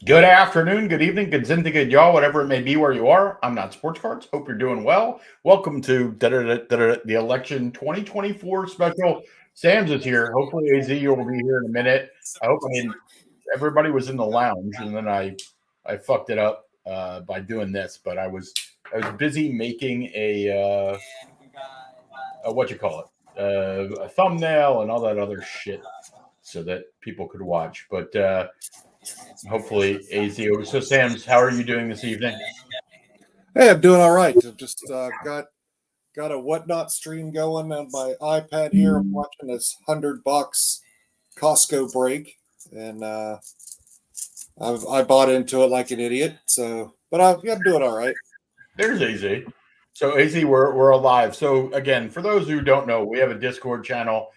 Good afternoon, good evening, good zinti, good y'all, whatever it may be where you are. I'm not Sports Cards. Hope you're doing well. Welcome to the election 2024 special. Sam's is here. Hopefully, AZ will be here in a minute. Everybody was in the lounge, and then I fucked it up by doing this. But I was busy making a what you call it, a thumbnail and all that other shit, so that people could watch. But hopefully, AZ. So, Sam's, how are you doing this evening? Hey, I'm doing all right. I've just got a whatnot stream going on my iPad here. I'm watching this $100 Costco break, and I bought into it like an idiot. I'm doing all right. There's AZ. So AZ, we're alive. So again, for those who don't know, we have a Discord channel,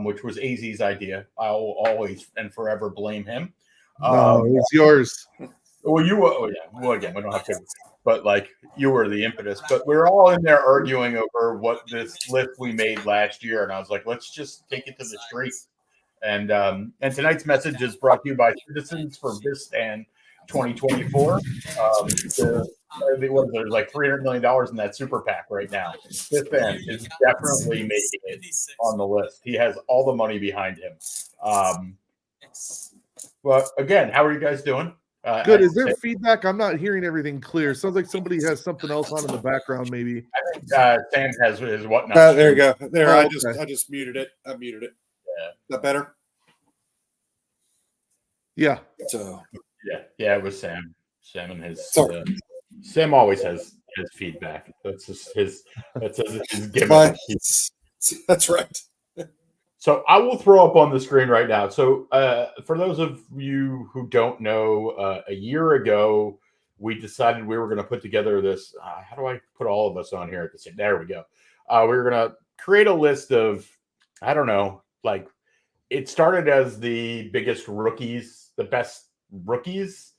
which was AZ's idea. I will always and forever blame him. No, Um, it's yours. well, oh yeah. Well, again, we don't have to, but like you were the impetus. But we are all in there arguing over what this list we made last year, and I was like, let's just take it to the street. And tonight's message is brought to you by Citizens for Bistan 2024. There's like $300 million in that super PAC right now. Bistan is definitely making it on the list. He has all the money behind him. But again, how are you guys doing? Good. Is there feedback? I'm not hearing everything clear. Sounds like somebody has something else on in the background, maybe. I think Sam has his whatnot. There you go. There, Oh, I just muted it. I muted it. Yeah. Is that better? Yeah. So Yeah, it was Sam. Sam and his Sorry. Sam always has his feedback. That's just his gimmick. That's right. So I will throw up on the screen right now. So for those of you who don't know, a year ago we decided we were going to put together this. How do I put all of us on here at the same? There we go. We were going to create a list of, I don't know, like it started as the biggest rookies, the best rookies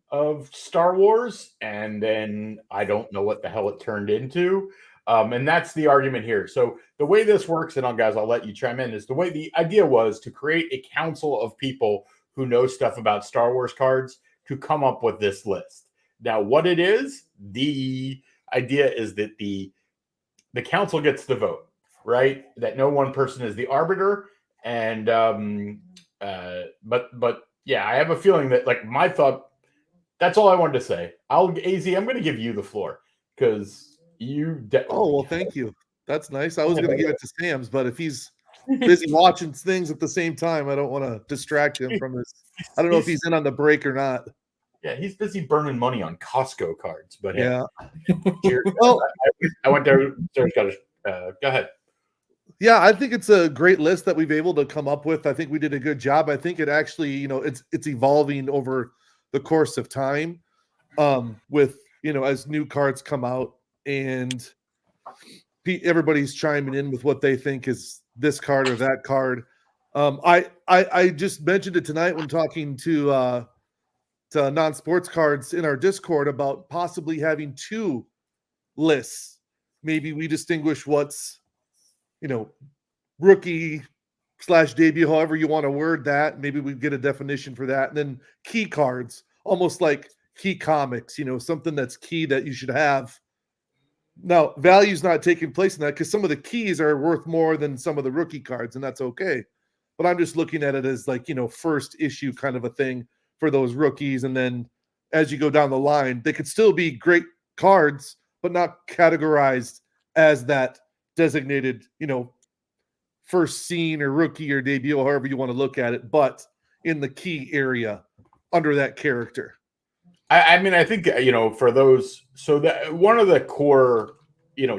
of Star Wars, and then I don't know what the hell it turned into. And that's the argument here. So the way this works, and guys, I'll let you chime in, is the idea was to create a council of people who know stuff about Star Wars cards to come up with this list. Now, what it is, the idea is that the council gets to vote, right? That no one person is the arbiter. And but yeah, I have a feeling that like my thought. That's all I wanted to say. AZ, I'm going to give you the floor because you. Oh, well, thank you. That's nice. I was going to give it to Sam's, but if he's busy watching things at the same time, I don't want to distract him from this. I don't know if he's in on the break or not. Yeah, he's busy burning money on Costco cards. But yeah. Well, I went there. Go ahead. Yeah, I think it's a great list that we've able to come up with. I think we did a good job. I think it actually, it's evolving over the course of time, with as new cards come out and everybody's chiming in with what they think is this card or that card. I just mentioned it tonight when talking to non-sports cards in our Discord about possibly having two lists. Maybe we distinguish what's rookie / debut, however you want to word that. Maybe we get a definition for that. And then key cards, almost like key comics, something that's key that you should have. Now, value's not taking place in that because some of the keys are worth more than some of the rookie cards, and that's okay. But I'm just looking at it as like, first issue kind of a thing for those rookies. And then as you go down the line, they could still be great cards, but not categorized as that designated, first scene or rookie or debut, however you want to look at it, but in the key area under that character. I mean, I think, for those, so that one of the core,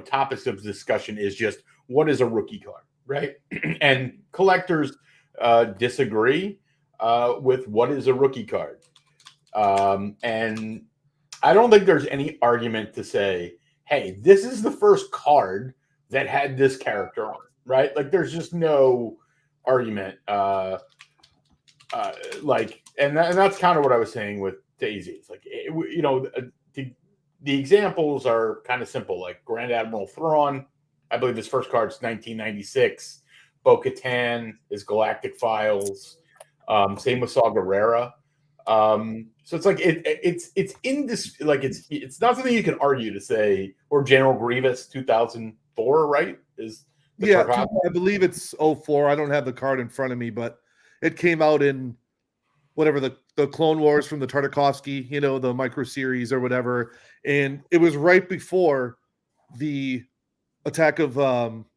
topics of discussion is just what is a rookie card, right? And collectors disagree with what is a rookie card. And I don't think there's any argument to say, hey, this is the first card that had this character on it, right? Like, there's just no argument. And that's kind of what I was saying with Daisy. It's like, the examples are kind of simple. Like Grand Admiral Thrawn, I believe his first card's 1996. Bo-Katan is Galactic Files. Same with Saw Gerrera. So it's like it's in this, like it's not something you can argue to say, or General Grievous 2004, right? Is the Yeah, Tarkov? I believe it's '04. I don't have the card in front of me, but it came out in whatever the Clone Wars from the Tartakovsky, the micro series or whatever, and it was right before the Attack of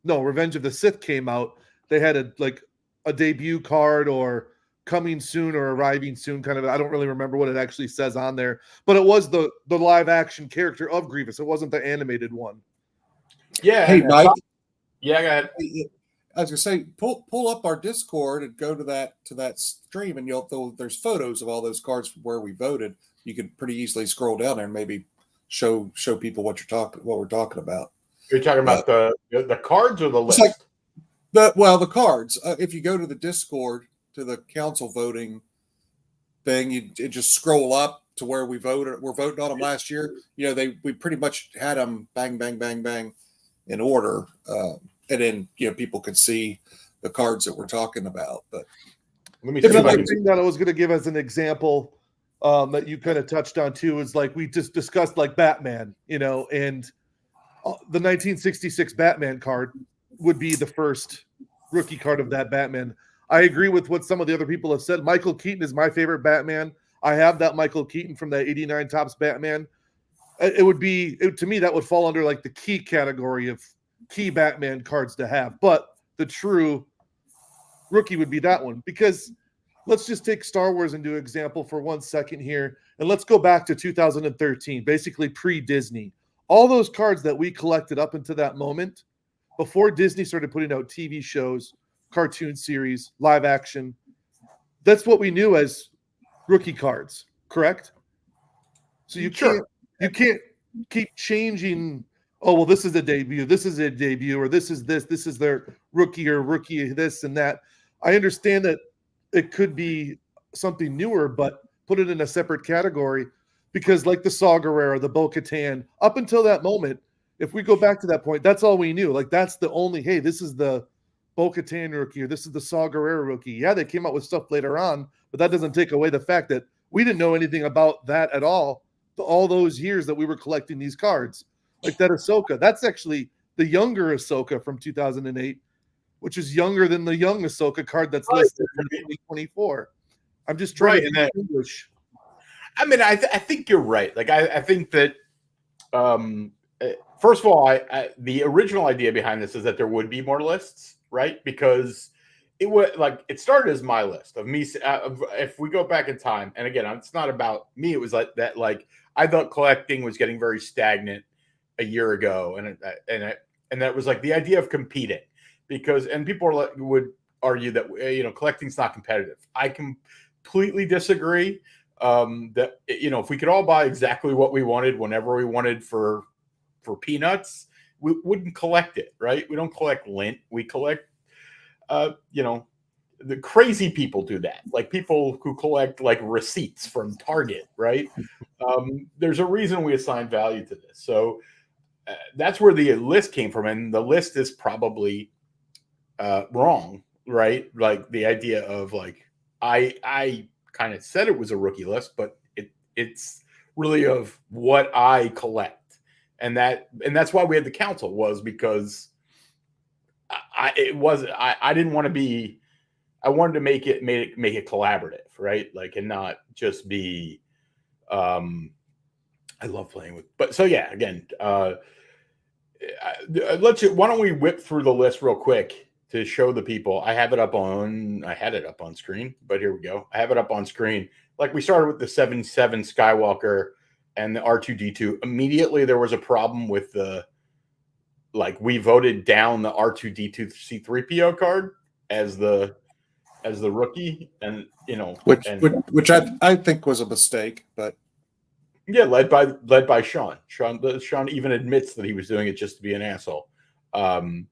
Revenge of the Sith came out. They had a debut card or coming soon or arriving soon kind of. I don't really remember what it actually says on there, but it was the live action character of Grievous. It wasn't the animated one. Yeah. Hey, Mike. Yeah, go ahead. I was gonna say, pull up our Discord and go to that stream, and there's photos of all those cards from where we voted. You can pretty easily scroll down there and maybe show people what we're talking about. You're talking about the cards or the list? The cards. If you go to the Discord to the council voting thing, you just scroll up to where we voted. We're voting on them last year. We pretty much had them bang, bang, bang, bang in order. And then people could see the cards that we're talking about. But let me see another thing that I was going to give as an example that you kind of touched on too is like we just discussed like Batman, and the 1966 Batman card would be the first rookie card of that Batman. I agree with what some of the other people have said. Michael Keaton is my favorite Batman. I have that Michael Keaton from that '89 Topps Batman. To me that would fall under like the key category of key Batman cards to have, but the true rookie would be that one. Because let's just take Star Wars into example for 1 second here, and let's go back to 2013, basically pre-Disney. All those cards that we collected up until that moment, before Disney started putting out TV shows, cartoon series, live action, that's what we knew as rookie cards, correct? So you can't keep changing. Oh, well, this is a debut, or this is their rookie or rookie this and that. I understand that it could be something newer, but put it in a separate category, because like the Saw Gerrera, the Bo-Katan, up until that moment, if we go back to that point, that's all we knew. Like that's the only, hey, this is the Bo-Katan rookie, or this is the Saw Gerrera rookie. Yeah, they came out with stuff later on, but that doesn't take away the fact that we didn't know anything about that at all those years that we were collecting these cards. Like that Ahsoka, that's actually the younger Ahsoka from 2008, which is younger than the young Ahsoka card that's listed in 2024. I'm just trying to distinguish. I mean, I think you're right. Like, I think that, first of all, the original idea behind this is that there would be more lists, right? Because it started as my list of me. If we go back in time, and again, it's not about me. It was like that. Like I thought collecting was getting very stagnant a year ago, and that was like the idea of competing, and people would argue that collecting's not competitive. I completely disagree. That if we could all buy exactly what we wanted whenever we wanted for peanuts, we wouldn't collect it, right? We don't collect lint. We collect, the crazy people do that, like people who collect like receipts from Target, right? There's a reason we assign value to this. So that's where the list came from, and the list is probably wrong, right? Like the idea of like I kind of said it was a rookie list, but it's really of what I collect, and that's why we had the council, was because I didn't want to be. I wanted to make it collaborative, right? Like, and not just be. I love playing with, but so yeah. Again, why don't we whip through the list real quick to show the people? I had it up on screen, but here we go. I have it up on screen. Like we started with the 7-7 Skywalker and the R2D2. Immediately there was a problem with we voted down the R2D2 C3PO card as the rookie, and which I think was a mistake, but yeah, led by Sean. Sean even admits that he was doing it just to be an asshole. That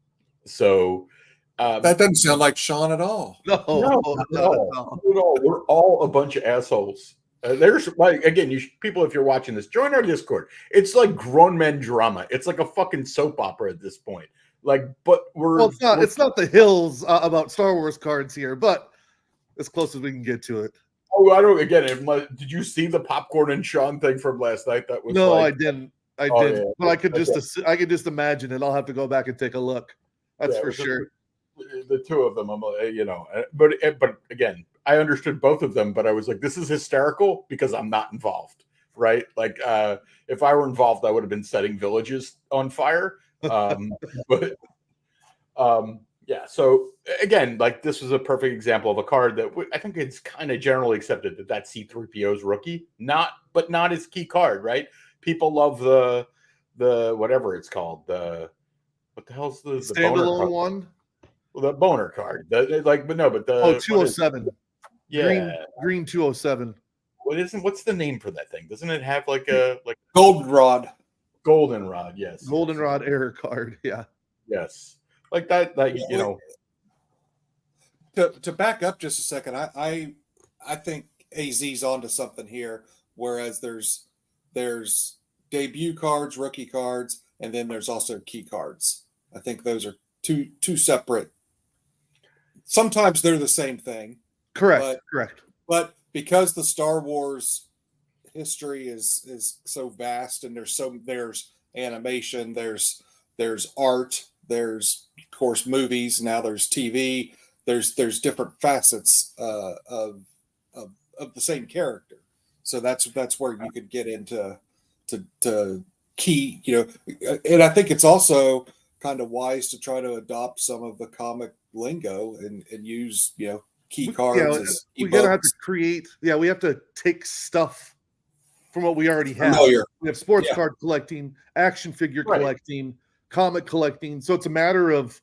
doesn't sound like Sean at all. No, not at all. We're all a bunch of assholes. There's like, again, people, if you're watching this, join our Discord. It's like grown men drama. It's like a fucking soap opera at this point. Like, but it's not the hills about Star Wars cards here, but as close as we can get to it. Oh, I don't. Again, did you see the popcorn and Sean thing from last night? That was No, like, I didn't. I Oh, didn't. yeah. But I could just imagine it. I'll have to go back and take a look. That's Yeah, it for was just sure. the two of them. I'm like, but again, I understood both of them, but I was like, this is hysterical because I'm not involved, right? Like, if I were involved, I would have been setting villages on fire. But yeah. So again, like this was a perfect example of a card that I think it's kind of generally accepted that C3PO's rookie, but not his key card, right? People love the whatever it's called, what the hell's the boner Standalone card? one? Well, the boner card. But Oh, the 207. yeah. Green 207. What's the name for that thing? Doesn't it have like Goldenrod. goldenrod? Yes. Goldenrod error card. Yeah. Yes. Like that To back up just a second, I think AZ's onto something here. Whereas there's debut cards, rookie cards, and then there's also key cards. I think those are two separate. Sometimes they're the same thing. Correct. But because the Star Wars history is so vast, and there's animation, there's art, there's of course movies, now there's TV, there's different facets of the same character. So that's where you could get into to key, and I think it's also kind of wise to try to adopt some of the comic lingo and use key cards as we gotta have to create. Yeah, we have to take stuff from what we already have. Familiar. We have sports card collecting, action figure collecting, comic collecting. So it's a matter of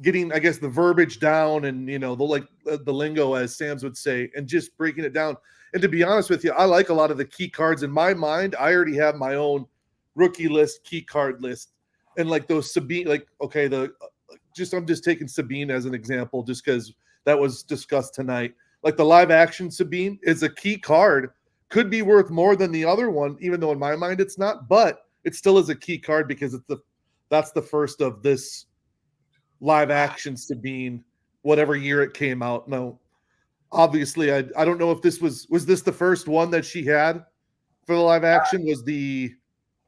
getting, I guess, the verbiage down and the lingo, as Sam's would say, and just breaking it down. And to be honest with you, I like a lot of the key cards in my mind. I already have my own rookie list, key card list, and like those Sabine, I'm just taking Sabine as an example, just because that was discussed tonight. Like the live action Sabine is a key card, could be worth more than the other one, even though in my mind it's not, but it still is a key card because that's the first of this live action Sabine, whatever year it came out. No, obviously I don't know if this was this the first one that she had for the live action? Was the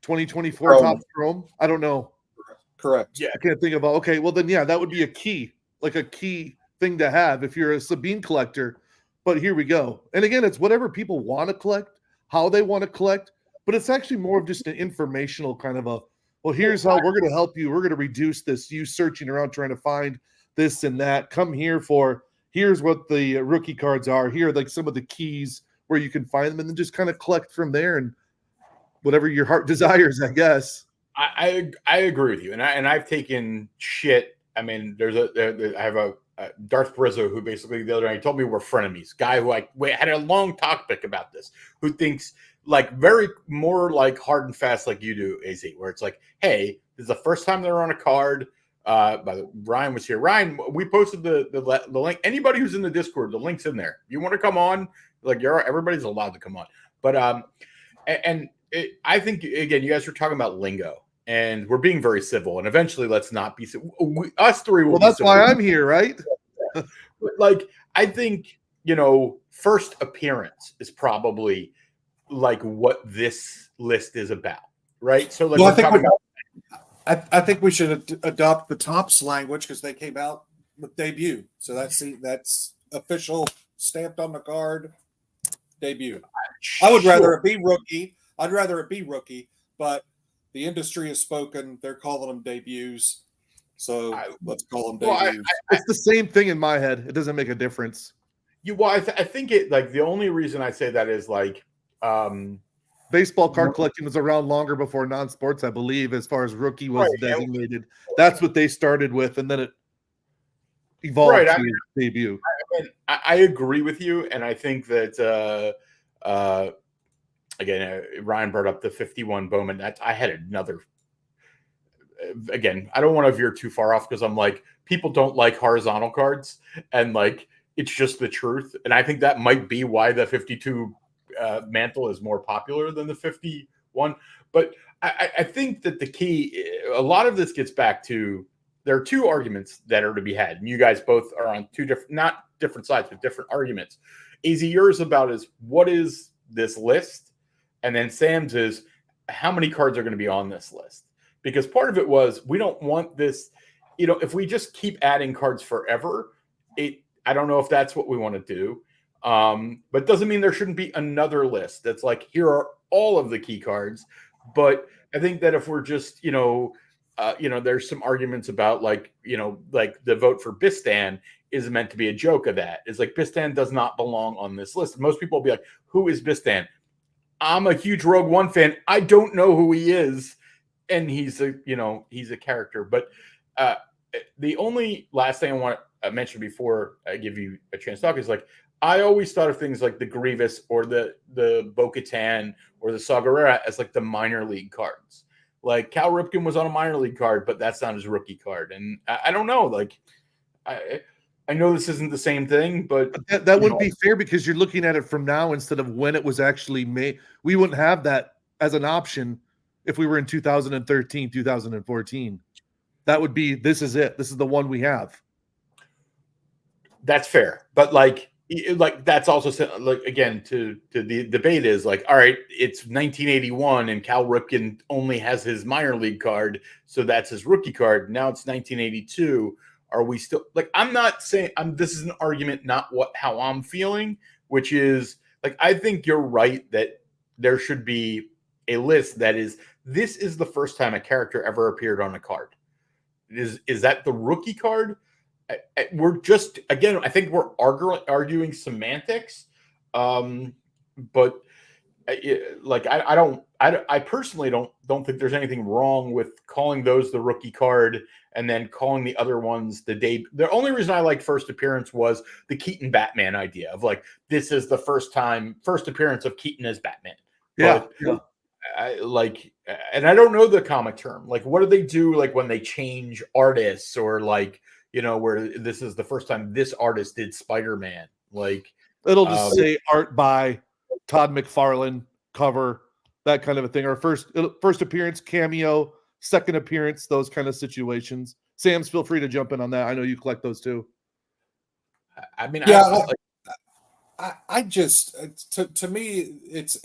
2024 Chrome. Top Chrome? I don't know. Correct. Yeah. I can't think about. Okay, well then, yeah, that would be a key thing to have if you're a Sabine collector. But here we go. And again, it's whatever people want to collect, how they want to collect. But it's actually more of just an informational kind of well, here's how we're going to help you. We're going to reduce this. You searching around trying to find this and that. Come here here's what the rookie cards are. Here are like some of the keys where you can find them, and then just kind of collect from there and whatever your heart desires, I guess. I agree with you, and I've taken shit. I mean, I have a Darth Brizzo who basically the other night told me we're frenemies. Guy who we had a long topic about this, who thinks like very more like hard and fast like you do, AZ, where it's like, hey, this is the first time they're on a card. Ryan was here. Ryan, we posted the link. Anybody who's in the Discord, the link's in there. You want to come on? Like everybody's allowed to come on. But I think again, you guys were talking about lingo. And we're being very civil, and eventually, let's not be us three. Well, that's why I'm here, right? Like, I think first appearance is probably like what this list is about, right? So, like, I think we should adopt the Topps language because they came out with debut, so that's official, stamped on the card. Debut. I would rather it be rookie. But the industry has spoken. They're calling them debuts. So let's call them debuts. It's the same thing in my head. It doesn't make a difference. I think it like the only reason I say that is like baseball card collecting was around longer before non-sports, I believe, as far as rookie was designated. That's what they started with, and then it evolved to debut. I agree with you, and I think that again, Ryan brought up the 51 Bowman. I had another. Again, I don't want to veer too far off because I'm like, people don't like horizontal cards, and like it's just the truth. And I think that might be why the 52 mantle is more popular than the 51. But I think that the key, a lot of this gets back to there are two arguments that are to be had, and you guys both are on two different, not different sides, but different arguments. Easy, yours about is what is this list? And then Sam's is how many cards are going to be on this list? Because part of it was we don't want this, if we just keep adding cards forever, I don't know if that's what we want to do. But it doesn't mean there shouldn't be another list that's like, here are all of the key cards. But I think that if we're just, there's some arguments about like the vote for Bistan is meant to be a joke of that. It's like Bistan does not belong on this list. Most people will be like, who is Bistan? I'm a huge Rogue One fan. I don't know who he is. And he's a character. But the only last thing I want to mention before I give you a chance to talk is like, I always thought of things like the Grievous or the Bo-Katan or the Saw Gerrera as like the minor league cards. Like Cal Ripken was on a minor league card, but that's not his rookie card. And I don't know, like I know this isn't the same thing, but that wouldn't be fair because you're looking at it from now instead of when it was actually made. We wouldn't have that as an option if we were in 2013, 2014. That would be, this is it. This is the one we have. That's fair. But like that's also like, again, to the debate is like, all right, it's 1981 and Cal Ripken only has his minor league card. So that's his rookie card. Now it's 1982. Are we still like, I'm not saying this is an argument, not how I'm feeling, which is like, I think you're right that there should be a list that is, this is the first time a character ever appeared on a card. Is that the rookie card? We're just, again, I think we're arguing semantics. But like, I personally don't think there's anything wrong with calling those the rookie card and then calling the other ones the day. The only reason I liked first appearance was the Keaton Batman idea of like, this is the first appearance of Keaton as Batman. Yeah. But, and I don't know the comic term. Like, what do they do? Like when they change artists or like, where this is the first time this artist did Spider-Man. Like it'll just say art by Todd McFarlane, cover, that kind of a thing. Or first appearance, cameo, second appearance, those kind of situations. Sam's, feel free to jump in on that. I know you collect those too. I mean, yeah, I just to me it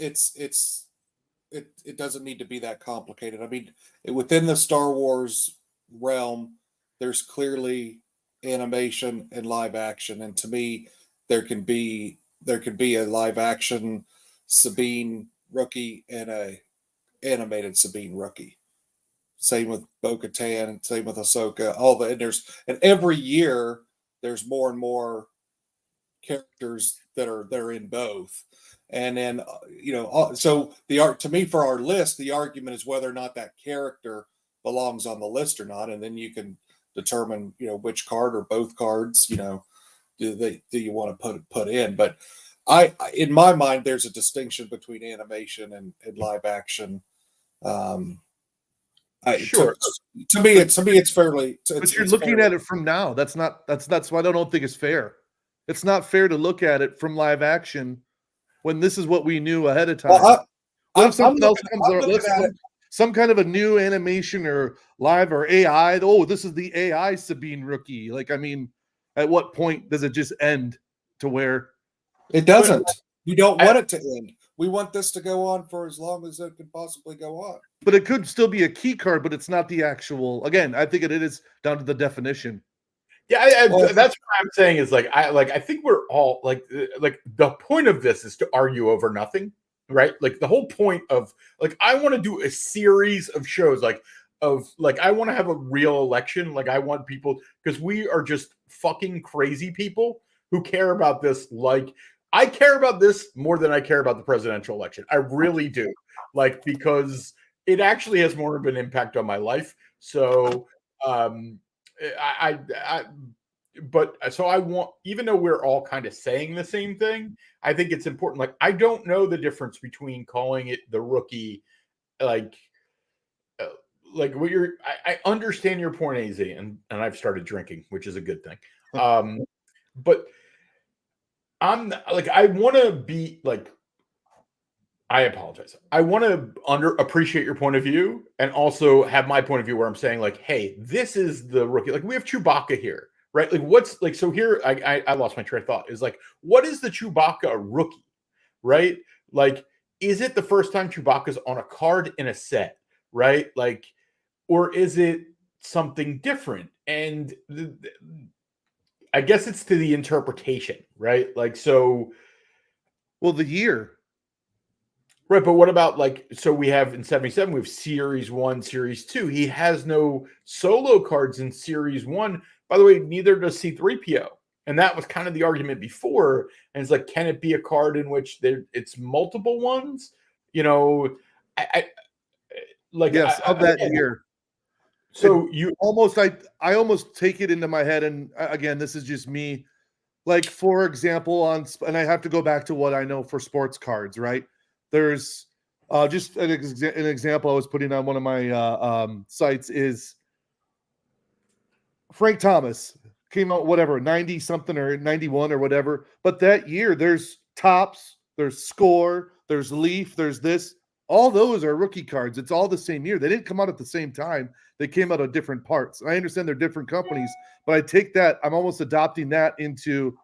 doesn't need to be that complicated. I mean, within the Star Wars realm, there's clearly animation and live action, and to me, there can be a live action Sabine rookie and a animated Sabine rookie. Same with Bo-Katan, same with Ahsoka. And every year there's more and more characters that are in both. And then so the art to me for our list, the argument is whether or not that character belongs on the list or not, and then you can determine which card or both cards do you want to put in. But in my mind there's a distinction between animation and live action. Sure. To me it's fairly. But you're looking at it from now. That's why I don't think it's fair. It's not fair to look at it from live action when this is what we knew ahead of time. Well, what if something else comes? Some kind of a new animation or live or AI. Oh, this is the AI Sabine rookie. Like, I mean, at what point does it just end to where it doesn't? We don't want it to end. We want this to go on for as long as it can possibly go on. But it could still be a key card, but it's not the actual. Again, I think it is down to the definition. Yeah, that's what I'm saying is like I think we're all like the point of this is to argue over nothing. Right, like the whole point of like I want to do a series of shows I want to have a real election. Like I want people, because we are just fucking crazy people who care about this. Like I care about this more than I care about the presidential election. I really do. Like, because it actually has more of an impact on my life. So but so I want, even though we're all kind of saying the same thing, I think it's important. Like, I don't know the difference between calling it the rookie, like what I understand your point, AZ, and I've started drinking, which is a good thing. But I'm like, I want to be like, I apologize. I want to appreciate your point of view and also have my point of view where I'm saying like, hey, this is the rookie. Like we have Chewbacca here. right? Like what's like, so here I lost my train of thought, is like, what is the Chewbacca rookie, right? Like, is it the first time Chewbacca's on a card in a set, right? Like, or is it something different? And I guess it's to the interpretation, right? Like, so, Well, the year. right, but what about like, so we have in 77, we have Series 1, Series 2. He has no solo cards in Series 1. By the way, neither does C3PO. And that was kind of the argument before. And it's like, can it be a card in which it's multiple ones? You know, I like, Yes, of that year. So I almost take it into my head, and again, this is just me. Like, for example, and I have to go back to what I know for sports cards, right? There's just an example I was putting on one of my sites is Frank Thomas came out, whatever, 90 something or 91 or whatever. But that year, there's Topps, there's Score, there's Leaf, there's this. All those are rookie cards. It's all the same year. They didn't come out at the same time. They came out of different parts. And I understand they're different companies, but I take that, I'm almost adopting that into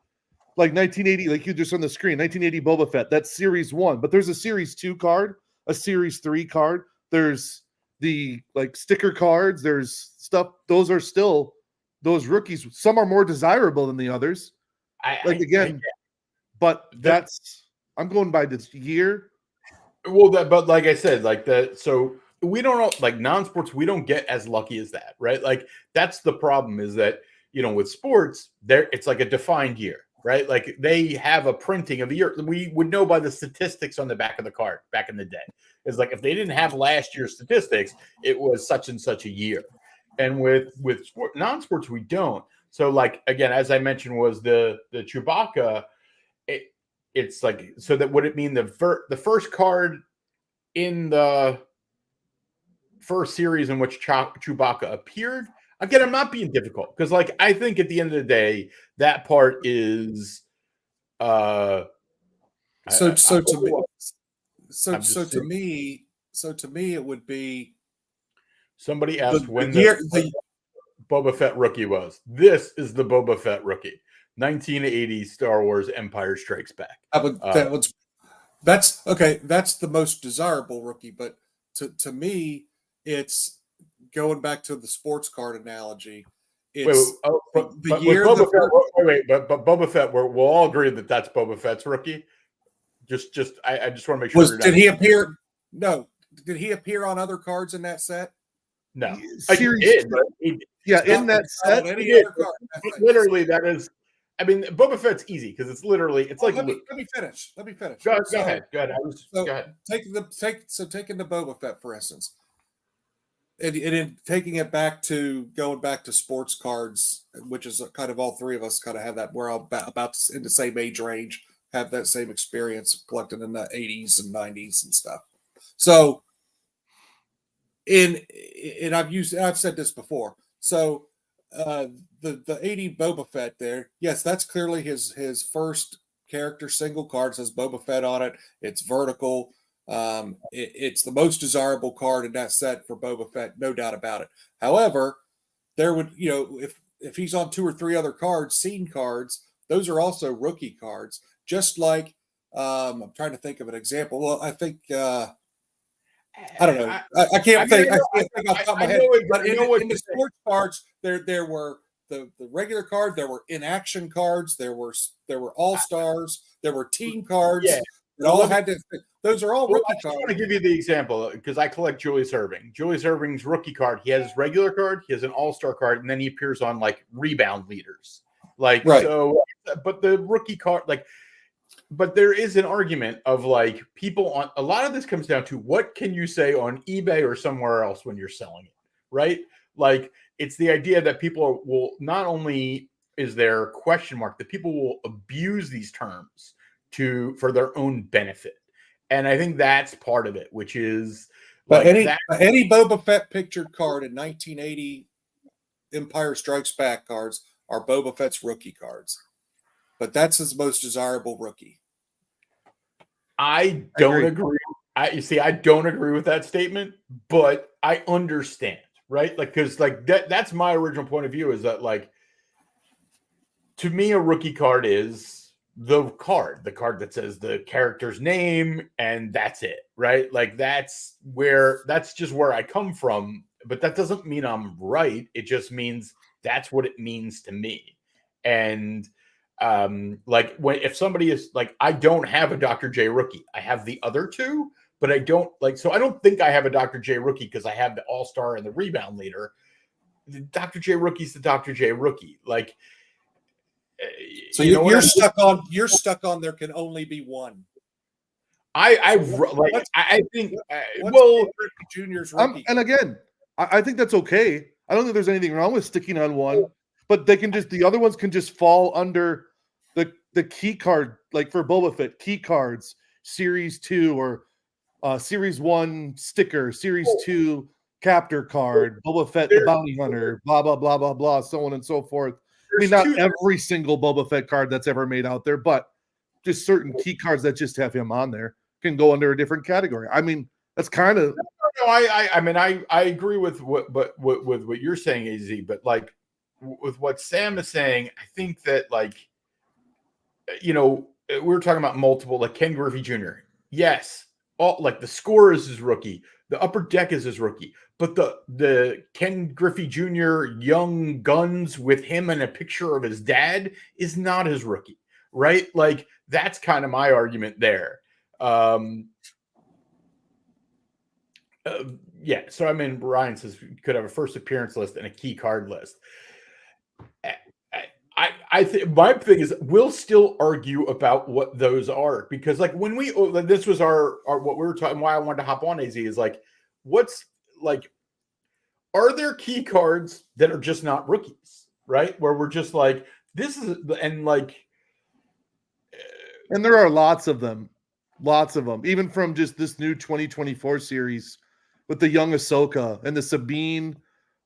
like 1980, like you just on the screen, 1980 Boba Fett, that's Series 1. But there's a Series 2 card, a Series 3 card. There's the like sticker cards. There's stuff. Those are still those rookies. Some are more desirable than the others. But I'm going by this year. Well, but like I said, like that, so we don't like non-sports, we don't get as lucky as that, right? Like that's the problem, is that, you know, with sports, it's like a defined year, right? Like they have a printing of the year. We would know by the statistics on the back of the card back in the day. It's like if they didn't have last year's statistics, it was such and such a year. And with non-sports, we don't. So like again, as I mentioned, was the Chewbacca. It's like, so that would it mean the first card in the first series in which Chewbacca appeared? Again, I'm not being difficult, because like I think at the end of the day, that part is to me it would be, somebody asked when the Boba Fett rookie was. This is the Boba Fett rookie. 1980 Star Wars Empire Strikes Back. That's okay. That's the most desirable rookie, but to me, it's going back to the sports card analogy. It's but Boba Fett, we'll all agree that that's Boba Fett's rookie. I just want to make sure. Did he appear? No. Did he appear on other cards in that set? No. Series, in that set. Literally, that is. I mean, Boba Fett's easy because it's literally, it's like. Let me finish. Go ahead. Go ahead. Go ahead. Taking the Boba Fett, for instance, and in taking it back to going back to sports cards, which is kind of all three of us kind of have that. We're all about in the same age range, have that same experience of collecting in the 80s and 90s and stuff. So, I've said this before. So. The 80 Boba Fett there, yes, that's clearly his first character single card. It says Boba Fett on it. It's vertical. It's the most desirable card in that set for Boba Fett, no doubt about it. However, there would, if he's on 2 or 3 other cards, scene cards, those are also rookie cards. Just like I'm trying to think of an example. Well, I think I don't know. I can't think. I can't think off the top of my head. But in the sports cards, there were the regular card. There were inaction cards. There were all stars. There were team cards. Yeah. It all had to. Those are all rookie cards. I want to give you the example because I collect Julius Erving. Julius Erving's rookie card. He has his regular card. He has an all-star card, and then he appears on like rebound leaders. Like right. So, but the rookie card, like. But there is an argument of like people on a lot of this comes down to what can you say on eBay or somewhere else when you're selling it, right? Like it's the idea that people will not only is there a question mark that people will abuse these terms for their own benefit, and I think that's part of it, which is but like any Boba Fett pictured card in 1980 Empire Strikes Back cards are Boba Fett's rookie cards. But that's his most desirable rookie. I don't agree. I don't agree with that statement, but I understand, right? Like, because like that's my original point of view is that like to me, a rookie card is the card that says the character's name, and that's it, right? Like that's just where I come from. But that doesn't mean I'm right. It just means that's what it means to me. And like if somebody is like, I don't have a Dr. J rookie. I have the other two, but I don't like, so I don't think I have a Dr. J rookie because I have the all-star and the rebound leader. The Dr. J rookie's the Dr. J rookie. Like, so you're stuck on there can only be one. I think well, Junior's rookie. And again, I think that's okay. I don't think there's anything wrong with sticking on one, but the other ones can just fall under the key card, like for Boba Fett, key cards, Series 2 or Series 1 sticker, Series 2 captor card, Boba Fett the Bounty Hunter, blah, blah, blah, blah, blah, so on and so forth. I mean, not every single Boba Fett card that's ever made out there, but just certain key cards that just have him on there can go under a different category. I mean, that's kind of... No, I agree with what you're saying, AZ, but like with what Sam is saying, I think that like, we were talking about multiple, like Ken Griffey Jr. Yes, all like the score is his rookie, the upper deck is his rookie, but the Ken Griffey Jr. young guns with him and a picture of his dad is not his rookie, right? Like that's kind of my argument there. Yeah, so I mean, Ryan says we could have a first appearance list and a key card list. I think my thing is we'll still argue about what those are because like when this was our what we were talking, why I wanted to hop on AZ is like, what's like, are there key cards that are just not rookies, right? Where we're just like, this is, and like, and there are lots of them, even from just this new 2024 series with the young Ahsoka and the Sabine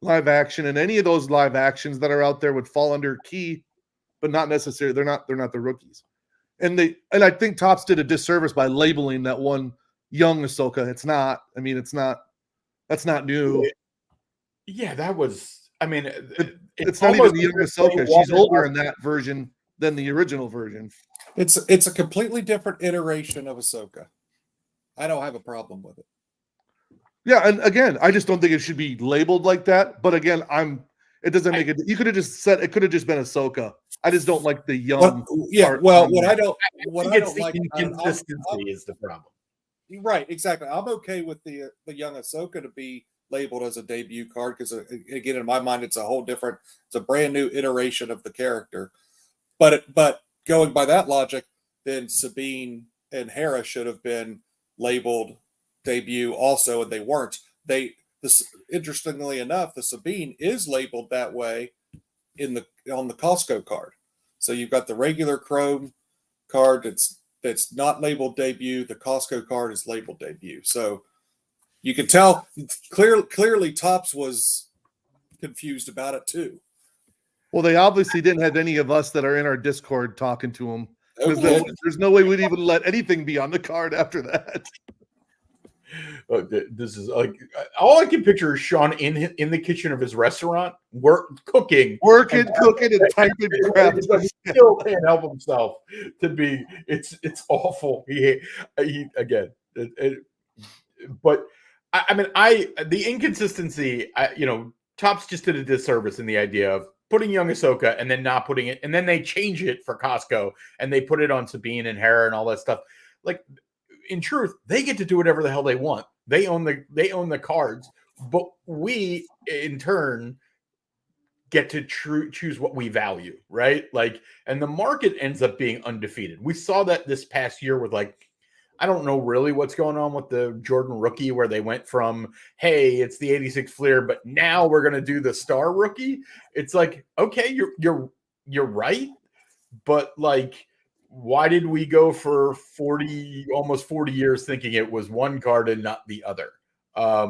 live action, and any of those live actions that are out there would fall under key, but not necessarily. They're not the rookies. And I think Topps did a disservice by labeling that one young Ahsoka. It's not. I mean, it's not. That's not new. Yeah, that was. I mean, it's not even the young Ahsoka. She's older in that version than the original version. It's a completely different iteration of Ahsoka. I don't have a problem with it. Yeah, and again, I just don't think it should be labeled like that. But again, it doesn't make it. You could have just said it could have just been Ahsoka. I just don't like the young. What I don't like inconsistency is the problem. Right, exactly. I'm okay with the young Ahsoka to be labeled as a debut card because again, in my mind, it's a brand new iteration of the character. But going by that logic, then Sabine and Hera should have been labeled debut also, and they weren't. Interestingly enough, the Sabine is labeled that way on the Costco card. So you've got the regular Chrome card that's not labeled debut. The Costco card is labeled debut. So you can tell clearly Topps was confused about it too. Well, they obviously didn't have any of us that are in our Discord talking to them. Because there's no way we'd even let anything be on the card after that. This is like all I can picture is Sean in the kitchen of his restaurant, cooking, and typing crap. He still can't help himself to be. It's awful. He again. But I mean, the inconsistency. Topps just did a disservice in the idea of putting young Ahsoka and then not putting it, and then they change it for Costco and they put it on Sabine and Hera and all that stuff. Like, in truth, they get to do whatever the hell they want. They own the cards, but we in turn get to choose what we value, right? Like, and the market ends up being undefeated. We saw that this past year with like, I don't know really what's going on with the Jordan rookie, where they went from, hey, it's the 86 Fleer, but now we're going to do the star rookie. It's like, okay, you're right. But like, why did we go for almost 40 years thinking it was one card and not the other? But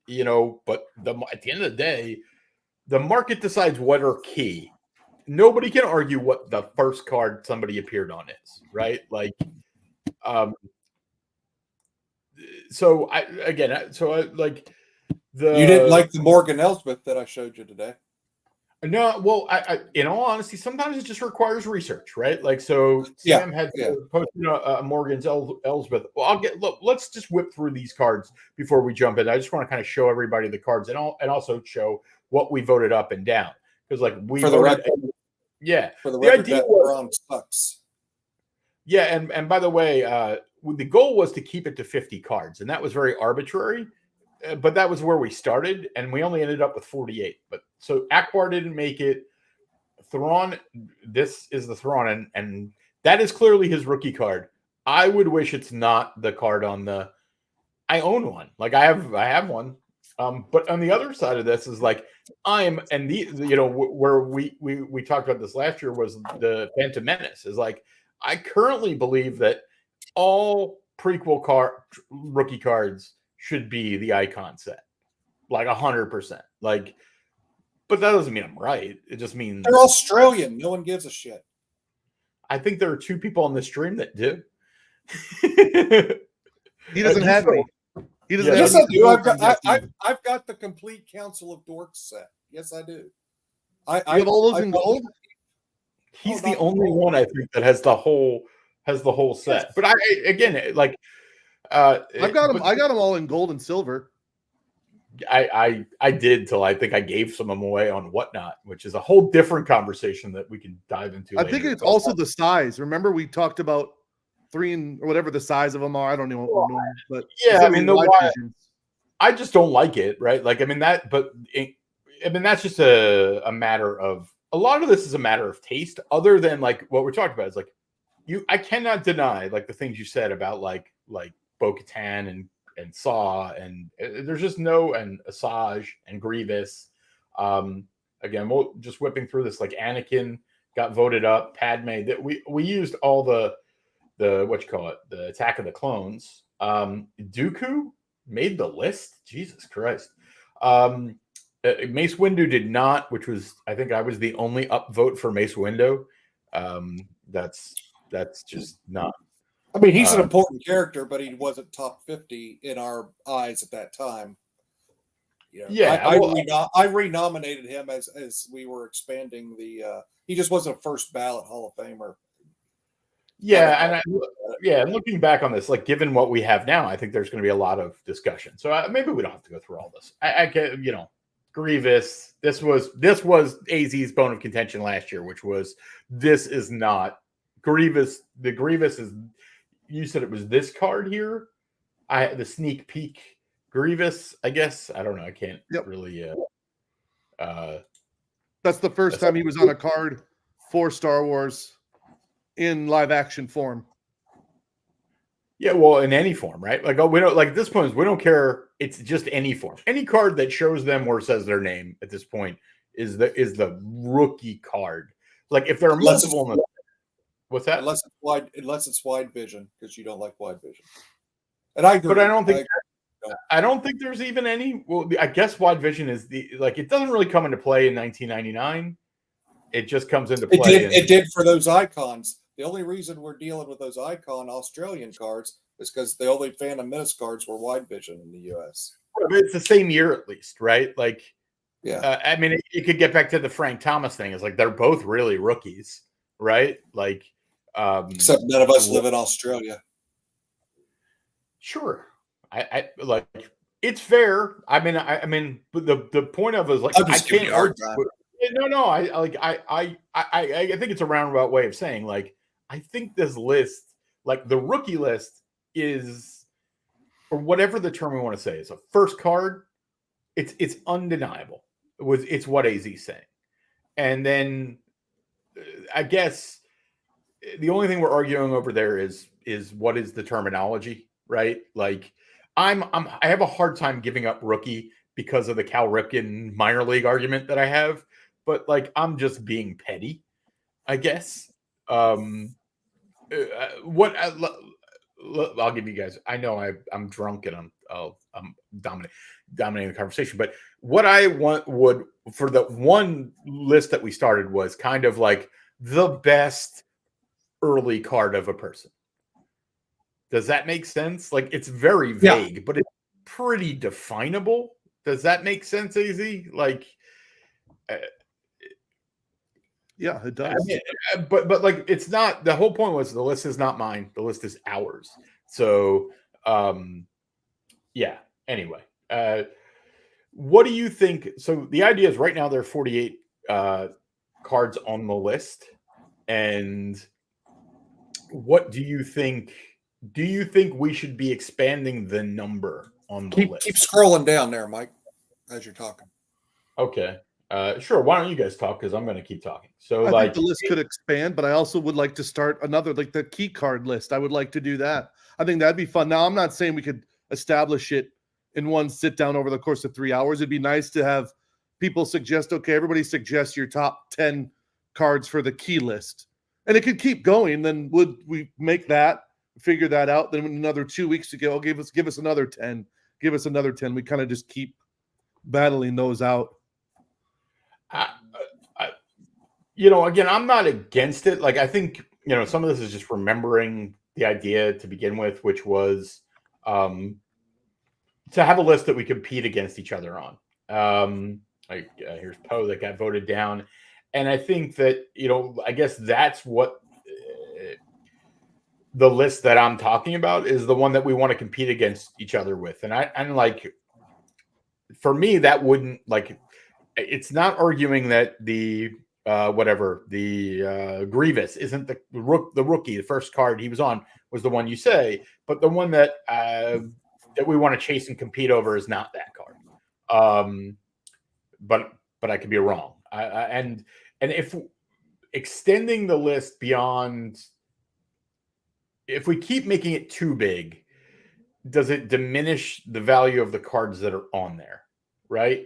at the end of the day, the market decides what are key. Nobody can argue what the first card somebody appeared on is, right? Like, so I like the. You didn't like the Morgan Elsbeth that I showed you today. No, well, in all honesty, sometimes it just requires research, right? Like, so Yeah, Sam had yeah. posted a Morgan's Elsbeth. Well, let's just whip through these cards before we jump in. I just want to kind of show everybody the cards and also show what we voted up and down because, like, we For the voted, record, yeah. for the The record, idea that was, Braun sucks. yeah, and by the way, the goal was to keep it to 50 cards, and that was very arbitrary. But that was where we started, and we only ended up with 48. But so Akbar didn't make it. Thrawn, this is the Thrawn, and that is clearly his rookie card. I would wish it's not the card on the. I own one, like I have one. But on the other side of this is like where we talked about this last year was the Phantom Menace. Is like I currently believe that all prequel rookie cards should be the icon set, like 100%. Like, but that doesn't mean I'm right. It just means They're Australian. No one gives a shit. I think there are two people on the stream that do. He doesn't have any. He doesn't. Yes, have I do. any. I've got the complete Council of Dorks set. Yes, I do. You have all those in gold. He's the only one I think that has the whole set. But I've got them. I got them all in gold and silver. I did till I think I gave some of them away on Whatnot, which is a whole different conversation that we can dive into. I think it's also the size. Remember, we talked about 3 and or whatever the size of them are. I don't know, but yeah, I mean I just don't like it, right? Like, I mean that's just a matter of a lot of this is a matter of taste. Other than like what we're talking about is like I cannot deny like the things you said about like Bo-Katan and Saw and there's just and Asajj and Grievous. Again, we'll just whipping through this. Like Anakin got voted up. Padme that we used all the the Attack of the Clones. Dooku made the list. Jesus Christ. Mace Windu did not, which was I think I was the only upvote for Mace Windu. That's just not. I mean, he's an important character, but he wasn't top 50 in our eyes at that time. You know, yeah, I renominated him as we were expanding the. He just wasn't a first ballot Hall of Famer. Yeah, and looking back on this, like given what we have now, I think there's going to be a lot of discussion. So maybe we don't have to go through all this. I get, Grievous. This was AZ's bone of contention last year, which was this is not Grievous. The Grievous is. You said it was this card here. The sneak peek Grievous. I guess I don't know. I can't really. That's the first time he was on a card for Star Wars in live action form. Yeah, well, in any form, right? Like, we don't like at this point. We don't care. It's just any form. Any card that shows them or says their name at this point is the rookie card. Like, if there are multiple. What's that? Unless it's wide vision, because you don't like wide vision. And I agree. But I don't think there's even any. Well, I guess wide vision is it doesn't really come into play in 1999. It just comes into play. It did for those icons. The only reason we're dealing with those icon Australian cards is because the only Phantom Menace cards were wide vision in the U.S. But it's the same year at least, right? Like, yeah. I mean, you could get back to the Frank Thomas thing. It's like they're both really rookies, right? Like. Except none of us live in Australia. Sure, I like it's fair. I mean, but the point of it is like I can't argue. No, I think it's a roundabout way of saying like I think this list, like the rookie list, is or whatever the term we want to say is a first card. It's undeniable. It's what AZ's saying, and then I guess. The only thing we're arguing over there is what is the terminology, right? Like I have a hard time giving up rookie because of the Cal Ripken minor league argument that I have, but like I'm just being petty, I guess. I'll give you guys. I know I'm drunk and I'm dominating the conversation, but what I would for the one list that we started was kind of like the best early card of a person. Does that make sense? Like it's very vague, but it's pretty definable. Does that make sense, AZ? Like Yeah, it I does. mean, but like it's not the whole point was the list is not mine. The list is ours. So yeah. Anyway, what do you think? So the idea is right now there are 48 cards on the list, and what do you think? Do you think we should be expanding the number on the Keep list? scrolling down there, Mike, as you're talking. Okay. Sure. Why don't you guys talk? Because I'm going to keep talking. So, I think like, the list could expand, but I also would like to start another, like the key card list. I would like to do that. I think that'd be fun. Now, I'm not saying we could establish it in one sit down over the course of 3 hours. It'd be nice to have people suggest, okay, everybody suggest your top 10 cards for the key list. And it could keep going. Then would we make that, figure that out? Then another 2 weeks to go, give us another 10. Give us another 10. We kind of just keep battling those out. I, again, I'm not against it. Like, I think, some of this is just remembering the idea to begin with, which was to have a list that we compete against each other on. Here's Poe that got voted down. And I think that, I guess that's what the list that I'm talking about is the one that we want to compete against each other with. And I'm like, for me, that wouldn't like, it's not arguing that the Grievous isn't the rookie. The first card he was on was the one you say, but the one that we want to chase and compete over is not that card. But I could be wrong. And if extending the list beyond, if we keep making it too big, does it diminish the value of the cards that are on there? Right?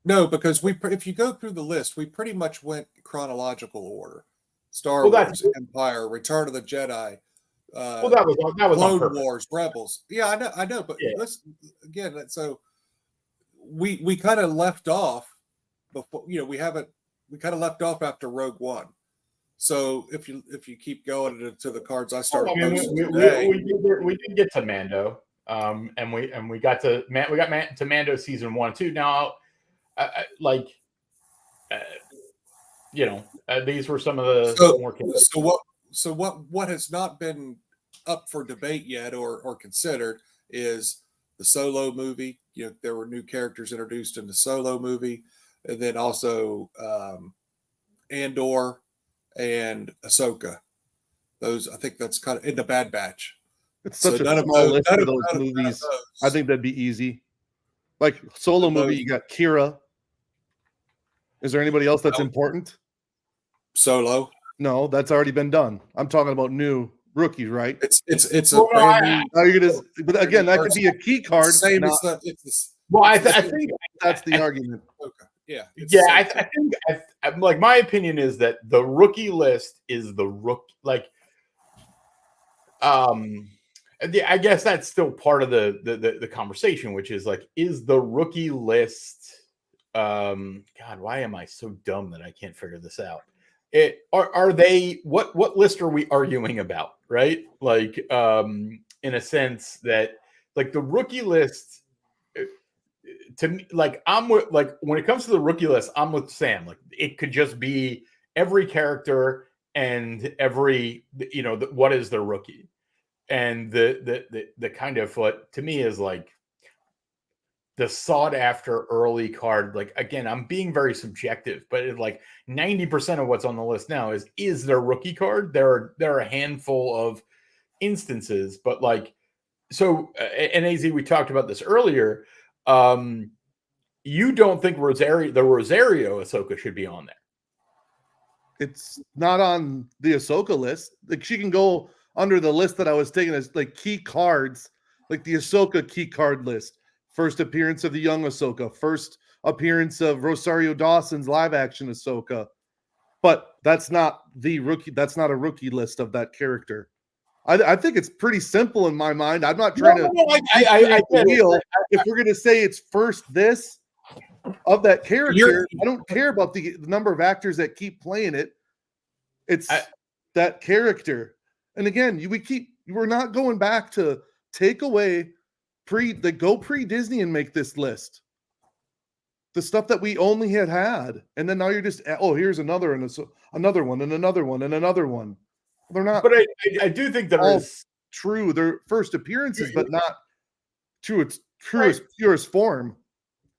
No, because if you go through the list, we pretty much went chronological order. Star Wars, Empire, Return of the Jedi. That was Clone Wars, Rebels. Yeah, I know. But let's again. So we kind of left off before. We kind of left off after Rogue One. So if you keep going to the cards I started posting today, we did get to Mando, and we got to Mando season 1 too. Now, these were some of the more. So what has not been up for debate yet or considered is the Solo movie. There were new characters introduced in the Solo movie, and then also Andor and Ahsoka. Those, I think that's kind of in the Bad Batch. It's such a small list of those movies. I think that'd be easy. Like Solo movie, you got Kira. Is there anybody else that's important? Solo. No, that's already been done. I'm talking about new rookies, right? It's a brand new. But again, that could be a key card. Same as I think that's the argument. Okay. Yeah. I think like my opinion is that the rookie list is the rookie. Like, I guess that's still part of the conversation, which is like, is the rookie list? God, why am I so dumb that I can't figure this out? Are they what list are we arguing about? Right? Like, in a sense that like the rookie list. To me, like when it comes to the rookie list, I'm with Sam. Like it could just be every character and every what is the rookie, and the kind of what to me is like the sought after early card. Like again, I'm being very subjective, but it's like 90% of what's on the list now is their rookie card. There are a handful of instances, but like so. And AZ, we talked about this earlier. You don't think the Rosario Ahsoka should be on there? It's not on the Ahsoka list. Like she can go under the list that I was taking as like key cards, like the Ahsoka key card list. First appearance of the young Ahsoka, first appearance of Rosario Dawson's live action Ahsoka. But that's not the rookie. That's not a rookie list of that character. I think it's pretty simple in my mind. I'm not trying to. If we're going to say it's first this of that character, I don't care about the number of actors that keep playing it. It's that character. And again, we're not going back to take away go pre-Disney and make this list. the stuff that we only had, and then now you're just here's another and another one and another one and another one. They're not. But I do think there is true. They're first appearances, but not true. It's Right. purest form.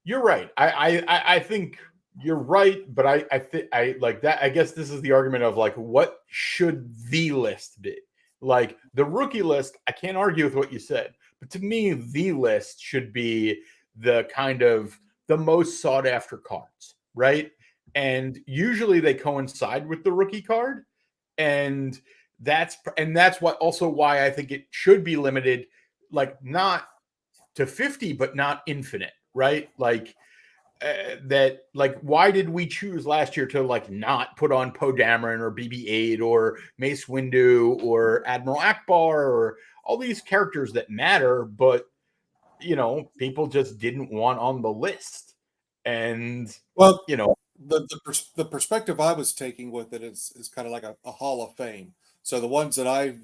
You're right. I think you're right, but I think I like that. I guess this is the argument of like, what should the list be? Like the rookie list, I can't argue with what you said, but to me, the list should be the kind of the most sought after cards, right? And usually they coincide with the rookie card, and that's what also why I think it should be limited, like not to 50, but not infinite, right? Like that, like, why did we choose last year to like not put on Poe Dameron or BB-8 or Mace Windu or Admiral Akbar or all these characters that matter, but you know, people just didn't want on the list. And Well, you know, the perspective I was taking with it is kind of like a Hall of Fame. So the ones that I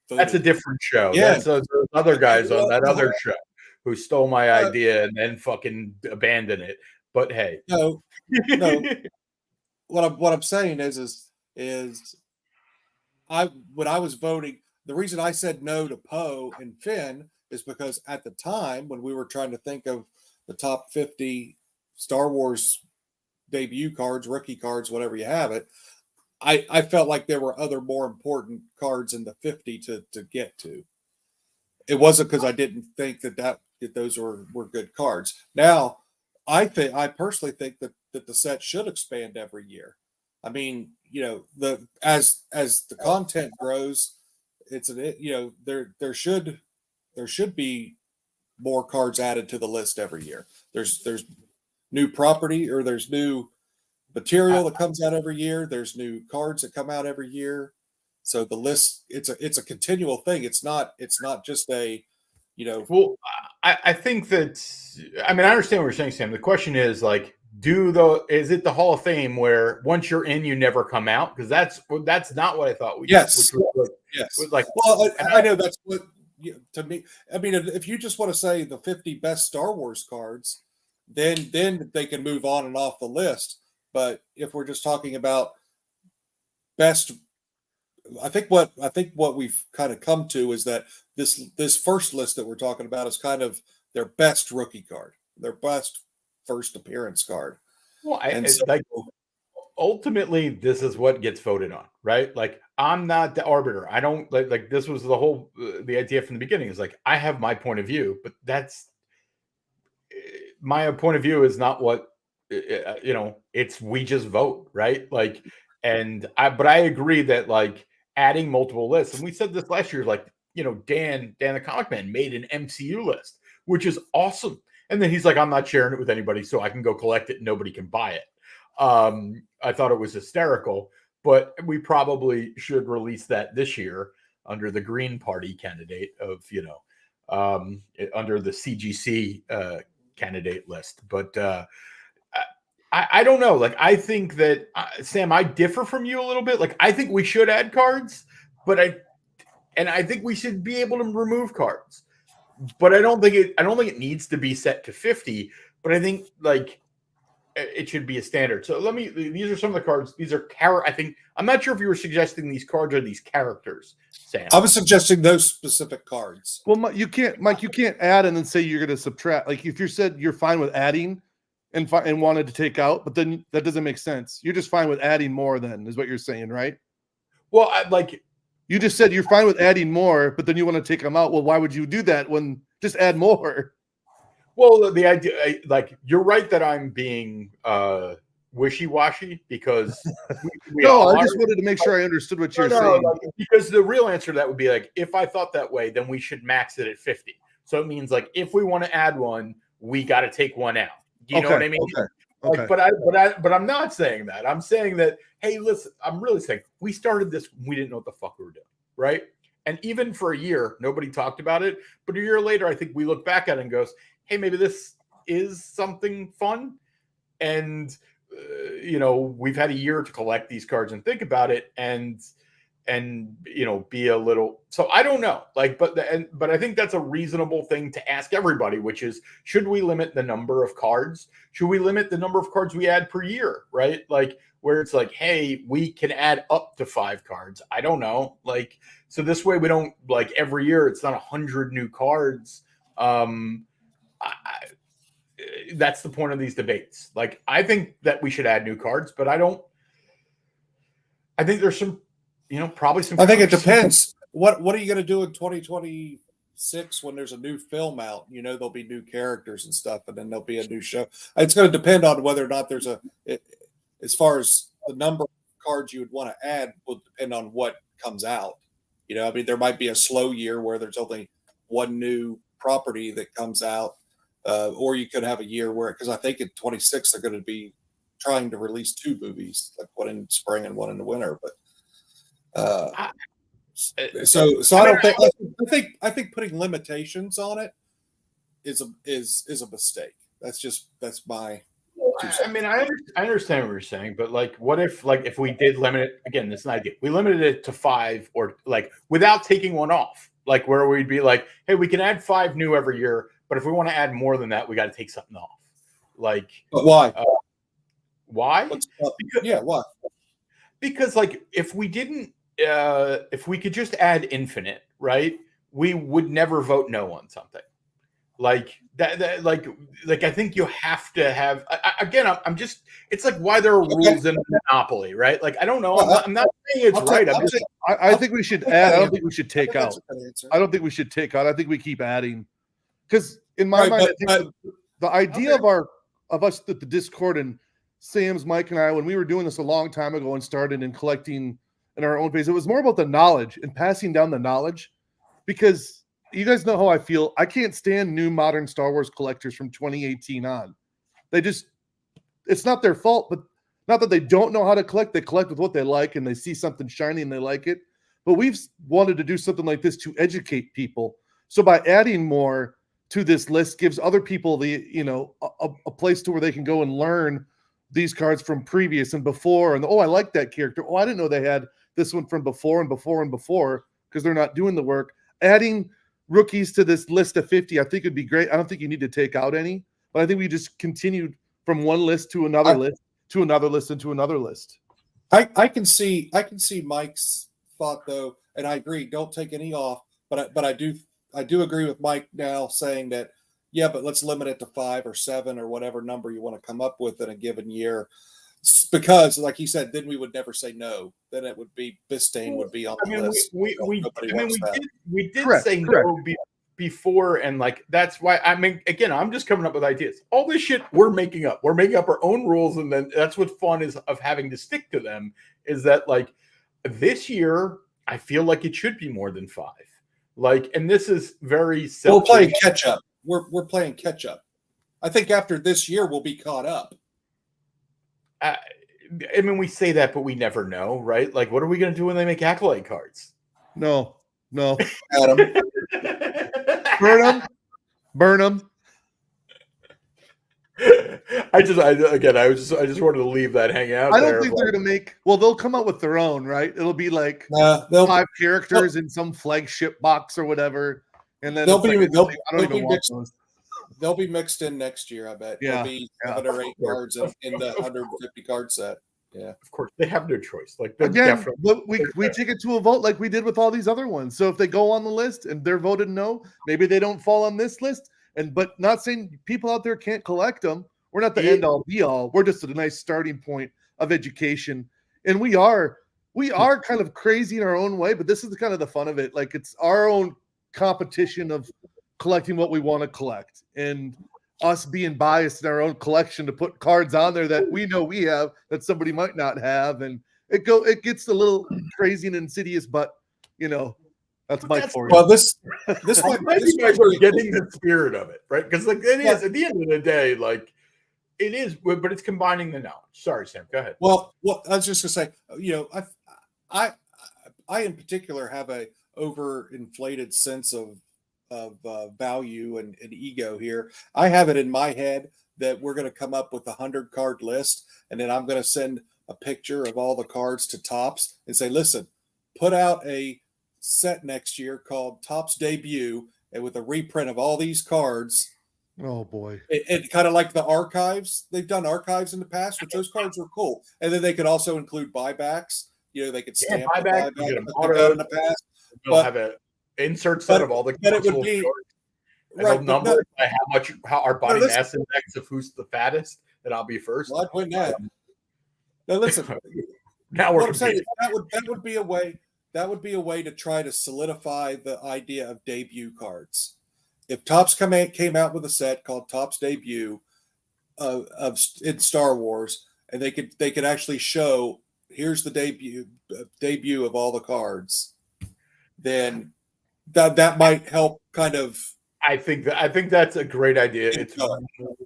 that's a voted, different show. Yeah. That's those other guys on that Well, other show who stole my idea and then fucking abandoned it. But hey, no, what I'm saying is when I was voting, the reason I said no to Poe and Finn is because at the time when we were trying to think of the top 50 Star Wars debut cards, rookie cards, whatever you have it, I felt like there were other more important cards in the 50 to get to. It wasn't because I didn't think that those were good cards. Now, I personally think that the set should expand every year. I mean, you know, as the content grows, there should be more cards added to the list every year. There's new property, or there's new material that comes out every year. There's new cards that come out every year. So the list, it's a continual thing. It's not just a, you know. Well, I think that, I mean, I understand what you're saying, Sam. The question is like, is it the Hall of Fame where once you're in, you never come out? Because that's not what I thought we Yes. did, which was Yes. like, well, I know that's what, to me. I mean, if you just want to say the 50 best Star Wars cards, then they can move on and off the list. But if we're just talking about best, I think what we've kind of come to is that this first list that we're talking about is kind of their best rookie card, their best first appearance card. well, And so, like ultimately, this is what gets voted on, right? Like, I'm not the arbiter. I don't like this was the whole the idea from the beginning is like I have my point of view, but that's my point of view is not what you know. It's we just vote, right? Like, but I agree that like adding multiple lists, and we said this last year, like you know, Dan the Comic Man made an MCU list, which is awesome. And then he's like, I'm not sharing it with anybody, so I can go collect it. And nobody can buy it. I thought it was hysterical, but we probably should release that this year under the Green Party candidate of, you know, under the CGC candidate list. But I don't know. Like, I think that, Sam, I differ from you a little bit. Like, I think we should add cards, but I think we should be able to remove cards. But I don't think it needs to be set to 50. But I think like it should be a standard. So these are some of the cards. These are I think I'm not sure if you were suggesting these cards are these characters, Sam. I was suggesting those specific cards. Well, Mike, you can't add and then say you're going to subtract. Like if you said you're fine with adding and wanted to take out, but then that doesn't make sense. You're just fine with adding more then is what you're saying, right? Well, you just said you're fine with adding more, but then you want to take them out. Well, why would you do that when just add more? Well, the idea, like, you're right that I'm being wishy-washy because no, I just wanted to make sure I understood what you're saying. Like, because the real answer to that would be like, if I thought that way, then we should max it at 50. So it means like if we want to add one, we got to take one out. Do you know what I mean? Okay. Like, but I'm not saying that. I'm saying that, hey, listen, I'm really saying we started this, we didn't know what the fuck we were doing, right? And even for a year, nobody talked about it. But a year later, I think we look back at it and goes, hey, maybe this is something fun. And, you know, we've had a year to collect these cards and think about it. And and be a little. So I don't know, like, but I think that's a reasonable thing to ask everybody, which is, should we limit the number of cards? Should we limit the number of cards we add per year? Right, like where it's like, hey, we can add up to 5 cards. I don't know, like, so this way we don't, like, every year it's not 100 new cards. That's the point of these debates. Like, I think that we should add new cards, but I think there's some, probably some. I think it depends. What are you going to do in 2026 when there's a new film out? There'll be new characters and stuff, and then there'll be a new show. It's going to depend on whether or not there's as far as the number of cards you would want to add will depend on what comes out. There might be a slow year where there's only one new property that comes out, or you could have a year where, because I think in 26 they're going to be trying to release 2 movies, like one in spring and one in the winter. But so I think putting limitations on it is a mistake. That's my. I mean, I understand what you're saying, but like, what if, like, if we did limit it again? This is an idea. We limited it to 5, or like without taking one off, like where we'd be like, hey, we can add 5 new every year, but if we want to add more than that, we got to take something off. Like, but why? Why? Why? Because like, if we didn't, if we could just add infinite, right, we would never vote no on something. Like that like I think you have to have, again, I'm just, it's like why there are rules in Monopoly, right? Like, I don't know. I'm not saying it's right. I think we should add. I don't think we should take out. I don't think we should take out. I think we keep adding, because in my mind, I think the idea of us, the Discord, and Sam's, Mike, and I, when we were doing this a long time ago and started in collecting in our own pace, it was more about the knowledge and passing down the knowledge, because you guys know how I feel. I can't stand new modern Star Wars collectors from 2018 on. It's not their fault, but not that they don't know how to collect. They collect with what they like, and they see something shiny and they like it. But we've wanted to do something like this to educate people. So by adding more to this list gives other people a place to where they can go and learn these cards from previous and before. And, oh, I like that character. Oh, I didn't know they had this one from before and before and before, because they're not doing the work. Adding rookies to this list of 50, I think would be great. I don't think you need to take out any, but I think we just continued from one list to another list to another list and to another list. I can see Mike's thought, though, and I agree. Don't take any off, but I do agree with Mike now saying that, yeah, but let's limit it to 5 or 7 or whatever number you want to come up with in a given year. Because, like he said, then we would never say no. Then it would be Bistain would be on the list. We did say no before, and like that's why. I mean, again, I'm just coming up with ideas. All this shit we're making up. We're making up our own rules, and then that's what fun is of having to stick to them. Is that like this year? I feel like it should be more than 5. Like, and this is very we're playing catch up. We're playing catch up. I think after this year we'll be caught up. I mean, we say that, but we never know, right? Like, what are we going to do when they make Acolyte cards? No. Adam. Burn them. I just wanted to leave that hanging out. I don't think they're going to make. Well, they'll come out with their own, right? It'll be like 5 characters in some flagship box or whatever, and then they'll be mixed in next year, I bet. Yeah. There'll be 7 or 8 cards in the 150 card set. Yeah. Of course. They have no choice. Like, again, we take it to a vote like we did with all these other ones. So if they go on the list and they're voted no, maybe they don't fall on this list. But not saying people out there can't collect them. We're not the end all be all. We're just a nice starting point of education. And we are kind of crazy in our own way, but this is kind of the fun of it. Like, it's our own competition of collecting what we want to collect, and us being biased in our own collection to put cards on there that we know we have that somebody might not have. And it gets a little crazy and insidious, but that's my for you. Well, this you guys are getting the spirit of it, right? Because like it is at the end of the day, like it is, but it's combining the knowledge. Sorry, Sam, go ahead. Well, I was just gonna say, I in particular have a overinflated sense of value and ego here. I have it in my head that we're going to come up with a 100-card list, and then I'm going to send a picture of all the cards to Topps and say, listen, put out a set next year called Topps Debut, and with a reprint of all these cards. Oh boy. It kind of like the archives. They've done archives in the past, which those cards were cool. And then they could also include buybacks. They could stamp the buyback. buyback You like get they've done in the past. They'll have an insert set of all the but it would Council of be Dorks, and right. they'll number it by how our body mass index of who's the fattest, and I'll be first. Well, I'd win that. Now listen. Now we're what I'm saying is that would be a way. That would be a way to try to solidify the idea of debut cards. If Topps came out with a set called Topps Debut in Star Wars, and they could actually show here's the debut of all the cards, then that might help kind of. I think that's a great idea. It's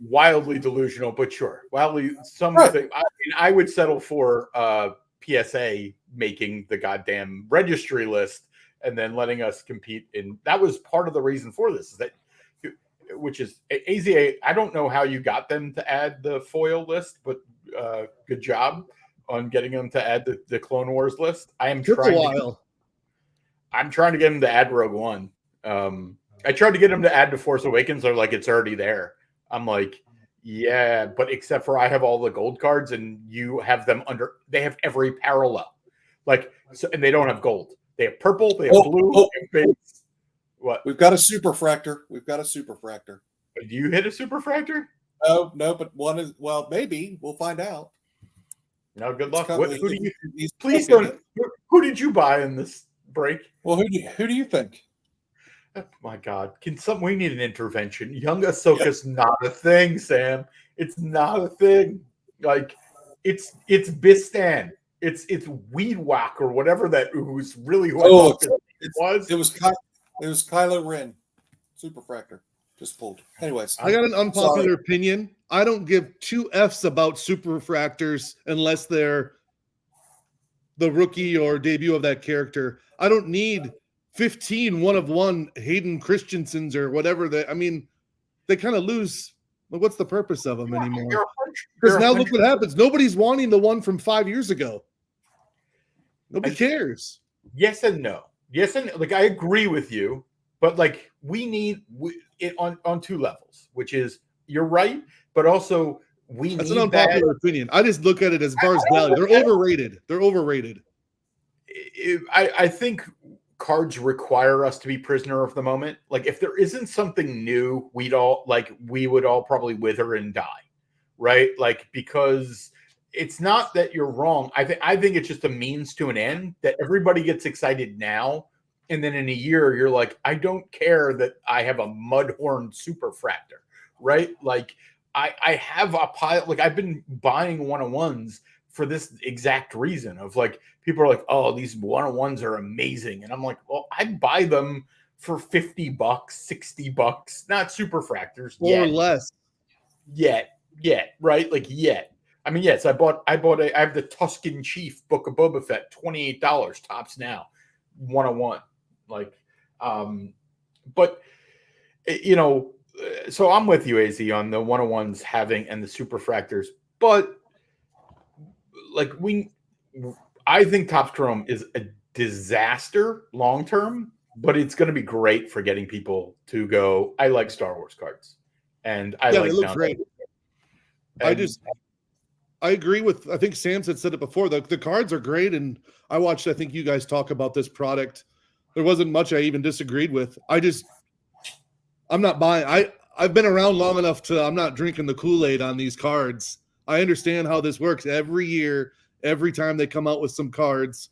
wildly delusional, but sure, wildly something. I mean, I would settle for PSA making the goddamn registry list and then letting us compete in. That was part of the reason for this, is that, which is AZA. I don't know how you got them to add the foil list, but good job on getting them to add the Clone Wars list. I'm trying to get them to add Rogue One. I tried to get them to add the Force Awakens. They're like, it's already there. I'm like, yeah, but except for I have all the gold cards and you have them under. They have every parallel, and they don't have gold. They have purple. They have blue. They have base. What? We've got a superfractor. Do you hit a superfractor? No, but one is, well, maybe we'll find out. No, good luck. Who do you? Please don't. Who did you buy in this break? Well, who do you think? Oh my God! We need an intervention. Young Ahsoka's not a thing, Sam. It's not a thing. Like it's Bistan. It's Weed Whack or whatever that who's really who I thought it was. It was Kylo Ren, Superfractor. Just pulled. Anyways, I got an unpopular opinion. I don't give two F's about superfractors unless they're the rookie or debut of that character. I don't need 15 one-of-one Hayden Christensen's or whatever. They kind of lose. What's the purpose of them anymore? Because now look what happens. Nobody's wanting the one from 5 years ago. Nobody cares. Yes and no. Yes and I agree with you, but we need it on two levels, which is you're right, but also That's an unpopular opinion. I just look at it as far as value. They're overrated. I think cards require us to be prisoner of the moment. If there isn't something new, we would all probably wither and die, right? Because it's not that you're wrong. I think it's just a means to an end that everybody gets excited now, and then in a year you're like, I don't care that I have a Mudhorn Superfractor, right? I have a pile. I've been buying one-on-ones for this exact reason of people are like, oh, these one-on-ones are amazing. And I'm like, well, I'd buy them for $50, $60, not superfractors. Or less. Yet, right? Yet. I mean, yes, I have the Tuscan Chief Book of Boba Fett, $28 tops now, one-on-one. But so I'm with you, AZ, on the one-on-ones having and the superfractors, but I think Topps Chrome is a disaster long term, but it's going to be great for getting people to go. I like Star Wars cards, and they look great. I agree with. I think Sam said it before. The cards are great, and I watched. I think you guys talk about this product. There wasn't much I even disagreed with. I'm not buying. I've been around long enough to. I'm not drinking the Kool-Aid on these cards. I understand how this works every year. Every time they come out with some cards,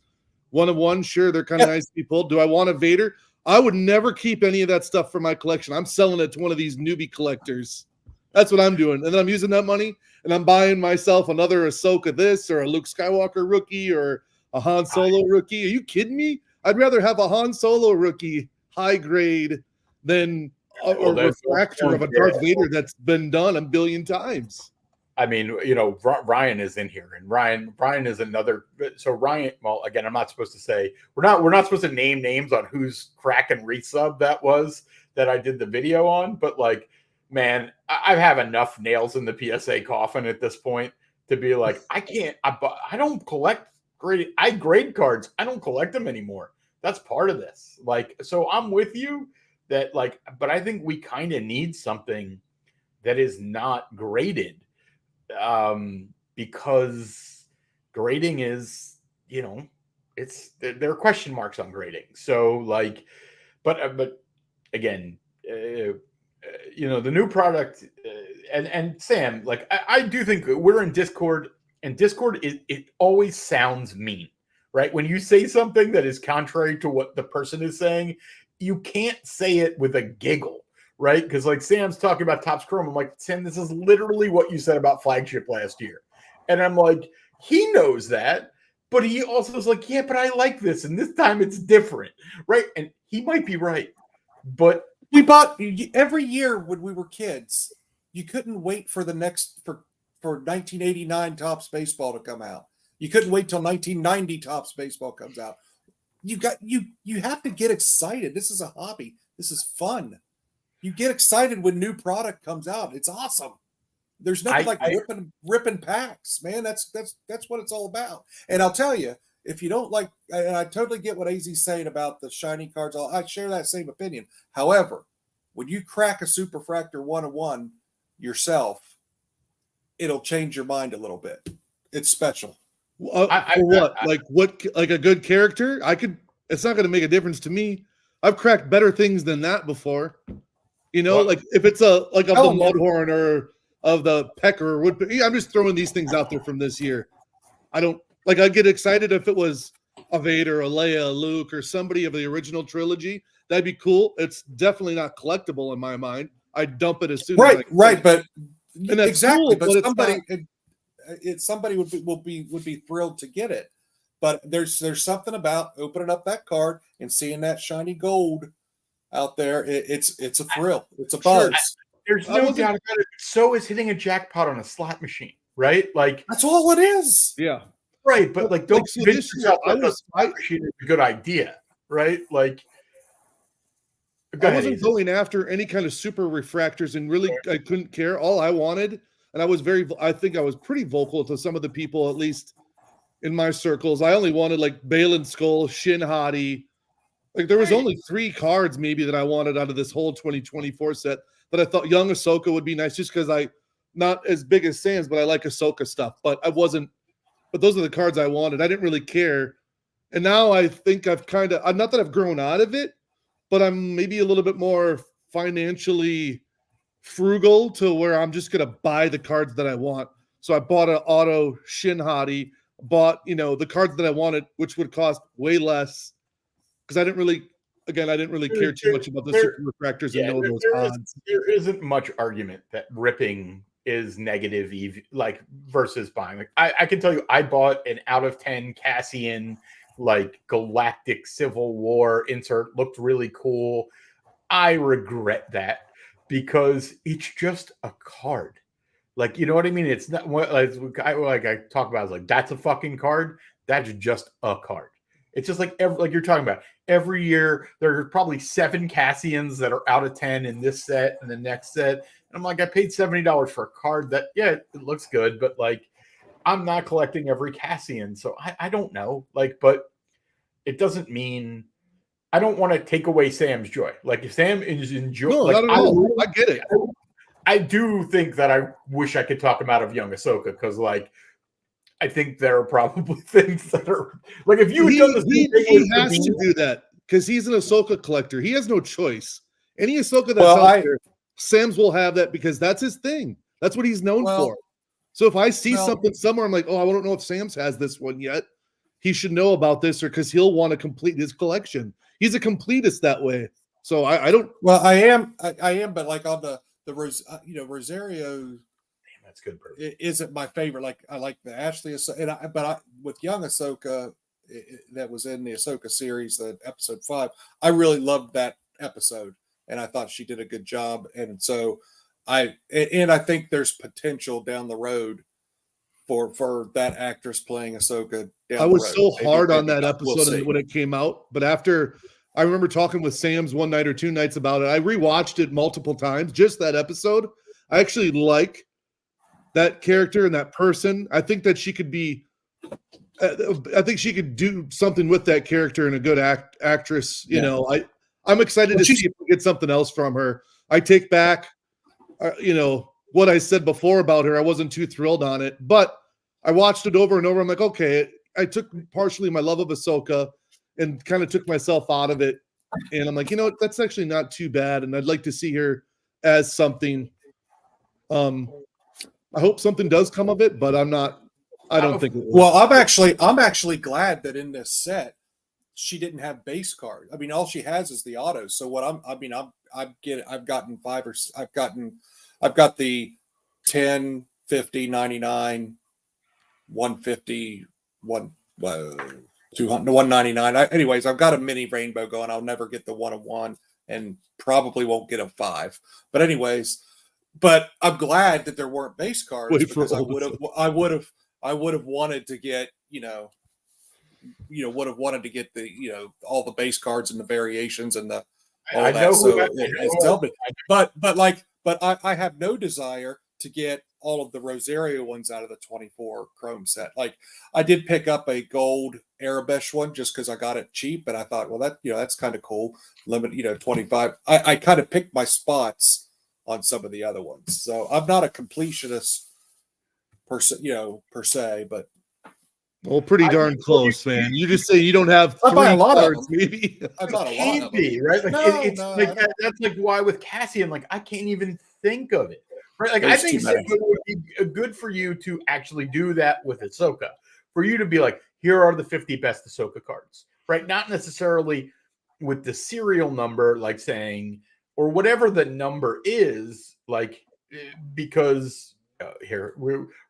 one-of-one, sure, they're kind of nice to be pulled. Do I want a Vader? I would never keep any of that stuff for my collection. I'm selling it to one of these newbie collectors. That's what I'm doing. And then I'm using that money, and I'm buying myself another Ahsoka this or a Luke Skywalker rookie or a Han Solo rookie. Are you kidding me? I'd rather have a Han Solo rookie high grade than a refractor of a Darth Vader that's been done a billion times. I mean, Ryan is in here, and Ryan is another. So Ryan, well, again, I'm not supposed to say we're not supposed to name names on whose crack and resub that was that I did the video on, but man, I have enough nails in the PSA coffin at this point to be like, I don't collect I grade cards. I don't collect them anymore. That's part of this. Like, so I'm with you that like, but I think we kind of need something that is not graded, because grading is, there are question marks on grading. So like, but again, the new product, and Sam, like I do think we're in Discord, and Discord it always sounds mean, right? When you say something that is contrary to what the person is saying, you can't say it with a giggle, right? Because like Sam's talking about Topps Chrome, I'm like, Sam, this is literally what you said about Flagship last year, and I'm like, he knows that. But he also is like, yeah, but I like this, and this time it's different, right? And he might be right, but we bought every year when we were kids. You couldn't wait for the next for 1989 Topps baseball to come out. You couldn't wait till 1990 Topps baseball comes out. You have to get excited. This is a hobby. This is fun. You get excited when new product comes out. It's awesome. There's nothing like ripping packs, man. That's what it's all about. And I'll tell you, if you don't like, and I totally get what AZ's saying about the shiny cards, I share that same opinion. However, when you crack a Superfractor 101 yourself, it'll change your mind a little bit. It's special. Like a good character? It's not going to make a difference to me. I've cracked better things than that before. Like if it's the Mudhorn or of the Pecker or I'm just throwing these things out there from this year. I'd get excited if it was a Vader, a Leia, a Luke, or somebody of the original trilogy. That'd be cool. It's definitely not collectible in my mind. I'd dump it as soon as I could. Right, but and that's exactly. Cool, but somebody would be thrilled to get it. But there's something about opening up that card and seeing that shiny gold out there. It's a thrill. It's a buzz. There's no doubt about it. So is hitting a jackpot on a slot machine, right? Like that's all it is. Yeah. Right, but like don't convince yourself that the slot machine is a good idea, right? Like I wasn't going after any kind of super refractors, and really I couldn't care. All I wanted, and I think I was pretty vocal to some of the people, at least in my circles. I only wanted like Balin Skull, Shin Hati. Like there was only 3 cards maybe that I wanted out of this whole 2024 set that I thought young Ahsoka would be nice, just because not as big as Sam's, but I like Ahsoka stuff. But those are the cards I wanted. I didn't really care. And now I think not that I've grown out of it, but I'm maybe a little bit more financially frugal to where I'm just going to buy the cards that I want. So I bought an auto Shin Hati, bought, the cards that I wanted, which would cost way less, because I didn't really care too much about the super refractors and know those odds. There isn't much argument that ripping is negative, like versus buying. Like I can tell you, I bought an out of 10 Cassian, like Galactic Civil War insert, looked really cool. I regret that because it's just a card. Like, you know what I mean? It's not like I talk about, is like, that's a fucking card. That's just a card. It's just like like you're talking about. Every year there are probably 7 Cassians that are out of 10 in this set and the next set. And I'm like, I paid $70 for a card that, it looks good, but like, I'm not collecting every Cassian, so I don't know. Like, but it doesn't mean I don't want to take away Sam's joy. Like, if Sam is enjoying, no, not at all. I get it. I do think that I wish I could talk him out of young Ahsoka, because like, I think there are probably things that are like, if you had done this, he has to do that because he's an Ahsoka collector. He has no choice. Any Ahsoka that's out there, Sam's will have that because that's his thing. That's what he's known for. So if I see something somewhere, I'm like, oh, I don't know if Sam's has this one yet. He should know about this, or because he'll want to complete his collection. He's a completist that way. So I don't. Well, I am, but like on the Rosario. That's good. It isn't my favorite. Like I like the Ashley, but with young Ahsoka, that was in the Ahsoka series, episode 5. I really loved that episode, and I thought she did a good job. And so I think there's potential down the road for that actress playing Ahsoka. I was so hard on that episode when it came out, but after I remember talking with Sam's one night or 2 nights about it, I rewatched it multiple times. Just that episode, I actually like that character and that person. I think that she could be I think she could do something with that character and a good actress. You Yeah. know, I'm excited to see if we get something else from her. I take back, what I said before about her. I wasn't too thrilled on it, but I watched it over and over. I'm like, okay, I took partially my love of Ahsoka and kind of took myself out of it. And I'm like, that's actually not too bad. And I'd like to see her as something. I hope something does come of it, but I don't think it will. Well, I'm actually glad that in this set she didn't have base card. I mean, all she has is the auto. So what I've got the 10, 50, 99, 150, 200, 199. Anyways, I've got a mini rainbow going. I'll never get the 1-of-1 and probably won't get a 5. But anyways, I'm glad that there weren't base cards because I would have wanted to get, would have wanted to get the, all the base cards and the variations and the all I that. know So who it's Zelda. But I have no desire to get all of the Rosario ones out of the 24 Chrome set. Like I did pick up a gold Arabesh one just because I got it cheap, and I thought, well, that's kind of cool. Limit, 25. I kind of picked my spots on some of the other ones. So I'm not a completionist per se, but pretty darn close, man. You just say you don't have I buy a 3 lot of cards, them. maybe. I bought a lot Can't of them. be, right? Like No, it's no, like that's like why with Cassian, like I can't even think of it. Right? Like There's I think too many. it would be good for you to actually do that with Ahsoka. For you to be like, here are the 50 best Ahsoka cards, right? Not necessarily with the serial number, like saying, or whatever the number is, like because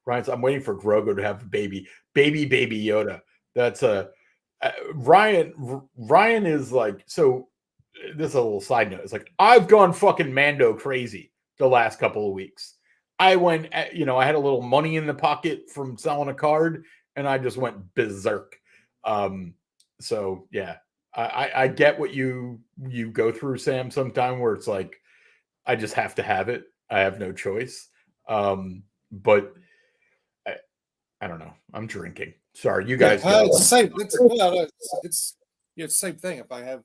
Ryan's. I'm waiting for Grogu to have a baby Yoda. That's Ryan is like, so this is a little side note. It's like, I've gone fucking Mando crazy the last couple of weeks. I went, I had a little money in the pocket from selling a card and I just went berserk. So yeah, I get what you go through, Sam, sometime where it's like, I just have to have it. I have no choice. But I don't know. I'm drinking. Sorry, you guys. It's the same. It's the same thing. If I have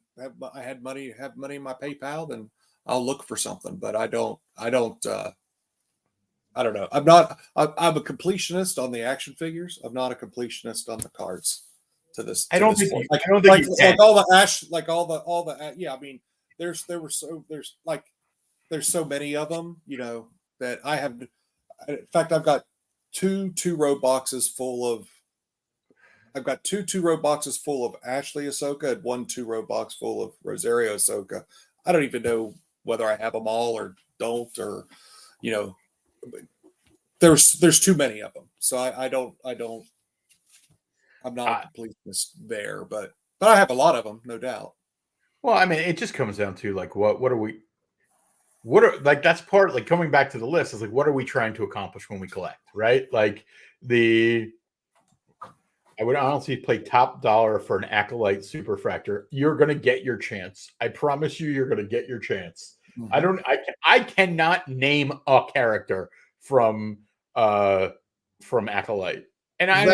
money in my PayPal, then I'll look for something. But I don't. I don't know. I'm a completionist on the action figures. I'm not a completionist on the cards. I don't think all the yeah. I mean, there's so many of them. That I have. In fact, I've got two row boxes full of. I've got two row boxes full of Ashley Ahsoka and 1 2-row box full of Rosario Ahsoka. I don't even know whether I have them all or don't, or there's too many of them. So I'm not a completionist there, but I have a lot of them, no doubt. Well, I mean, it just comes down to like what are like that's part like coming back to the list is like what are we trying to accomplish when we collect, right? Like I would honestly play top dollar for an Acolyte Superfractor. You're going to get your chance. I promise you, you're going to get your chance. Mm-hmm. I cannot name a character from Acolyte, and I'm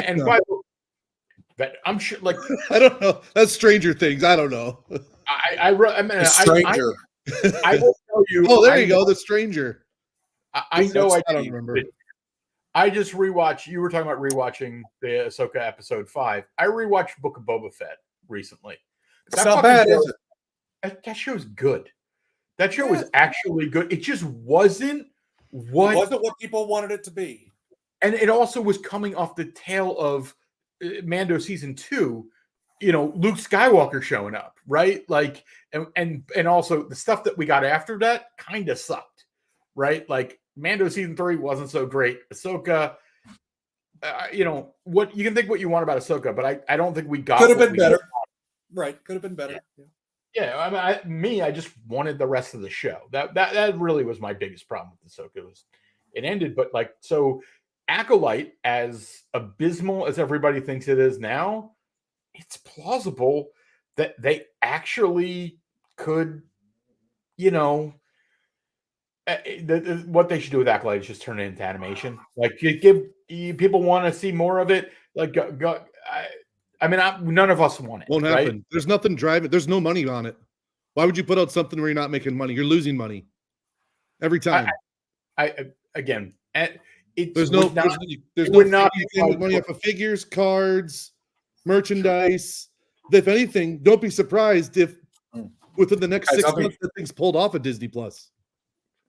sure. Like I don't know. That's Stranger Things. I don't know. I mean, Stranger. I will tell you. Oh, there you go. The Stranger. I know. I don't remember. I just rewatched. You were talking about rewatching the Ahsoka episode 5. I rewatched Book of Boba Fett recently. It's not bad, is it? That show's good. That show was actually good. It just wasn't what people wanted it to be. And it also was coming off the tail of Mando season 2. Luke Skywalker showing up, right? Like, and also the stuff that we got after that kind of sucked, right? Like. Mando season 3 wasn't so great. Ahsoka, what you can think what you want about Ahsoka, but I don't think we got. Could have been better, right? Could have been better. Yeah. I mean, I just wanted the rest of the show. That really was my biggest problem with Ahsoka. It ended, but like so, Acolyte, as abysmal as everybody thinks it is now, it's plausible that they actually could, what they should do with Acolyte is just turn it into animation. Like, you give people want to see more of it. Like, I mean, none of us want it. Won't right? happen. There's nothing driving. There's no money on it. Why would you put out something where you're not making money? You're losing money every time. Again, there's no money off of figures, cards, merchandise. If anything, don't be surprised if within the next 6 months that thing's pulled off of Disney Plus.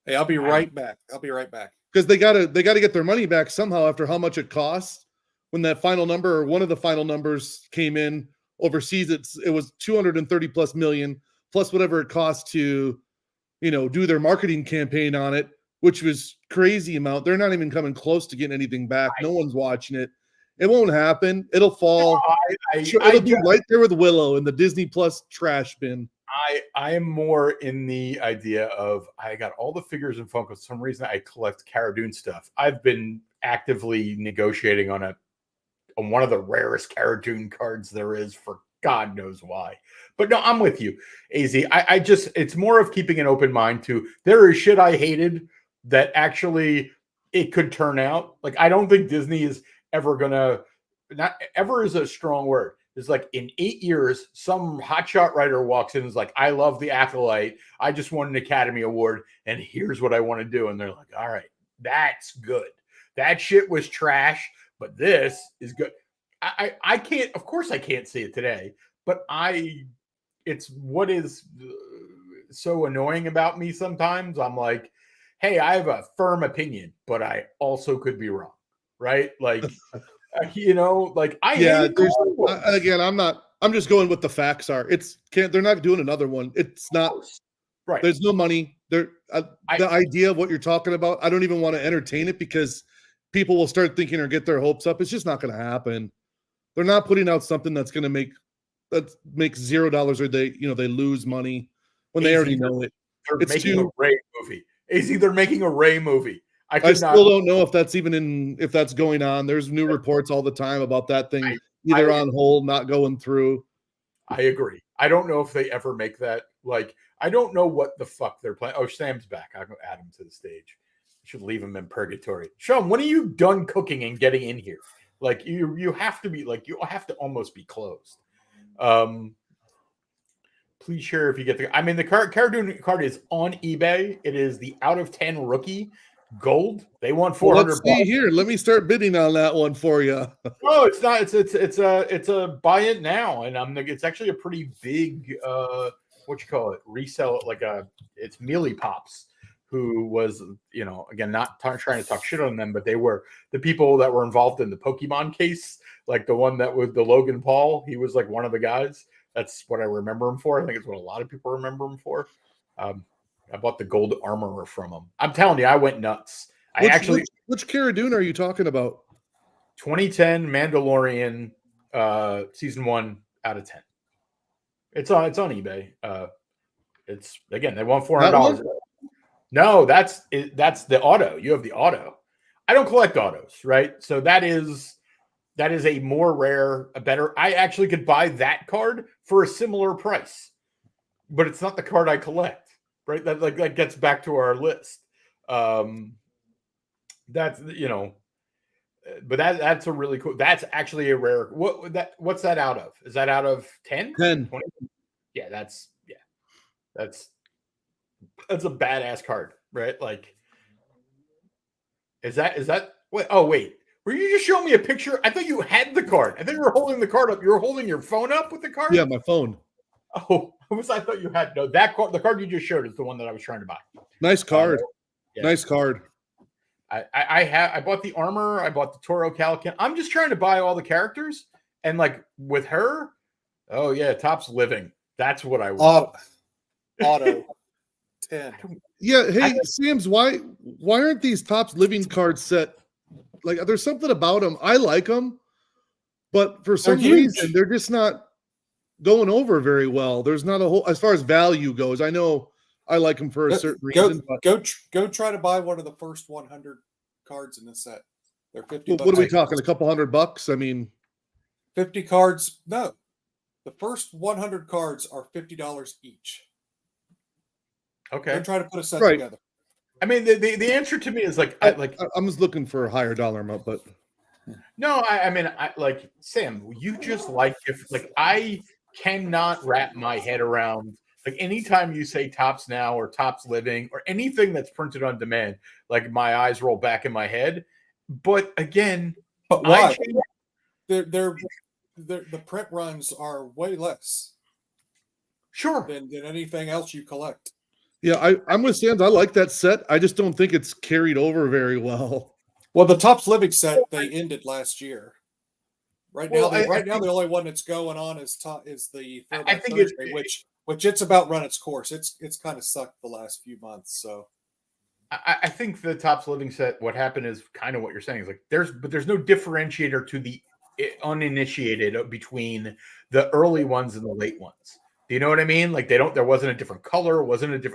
Hey, I'll be right back. Because they gotta get their money back somehow after how much it costs. When that final number or one of the final numbers came in overseas, it was 230 plus million plus whatever it cost to, do their marketing campaign on it, which was crazy amount. They're not even coming close to getting anything back. No one's watching it. It won't happen. It'll fall. It'll be right there with Willow in the Disney Plus trash bin. I am more in the idea of I got all the figures and Funko. For some reason, I collect Cara Dune stuff. I've been actively negotiating on one of the rarest Cara Dune cards there is for God knows why. But no, I'm with you, AZ. It's more of keeping an open mind to there is shit I hated that actually it could turn out. Like, I don't think Disney is ever gonna, not ever is a strong word. It's like in 8 years, some hotshot writer walks in and is like, I love the Acolyte. I just won an Academy Award, and here's what I want to do. And they're like, all right, that's good. That shit was trash, but this is good. I can't, of course I can't see it today, but it's what is so annoying about me sometimes. I'm like, hey, I have a firm opinion, but I also could be wrong, right? Like, I'm just going with the facts are. They're not doing another one. It's not right. There's no money. The idea of what you're talking about, I don't even want to entertain it because people will start thinking or get their hopes up. It's just not going to happen. They're not putting out something that's going to make $0 or they lose money when they already know it. They're making a Ray movie. They're making a Ray movie. I still don't know if that's going on. There's new reports all the time about that thing either on hold, not going through. I agree. I don't know if they ever make that. Like, I don't know what the fuck they're playing. Oh, Sam's back. I'm going to add him to the stage. I should leave him in purgatory. Sean, when are you done cooking and getting in here? Like, you have to be like, you have to almost be closed. Please share if you get the. I mean, the Cara Dune card is on eBay. It is the out of 10 rookie gold. They want 400. Let's see here. Let me start bidding on that one for you. No, it's not. It's a buy it now, and it's actually a pretty big what you call it resell. It's Mealy Pops, who was again not trying to talk shit on them, but they were the people that were involved in the Pokemon case, like the one that was the Logan Paul. He was like one of the guys. That's what I remember him for. I think it's what a lot of people remember him for. I bought the gold armorer from him. I'm telling you, I went nuts. Which Cara Dune are you talking about? 2010 Mandalorian season 1 out of 10. It's on eBay. It's again, they want $400. No, that's the auto. You have the auto. I don't collect autos, right? So that is a more rare, a better. I actually could buy that card for a similar price, but it's not the card I collect, right? That gets back to our list. That's but that's a really cool. That's actually a rare. What's that out of? Is that out of 10? 10. 20? Yeah, that's a badass card, right? Like, is that? Wait. Were you just showing me a picture? I thought you had the card. I think you were holding the card up. You were holding your phone up with the card? Yeah, my phone. Oh, I thought you had that card. The card you just showed is the one that I was trying to buy. Nice card. Yeah. Nice card. I bought the armor. I bought the Toro Calican. I'm just trying to buy all the characters. And like with her, oh yeah, Top's living. That's what I want. Auto 10. Yeah. Hey, Sam's, why aren't these Topps living cards set? Like, there's something about them. I like them, but for some reason, they're just not going over very well. There's not a whole, as far as value goes. I know I like them for a certain reason. Go try to buy one of the first 100 cards in the set. They're $50. What are we talking? A couple $100? I mean, 50 cards. No, the first 100 cards are $50 each. Okay, they're trying to put a set together. I mean, the answer to me is like, I'm just looking for a higher dollar amount, but No, I mean, I like Sam. You just like I cannot wrap my head around like anytime you say Tops Now or Tops Living or anything that's printed on demand. Like my eyes roll back in my head. But again, But why? They're the print runs are way less sure than anything else you collect. Yeah, I'm with Sands. I like that set. I just don't think it's carried over very well. Well, the Tops Living set they ended last year. Right now, I the think, only one that's going on is the I Throwback think Thursday, which it's about run its course. It's kind of sucked the last few months. So I think the Tops Living set. What happened is kind of what you're saying is like there's no differentiator to the uninitiated between the early ones and the late ones. Do you know what I mean? Like there wasn't a different color, it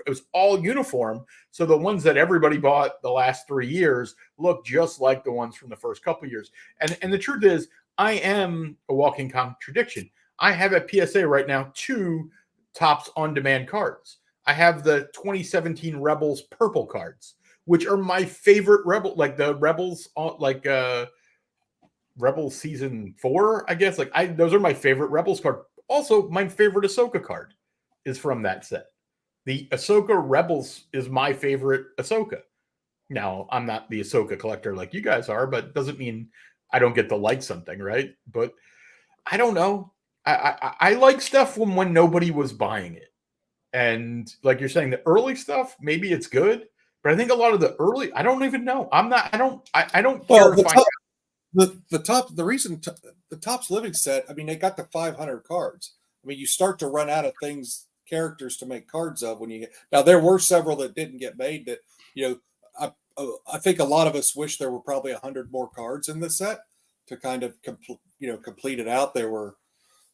was all uniform. So the ones that everybody bought the last 3 years look just like the ones from the first couple years. And the truth is, I am a walking contradiction. I have a PSA right now, 2 Tops on demand cards. I have the 2017 Rebels purple cards, which are my favorite like the Rebels Rebels season 4, I guess. Those are my favorite Rebels card. Also, my favorite Ahsoka card is from that set. The Ahsoka Rebels is my favorite Ahsoka. Now, I'm not the Ahsoka collector like you guys are, but doesn't mean I don't get to like something, right? But I don't know. I like stuff when nobody was buying it. And like you're saying, the early stuff, maybe it's good. But I think a lot of the early, I don't even know. I don't care to find out. The reason the Tops Living set, I mean, they got the 500 cards. I mean, you start to run out of characters to make cards of when you get. Now there were several that didn't get made that I think a lot of us wish there were probably 100 more cards in the set to kind of complete it out. There were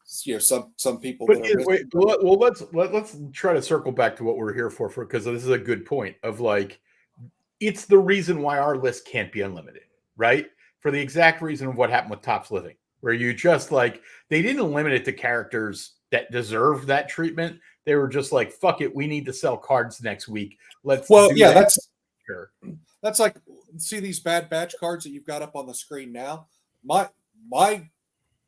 some people. But well, let's try to circle back to what we're here for because this is a good point of like it's the reason why our list can't be unlimited, right? For the exact reason of what happened with Tops Living, where you just like they didn't limit it to characters that deserved that treatment. They were just like, fuck it, we need to sell cards next week. That's like see these Bad Batch cards that you've got up on the screen now. My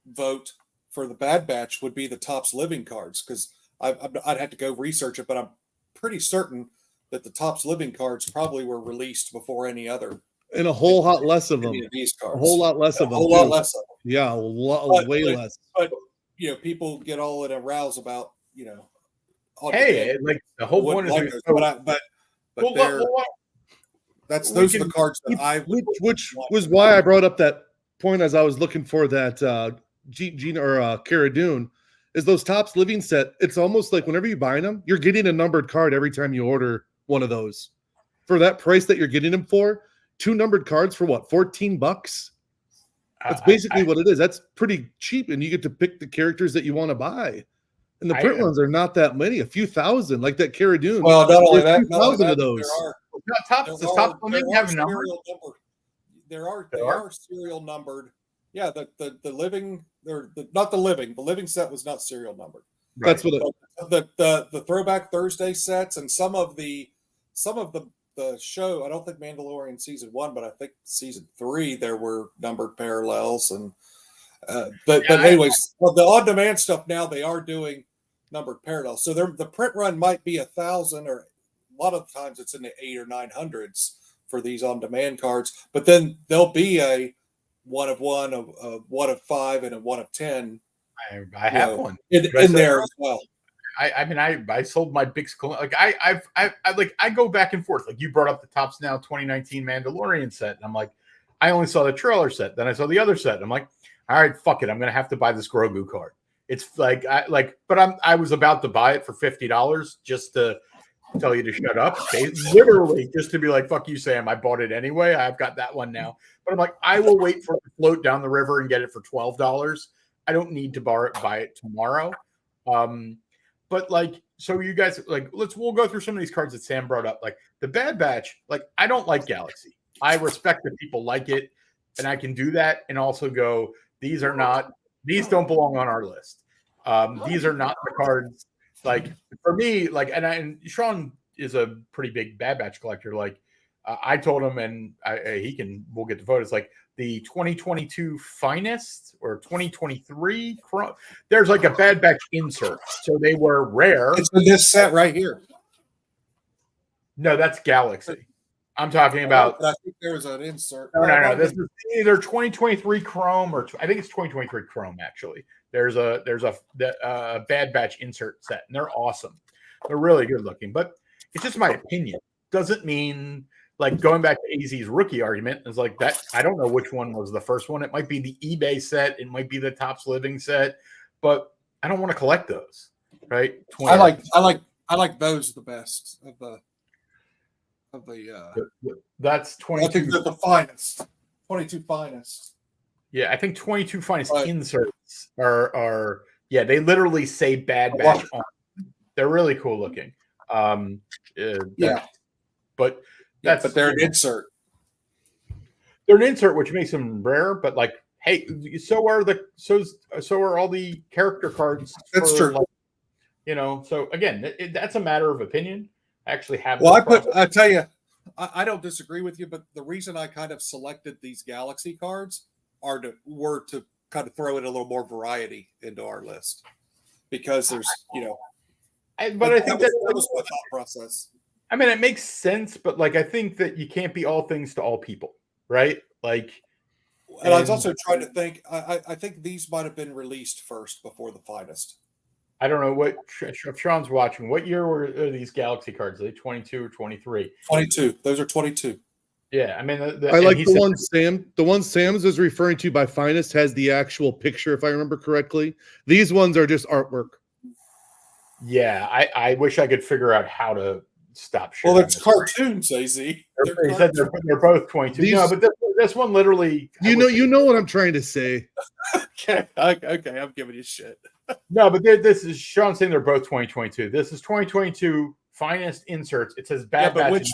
vote for the Bad Batch would be the Tops Living cards because I'd have to go research it, but I'm pretty certain that the Tops Living cards probably were released before any other. And a whole lot less of them. These cards. A whole lot less of them. A whole lot less of them. Yeah, way less. But people get all in a rouse about hey, like the whole point is those are the cards that which was why I brought up that point as I was looking for that Gina or Cara Dune is those Tops Living set. It's almost like whenever you buy them, you're getting a numbered card every time you order one of those for that price that you're getting them for. 2 numbered cards for what, $14? That's basically what it is. That's pretty cheap, and you get to pick the characters that you want to buy. And the print ones are not that many, a few thousand, like that Cara Dune. Well, not only that, of those. Does Tops Living have a number? They are serial numbered. Yeah, the living, not the living set was not serial numbered. Right. That's what the Throwback Thursday sets and some of the show. I don't think Mandalorian season 1, but I think season 3 there were numbered parallels and. But anyways, the on-demand stuff now they are doing numbered parallels. So the print run might be 1,000, or a lot of times it's in the 800s or 900s for these on-demand cards. But then there'll be a 1 of 1, a 1 of 5, and a 1 of 10. I have one in there as well. I sold my big like I go back and forth. Like you brought up the Tops Now 2019 Mandalorian set, and I'm like, I only saw the trailer set, then I saw the other set. And I'm like, all right, fuck it, I'm gonna have to buy this Grogu card. It's like I was about to buy it for $50 just to tell you to shut up. Literally just to be like, fuck you, Sam. I bought it anyway. I've got that one now. But I'm like, I will wait for it to float down the river and get it for $12. I don't need to buy it tomorrow. But like, so you guys like, we'll go through some of these cards that Sam brought up. Like the Bad Batch, like I don't like Galaxy. I respect that people like it, and I can do that and also go, these don't belong on our list. These are not the cards. Like for me, like, and Sean is a pretty big Bad Batch collector. Like, I told him, and we'll get the vote. It's like the 2022 finest or 2023 Chrome. There's like a Bad Batch insert. So they were rare. It's in this set right here. No, that's Galaxy. I'm talking about. I think there was an insert. No. This is either 2023 Chrome or I think it's 2023 Chrome. Actually, there's a Bad Batch insert set, and they're awesome. They're really good looking, but it's just my opinion. Doesn't mean like going back to AZ's rookie argument is like that. I don't know which one was the first one. It might be the eBay set. It might be the Topps Living set, but I don't want to collect those. Right? I like those the best of the. That's 22. I think they're the finest. 22 finest. Yeah, I think 22 finest inserts are they literally say Bad Batch on. They're really cool looking. But they're an insert. They're an insert, which makes them rare. But like, hey, so are all the character cards. That's true. Like, so again, that's a matter of opinion. I actually have. Well, I tell you, I don't disagree with you, but the reason I kind of selected these Galaxy cards were to kind of throw in a little more variety into our list because there's I think that was my thought process. I mean, it makes sense, but like I think that you can't be all things to all people, right? Like, and I was also trying to think. I think these might have been released first before the finest. I don't know what if Sean's watching. What year were these Galaxy cards? Are they 22 or 23? 22. Those are 22. Yeah, I mean, I like the one Sam. The one Sam's is referring to by finest has the actual picture, if I remember correctly. These ones are just artwork. Yeah, I wish I could figure out how to stop. Well, it's cartoons, AZ. They're both 22. No, but this one literally. You know what I'm trying to say. Okay, I'm giving you shit. No, but this is Sean saying they're both 2022. This is 2022 finest inserts. It says Bad Batch.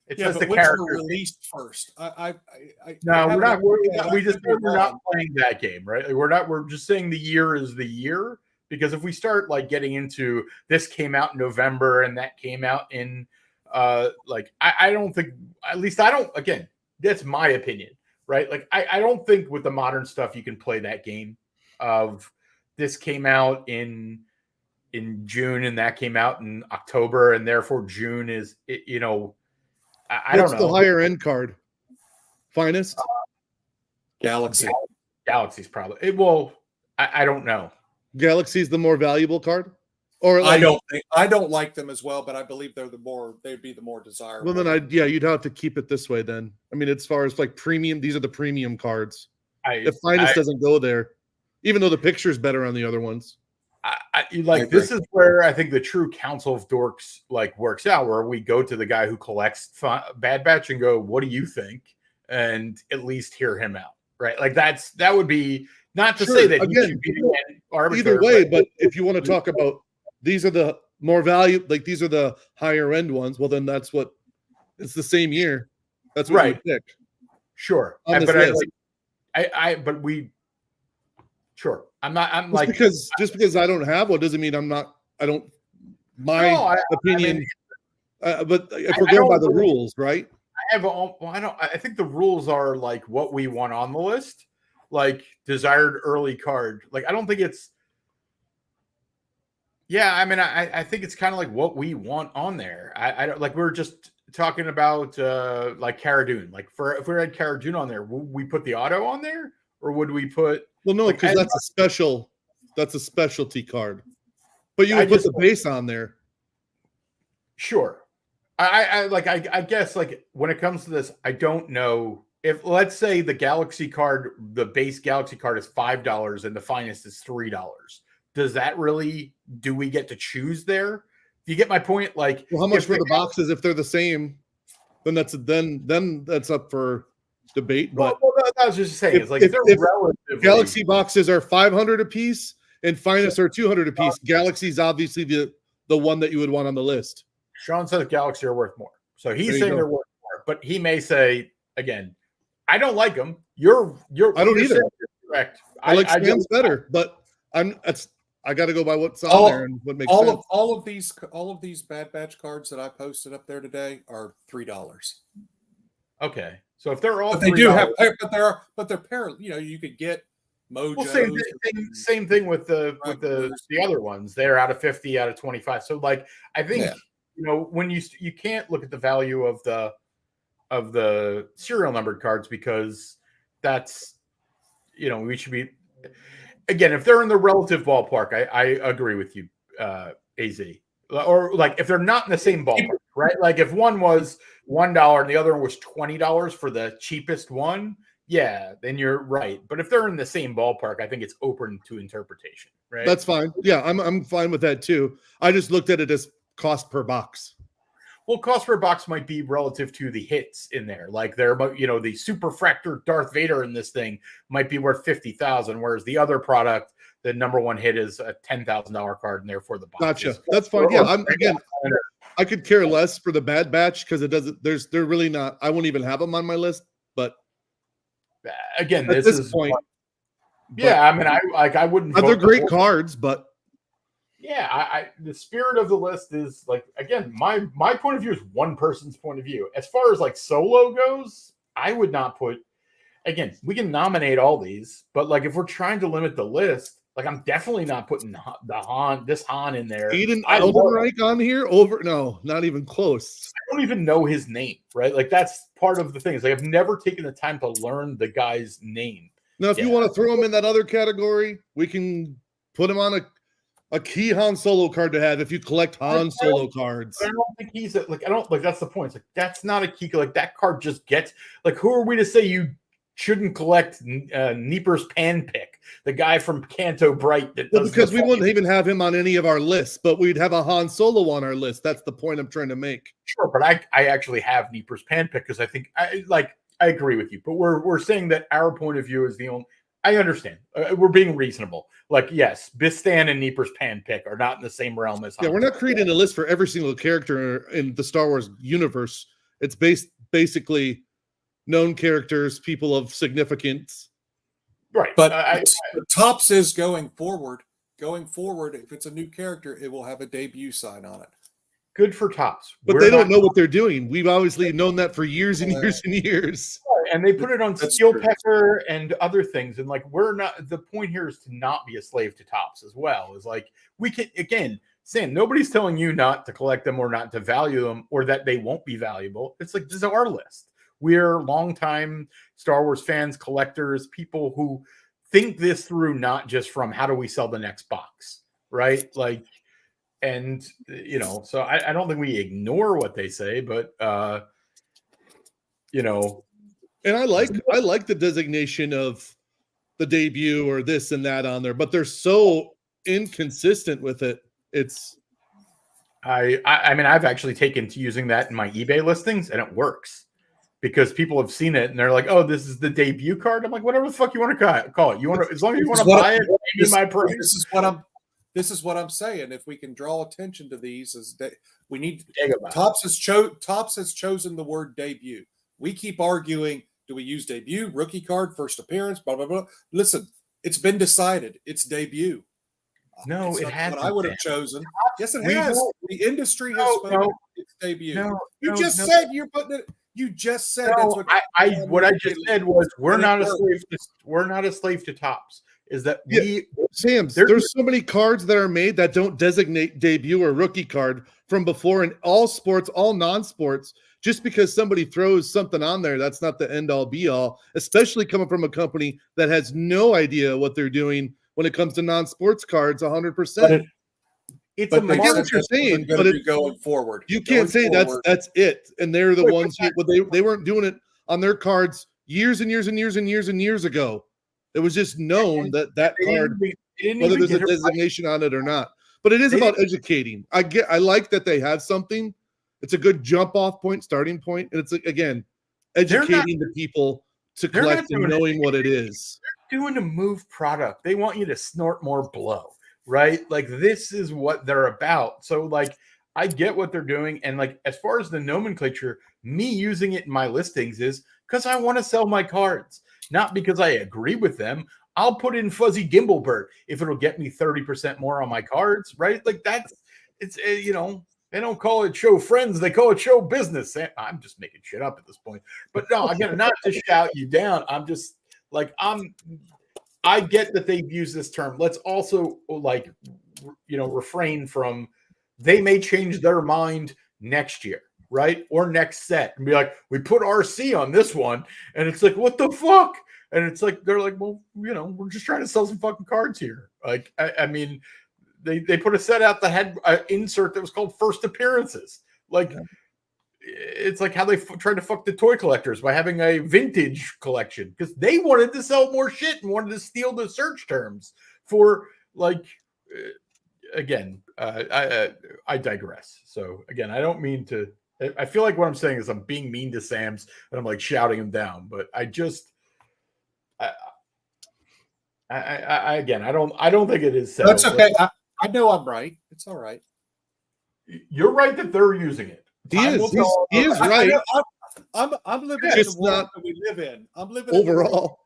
It says the character released first. No, we're not. We just said we're not playing that game, right? We're just saying the year is the year. Because if we start like getting into this came out in November and that came out in I don't think, at least I don't, again, that's my opinion, right? Like I don't think with the modern stuff you can play that game of this came out in June and that came out in October and therefore June is I don't know. What's the higher end card? Finest? Galaxy. Galaxy's probably I don't know. Galaxy's the more valuable card, or I don't like them as well, but I believe they'd be the more desirable. Well, then you'd have to keep it this way. Then I mean, as far as like premium, these are the premium cards. If finest doesn't go there, even though the picture's better on the other ones. This is where I think the true Council of Dorks like works out, where we go to the guy who collects Bad Batch and go, "What do you think?" and at least hear him out, right? Like that would be. Not to say that again, he should be the arbiter, either way, but if you want to talk about these are the more value, like these are the higher end ones, well, then it's the same year. That's what you pick. Sure. I'm not, just because I don't have one doesn't mean my opinion. But if we're going by the rules, right? I think the rules are like what we want on the list. Like desired early card. Like I don't think it's I think it's kind of like what we want on there. I don't like we were just talking about like Cara Dune. Like if we had Cara Dune on there, would we put the auto on there or would we put no, because that's a specialty card. But you would put the base on there. Sure. I guess like when it comes to this, I don't know. If let's say the Galaxy card, the base Galaxy card is $5 and the finest is $3, does that really? Do we get to choose there? Do you get my point? Like, well, how much for the boxes? If they're the same, then that's up for debate. But I was just saying, it's like if relatively Galaxy boxes are $500 a piece and finest are $200 a piece. Galaxy's obviously the one that you would want on the list. Sean says Galaxy are worth more, so he's saying they're worth more, but he may say again. I don't like them. I don't either. Correct. I like Sam's better, but I'm I got to go by what's on there and what makes sense. All of these Bad Batch cards that I posted up there today are $3. Okay, so if they're all, but they $3, do have, but they're parallel. You know, you could get Mojos. well, same thing with the other ones. They're out of 50, out of 25. So like, I think when you can't look at the value of the serial numbered cards, because that's, we should be, again, if they're in the relative ballpark, I agree with you, AZ. Or like if they're not in the same ballpark, right? Like if one was $1 and the other one was $20 for the cheapest one, yeah, then you're right. But if they're in the same ballpark, I think it's open to interpretation, right? That's fine. Yeah, I'm fine with that too. I just looked at it as cost per box. Well, cost per box might be relative to the hits in there. Like they're about, the Super Fractor Darth Vader in this thing might be worth $50,000, whereas the other product, the number one hit, is a $10,000 card, and therefore the box. Gotcha. That's fine. Yeah, I could care less for the Bad Batch because it doesn't. They're really not. I won't even have them on my list. But again, at this point, I mean, I wouldn't. They're great cards, but yeah, the spirit of the list is like, again, my point of view is one person's point of view. As far as like solo goes, I would not put. Again, we can nominate all these, but like if we're trying to limit the list, like I'm definitely not putting this Han in there. Aiden Eidelreich on here over? No, not even close. I don't even know his name, right? Like that's part of the thing. Is like I've never taken the time to learn the guy's name. Now, if you want to throw him in that other category, we can put him on a key Han Solo card to have if you collect Han Solo cards. I don't think he's that's the point. It's like that's not a key. Like that card just gets like, who are we to say you shouldn't collect Neeper's Pan Pick, the guy from Canto Bright? Because we wouldn't even have him on any of our lists, but we'd have a Han Solo on our list. That's the point I'm trying to make. Sure, but I actually have Neeper's Pan Pick because I think I agree with you. But we're saying that our point of view is the only. I understand. We're being reasonable. Like, yes, Bistan and Neeper's Pan Pick are not in the same realm as Han. Yeah, we're not creating a list for every single character in the Star Wars universe. It's basically known characters, people of significance. Right. But Topps is going forward. Going forward, if it's a new character, it will have a debut sign on it. Good for Topps. But they don't know what they're doing. We've obviously known that for years and years and years. And they put it on Steel Pecker and other things. And like, the point here is to not be a slave to Topps as well. Is like, we can, again, Sam, nobody's telling you not to collect them or not to value them or that they won't be valuable. It's like, this is our list. We're longtime Star Wars fans, collectors, people who think this through, not just from how do we sell the next box, right? Like, and, so I don't think we ignore what they say, but, And I like the designation of the debut or this and that on there, but they're so inconsistent with it. It's. I mean, I've actually taken to using that in my eBay listings, and it works. Because people have seen it and they're like, "Oh, this is the debut card." I'm like, "Whatever the fuck you want to call it. You want to, as long as you want to buy it, give me my price." This is what I'm saying. If we can draw attention to these, we need Topps has chosen the word debut. We keep arguing: do we use debut, rookie card, first appearance, blah blah blah? Listen, it's been decided. It's debut. No, it hasn't. I would have chosen. Yes, it has. The industry has spoken. It's debut. You just said you're putting it. You just said that's what I just said was we're not a slave to Topps. Is that there's so many cards that are made that don't designate debut or rookie card from before in all sports, all non-sports. Just because somebody throws something on there, that's not the end all be all, especially coming from a company that has no idea what they're doing when it comes to non-sports cards 100%. It's but I get what you're saying, but going forward, you can't say that's it. And they're the ones they weren't doing it on their cards years and years and years and years and years ago. It was just known that card, whether there's a designation on it or not. But it is about educating. I like that they have something. It's a good jump off point, starting point, and it's again educating the people to collect and knowing what it is. They're doing a move product. They want you to snort more blow. Right? Like this is what they're about. So like, I get what they're doing. And like, as far as the nomenclature, me using it in my listings is because I want to sell my cards, not because I agree with them. I'll put in Fuzzy Gimblebird if it'll get me 30% more on my cards, right? Like it's they don't call it show friends, they call it show business. I'm just making shit up at this point. But no, again, not to shout you down. I'm just like I get that they've used this term. Let's also refrain from they may change their mind next year, right? Or next set and be like, we put RC on this one. And it's like, what the fuck? And it's like, they're like, well, we're just trying to sell some fucking cards here. Like, I mean, they put a set out that had an insert that was called First Appearances. Like, it's like how they tried to fuck the toy collectors by having a vintage collection because they wanted to sell more shit and wanted to steal the search terms for again, I digress. So again, I don't mean to. I feel like what I'm saying is I'm being mean to Sam's and I'm like shouting him down, but I again, I don't think it is. That's okay. I know I'm right. It's all right. You're right that they're using it. He is right. I'm living in the world that we live in. I'm living overall.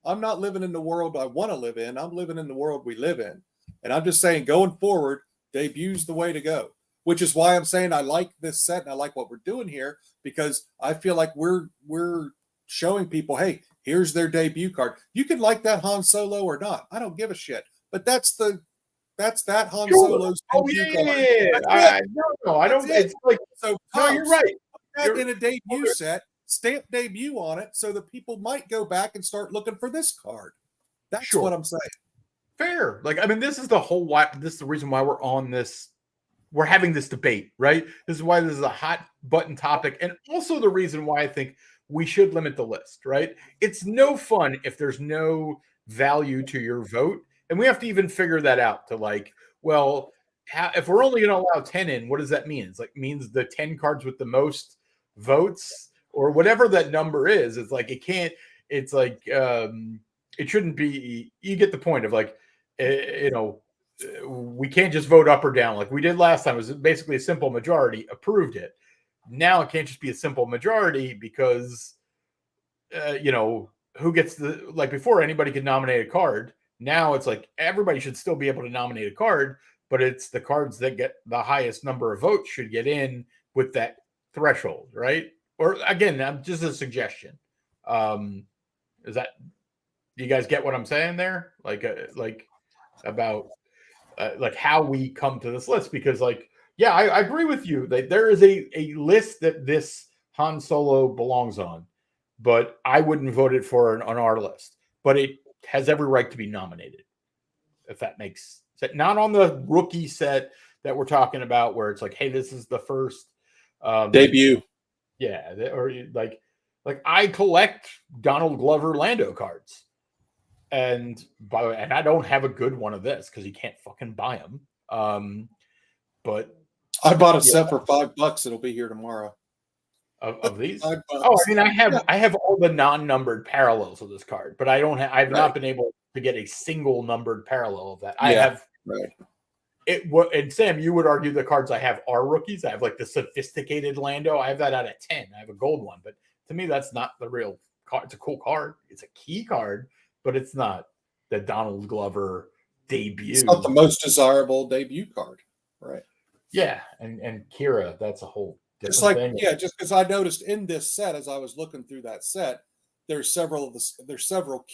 I'm not living in the world I want to live in. I'm living in the world we live in. And I'm just saying, going forward, debut's the way to go, which is why I'm saying I like this set and I like what we're doing here because I feel like we're showing people, hey, here's their debut card. You can like that Han Solo or not. I don't give a shit. But that's that Han Solo's debut card. No, I don't. It's like so. No, you're right. Put that in a debut set, stamp debut on it, so that people might go back and start looking for this card. That's what I'm saying. Fair. Like, I mean, this is the whole why. This is the reason why we're on this. We're having this debate, right? This is why this is a hot button topic, and also the reason why I think we should limit the list, right? It's no fun if there's no value to your vote. And we have to even figure that out to like, well, if we're only going to allow 10 in, what does that mean? It's like means the 10 cards with the most votes or whatever that number is. It's like, it's like, it shouldn't be, you get the point of like, we can't just vote up or down like we did last time. It was basically a simple majority approved it. Now it can't just be a simple majority because, who gets like before anybody could nominate a card. Now it's like everybody should still be able to nominate a card, but it's the cards that get the highest number of votes should get in with that threshold, right? Or again, just a suggestion. Is that, do you guys get what I'm saying there? Like about like how we come to this list? Because like, yeah, I agree with you that there is a list that this Han Solo belongs on, but I wouldn't vote it for on our list. But it has every right to be nominated, if that makes sense. Not on the rookie set that we're talking about, where it's like, hey, this is the first debut. Yeah, or like I collect Donald Glover Lando cards, and by the way, and I don't have a good one of this because you can't fucking buy them. But I bought a set for $5. It'll be here tomorrow. Of these? Oh, I mean, I have all the non-numbered parallels of this card, but I don't have. I've not been able to get a single numbered parallel of that. I have. Right. And Sam, you would argue the cards I have are rookies. I have like the sophisticated Lando. I have that out of 10. I have a gold one, but to me, that's not the real card. It's a cool card. It's a key card, but it's not the Donald Glover debut. It's not the most desirable debut card, right? Yeah, and Kira, that's a whole. It's like thing. Just because I noticed in this set as I was looking through that set, there's several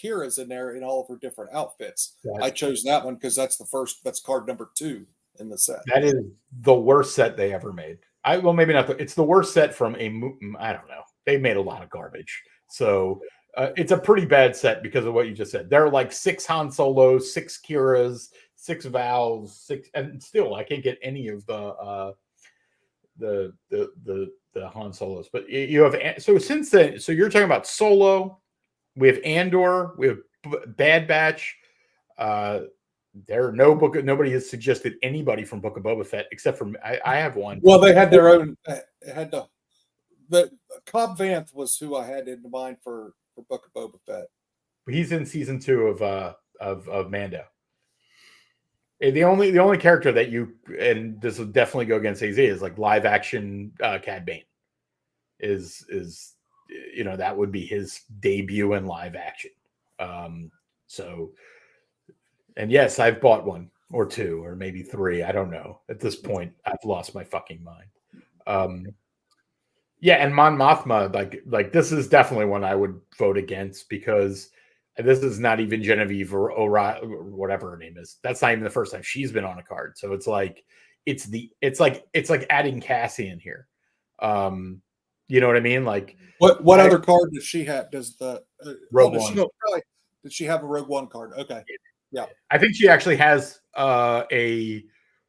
Kiras in there in all of her different outfits. I chose that one because that's that's card number 2 in the set. That is the worst set they ever made. Well, maybe not. It's the worst set from I don't know. They made a lot of garbage. So it's a pretty bad set because of what you just said. There are like 6 Han Solos, 6 Kiras, 6 Vals, 6, and still I can't get any of the Han Solos. But you have, so since then, so you're talking about Solo, we have Andor, we have Bad Batch. There are nobody has suggested anybody from Book of Boba Fett except for I have one. Well, they had their own. The Cobb Vanth was who I had in mind for Book of Boba Fett. He's in season 2 of Mando. The only character that you, and this will definitely go against AZ, is like live action Cad Bane. Is that would be his debut in live action. So, and yes, I've bought one or two or maybe three. I don't know. At this point, I've lost my fucking mind. Yeah, and Mon Mothma, like this is definitely one I would vote against because this is not even Genevieve or O'Reilly or whatever her name is. That's not even the first time she's been on a card. So it's like adding Cassie in here. You know what I mean? Like what other card does she have? Does the Rogue does One. she, really, does she have a Rogue One card? Okay, yeah. I think she actually has a.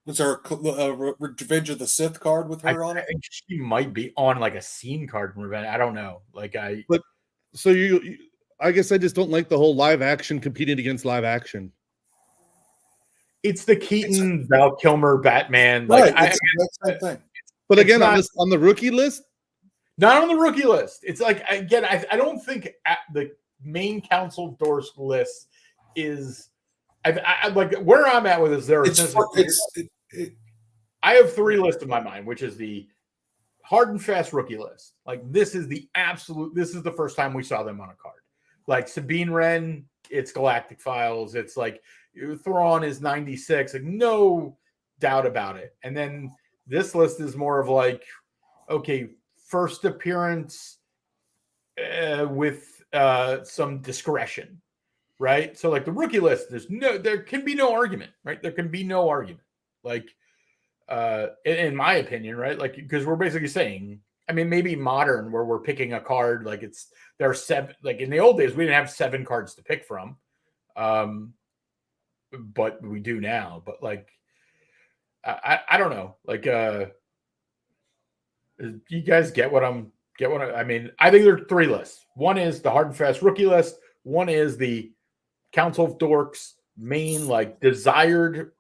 Was there a Revenge of the Sith card with her on it? I think she might be on like a scene card from Revenge. I don't know. But so I guess I just don't like the whole live action competing against live action. It's the Keaton, Val Kilmer, Batman. Right, Like it's the same thing. But again, not on the rookie list, not on the rookie list. It's like again, I don't think at the main Council of Dorks list is. I like where I'm at with this. I have three lists in my mind, which is the hard and fast rookie list. Like this is the absolute. This is the first time we saw them on a card. Like Sabine Wren, it's Galactic Files. It's like Thrawn is 96. Like no doubt about it. And then this list is more of like, okay, first appearance with some discretion, right? So like the rookie list, there can be no argument, right? There can be no argument. Like in my opinion, right? Like because we're basically saying, I mean, maybe modern where we're picking a card, like there are seven. Like in the old days, we didn't have 7 cards to pick from, but we do now. But like, I don't know. Like, you guys get what I mean? I think there are 3 lists. One is the hard and fast rookie list. One is the Council of Dorks main like desired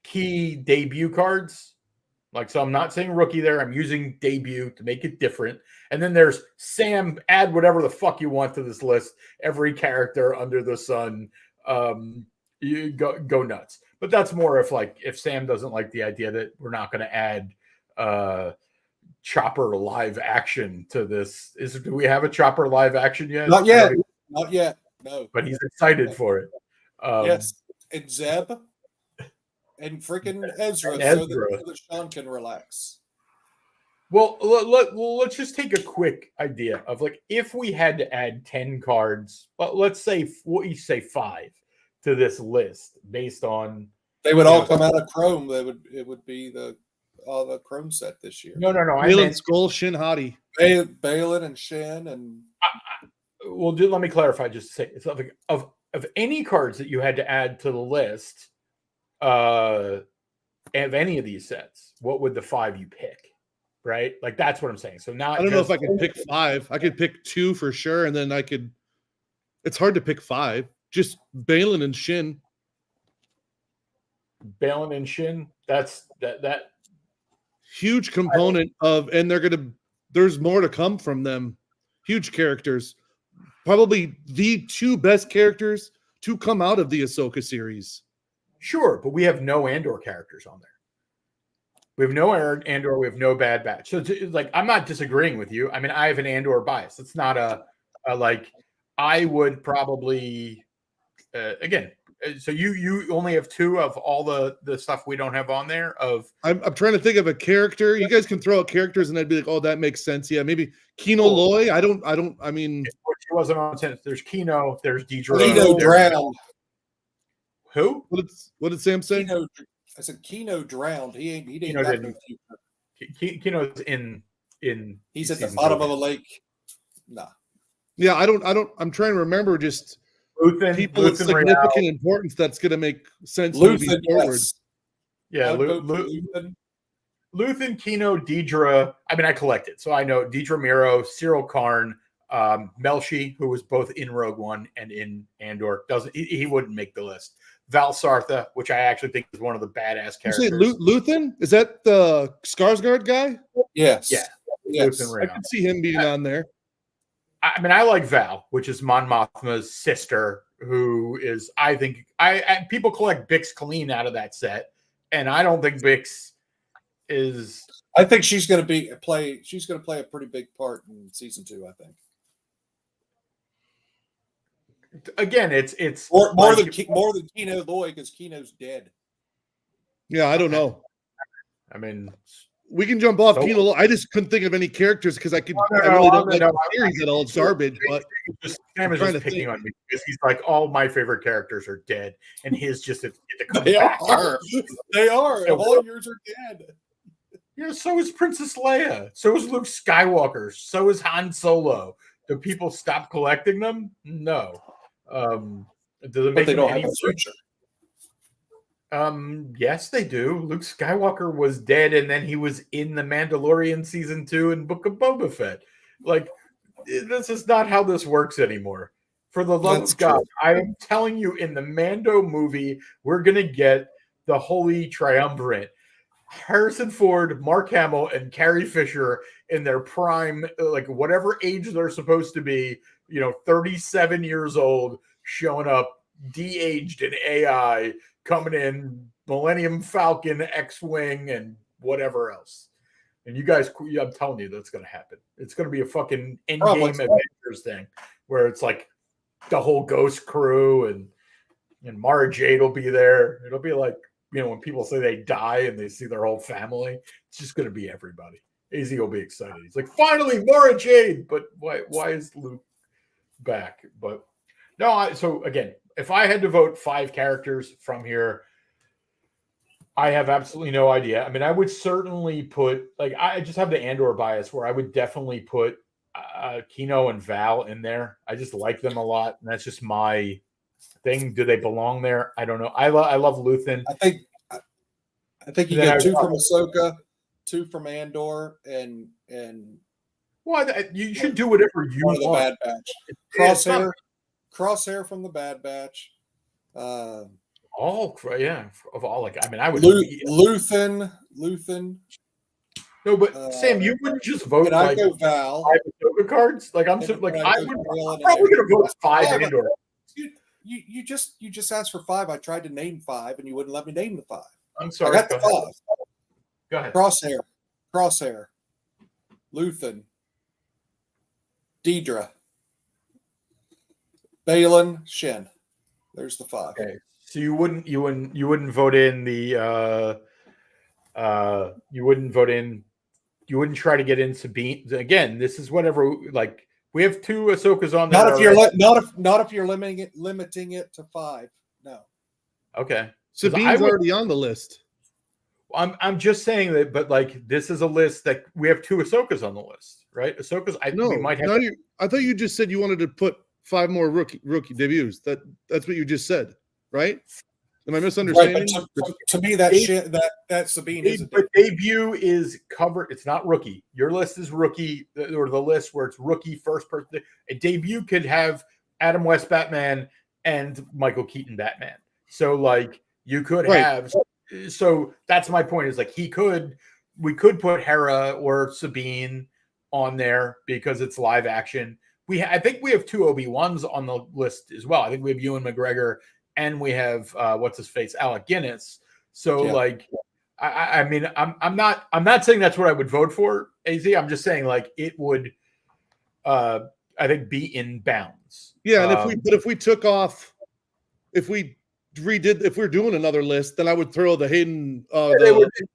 key debut cards. Like, so I'm not saying rookie there. I'm using debut to make it different. And then there's Sam, add whatever the fuck you want to this list. Every character under the sun. You go nuts. But that's more if Sam doesn't like the idea that we're not going to add Chopper live action to this. Do we have a Chopper live action yet? Not yet. Not yet. No. But he's excited for it. Yes. And Zeb. And freaking Ezra, so that Sean can relax. Well, let's just take a quick idea of like if we had to add 10 cards, let's say what you say 5 to this list based on they would all come out of Chrome. It would be the Chrome set this year. No. Balin, Skull, Shin, Hottie, Balin, and Shin, and let me clarify. Just to say it's like of any cards that you had to add to the list. Of any of these sets, what would the 5 you pick? Right? Like that's what I'm saying. So now I don't know if I could pick 5. I could pick 2 for sure, and then it's hard to pick 5. Just Balin and Shin. Balin and Shin. That's that huge component of, and there's more to come from them. Huge characters. Probably the 2 best characters to come out of the Ahsoka series. Sure, but we have no Andor characters on there. We have no Andor. We have no Bad Batch. So, like, I'm not disagreeing with you. I mean, I have an Andor bias. It's not a like. I would probably again. So you only have 2 of all the stuff we don't have on there. I'm trying to think of a character. You guys can throw out characters, and I'd be like, oh, that makes sense. Yeah, maybe Kino Loy. I mean, she wasn't on 10. There's Kino. There's Deidre. Kino drowned. Who? What did Sam say? I said Kino drowned. He didn't Kino got no future. Kino's in. He's at the bottom of a lake. Nah. Yeah, I'm trying to remember just people of significant importance that's going to make sense moving forward. Yes. Yeah, Luthen, Kino, Deidre. I mean, I collected, so I know Deidre Miro, Cyril Karn, Melshi, who was both in Rogue One and in Andor. He wouldn't make the list. Val Sartha, which I actually think is one of the badass characters. You say Luthen? Is that the Skarsgård guy? Yes. Yeah. Yes. I could see him being on there. I mean, I like Val, which is Mon Mothma's sister, who is, I think, people collect Bix Colleen out of that set, and I don't think Bix is. I think she's going to play a pretty big part in season 2. I think. again, it's more like, than Kino Loy because Kino's dead. Yeah, I don't know. I mean, We can jump off So- Kino. I just couldn't think of any characters because I No, really don't like no, the series at all. It's garbage. But Sam is trying just to picking think. on me because he's like, all my favorite characters are dead, and his just to come They back. are. They are. So- All yours are dead. Yeah, so is Princess Leia. So is Luke Skywalker. So is Han Solo. Do people stop collecting them? No. Does it But make they them don't any have a future. Yes, they do. Luke Skywalker was dead, and then he was in the Mandalorian season 2 and Book of Boba Fett. Like, this is not how this works anymore. For the love That's of God, true. I am telling you, in the Mando movie, we're gonna get the Holy Triumvirate: Harrison Ford, Mark Hamill, and Carrie Fisher in their prime, like whatever age they're supposed to be. 37 years old, showing up, de-aged in AI, coming in Millennium Falcon, X-Wing, and whatever else. And you guys, I'm telling you, that's going to happen. It's going to be a fucking Endgame Avengers thing where it's like the whole Ghost crew and Mara Jade will be there. It'll be like, when people say they die and they see their whole family, it's just going to be everybody. AZ will be excited. He's like, finally, Mara Jade. But why is Luke back? But no, so again, if I had to vote 5 characters from here, I have absolutely no idea. I mean, I would certainly put, like, I just have the Andor bias where I would definitely put Kino and Val in there. I just like them a lot, and that's just my thing. Do they belong there? I don't know. I love Luthen. I think you get 2 from Ahsoka, 2 from Andor, and well, you should do whatever you one of the want. Bad Batch. Crosshair from the Bad Batch. All, yeah, of all, like, I mean, I would Luthen. No, but Sam, you wouldn't just vote Can I go Val? 5 Ahsoka cards. Like, I'm And like, can I I go would Val I'm and probably going to vote 5 Yeah, Andor. You just asked for 5. I tried to name 5, and you wouldn't let me name the 5. I'm I sorry. got Go the ahead. 5. Go ahead. Crosshair, Luthen, Deidre, Balin, Shin. There's the 5. Okay. So you wouldn't vote in the you wouldn't try to get in Sabine again. This is whatever, like, we have 2 Ahsokas on there. Not if you're limiting it to 5. No. Okay. Sabine's already on the list. I'm just saying that, but like, this is a list that we have 2 Ahsokas on the list, right? Ahsokas. We might have. I thought you just said you wanted to put 5 more rookie debuts. That's what you just said, right? Am I misunderstanding? Right, but to me, that Sabine is. But debut is covered. It's not rookie. Your list is rookie, or the list where it's rookie first person. A debut could have Adam West Batman and Michael Keaton Batman. So like, you could have. So that's my point. Is like, we could put Hera or Sabine on there because it's live action. I think we have 2 Obi-Wans on the list as well. I think we have Ewan McGregor and we have what's his face, Alec Guinness. So like, I mean, I'm not saying that's what I would vote for, AZ. I'm just saying, like, it would I think be in bounds. Yeah, and if we're doing another list, then I would throw the Hayden or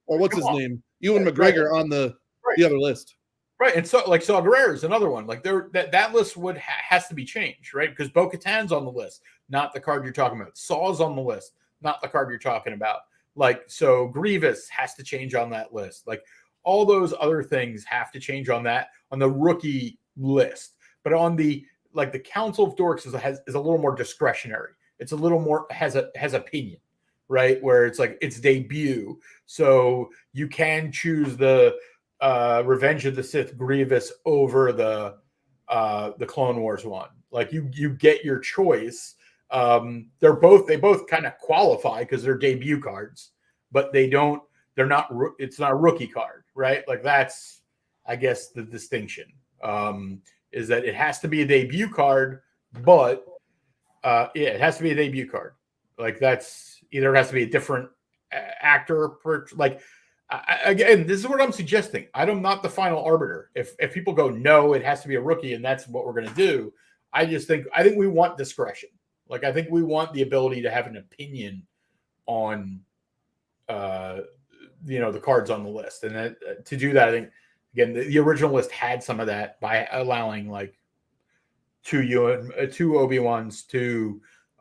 what's his name, Ewan McGregor on the other list. Right, and so like Saw Gerrera is another one. Like, that list has to be changed, right? Because Bo-Katan's on the list, not the card you're talking about. Saw's on the list, not the card you're talking about. Like, so Grievous has to change on that list. Like, all those other things have to change on the rookie list. But on the Council of Dorks is a little more discretionary. It's a little more has opinion, right? Where it's like, it's debut, so you can choose the Revenge of the Sith Grievous over the Clone Wars one. Like, you get your choice. They both kind of qualify because they're debut cards, but it's not a rookie card, right? Like, that's, I guess, the distinction, is that it has to be a debut card, but it has to be a debut card. Like, that's either it has to be a different actor again, this is what I'm suggesting. I'm not the final arbiter. If people go, no, it has to be a rookie and that's what we're going to do, I think we want discretion. Like, I think we want the ability to have an opinion on, the cards on the list. And that, to do that, I think, again, the original list had some of that by allowing like two Obi-Wans,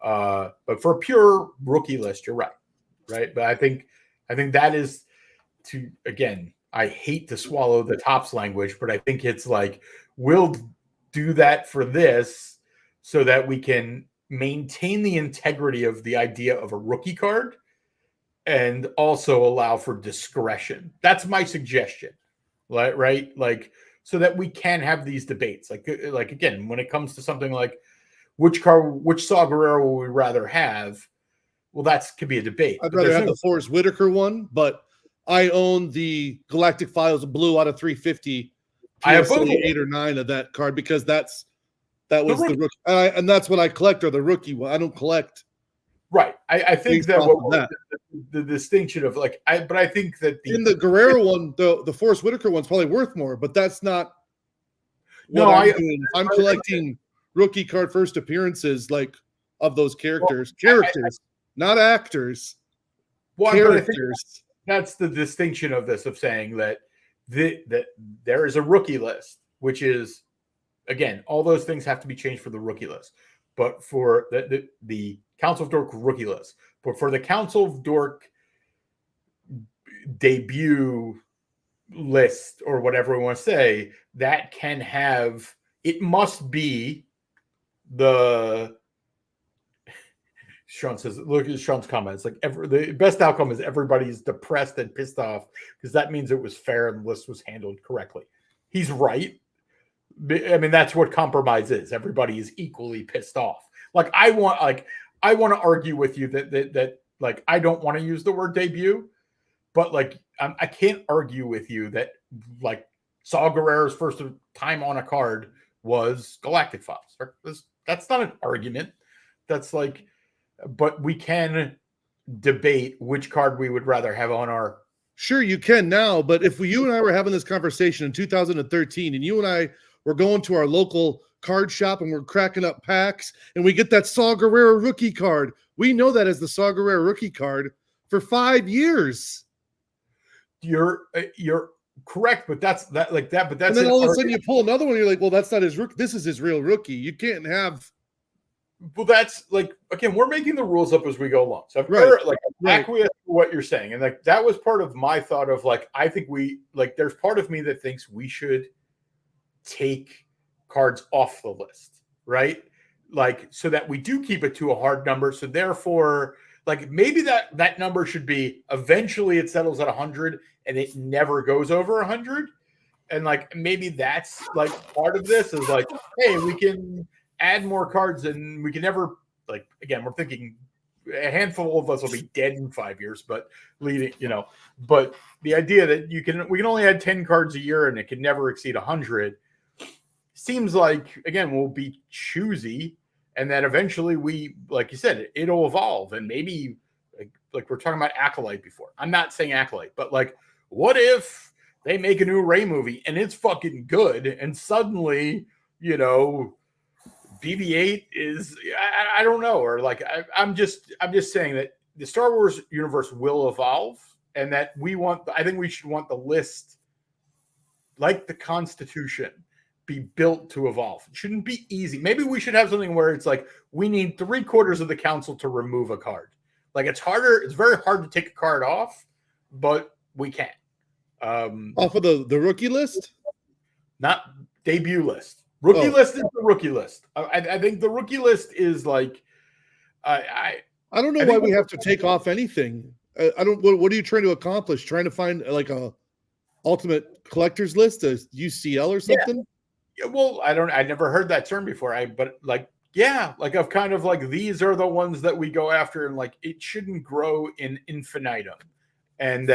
but for a pure rookie list, you're right. Right. But I think that is again, I hate to swallow the Topps language, but I think it's like, we'll do that for this so that we can maintain the integrity of the idea of a rookie card and also allow for discretion. That's my suggestion. Right? Like, so that we can have these debates. Like again, when it comes to something like which Saw Gerrera will we rather have? Well, that could be a debate. I'd rather have the Forrest Whitaker one, but I own the Galactic Files Blue out of 350. I have both 8 or 9 of that card because that was the rookie, and that's what I collect, or the rookie one. I don't collect. Right. I think that the distinction of like, but I think that in the Guerrero one, the Forrest Whitaker one's probably worth more, but that's not. I'm collecting rookie card first appearances, like, of those characters, not actors. Well, characters. That's the distinction of this, of saying that that there is a rookie list, which is, again, all those things have to be changed for the rookie list. But for the Council of Dork rookie list, but for the Council of Dork debut list, or whatever we want to say, that can have, it must be the, Sean says, look at Sean's comments, like the best outcome is everybody's depressed and pissed off because that means it was fair and the list was handled correctly. He's right. I mean, that's what compromise is. Everybody is equally pissed off. Like, I want to argue with you that like, I don't want to use the word debut, but like, I can't argue with you that like Saw Gerrera's first time on a card was Galactic Files. That's not an argument. That's like, but we can debate which card we would rather have on our. Sure, you can now, but if you and I were having this conversation in 2013 and you and I were going to our local card shop and we're cracking up packs and we get that Saw Gerrera rookie card, we know that as the Saw Gerrera rookie card for 5 years. You're correct, but that's that, like that. But that's, and then all of a sudden you pull another one. You're like, well, that's not his rookie. This is his real rookie. You can't have. Well, that's like, again, we're making the rules up as we go along. So acquiesce to what you're saying, and like that was part of my thought of like, I think there's part of me that thinks we should take cards off the list, right? Like, so that we do keep it to a hard number. So therefore, like, maybe that number should be, eventually it settles at 100 and it never goes over 100. And like, maybe that's like part of this is like, hey, we can add more cards and we can never, like, again, we're thinking a handful of us will be dead in 5 years, but but the idea that we can only add 10 cards a year and it can never exceed 100 seems like, again, we'll be choosy. And that eventually we, like you said, it'll evolve. And maybe like we're talking about Acolyte before. I'm not saying Acolyte, but like, what if they make a new Rey movie and it's fucking good and suddenly, BB-8 is, I don't know, or like, I'm just saying that the Star Wars universe will evolve, and that I think we should want the list, like the Constitution, be built to evolve. It shouldn't be easy. Maybe we should have something where it's like, we need 3/4 of the council to remove a card. Like, it's very hard to take a card off, but we can. Off of the rookie list? Not debut list. Rookie list is the rookie list. I think the rookie list is like, I don't know why we have to take off anything. I don't. What are you trying to accomplish? Trying to find like a ultimate collector's list, a UCL or something? Yeah, well, I never heard that term before. But like, yeah, like, of kind of like, these are the ones that we go after, and like, it shouldn't grow in infinitum, and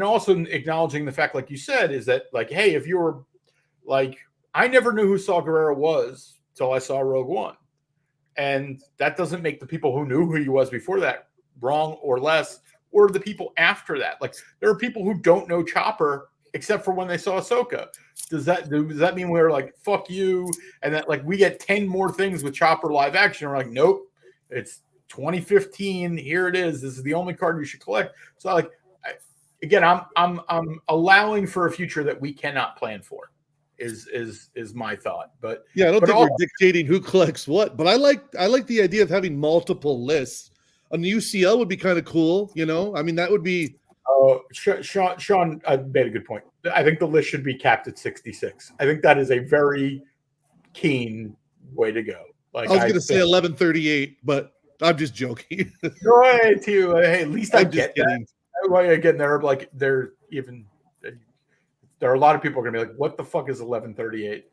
also acknowledging the fact, like you said, is that like, hey, if you're like, I never knew who Saw Gerrera was till I saw Rogue One. And that doesn't make the people who knew who he was before that wrong or less, or the people after that. Like, there are people who don't know Chopper except for when they saw Ahsoka. Does that mean we're like, fuck you? And that like we get 10 more things with Chopper live action? We're like, nope, it's 2015. Here it is. This is the only card you should collect. So like, again, I'm allowing for a future that we cannot plan for. Is my thought. But yeah, I don't but think we're dictating who collects what. But I like the idea of having multiple lists. An UCL would be kind of cool, you know. I mean, that would be. Sean made a good point. I think the list should be capped at 66. I think that is a very keen way to go. Like I was going to say 1138, but I'm just joking. Go ahead too. Hey, at least I I'm get just kidding. that. Again, there are a lot of people are going to be like, "What the fuck is 1138?"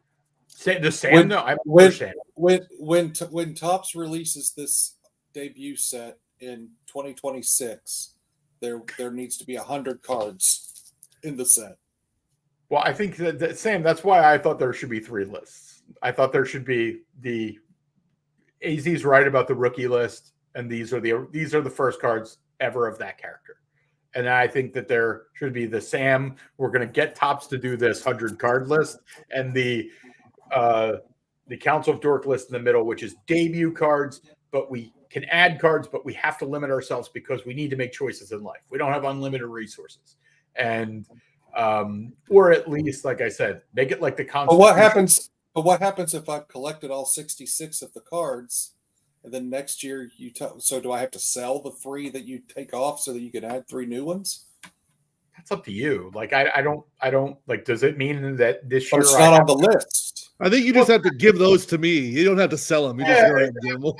The Sam, no, I understand. When Topps releases this debut set in 2026, there needs to be 100 cards in the set. Well, I think that Sam, that's why I thought there should be 3 lists. I thought there should be the AZ's right about the rookie list, and these are the first cards ever of that character. And I think that there should be the Sam, we're going to get Topps to do this 100 card list, and the Council of Dork list in the middle, which is debut cards, but we can add cards, but we have to limit ourselves because we need to make choices in life. We don't have unlimited resources. And or at least, like I said, make it like the Constitution. But what happens if I've collected all 66 of the cards, and then next year so do I have to sell the 3 that you take off so that you can add 3 new ones? That's up to you. Like I don't like. Does it mean that this year it's not on the list? I think you just have to give those to me. You don't have to sell them. You just go ahead and give them.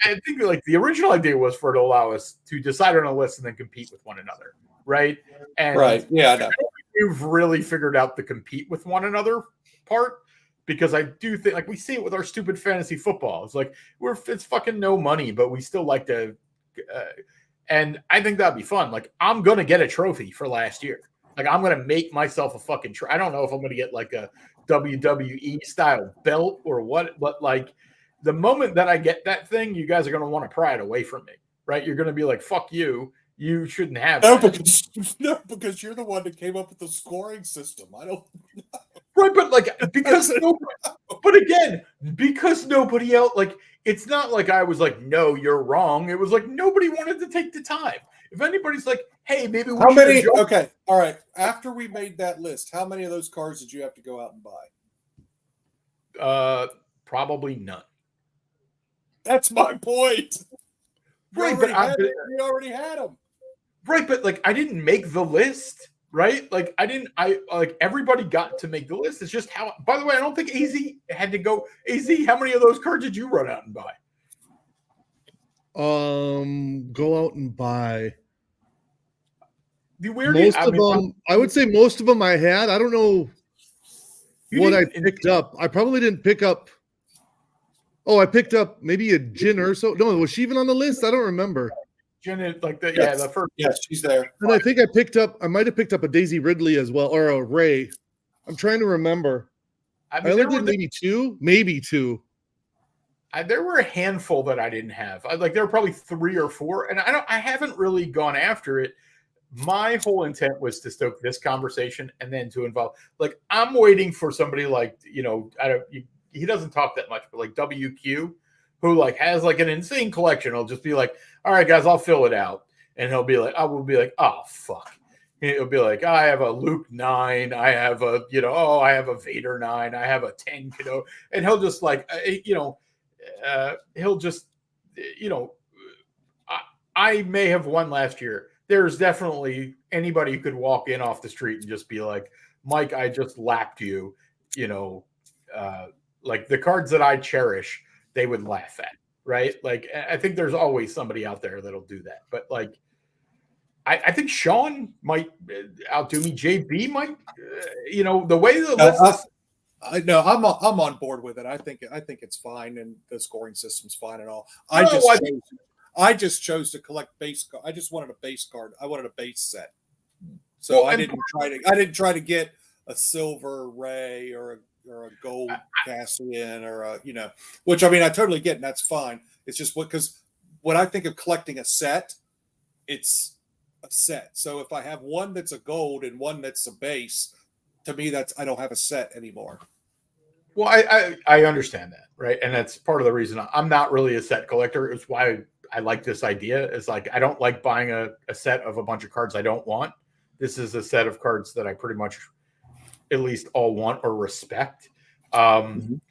I think like the original idea was for it to allow us to decide on a list and then compete with one another, right? And right, yeah, I know. You've really figured out the compete with one another part, because I do think like we see it with our stupid fantasy football. It's like it's fucking no money, but we still like to. And I think that'd be fun. Like I'm gonna get a trophy for last year. Like I'm gonna make myself a fucking. I don't know if I'm gonna get like a WWE style belt or what, but like the moment that I get that thing, you guys are going to want to pry it away from me, right? You're going to be like, fuck you. You shouldn't have that. Because you're the one that came up with the scoring system. I don't know. Right, but like because because nobody else, like it's not like I was like, no, you're wrong. It was like nobody wanted to take the time. If anybody's like, hey, maybe we okay, all right. After we made that list, how many of those cards did you have to go out and buy? Probably none. That's my point. Right, but we already had them. Right, but like I didn't make the list, right? Like I like everybody got to make the list. It's just how. By the way, I don't think AZ had to go. AZ, how many of those cards did you run out and buy? Go out and buy. I would say most of them I had. I don't know what I picked up. I probably didn't pick up. Oh, I picked up maybe a Jin or so. No, was she even on the list? I don't remember. Jin is like the yes. The first. Yes, she's there. And I think I might have picked up a Daisy Ridley as well, or a Ray. I'm trying to remember. I only did maybe two. There were a handful that I didn't have. There were probably 3 or 4, and I haven't really gone after it. My whole intent was to stoke this conversation and then to involve. Like I'm waiting for somebody like he doesn't talk that much, but like WQ, who like has like an insane collection. He'll just be like, all right, guys, I'll fill it out, and he'll be like, I will be like, oh fuck. He'll be like, I have a Luke 9. I have a I have a Vader 9. I have a 10. And he'll just like he'll just I may have won last year. There's definitely anybody who could walk in off the street and just be like, Mike, I just lapped you. Like the cards that I cherish, they would laugh at, right? Like I think there's always somebody out there that'll do that. But like, I think Sean might outdo me. JB might, the way the list. I'm on board with it. I think it's fine, and the scoring system's fine and all. I just chose to collect base card. I just wanted a base card. I wanted a base set. So I didn't try to get a silver Ray or a gold Cassian or which I mean I totally get, and that's fine. It's just because when I think of collecting a set, it's a set. So if I have one that's a gold and one that's a base, to me I don't have a set anymore. Well, I understand that, right? And that's part of the reason I'm not really a set collector. It's why I like this idea. Is like I don't like buying a set of a bunch of cards I don't want. This is a set of cards that I pretty much at least all want or respect. And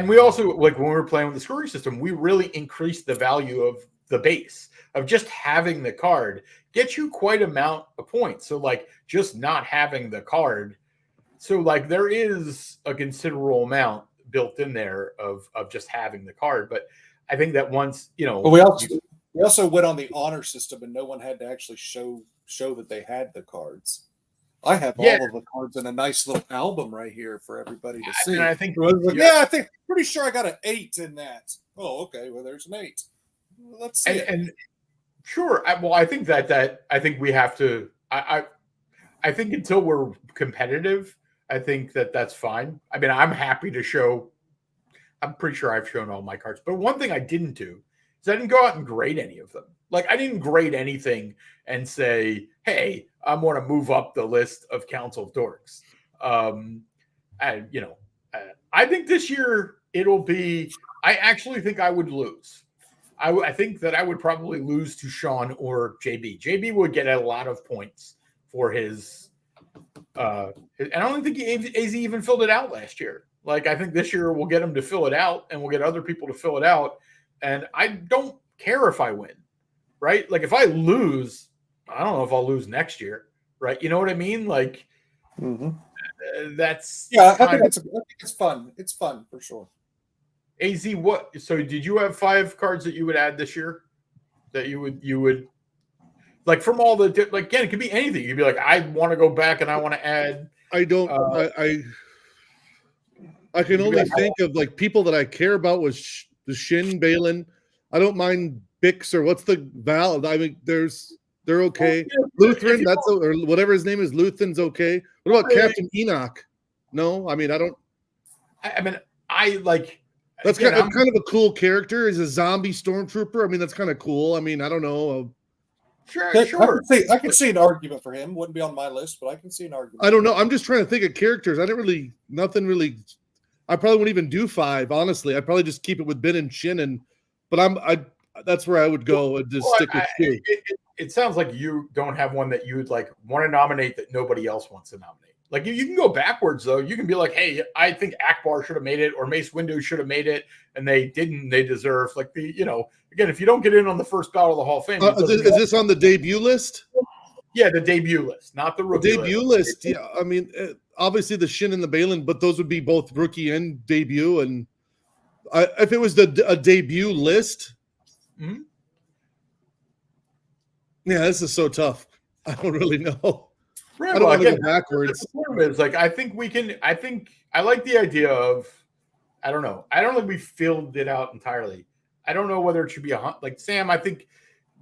we also, like when we were playing with the scoring system, we really increased the value of the base of just having the card gets you quite amount of points. So like just not having the card. So like there is a considerable amount built in there of just having the card. But I think that once, But we also went on the honor system, and no one had to actually show that they had the cards. I have all of the cards in a nice little album right here for everybody to see. And I think, I think pretty sure I got an 8 in that. Oh, okay. Well, there's an 8. Let's see. And sure. Well, I think that I think we have to. I think until we're competitive, I think that's fine. I mean, I'm happy to show. I'm pretty sure I've shown all my cards. But one thing I didn't do is I didn't go out and grade any of them. Like I didn't grade anything and say, "Hey, I want to move up the list of Council of Dorks." I think this year it'll be. I actually think I would lose. I think that I would probably lose to Sean or JB. JB would get a lot of points for his. And I don't think AZ even filled it out last year. Like I think this year we'll get him to fill it out, and we'll get other people to fill it out. And I don't care if I win, right? Like if I lose, I don't know if I'll lose next year, right? You know what I mean? Like that's I think it's fun. It's fun for sure. AZ, what? So did you have 5 cards that you would add this year? That you would like from all the like again, it could be anything. You'd be like, I want to go back and I want to add. I don't. I can only think of like people that I care about was the Shin Balin. I don't mind Bix or what's the Val. I mean, they're okay. Lutheran, or whatever his name is. Luthen's okay. What about Captain Enoch? No, I mean I don't. I mean, I like. That's kind of a cool character. He's a zombie stormtrooper. I mean, that's kind of cool. I mean, I don't know. Sure. I can see an argument for him. Wouldn't be on my list, but I can see an argument. I don't know. I'm just trying to think of characters. Nothing really. I probably wouldn't even do 5. Honestly, I'd probably just keep it with Ben and Shin. But that's where I would go and just stick with 2. It sounds like you don't have one that you would like want to nominate that nobody else wants to nominate. Like you can go backwards though. You can be like, hey, I think Akbar should have made it, or Mace Windu should have made it, and they didn't. They deserve like again, if you don't get in on the first ballot of the Hall of Fame, is this on the debut list? Yeah, the debut list, not the rookie debut list. Yeah, I mean, obviously the Shin and the Balin, but those would be both rookie and debut. And if it was a debut list, yeah, this is so tough. I don't really know. Right, I don't want to go backwards. The problem is, like, I think I like the idea of, I don't know. I don't think we filled it out entirely. I don't know whether it should be like Sam. I think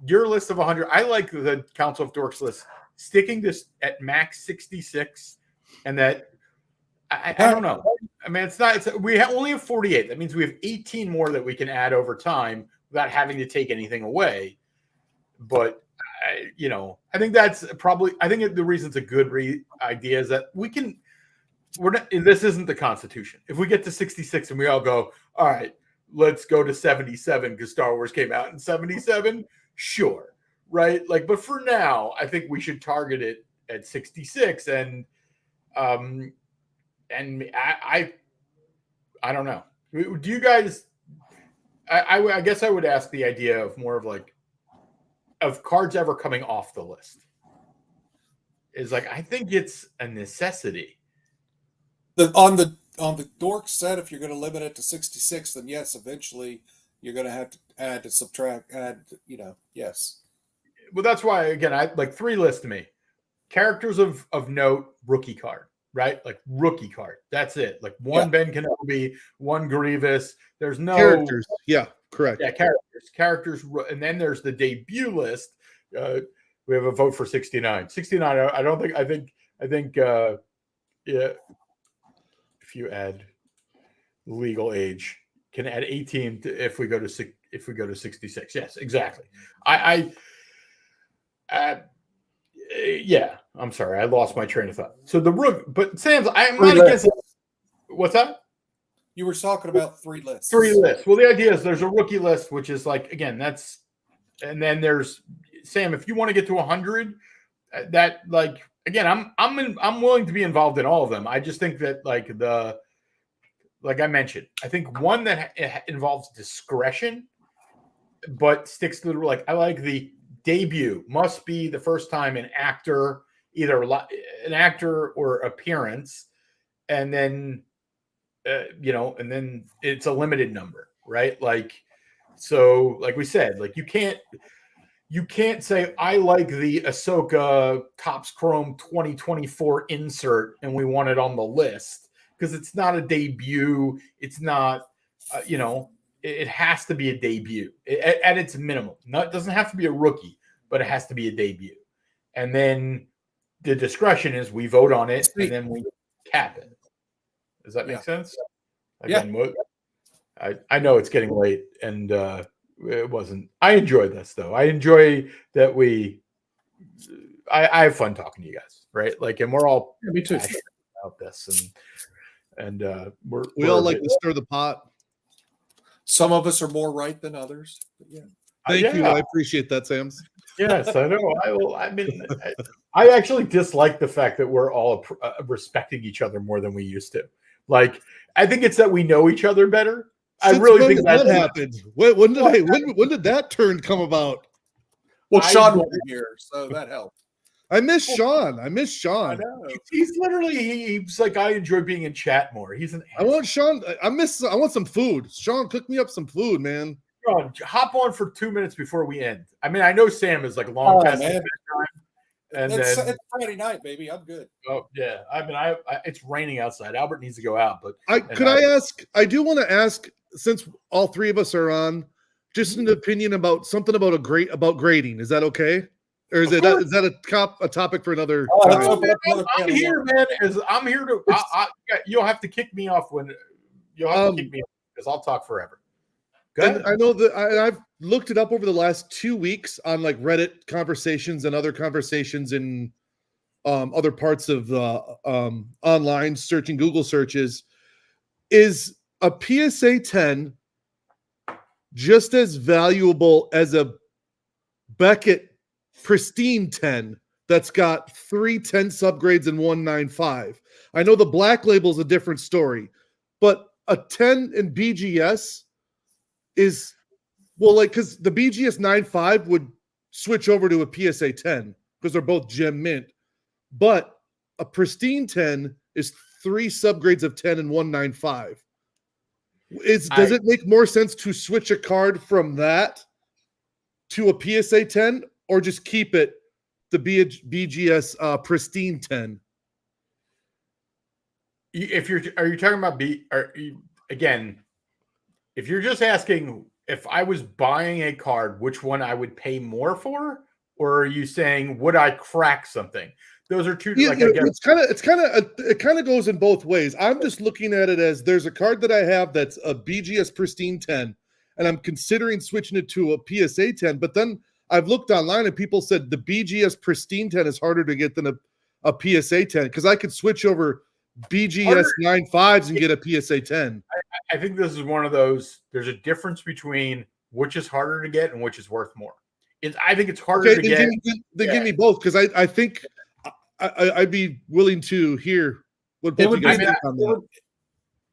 your list of 100. I like the Council of Dorks list sticking this at max 66, and that I don't know. I mean, we only have 48. That means we have 18 more that we can add over time without having to take anything away. But I think that's probably. I think the reason it's a good idea is that we're not. This isn't the Constitution. If we get to 66 and we all go, all right, let's go to 77 because Star Wars came out in 77. Sure, right? Like, but for now, I think we should target it at 66. And I don't know. Do you guys? I guess I would ask the idea of more of like. Of cards ever coming off the list is like I think it's a necessity. On the Dork set, if you're going to limit it to 66, then yes, eventually you're going to have to add. Yes. Well, that's why again I like 3 lists to me. Characters of note, rookie card, right? Like rookie card. That's it. Like one Ben Kenobi, one Grievous. There's no characters. Yeah. Correct. Yeah, characters, and then there's the debut list. We have a vote for 69. 69. I think. Yeah. If you add legal age, can add 18 if we go to 66. Yes, exactly. Yeah, I'm sorry, I lost my train of thought. So the rook, but Sam's, I'm Three not against. lists. What's that? You were talking about 3 lists. 3 lists. Well, the idea is there's a rookie list, which is like again, that's, and then there's Sam. If you want to get to 100, that like again, I'm willing to be involved in all of them. I just think that like I mentioned, I think one that involves discretion, but sticks to the like I like the debut must be the first time an actor, either an actor or appearance, and then and then it's a limited number, right? Like, so like we said, like you can't say I like the Ahsoka Topps Chrome 2024 insert and we want it on the list because it's not a debut. It's not, it has to be a debut at its minimum. It doesn't have to be a rookie, but it has to be a debut. And then the discretion is we vote on it and then we cap it. Does that make sense? Again, I know it's getting late and it wasn't. I enjoy this though. I enjoy that I have fun talking to you guys, right? Like, and we're all me too about this, and we all like to stir the pot. Some of us are more right than others. But yeah. Thank you. I appreciate that, Sam's. Yes, I know. I mean, I actually dislike the fact that we're all respecting each other more than we used to. Like, I think it's that we know each other better. Since I really think that happened. When did that turn come about? Well, Sean wasn't here, so that helped. I miss Sean. I know. He's literally he's like, I enjoy being in chat more. He's an I want Sean. I want some food. Sean, cook me up some food, man. Sean, hop on for 2 minutes before we end. I mean, I know Sam is like long past the time. And it's then Friday night, baby. I'm good. Oh yeah. I mean, it's raining outside. Albert needs to go out, but I do want to ask, since all three of us are on, just an opinion about something about grading. Is that okay? Or is that a topic for another time? I'm here, man. I'm here to you'll have to kick me off when you'll have to kick me off because I'll talk forever. And I know that I've looked it up over the last 2 weeks on like Reddit conversations and other conversations in other parts of the online searching Google searches. Is a PSA 10 just as valuable as a Beckett pristine 10 that's got 3 10 subgrades and 195? I know the black label is a different story, but a 10 in BGS is, well, like, because the BGS 9.5 would switch over to a PSA 10 because they're both gem mint, but a pristine 10 is 3 subgrades of 10 and 195. Does it make more sense to switch a card from that to a PSA 10 or just keep it the BGS pristine 10? Are you talking about again? If you're just asking if I was buying a card, which one I would pay more for, or are you saying would I crack something? Those are two. Yeah, like, I guess it kind of goes in both ways. I'm just looking at it as there's a card that I have that's a BGS pristine 10, and I'm considering switching it to a PSA 10. But then I've looked online and people said the BGS pristine 10 is harder to get than a PSA 10 because I could switch over BGS 9.5s and get a PSA 10. I think this is one of those. There's a difference between which is harder to get and which is worth more. I think it's harder to get. Give me both because I think I'd be willing to hear what both you guys think on that.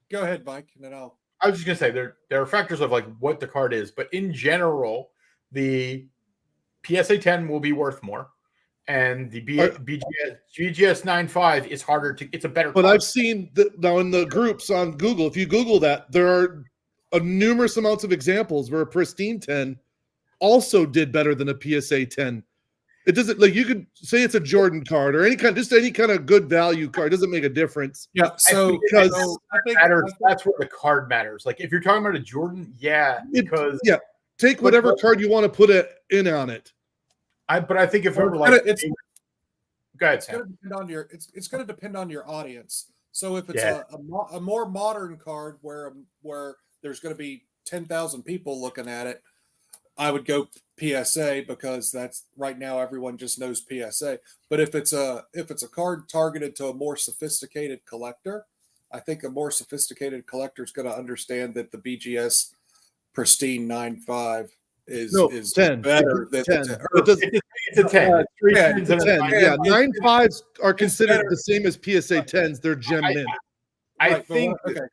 Go ahead, Mike, and then I'll. I was just gonna say there are factors of like what the card is, but in general, the PSA 10 will be worth more, and the BGS 9.5 is harder to. It's a better. But card. I've seen now in the groups on Google. If you Google that, there are numerous amounts of examples where a pristine 10 also did better than a PSA 10. It doesn't, like, you could say it's a Jordan card or any kind of good value card. It doesn't make a difference. Yeah. So I think that's where the card matters. Like if you're talking about a Jordan, take whatever card you want to put it in on it. But I think if it were like, go ahead, Sam. It's going to depend on your audience. So if it's a more modern card where there's going to be 10,000 people looking at it, I would go PSA because that's right now everyone just knows PSA. But if it's a card targeted to a more sophisticated collector, I think a more sophisticated collector is going to understand that the BGS Pristine 9.5 is 10 better than 10. the It does, It's a 10. It's three yeah, 10s and a 10. 9. Yeah, 9.5s are considered better. the same as PSA 10s. They're gem mint. I Right, think but okay.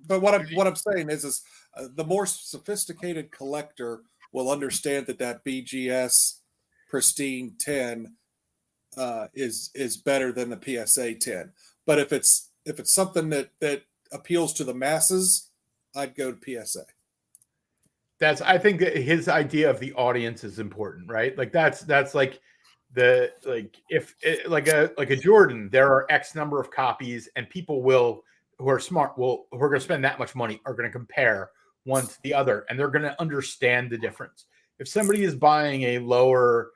But what I'm saying is the more sophisticated collector will understand that BGS Pristine 10 is better than the PSA 10. But if it's something that appeals to the masses, I'd go to PSA. I think that his idea of the audience is important, right? Like that's like if like a Jordan, there are X number of copies, and people who are smart who are going to spend that much money are going to compare one to the other, and they're going to understand the difference. If somebody is buying a lower,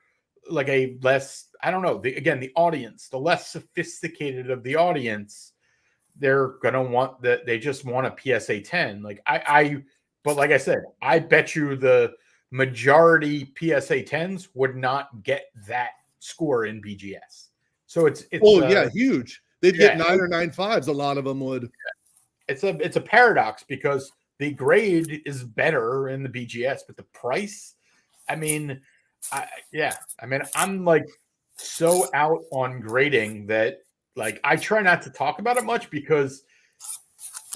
like a less, I don't know, the audience, the less sophisticated of the audience, they're going to want that. They just want a PSA 10. But like I said, I bet you the majority PSA 10s would not get that score in BGS. So it's huge. They'd get 9 or 9.5s. A lot of them would. It's a paradox because the grade is better in the BGS, but the price, I mean, I'm like so out on grading that like I try not to talk about it much because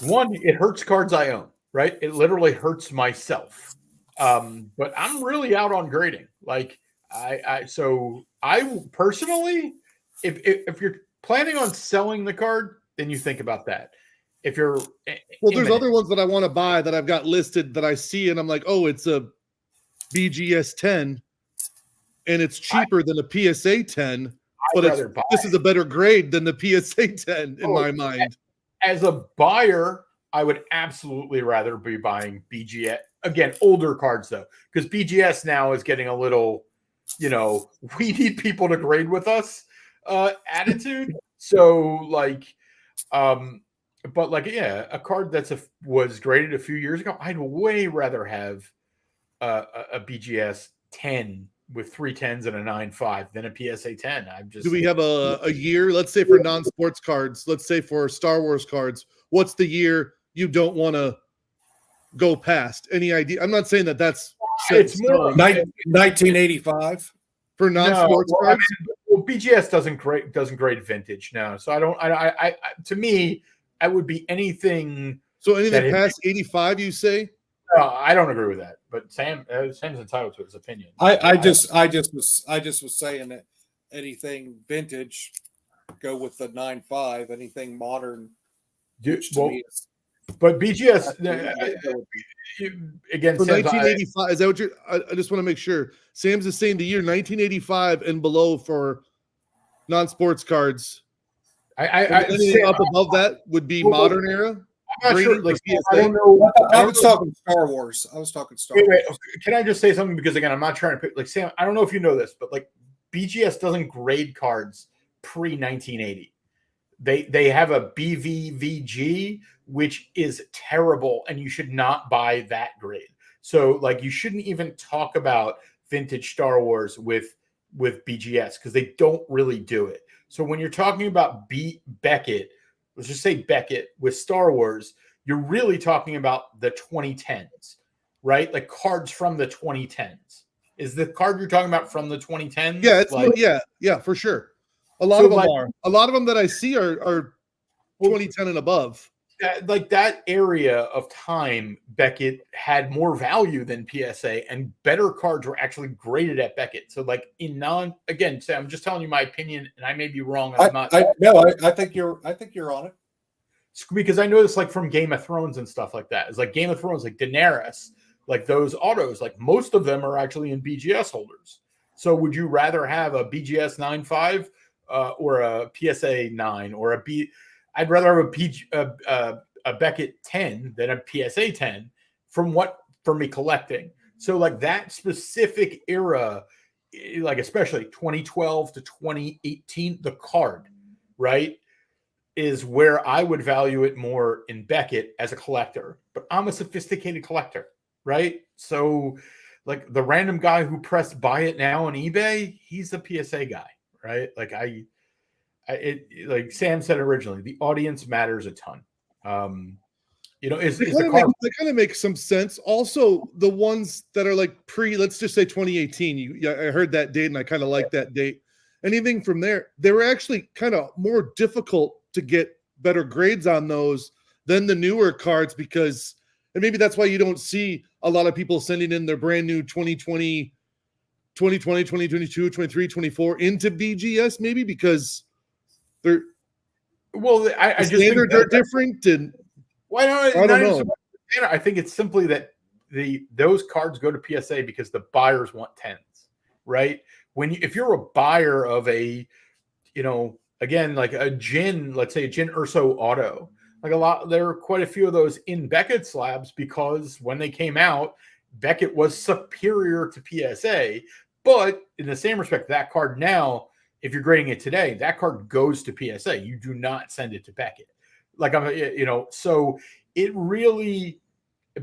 one, it hurts cards I own, right? It literally hurts myself. But I'm really out on grading. Like I personally, if you're planning on selling the card, then you think about that. If you're there's other ones that I want to buy that I've got listed that I see and I'm like, oh, it's a BGS 10 and it's cheaper than a PSA 10, but this is a better grade than the PSA 10 in my mind. As a buyer, I would absolutely rather be buying BGS. Again, older cards though, because BGS now is getting a little, we need people to grade with us attitude. So like, but like, yeah, a card was graded a few years ago, I'd way rather have a BGS 10 with 3 10s and a 9.5 than a PSA 10. Do we have a year? Let's say for non-sports cards, let's say for Star Wars cards, what's the year you don't want to go past? Any idea? I'm not saying that's it's more 1985 for non-sports cards. BGS doesn't grade vintage now, so I to me, I would be anything. So anything past 85, you say? No, I don't agree with that. But Sam's entitled to his opinion. I just was saying that anything vintage, go with the 9.5. Anything modern, but BGS again for 1985. Is that what you're? I just want to make sure. Sam's is saying the year 1985 and below for non-sports cards. Anything up above that would be modern era. I'm not sure. Like, I don't know. I was talking Star Wars. Wait, can I just say something? Because again, I'm not trying to pick. Like Sam, I don't know if you know this, but like BGS doesn't grade cards pre-1980. They have a BVVG, which is terrible, and you should not buy that grade. So like you shouldn't even talk about vintage Star Wars with BGS because they don't really do it. So when you're talking about Beckett, let's just say Beckett with Star Wars, you're really talking about the 2010s, right? Like cards from the 2010s. Is the card you're talking about from the 2010s? Yeah, it's yeah, for sure. A lot of them are. A lot of them that I see are 2010 and above. Like that area of time, Beckett had more value than PSA, and better cards were actually graded at Beckett. So, like again, Sam, I'm just telling you my opinion, and I may be wrong. I think you're on it. Because I know this like from Game of Thrones and stuff like that. It's like Game of Thrones, like Daenerys, like those autos, like most of them are actually in BGS holders. So, would you rather have a BGS 9.5 or a PSA 9 or a B? I'd rather have a Beckett 10 than a PSA 10 for me collecting. So like that specific era, like especially 2012 to 2018, the card, right, is where I would value it more in Beckett as a collector. But I'm a sophisticated collector, right? So like the random guy who pressed buy it now on eBay, he's the PSA guy, right? Like like Sam said originally, the audience matters a ton. Is the card They kind of make some sense. Also, the ones that are like let's just say 2018. I heard that date and I kind of like that date. Anything from there, they were actually kind of more difficult to get better grades on those than the newer cards because, and maybe that's why you don't see a lot of people sending in their brand new 2020, 2022, 23, 24 into BGS, maybe because they're I just standards are different and. Why not? I don't know. I think it's simply that those cards go to PSA because the buyers want 10s, right? If you're a buyer of a, again, like a Jin, let's say a Jin Urso auto, like there are quite a few of those in Beckett slabs because when they came out, Beckett was superior to PSA. But in the same respect, that card now, if you're grading it today, that card goes to PSA. You do not send it to Beckett. Like so it really,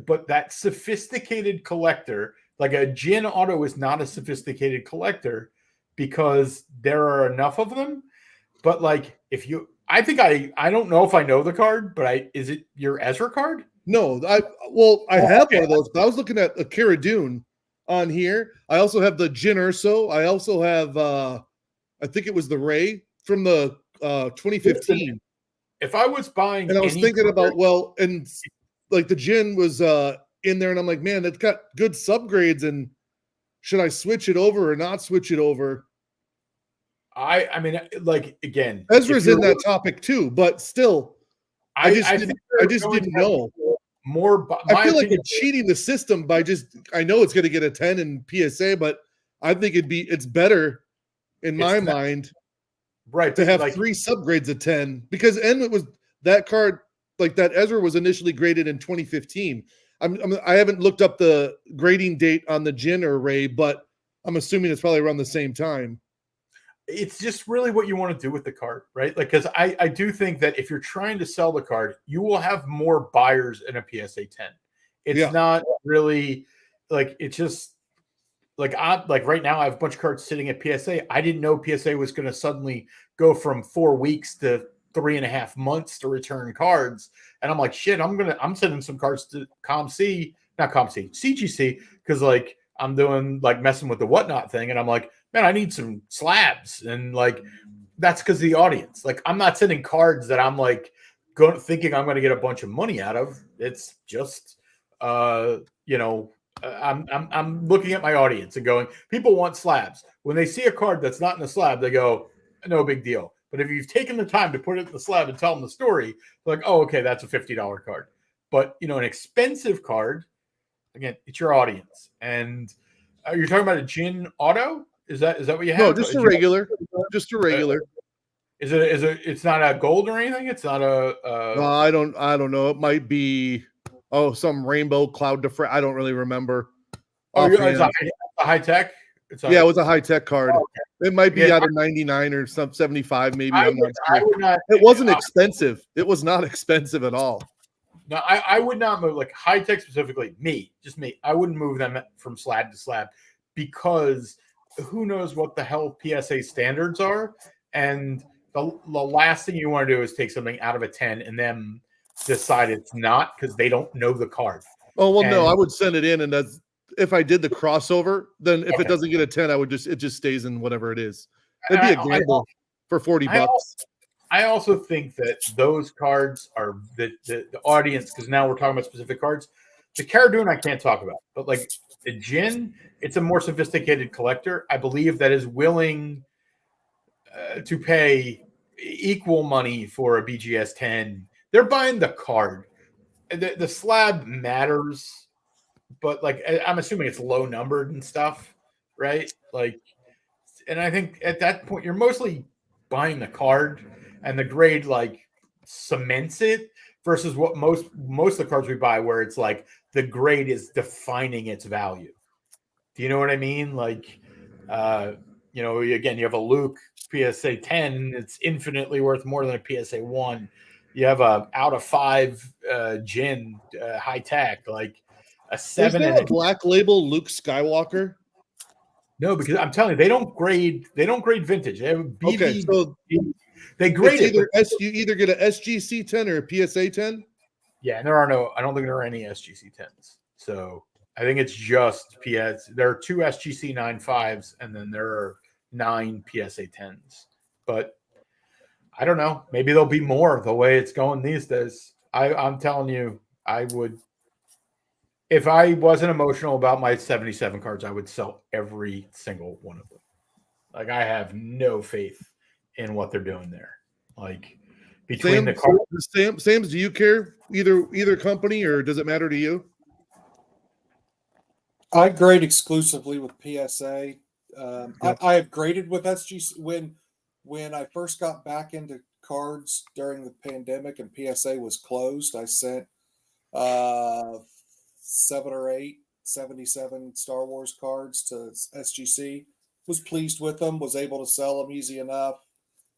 but that sophisticated collector, like a Jin auto is not a sophisticated collector because there are enough of them. But like I think I don't know if I know the card, but is it your Ezra card? No, I have one of those, but I was looking at a Cara Dune on here. I also have the Jin Urso. I also have I think it was the Ray from the 2015. If I was buying, and I was thinking about and like the Jin was in there, and I'm like, man, it's got good subgrades, and should I switch it over or not switch it over? I mean, like again, Ezra's in that topic too, but still, I just didn't know. I feel like we're cheating the system by I know it's going to get a 10 in PSA, but I think it's better in my mind. Right, to have 3 subgrades of 10 because it was that card like that Ezra was initially graded in 2015. I haven't looked up the grading date on the Jin or Ray, but I'm assuming it's probably around the same time. It's just really what you want to do with the card, right? Like, because I do think that if you're trying to sell the card, you will have more buyers in a PSA 10. It's not really like it's just. Like right now, I have a bunch of cards sitting at PSA. I didn't know PSA was going to suddenly go from 4 weeks to 3.5 months to return cards, and I'm like, shit, I'm sending some cards to CGC, because like I'm doing like messing with the whatnot thing, and I'm like, man, I need some slabs, and like that's because of the audience. Like I'm not sending cards that I'm like thinking I'm going to get a bunch of money out of. It's just I'm looking at my audience and going, people want slabs. When they see a card that's not in the slab, they go, no big deal. But if you've taken the time to put it in the slab and tell them the story, they're like, oh, okay, that's a $50 card. But, an expensive card, again, it's your audience. And you're talking about a Jin auto? Is that what you have? No, just a regular. Just a regular. Is it? It's not a gold or anything? It's not a. No, I don't know. It might be. Oh, some rainbow cloud different. I don't really remember. Oh, it's a high tech. It was a high tech card. Oh, okay. It might be out of 99 or some 75, maybe. I'm not sure. It wasn't expensive. It was not expensive at all. No, I would not move like high tech specifically. Just me. I wouldn't move them from slab to slab because who knows what the hell PSA standards are, and the last thing you want to do is take something out of a 10 and then decide it's not because they don't know the card. Oh well, no, I would send it in, and that's if I did the crossover. Then if it doesn't get a 10, it just stays in whatever it is. It'd be a gamble for $40. I also think that those cards are the audience, because now we're talking about specific cards. The Cara Dune I can't talk about, but like the Jin, it's a more sophisticated collector, I believe, that is willing to pay equal money for a BGS 10. They're buying the card. The slab matters, but like I'm assuming it's low numbered and stuff, right? Like, and I think at that point you're mostly buying the card, and the grade like cements it versus what most of the cards we buy where it's like the grade is defining its value. Do you know what I mean? Like, again, you have a Luke PSA 10, it's infinitely worth more than a PSA 1. You have a out of 5 Jin high tech. Like, A Is 7 there and a black label Luke Skywalker? no, because I'm telling you, they don't grade vintage. They have BV. Okay, so they grade it's it. either you either get a SGC 10 or a PSA 10. Yeah, and I don't think there are any SGC 10s. So I think it's just PS. There are 2 SGC 95s, and then there are 9 PSA 10s. But I don't know. Maybe there'll be more the way it's going these days. I'm telling you, I would. If I wasn't emotional about my 77 cards, I would sell every single one of them. Like, I have no faith in what they're doing there. Like, between the cards. Sam's, do you care either company, or does it matter to you? I grade exclusively with PSA. Yep. I have graded with SGC when I first got back into cards during the pandemic and PSA was closed. I sent 7 or 8 77 Star Wars cards to SGC. Was pleased with them. Was able to sell them easy enough.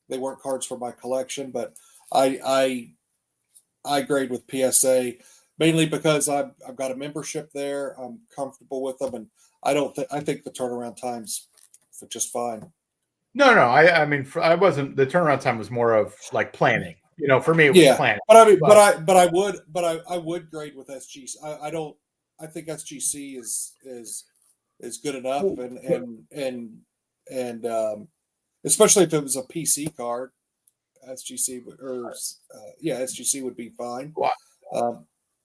They weren't cards for my collection, but I grade with PSA mainly because I've got a membership there. I'm comfortable with them, and I think the turnaround time's just fine. No. I mean, I wasn't. The turnaround time was more of like planning. For me, it was planning. But I mean, but I would grade with SGC. I think SGC is good enough, and especially if it was a PC card, SGC SGC would be fine.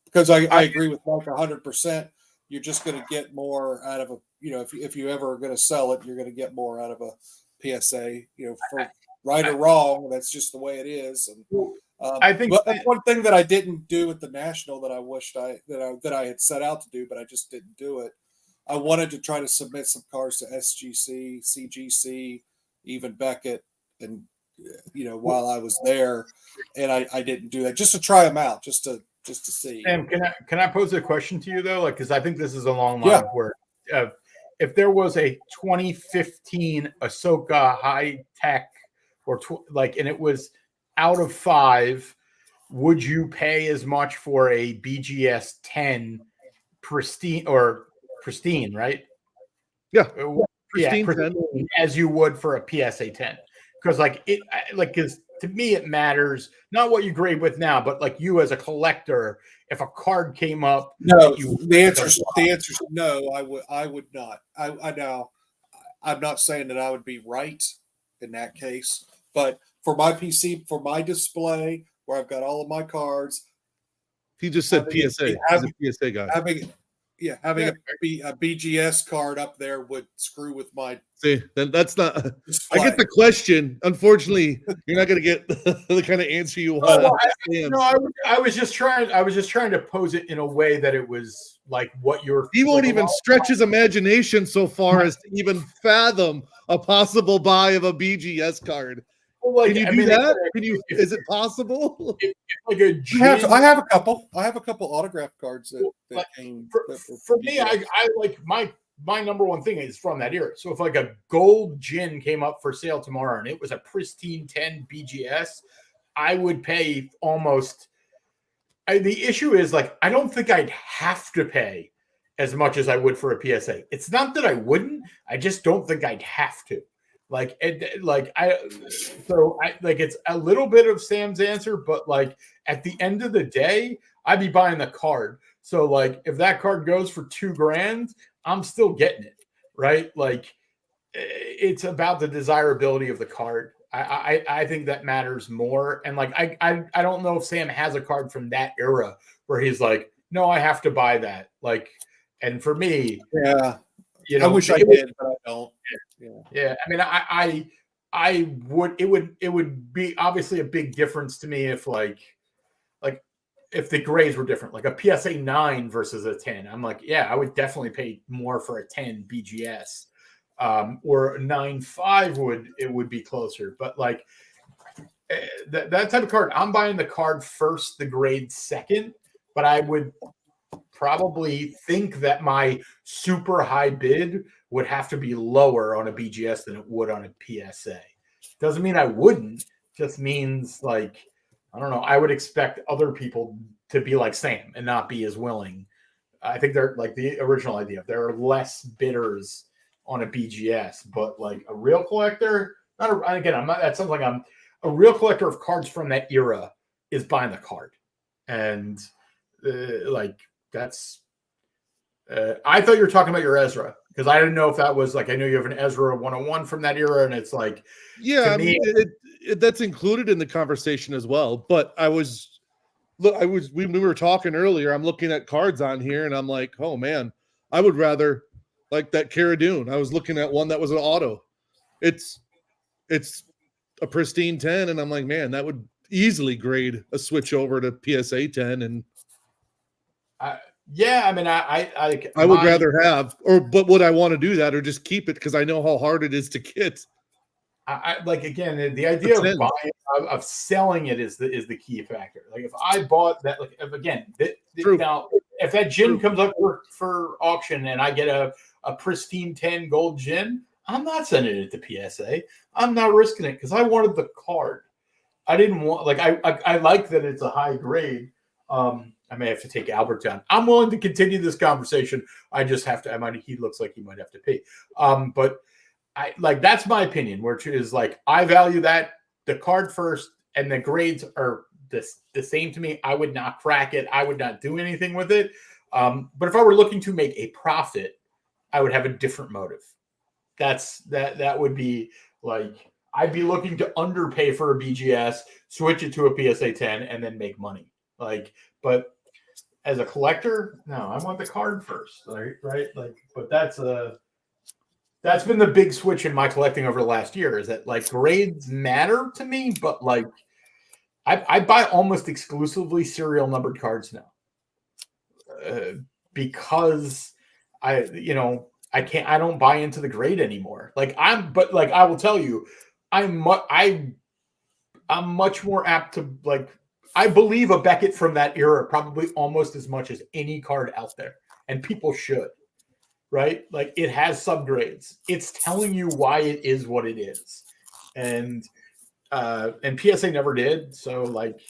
Because I agree with Mark 100%. You're just going to get more out of if you ever are going to sell it, you're going to get more out of a PSA. For right or wrong, that's just the way it is. And I think that's one thing that I didn't do at the National that I wished that I had set out to do, but I just didn't do it. I wanted to try to submit some cards to SGC, CGC, even Beckett, and while I was there, and I didn't do that just to try them out, just to see. Sam, can I pose a question to you though? Like, because I think this is a long line where if there was a 2015 Ahsoka high tech and it was out of 5, would you pay as much for a BGS 10 pristine, right? Yeah. Pristine as you would for a PSA 10? Because because to me it matters not what you grade with now, but like you as a collector, if a card came up, no, the answer is no. I would not. I'm not saying that I would be right in that case, but for my PC, for my display, where I've got all of my cards, he just said PSA. He's a PSA guy. Having a BGS card up there would screw with my. See, then that's not. Display. I get the question. Unfortunately, you're not going to get the kind of answer you want. I was just trying to pose it in a way that it was like what you're. He won't even stretch his imagination so far as to even fathom a possible buy of a BGS card. Well, can you do that? Is it possible? I have a couple. I have a couple autograph cards that came. For me, I like my number one thing is from that era. So if like a gold gin came up for sale tomorrow and it was a pristine 10 BGS, I would pay almost. The issue is like I don't think I'd have to pay as much as I would for a PSA. It's not that I wouldn't. I just don't think I'd have to. It's a little bit of Sam's answer, but like at the end of the day, I'd be buying the card. So like if that card goes for $2,000, I'm still getting it, right? Like it's about the desirability of the card. I think that matters more. And like I don't know if Sam has a card from that era where he's like, no, I have to buy that. Like, and for me, I wish I did, but I don't. Yeah. I mean, I would. It would be obviously a big difference to me if like if the grades were different, like a PSA 9 versus a 10. I'm like, yeah, I would definitely pay more for a 10 BGS, or a 9.5 would be closer. But like that type of card, I'm buying the card first, the grade second. But I would probably think that my super high bid would have to be lower on a BGS than it would on a PSA. Doesn't mean I wouldn't, just means like, I don't know, I would expect other people to be like Sam and not be as willing I think they're like the original idea. There are less bidders on a BGS, but like a real collector, that's something a real collector of cards from that era is buying the card. And like that's, I thought you were talking about your Ezra because I didn't know if that was like, I know you have an Ezra 101 from that era. And it's like, Yeah, I mean, that's included in the conversation as well. But we were talking earlier. I'm looking at cards on here, and I'm like, oh man, I would rather like that Cara Dune. I was looking at one that was an auto. It's a pristine 10, and I'm like, man, that would easily grade a switch over to PSA 10. And yeah, I mean, I would rather have, but would I want to do that or just keep it because I know how hard it is to get? I like, again, the idea of buying of selling it is the key factor. Like if I bought that, like now if that gin comes up for auction and I get a pristine 10 gold gin, I'm not sending it to PSA. I'm not risking it because I wanted the card. I didn't want, like, I like that it's a high grade. I may have to take Albert down. I'm willing to continue this conversation. I just have to. He looks like he might have to pee. But I like, that's my opinion, which is like, I value the card first, and the grades are the same to me. I would not crack it. I would not do anything with it. But if I were looking to make a profit, I would have a different motive. That would be like, I'd be looking to underpay for a BGS, switch it to a PSA 10, and then make money. Like, but as a collector, no, I want the card first, right? Like, but that's been the big switch in my collecting over the last year, is that like grades matter to me, but like I buy almost exclusively serial numbered cards now because I don't buy into the grade anymore. But I will tell you, I'm much more apt to, like, I believe a Beckett from that era probably almost as much as any card out there, and people should, right? Like, it has subgrades. It's telling you why it is what it is, and PSA never did. So like,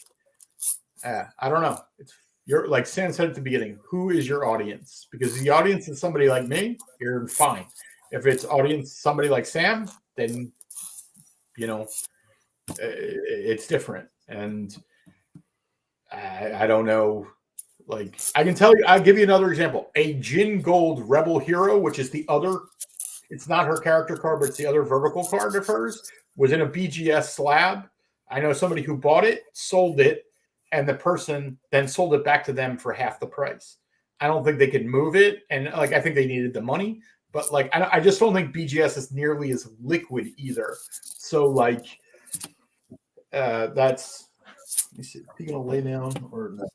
I don't know. You're like Sam said at the beginning, who is your audience? Because the audience is somebody like me, you're fine. If it's audience somebody like Sam, then it's different. And I don't know. Like, I can tell you, I'll give you another example. A Jin Gold Rebel Hero, which is the other, it's not her character card, but it's the other vertical card of hers, was in a BGS slab. I know somebody who bought it, sold it, and the person then sold it back to them for half the price. I don't think they could move it. And like, I think they needed the money, but like, I just don't think BGS is nearly as liquid either. So like, that's, let me see. Is he going to lay down or no?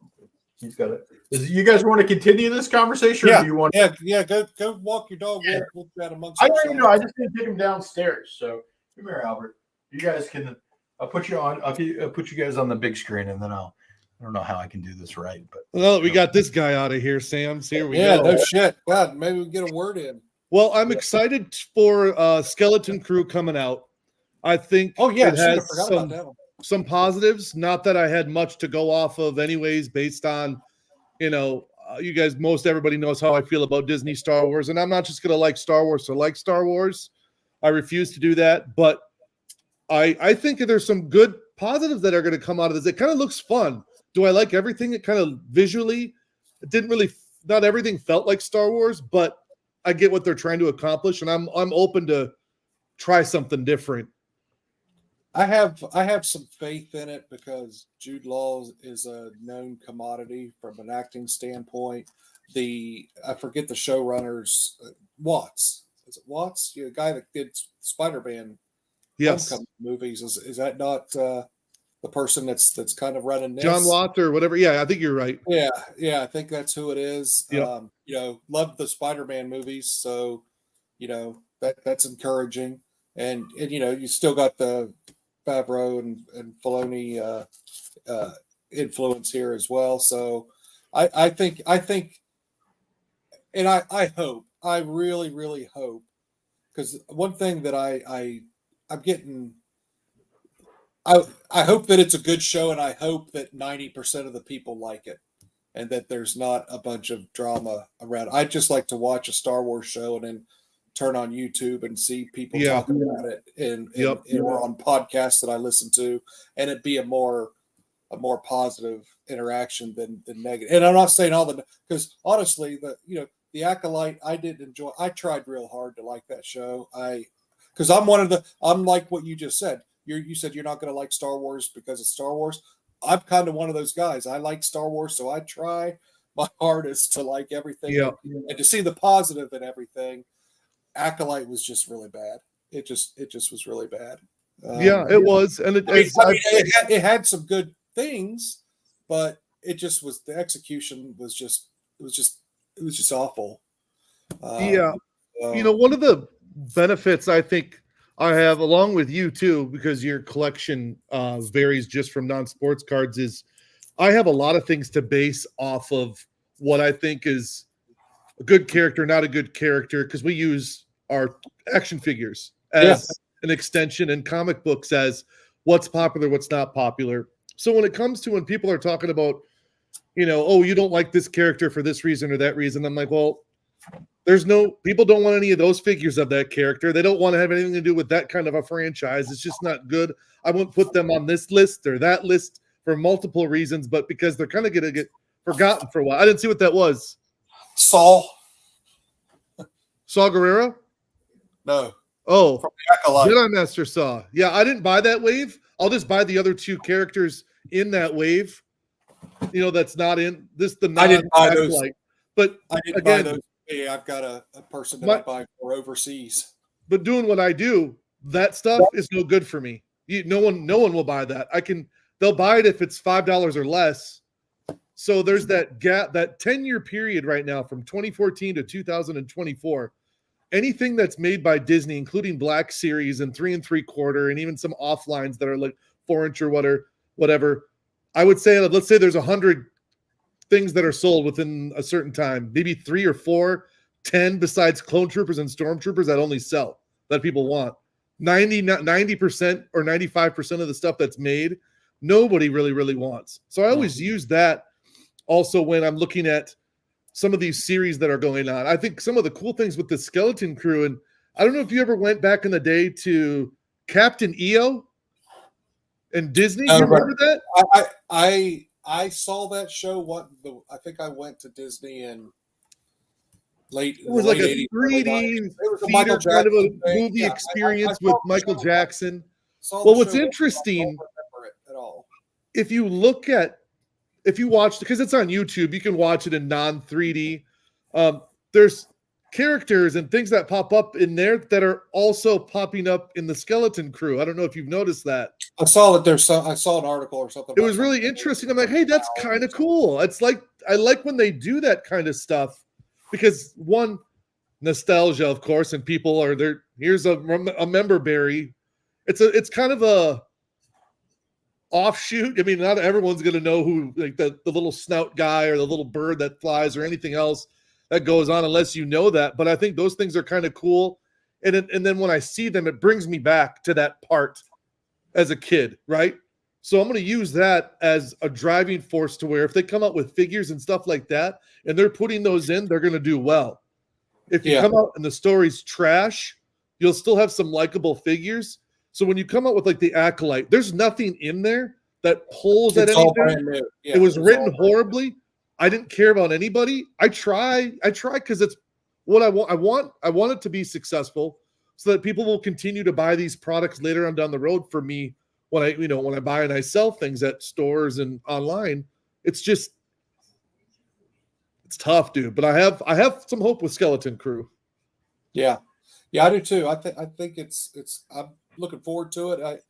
He's got it. You guys want to continue this conversation? Yeah, or do you want? Yeah. Go walk your dog. Yeah. We'll chat amongst I ourselves. don't know. I just need to take him downstairs. So come here, Albert. You guys can. I'll put you on. I'll put you guys on the big screen, and then I don't know how I can do this right, but well, we got this guy out of here, Sam. So here we go. Yeah, no shit. God, maybe we get a word in. Well, I'm excited for Skeleton Crew coming out. I think it has some positives. Not that I had much to go off of, anyways, based on you guys. Everybody knows how I feel about Disney Star Wars, and I'm not just gonna like Star Wars to like Star Wars. I refuse to do that, but I think there's some good positives that are going to come out of this. It kind of looks fun. Do I like everything? It kind of visually, it didn't really, not everything felt like Star Wars, but I get what they're trying to accomplish, and I'm open to try something different. I have some faith in it because Jude Law is a known commodity from an acting standpoint. I forget the showrunners, Watts. Is it Watts? The guy that did Spider-Man Homecoming movies. Is that not the person that's kind of running this? John Watts or whatever. Yeah, I think you're right. Yeah, I think that's who it is. Yep. Loved the Spider-Man movies, so that's encouraging. And you still got the Favreau and Filoni influence here as well. So I think, and I hope, I really, really hope, because one thing that I'm getting, I hope that it's a good show, and I hope that 90% of the people like it. and that there's not a bunch of drama around. I just like to watch a Star Wars show and then turn on YouTube and see people talking about it, and or on podcasts that I listen to, and it'd be a more positive interaction than negative. And I'm not saying because honestly, the Acolyte, I did enjoy. I tried real hard to like that show. Because I'm like what you just said. You said you're not going to like Star Wars because it's Star Wars. I'm kind of one of those guys. I like Star Wars, so I try my hardest to like everything and to see the positive in everything. Acolyte was just really bad. It just was really bad. It was, and it had some good things, but it just was, the execution was just awful. One of the benefits I think I have, along with you too, because your collection varies just from non-sports cards, is I have a lot of things to base off of what I think is a good character, not a good character, because we use our action figures as an extension and comic books as what's popular, what's not popular. So when it comes to when people are talking about, you don't like this character for this reason or that reason, I'm like, well, people don't want any of those figures of that character. They don't want to have anything to do with that kind of a franchise. It's just not good. I won't put them on this list or that list for multiple reasons, but because they're kind of going to get forgotten for a while. I didn't see what that was. Saul Guerrero? No. Oh, from the Acolyte. Jedi Master Saw. Yeah, I didn't buy that wave. I'll just buy the other two characters in that wave. That's not in this. I didn't buy those. But I didn't buy those. Yeah, I've got a person that I buy for overseas. But doing what I do, that stuff is no good for me. No one will buy that. They'll buy it if it's $5 or less. So there's that gap, that 10-year period right now from 2014 to 2024. Anything that's made by Disney, including Black Series and 3 3/4, and even some offlines that are like 4-inch or whatever, I would say, let's say there's 100 things that are sold within a certain time, maybe 3 or 4, 10 besides clone troopers and stormtroopers that only sell, that people want. 90% or 95% of the stuff that's made, nobody really wants. So I always use that also when I'm looking at some of these series that are going on. I think some of the cool things with the Skeleton Crew, and I don't know if you ever went back in the day to Captain EO and Disney. You remember that? I saw that show. I think I went to Disney in late. It was like a 3D theater kind of a movie experience with Michael Jackson. Well, what's interesting, I don't remember it at all. If you watch, because it's on YouTube, you can watch it in non-3D. There's characters and things that pop up in there that are also popping up in the Skeleton Crew. I don't know if you've noticed that. I saw that I saw an article or something. It was really interesting. I'm like, hey, that's kind of cool. It's like, I like when they do that kind of stuff because one, nostalgia, of course, and people are there. Here's a member berry. It's kind of a offshoot. I mean, not everyone's going to know who, like the little snout guy or the little bird that flies or anything else that goes on unless you know that. But I think those things are kind of cool. And then when I see them, it brings me back to that part as a kid, right? So I'm going to use that as a driving force to where if they come out with figures and stuff like that, and they're putting those in, they're going to do well. If you come out and the story's trash, you'll still have some likable figures. So when you come out with like the Acolyte, there's nothing in there that pulls at anything. It was written horribly. I didn't care about anybody. I try because it's what I want. I want it to be successful so that people will continue to buy these products later on down the road for me when I buy and I sell things at stores and online. It's tough, dude. But I have some hope with Skeleton Crew. Yeah, I do too. I think it's. I'm looking forward to it.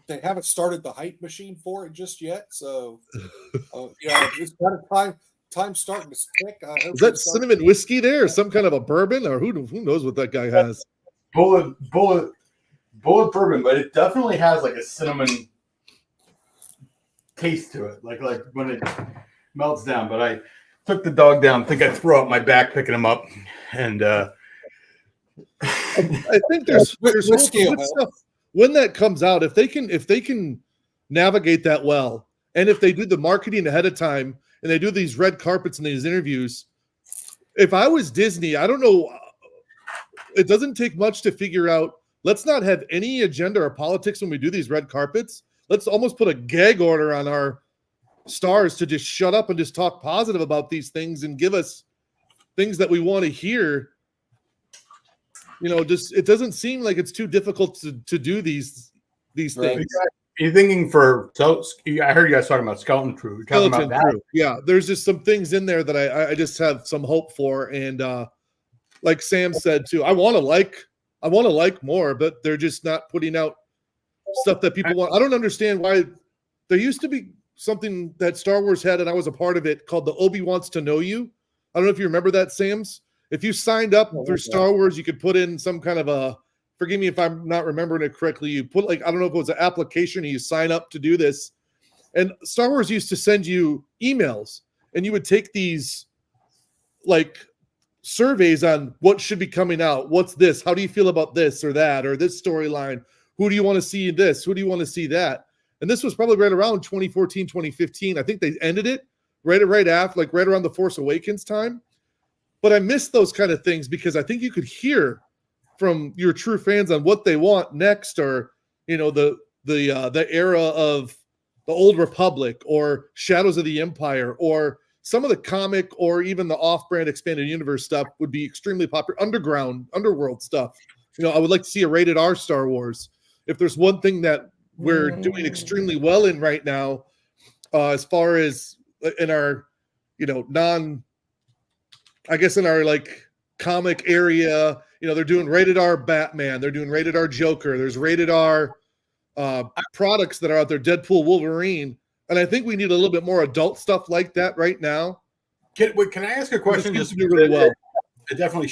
They haven't started the hype machine for it just yet, so it's kind of time starting to stick. Is that cinnamon whiskey there, or some kind of a bourbon, or who knows what that guy has? Bullet bourbon, but it definitely has like a cinnamon taste to it, like when it melts down. But I took the dog down. I think I threw out my back picking him up, and I think there's good stuff when that comes out. If they can navigate that well, and if they do the marketing ahead of time and they do these red carpets and these interviews. If I was Disney, I don't know. It doesn't take much to figure out. Let's not have any agenda or politics when we do these red carpets. Let's almost put a gag order on our stars to just shut up and just talk positive about these things and give us things that we want to hear. Just it doesn't seem like it's too difficult to do these things. You're thinking I heard you guys talking about Skeleton Crew. You're talking about that? Crew. Yeah, there's just some things in there that I just have some hope for, and like Sam said too, I want to like more, but they're just not putting out stuff that people want. I don't understand why. There used to be something that Star Wars had, and I was a part of it, called the Obi Wants to Know You. I don't know if you remember that, Sam's. If you signed up through Star Wars, you could put in some kind of a, forgive me if I'm not remembering it correctly, you put I don't know if it was an application, and you sign up to do this. And Star Wars used to send you emails, and you would take these surveys on what should be coming out. What's this? How do you feel about this or that or this storyline? Who do you want to see in this? Who do you want to see that? And this was probably right around 2014, 2015. I think they ended it right after, right around the Force Awakens time. But I miss those kind of things because I think you could hear from your true fans on what they want next, or the era of the Old Republic or Shadows of the Empire, or some of the comic or even the off-brand expanded universe stuff would be extremely popular. Underworld stuff. I would like to see a rated R Star Wars. If there's one thing that we're doing extremely well in right now, as far as in our, in our comic area, they're doing rated R Batman. They're doing rated R Joker. There's rated R products that are out there, Deadpool, Wolverine. And I think we need a little bit more adult stuff like that right now. Can I ask a question? Just do really well. It definitely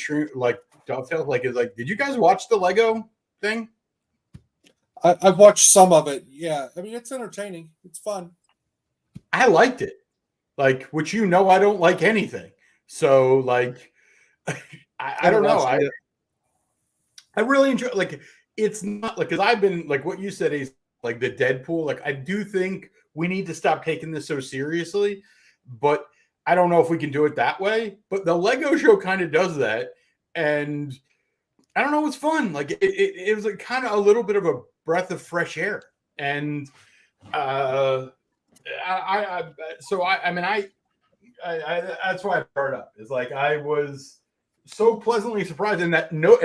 dovetails. Did you guys watch the Lego thing? I've watched some of it. Yeah, I mean, it's entertaining. It's fun. I liked it. Which I don't like anything. So I don't know. I really enjoy. It's not because I've been what you said is the Deadpool. I do think we need to stop taking this so seriously, but I don't know if we can do it that way. But the Lego show kind of does that, and I don't know. It's fun. It was kind of a little bit of a breath of fresh air, and that's why I brought it up. Is I was so pleasantly surprised, and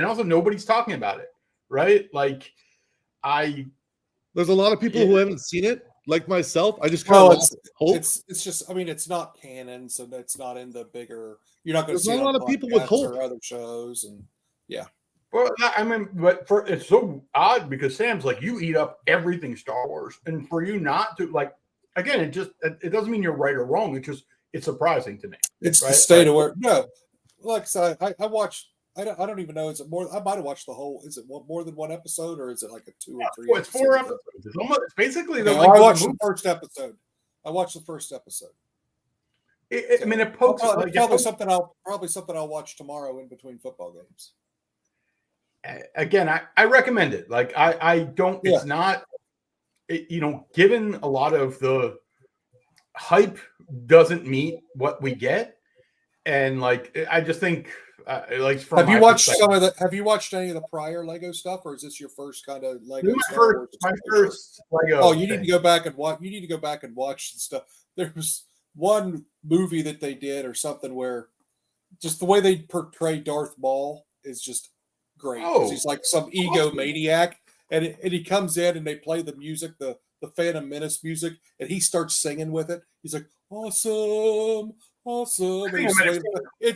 also nobody's talking about it, right? There's a lot of people who haven't seen it, like myself. I just it's just, I mean, it's not canon, so it's not in the bigger. You're not going to see a lot of people with hope or other shows, and yeah. Well, it's so odd because Sam's you eat up everything Star Wars, and for you not to again, it doesn't mean you're right or wrong. It's surprising to me. It's right? The state of where no, I said, I watched. I don't even know. Is it more? I might have watched the whole. Is it more than one episode, or is it a 2 or 3? It's 4 episodes. It's basically I watched the first episode. It pokes. Probably something I'll watch tomorrow in between football games. Again, I recommend it. I don't. Yeah. It's not. Given a lot of the hype doesn't meet what we get, and I just think. Have you watched Have you watched any of the prior Lego stuff, or is this your first kind of Lego? My first Lego. Oh, you need to go back and watch. You need to go back and watch the stuff. There was one movie that they did, or something, where just the way they portray Darth Maul is just great. Oh, he's like some egomaniac, and he comes in and they play the music, the Phantom Menace music, and he starts singing with it. He's like, awesome. It's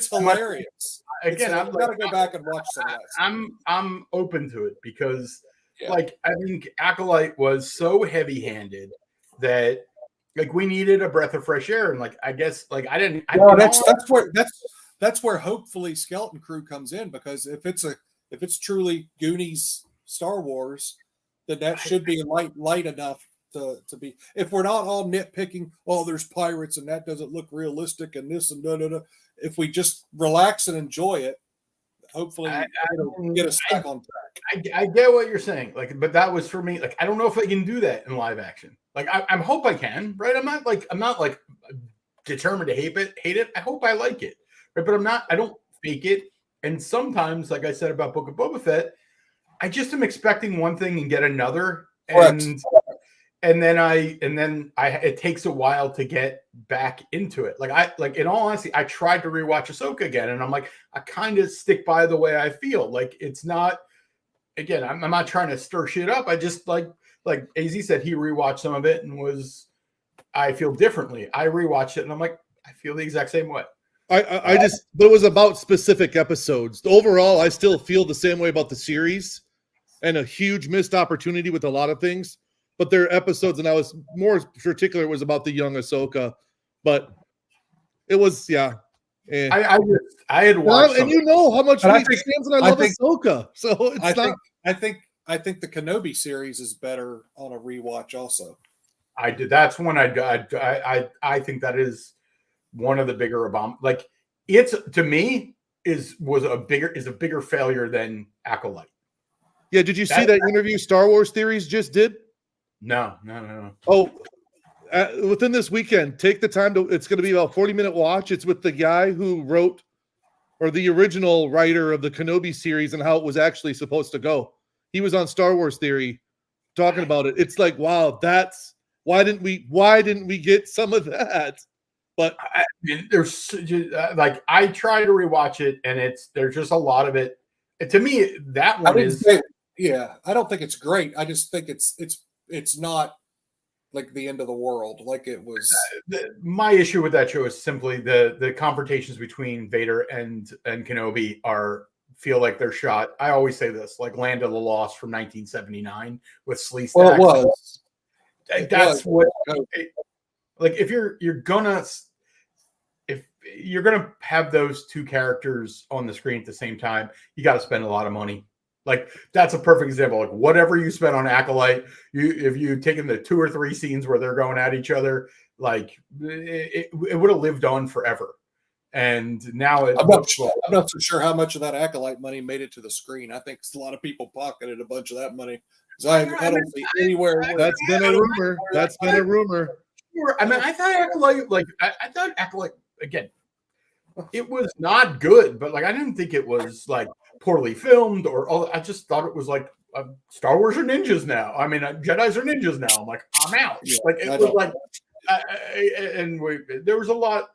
hilarious. Again, I've got to go back and watch some of that. I'm open to it because, I think Acolyte was so heavy-handed that, we needed a breath of fresh air, and I guess, I didn't. That's where hopefully Skeleton Crew comes in, because if it's truly Goonies Star Wars, then that should be light enough to be. If we're not all nitpicking, there's pirates and that doesn't look realistic and this and no. If we just relax and enjoy it, hopefully it'll get us back on track. I get what you're saying, but that was for me. I don't know if I can do that in live action. I hope I can, right? I'm not determined to hate it. I hope I like it, right? But I'm not. I don't fake it. And sometimes, like I said about Book of Boba Fett, I just am expecting one thing and get another, and then it takes a while to get back into it. Like in all honesty, I tried to rewatch Ahsoka again, and I'm like, I kind of stick by the way I feel. Like it's not. Again, I'm not trying to stir shit up. I just like AZ said, he rewatched some of it and I feel differently. I rewatched it and I'm like, I feel the exact same way. But it was about specific episodes. Overall, I still feel the same way about the series, and a huge missed opportunity with a lot of things. But there are episodes, and I was more particular, was about the young Ahsoka. But it was, yeah. I had watched, and you know how much Sam's and I love Ahsoka. So it's I think the Kenobi series is better on a rewatch. Also, I did. That's one I think that is one of the bigger like it's to me is a bigger failure than Acolyte. Yeah, did you see that interview Star Wars Theories just did? No. Oh, within this weekend, take the time to. It's going to be about 40-minute watch. It's with the guy who wrote, or the original writer of the Kenobi series, and how it was actually supposed to go. He was on Star Wars Theory, talking about it. It's like, wow, that's why didn't we get some of that? But I mean, there's like I try to rewatch it, and there's just a lot of it. To me, that one is. I don't think it's great. I just think it's not like the end of the world like it was. My issue with that show is simply the confrontations between Vader and Kenobi feel like they're shot. I always say this, like Land of the Lost from 1979 with Sleestaks. Well, it was. That's what. Like if you're gonna have those two characters on the screen at the same time, you got to spend a lot of money. Like that's a perfect example. Like whatever you spent on Acolyte, if you'd taken the 2 or 3 scenes where they're going at each other, like it would have lived on forever. And now I'm not so sure how much of that Acolyte money made it to the screen. I think a lot of people pocketed a bunch of that money. I don't see anywhere. That's been a rumor. That's been a rumor. I mean, I thought Acolyte, again, it was not good, but like I didn't think it was like poorly filmed I just thought it was like Star Wars are ninjas now. I mean, Jedis are ninjas now. I'm like, I'm out. Yeah, like it was like, there was a lot,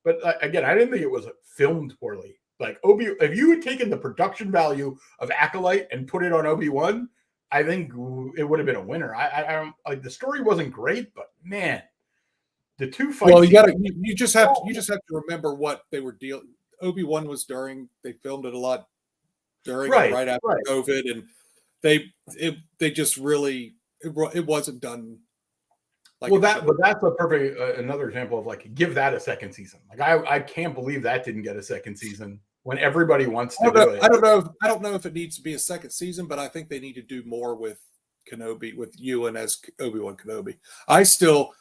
but again, I didn't think it was filmed poorly. Like if you had taken the production value of Acolyte and put it on Obi-Wan, I think it would have been a winner. I don't like the story wasn't great, but man, the two fights. Well, you just have to remember what they were dealing. Obi-Wan was they filmed it a lot during right after COVID, and they just really it wasn't done. Like but that's a perfect another example of like give that a second season. Like I can't believe that didn't get a second season when everybody wants to do it. I don't know if it needs to be a second season, but I think they need to do more with Kenobi, with Ewan as Obi-Wan Kenobi. I still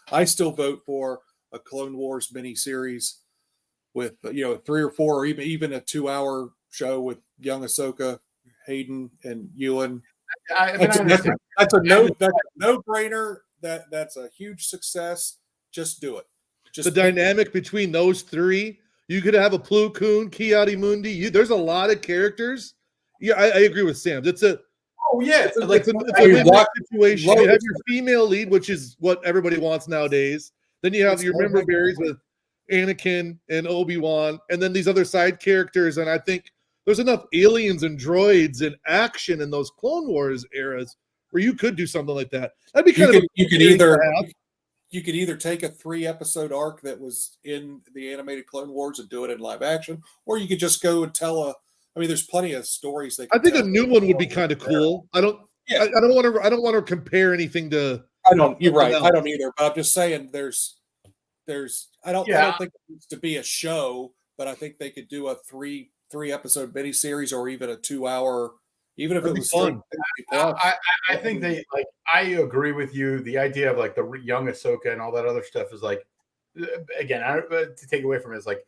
vote for a Clone Wars miniseries with 3 or 4 or even a 2-hour show with young Ahsoka, Hayden, and Ewan. That's a no-brainer. That's a huge success. Just do it. The dynamic between those 3. You could have a Plo Koon, Ki-Adi-Mundi. There's a lot of characters. Yeah, I agree with Sam. It's a win-win situation. You have your female lead, which is what everybody wants nowadays. Then you have your member berries with Anakin and Obi-Wan, and then these other side characters. And I think there's enough aliens and droids and action in those Clone Wars eras where you could do something like that. That'd be kind of you could either take a 3-episode arc that was in the animated Clone Wars and do it in live action, or you could just go and tell there's plenty of stories. I think a new one would be kind of cool. I don't want to compare anything to. You're right. I don't either. But I'm just saying, I don't think it needs to be a show, but I think they could do a 3-episode miniseries or even a 2-hour. Even if it was fun. I think I agree with you. The idea of like the young Ahsoka and all that other stuff is like, again, to take away from it is like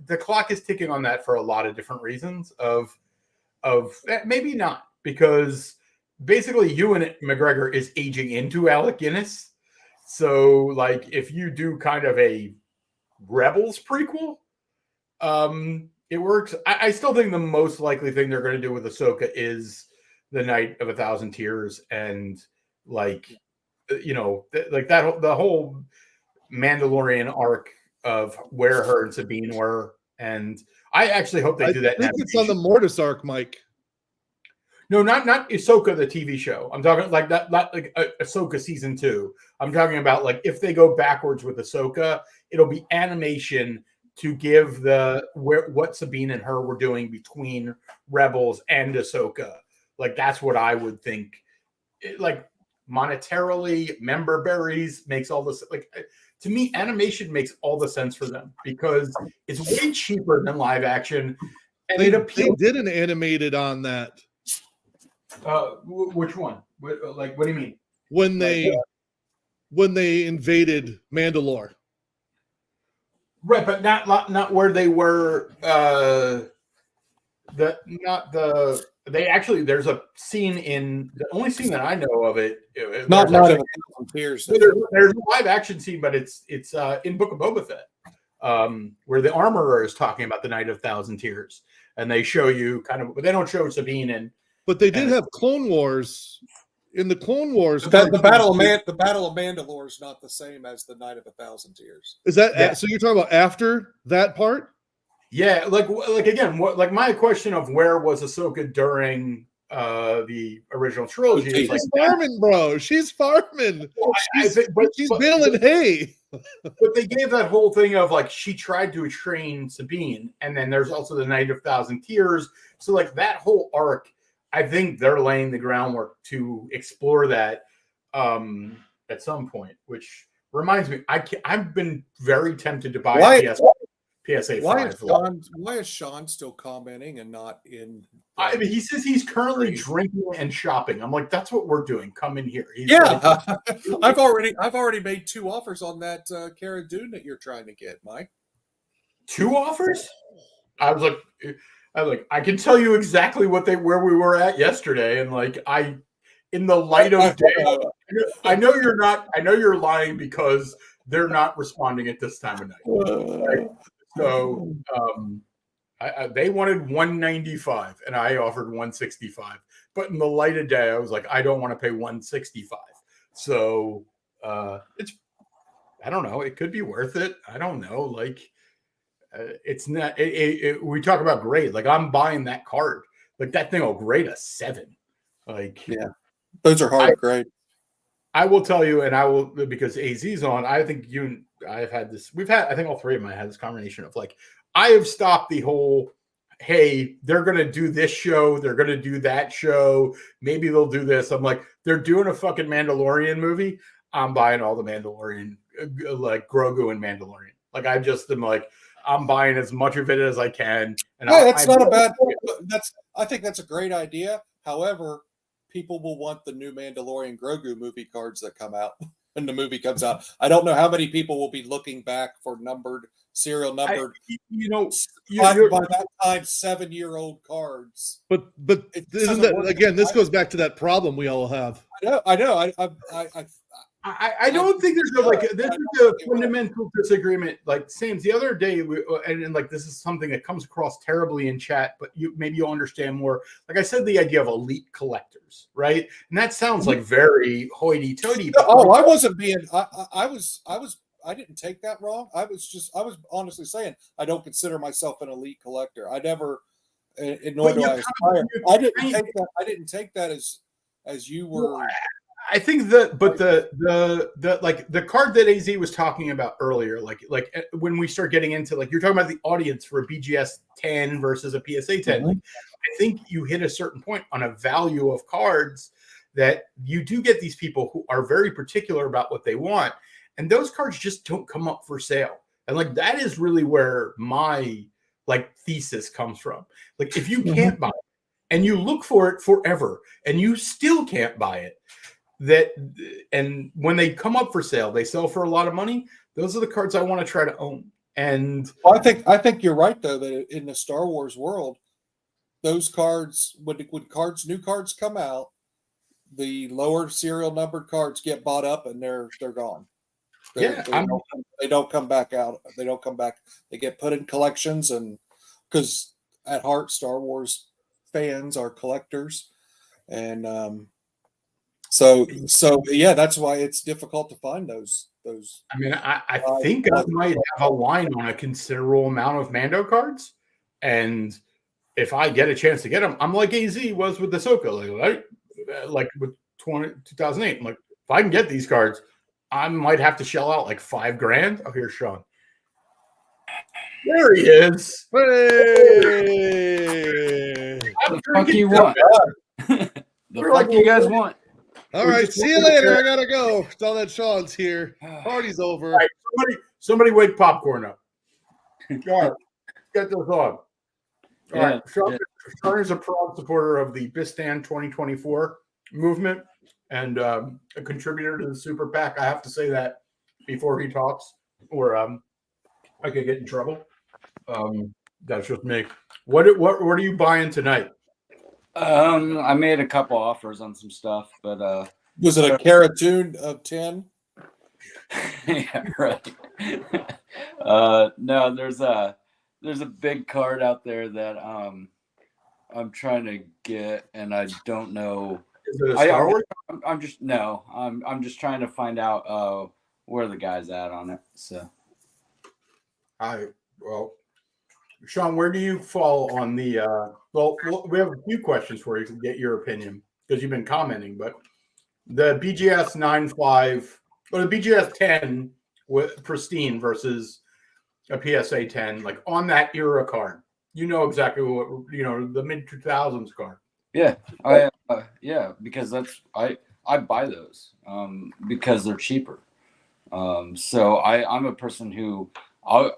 the clock is ticking on that for a lot of different reasons of maybe not, because basically Ewan McGregor is aging into Alec Guinness. So like if you do kind of a Rebels prequel, it works. I still think the most likely thing they're going to do with Ahsoka is the Night of 1,000 Tears, and like like that the whole Mandalorian arc of where her and Sabine were, and I actually hope they do that. I think it's on the Mortis arc, Mike. No, not Ahsoka the TV show. I'm talking like that, not like Ahsoka season 2. I'm talking about like if they go backwards with Ahsoka, it'll be animation to give what Sabine and her were doing between Rebels and Ahsoka. Like that's what I would think. Like monetarily, member berries makes all this like. To me, animation makes all the sense for them because it's way cheaper than live action, and They did an animated on that. Which one? What do you mean? When they invaded Mandalore, Right, but not where they were. They actually there's a scene in the only scene that I know of it. Not of Tears. There's a live action scene, but it's in Book of Boba Fett, where the armorer is talking about the Night of 1,000 Tears, and they show you kind of, but they don't show Sabine but they did have Clone Wars. In the Clone Wars, the Battle of Mandalore is not the same as the Night of 1,000 Tears. Is that so? You're talking about after that part? Yeah, like again, like my question of where was Ahsoka during the original trilogy? She's farming, bro. She's farming. She's baling hay. But they gave that whole thing of like she tried to train Sabine, and then there's also the Night of 1,000 Tears. So like that whole arc, I think they're laying the groundwork to explore that at some point. Which reminds me, I've been very tempted to buy a PSA 5. Why is Sean still commenting and not in? I mean, he says he's currently drinking and shopping. I'm like, that's what we're doing. Come in here. I've already made 2 offers on that Cara Dune that you're trying to get, Mike. 2 offers? I was like, I can tell you exactly where we were at yesterday, and like in the light of day, I know you're lying because they're not responding at this time of night. Right? So they wanted 195 and I offered 165. But in the light of day, I was like, I don't want to pay 165. So it's, I don't know. It could be worth it. I don't know. Like it's not. We talk about grade. Like I'm buying that card. Like that thing will grade a 7. Like those are hard to grade. I will tell you, and I will because AZ's on. I think I've had this. I think all 3 of them had this combination of like, I have stopped the whole, hey, they're going to do this show. They're going to do that show. Maybe they'll do this. I'm like, they're doing a fucking Mandalorian movie. I'm buying all the Mandalorian, like Grogu and Mandalorian. Like I just am like, I'm buying as much of it as I can. And that's not a bad. I think that's a great idea. However, people will want the new Mandalorian Grogu movie cards that come out when the movie comes out. I don't know how many people will be looking back for serial numbered. By that time, 7-year-old cards. But isn't that again? This goes back to that problem we all have. I know. I don't think there's this is a fundamental disagreement. Like Sam's the other day, and like this is something that comes across terribly in chat, but maybe you'll understand more. Like I said, the idea of elite collectors, right? And that sounds like very hoity-toity. I wasn't being. I didn't take that wrong. I was honestly saying I don't consider myself an elite collector. I never, nor do I aspire. I didn't take that as you were. Well, I think the card that AZ was talking about earlier, like when we start getting into like you're talking about the audience for a BGS 10 versus a PSA 10, like, I think you hit a certain point on a value of cards that you do get these people who are very particular about what they want, and those cards just don't come up for sale. And like that is really where my like thesis comes from. Like if you can't buy it and you look for it forever and you still can't buy it, and when they come up for sale, they sell for a lot of money. Those are the cards I want to try to own. And I think you're right though that in the Star Wars world, those cards when new cards come out, the lower serial numbered cards get bought up and they're gone. They don't come back out. They don't come back. They get put in collections, and because at heart, Star Wars fans are collectors, and so yeah, that's why it's difficult to find those. I mean, I think I might have a line on a considerable amount of Mando cards, and if I get a chance to get them, I'm like AZ was with the Ahsoka, like with 2008. I'm like, if I can get these cards, I might have to shell out like $5,000. Oh, here's Sean. There he is. Hey! The fuck you want? The fuck you guys want? All right, see you later. I gotta go. Now that Sean's here, party's over. All right, somebody wake popcorn up. All right, get those on. All right, Sean is a proud supporter of the Bistan 2024 movement and a contributor to the Super PAC. I have to say that before he talks, or I could get in trouble. That's just me. What are you buying tonight? I made a couple offers on some stuff, but was it a Caratoon of 10? yeah, right. No, there's a big card out there that I'm trying to get, and I don't know. Is it a Star Wars? I'm just trying to find out where the guy's at on it. So, well, Sean, where do you fall on the? Well, we have a few questions for you to get your opinion because you've been commenting, but the BGS 9.5 or the BGS 10 with pristine versus a PSA 10, like on that era card, you know exactly what the mid 2000s card. Yeah, because I buy those because they're cheaper. So I'm a person who I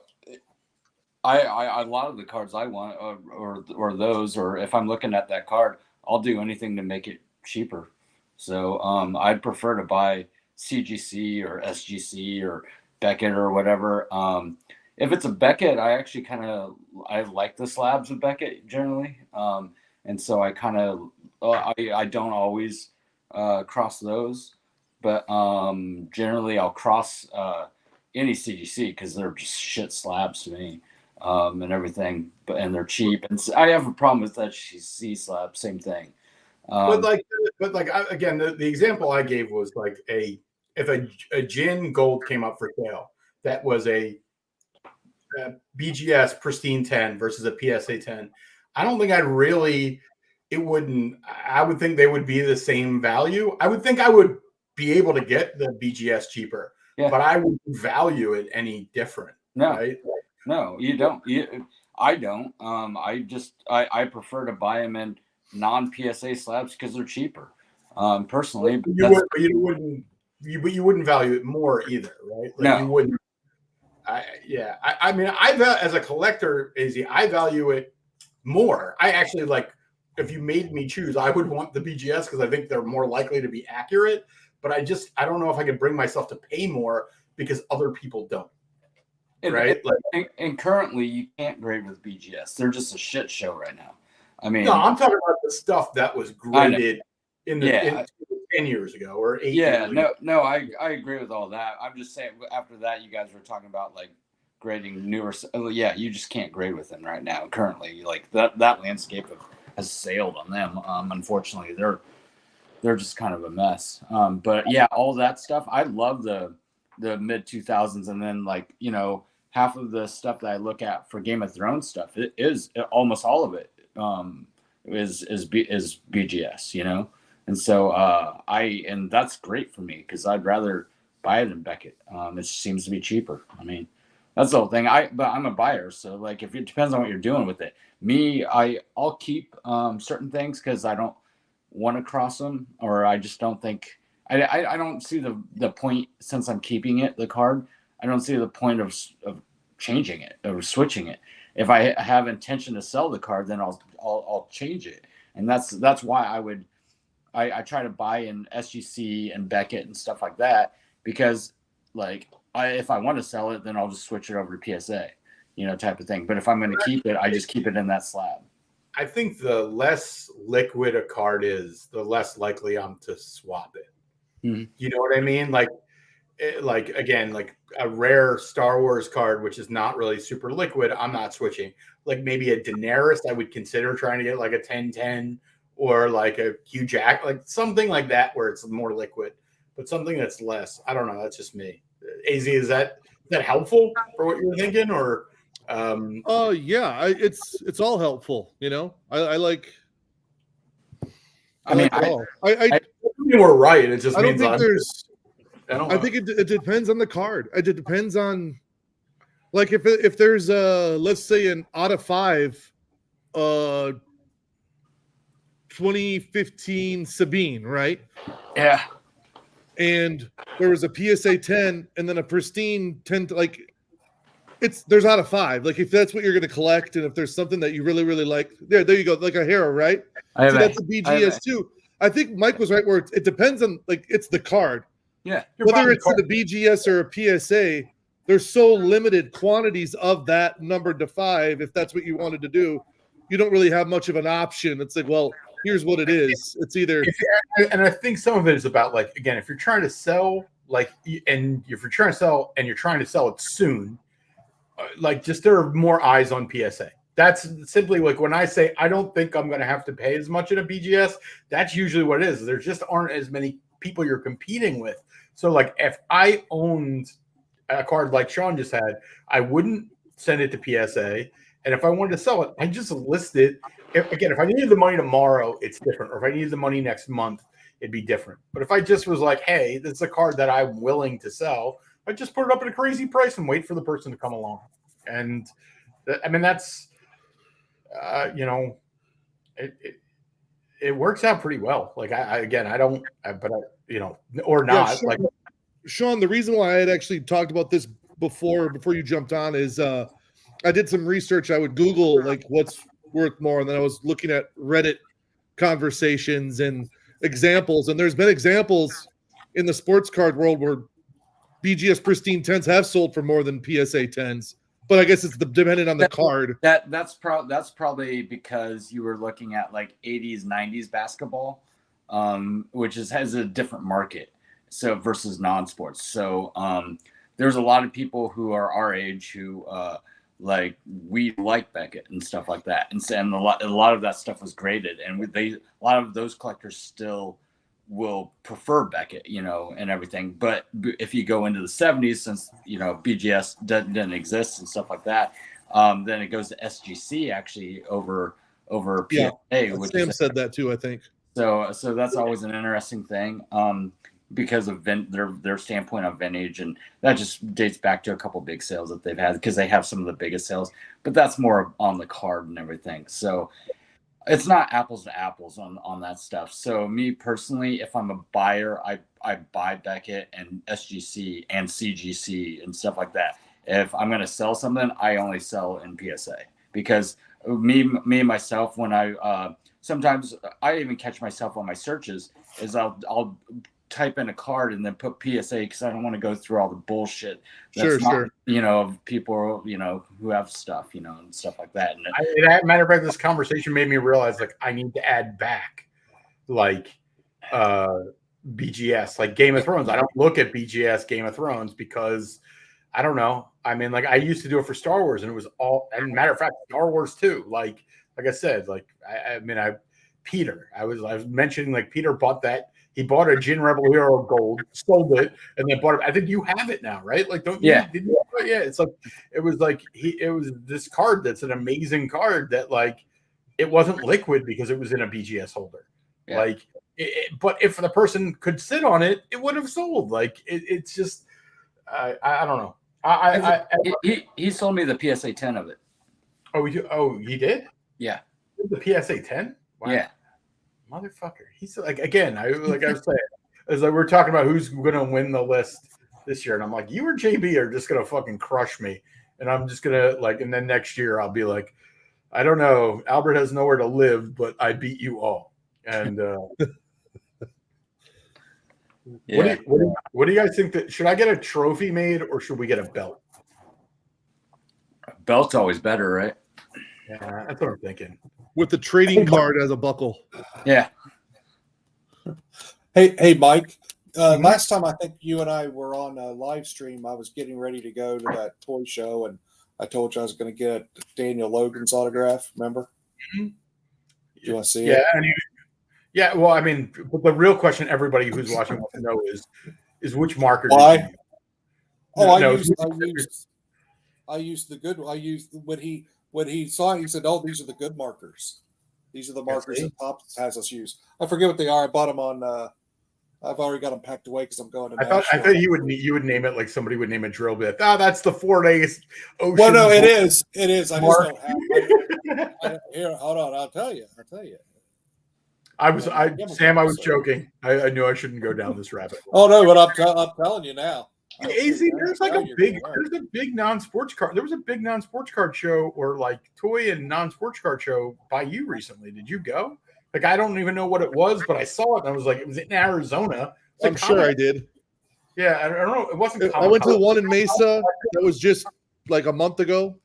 a lot of the cards I want or those, or if I'm looking at that card, I'll do anything to make it cheaper. So I'd prefer to buy CGC or SGC or Beckett or whatever. If it's a Beckett, I actually I like the slabs of Beckett generally. And so I I don't always cross those, but generally I'll cross any CGC because they're just shit slabs to me. And everything, and they're cheap. And I have a problem with that C slab. Same thing. But again, the example I gave was like if a gin gold came up for sale, that was a BGS pristine 10 versus a PSA 10. I don't think I would think they would be the same value. I would think I would be able to get the BGS cheaper, but I wouldn't value it any different. No. Right? No, you don't. I don't. I prefer to buy them in non-PSA slabs because they're cheaper. Personally, but you wouldn't value it more either, right? Like no, you wouldn't. I mean, as a collector, I value it more. I actually like. If you made me choose, I would want the BGS because I think they're more likely to be accurate. But I don't know if I could bring myself to pay more because other people don't. Right, and currently you can't grade with BGS. They're just a shit show right now. I mean, no, I'm talking about the stuff that was graded in 10 years ago or 8 years ago. No, I agree with all that. I'm just saying after that, you guys were talking about like grading newer. Yeah, you just can't grade with them right now. Currently, like that landscape has sailed on them. Unfortunately, they're just kind of a mess. But yeah, all that stuff. I love the mid 2000s, and then half of the stuff that I look at for Game of Thrones stuff, it is almost all of it is BGS, and so and that's great for me because I'd rather buy it than Beckett. It seems to be cheaper. I mean, that's the whole thing. But I'm a buyer, so like if it depends on what you're doing with it. Me, I'll keep certain things because I don't want to cross them, or I just don't think. I don't see the point since I'm keeping the card. I don't see the point of changing it or switching it. If I have intention to sell the card, then I'll change it, and that's why I try to buy in SGC and Beckett and stuff like that because if I want to sell it, then I'll just switch it over to PSA, type of thing. But if I'm going to keep it, I just keep it in that slab. I think the less liquid a card is, the less likely I'm to swap it. Mm-hmm. You know what I mean? Like like again, like a rare Star Wars card, which is not really super liquid, I'm not switching. Like maybe a Daenerys, I would consider trying to get like a 10-10 or like a Hugh Jack, like something like that where it's more liquid, but something that's less. I don't know. That's just me. AZ, is that helpful for what you're thinking, or? Yeah, it's all helpful. You know, I like. I mean, like it all. I we're right. It just I don't means think there's. I think it depends on the card. It depends on, like, if there's let's say an out of 5, 2015 Sabine, right? Yeah. And there was a PSA 10 and then a pristine 10, like there's out of 5. Like if that's what you're going to collect, and if there's something that you really, really like, there you go, like a hero, right? So that's a BGS too. I think Mike was right where it depends on, like, it's the card. Yeah. Whether it's the BGS or a PSA, there's so limited quantities of that numbered to 5. If that's what you wanted to do, you don't really have much of an option. It's like, well, here's what it is. It's either, and I think some of it is about, like, again, if you're trying to sell, like, and if you're trying to sell and you're trying to sell it soon, like, just there are more eyes on PSA. That's simply like when I say I don't think I'm going to have to pay as much in a BGS. That's usually what it is. There just aren't as many people you're competing with. So, like, if I owned a card like Sean just had, I wouldn't send it to PSA. And if I wanted to sell it, I just list it. If I needed the money tomorrow, it's different. Or if I needed the money next month, it'd be different. But if I just was like, hey, this is a card that I'm willing to sell, I'd just put it up at a crazy price and wait for the person to come along. And I mean, that's, it works out pretty well. Like, or not. Sean, like, Sean, the reason why I had actually talked about this before you jumped on is I did some research. I would Google, like, what's worth more, and then I was looking at Reddit conversations and examples, and there's been examples in the sports card world where BGS pristine 10s have sold for more than PSA 10s, but I guess it's dependent on the card. That's probably because you were looking at like 80s, 90s basketball, which has a different market, so versus non-sports. So there's a lot of people who are our age who we like Beckett and stuff like that, and a lot of that stuff was graded, and a lot of those collectors still will prefer Beckett, and everything. But if you go into the 70s, since BGS didn't exist and stuff like that, then it goes to SGC actually over PSA. Which Sam said that too, I think. So that's always an interesting thing, because of their standpoint on vintage, and that just dates back to a couple big sales that they've had, because they have some of the biggest sales, but that's more on the card and everything. So it's not apples to apples on that stuff. So me personally, if I'm a buyer, I buy Beckett and SGC and CGC and stuff like that. If I'm going to sell something, I only sell in PSA, because me myself, when I sometimes I even catch myself on my searches, is I'll type in a card and then put PSA, because I don't want to go through all the bullshit that's of people who have stuff, and stuff like that. And matter of fact, this conversation made me realize, like, I need to add back, like, BGS, like Game of Thrones. I don't look at BGS Game of Thrones because I don't know. I mean, like, I used to do it for Star Wars, and it was all, and matter of fact, Star Wars too. Like I said, like, Peter, I was mentioning, like, Peter bought that. He bought a Jin Rebel Hero Gold, sold it, and then bought it. I think you have it now, right? Like, don't you? Yeah. Yeah. It's like, it was this card that's an amazing card that, like, it wasn't liquid because it was in a BGS holder. Yeah. Like, but if the person could sit on it, it would have sold. Like, it's just, I don't know. He sold me the PSA 10 of it. Oh, he did? Yeah. The PSA 10? Wow. Yeah. Motherfucker. He's like, again, I was saying, it's like we're talking about who's going to win the list this year. And I'm like, you or JB are just going to fucking crush me. And I'm just going to, like, and then next year I'll be like, I don't know. Albert has nowhere to live, but I beat you all. And yeah. What do you guys think should I get a trophy made, or should we get a belt? A belt's always better, right? Yeah, that's what I'm thinking. With the trading card as a buckle. Yeah. Hey, Mike, Last time I think you and I were on a live stream, I was getting ready to go to that toy show, and I told you I was going to get Daniel Logan's autograph. Remember? Mhm. Do you want to see Yeah, it? and yeah. Well, I mean, but the real question everybody who's watching wants to know is which marker Why? did you use? Oh, No, I no, used the good. I used when he saw it, he said, "Oh, these are the good markers. These are the markers that Pops has us use." I forget what they are. I bought them on. I've already got them packed away because I'm going to. I thought you would name it like somebody would name a drill bit. Oh, that's the 4 days ocean. Well, no, it is. It is. I Mark. just don't have. Here, hold on. I'll tell you. Sam, I was joking. I knew I shouldn't go down this rabbit hole. Oh no, but I'm telling you now. AZ, there's a big non-sports card. There was a big non-sports card show or like toy and non-sports card show by you recently. Did you go? Like, I don't even know what it was, but I saw it and I was like, it was in Arizona. I'm sure I did. Yeah, I don't know. It wasn't. I went to the one in Mesa. That was just like a month ago.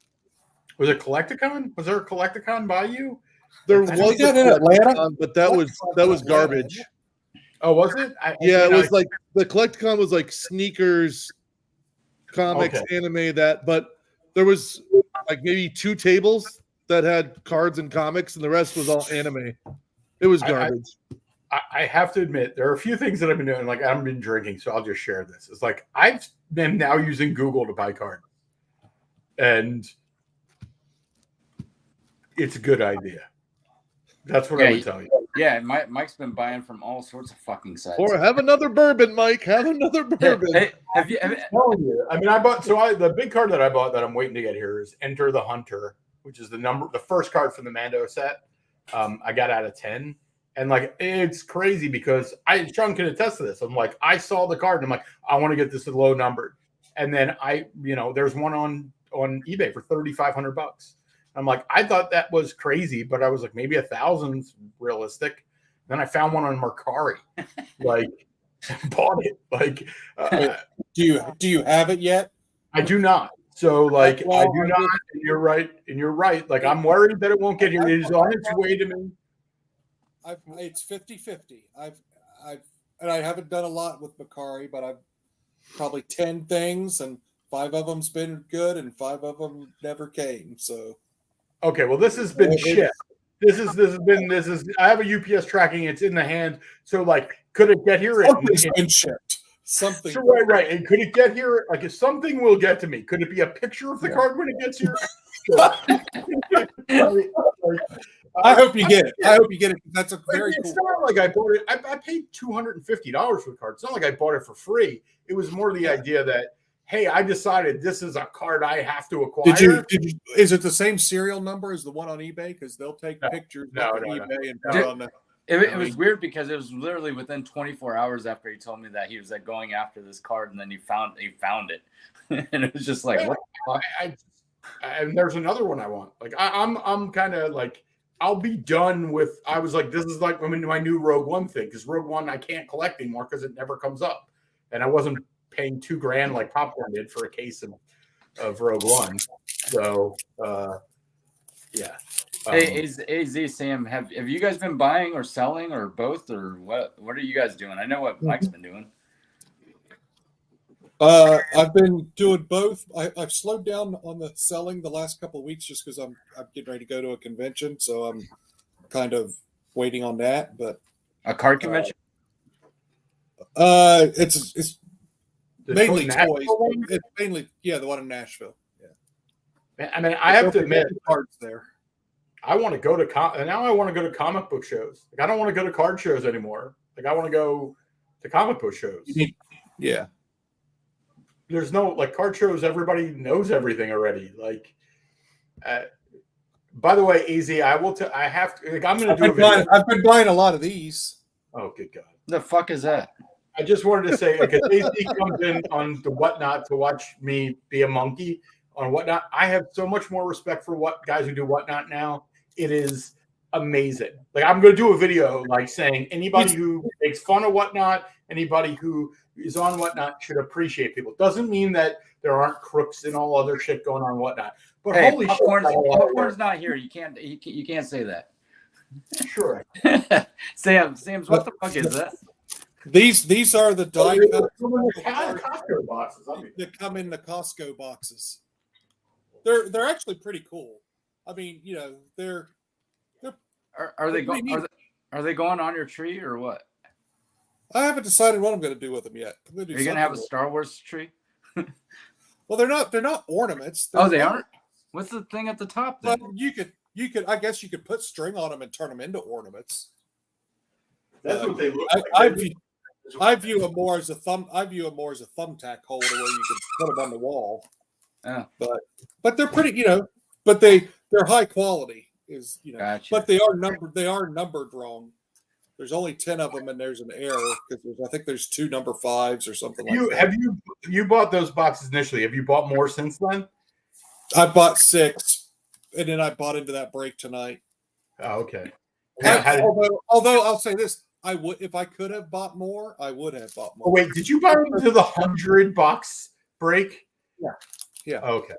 Was it Collecticon? Was there a Collecticon by you? There was in Atlanta, but that was garbage. Oh, was it? It was like the Collecticon was like sneakers, comics, anime. But there was like maybe 2 tables that had cards and comics, and the rest was all anime. It was garbage. I have to admit, there are a few things that I've been doing. Like, I haven't been drinking, so I'll just share this. It's like I've been now using Google to buy cards, and it's a good idea. That's what I would tell you. Yeah, Mike's been buying from all sorts of fucking sites. Or have another bourbon, Mike. Have another bourbon. Hey, have you? I mean, the big card that I bought that I'm waiting to get here is Enter the Hunter, which is the first card from the Mando set. I got out of 10. And like, it's crazy because Sean can attest to this. I'm like, I saw the card and I'm like, I want to get this low numbered. And then there's one on eBay for $3,500. I'm like, I thought that was crazy, but I was like, maybe 1,000's realistic. Then I found one on Mercari, like, bought it. Like, do you have it yet? I do not. So like, I do not. And you're right. Like, I'm worried that it won't get here. It is on its way to me. It's 50-50. I haven't done a lot with Mercari, but I've probably 10 things, and 5 of them's been good, and 5 of them never came. So, okay, well, this has been shipped. This is. I have a UPS tracking. It's in the hand. So, like, could it get here? Something's been shipped. Something. So, right. And could it get here? Like, if something will get to me, could it be a picture of the card when it gets here? I hope you get it. That's a very cool. It's not like I bought it. I paid $250 for the card. It's not like I bought it for free. It was more the idea that, hey, I decided this is a card I have to acquire. Did you? Is it the same serial number as the one on eBay? Because they'll take pictures on eBay and put it on the. It was weird because it was literally within 24 hours after he told me that he was like going after this card, and then he found it, and it was just like, what the fuck? And there's another one I want. Like, I'm kind of like, I'll be done with. I was like, this is like my new Rogue One thing, because Rogue One I can't collect anymore because it never comes up, and I wasn't paying $2,000 like Popcorn did for a case of Rogue One. So yeah. Hey, AZ, Sam, have you guys been buying or selling or both, or what are you guys doing? I know what Mike's been doing. I've been doing both. I've slowed down on the selling the last couple of weeks just because I'm getting ready to go to a convention, so I'm kind of waiting on that. But a card convention? It's mainly toys. One? It's mainly the one in Nashville. Yeah. I mean, I have to admit, cards there. I want to go to now. I want to go to comic book shows. Like, I don't want to go to card shows anymore. Like, I want to go to comic book shows. Yeah. There's no like card shows. Everybody knows everything already. Like, by the way, AZ, I will. I have to. Like, I'm going to do a video. I've been buying a lot of these. Oh, good God! The fuck is that? I just wanted to say, because AZ comes in on the Whatnot to watch me be a monkey on Whatnot. I have so much more respect for guys who do Whatnot now. It is amazing. Like, I'm going to do a video like saying anybody who makes fun of Whatnot, anybody who is on Whatnot should appreciate people. Doesn't mean that there aren't crooks and all other shit going on Whatnot. But hey, holy Popcorn's not here. You can't say that. Sure. Sam's what the fuck is that? These are the die cut Costco boxes. that come in the Costco boxes. They're actually pretty cool. I mean, you know, they're Are they going? Are they going on your tree or what? I haven't decided what I'm going to do with them yet. Are you going to have a Star Wars tree? Well, they're not ornaments. They aren't. What's the thing at the top then? Well, you could. I guess you could put string on them and turn them into ornaments. That's what they look like. I view them more as a thumbtack holder where you can put them on the wall. Oh. But they're pretty, you know. But they're high quality, is you know. Gotcha. But they are numbered. They are numbered wrong. There's only 10 of them, and there's an error because I think there's 2 number 5s or something like that. Have you bought those boxes initially? Have you bought more since then? I bought 6, and then I bought into that break tonight. Oh, okay. Although I'll say this, I would, if I could have bought more, I would have bought more. Oh, wait, did you buy into the 100-box break? Yeah. Okay.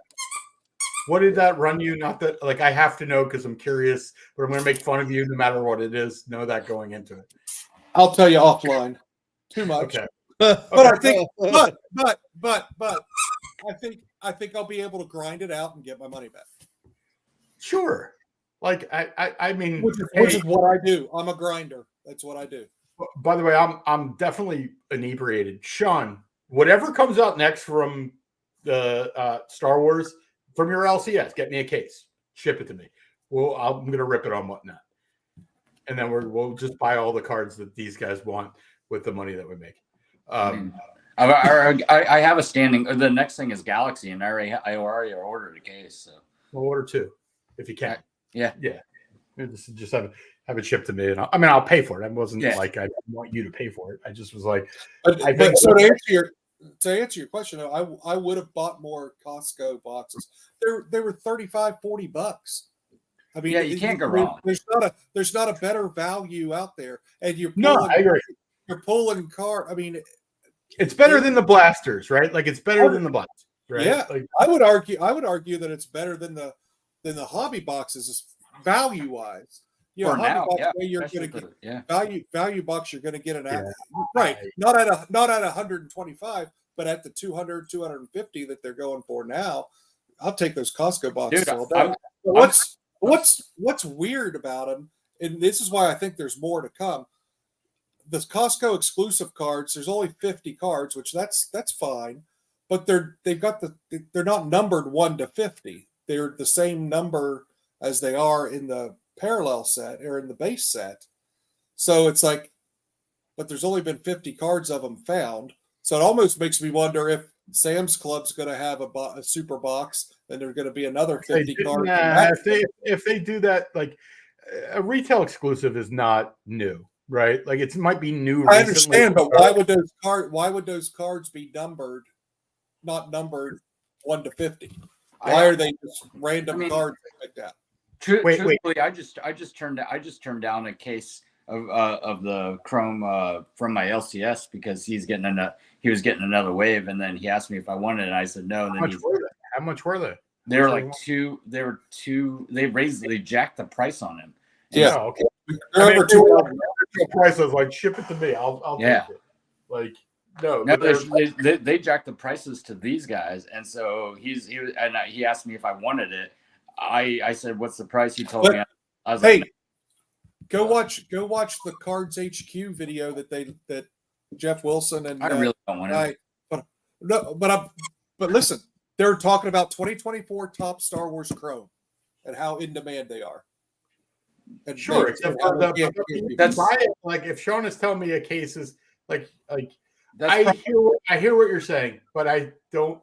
What did that run you? Not that, like, I have to know because I'm curious, but I'm going to make fun of you no matter what it is. Know that going into it. I'll tell you offline. Too much. Okay. But I think, but I think I'll be able to grind it out and get my money back. Sure. Like I mean, which is what I do. I'm a grinder. That's what I do. By the way, I'm definitely inebriated. Sean, whatever comes out next from the Star Wars from your LCS, get me a case, ship it to me. Well, I'm gonna rip it on whatnot, and then we'll just buy all the cards that these guys want with the money that we make. I have a standing. The next thing is Galaxy, and I already ordered a case. So we'll order 2 if you can. Yeah. Just have it shipped to me, and I'll pay for it. I wasn't like I want you to pay for it. I just was like, so to answer your question, I would have bought more Costco boxes. They were $35-$40. I mean, you can't go wrong. There's not a better value out there, and I agree. You're pulling car. I mean, it's better than the blasters, right? Like it's better than the blasters, right? Yeah, like, I would argue that it's better than the hobby boxes value wise. You know, hobby box, you're going to get value box. You're going to get right, not at 125, but at the 200, 250 that they're going for now. I'll take those Costco boxes all day. What's weird about them, and this is why I think there's more to come. The Costco exclusive cards, there's only 50 cards, which that's fine, but they're not numbered 1 to 50. They're the same number as they are in the parallel set or in the base set. So it's like, but there's only been 50 cards of them found. So it almost makes me wonder if Sam's Club's going to have a super box, and there's going to be another 50 cards. If they do that, like a retail exclusive is not new. Right, like it might be new. I understand, but why would those cards be numbered, not numbered 1 to 50? Why are they just random cards like that? Truthfully, I just turned down a case of the Chrome from my LCS because he was getting another wave, and then he asked me if I wanted it, and I said no. And then How much were they? They were like 2. They were 2. They jacked the price on him. Yeah. Okay. Over 2,000 price. I was like, ship it to me. I'll take it. Like, no, they jacked the prices to these guys, and so he asked me if I wanted it. I said, "What's the price?" He told me. I was like, go watch the Cards HQ video that Jeff Wilson and I really don't want it. But listen, they're talking about 2024 top Star Wars Chrome and how in demand they are. And sure, except for that's like if Sean is telling me a case is like I hear what you're saying, but I don't.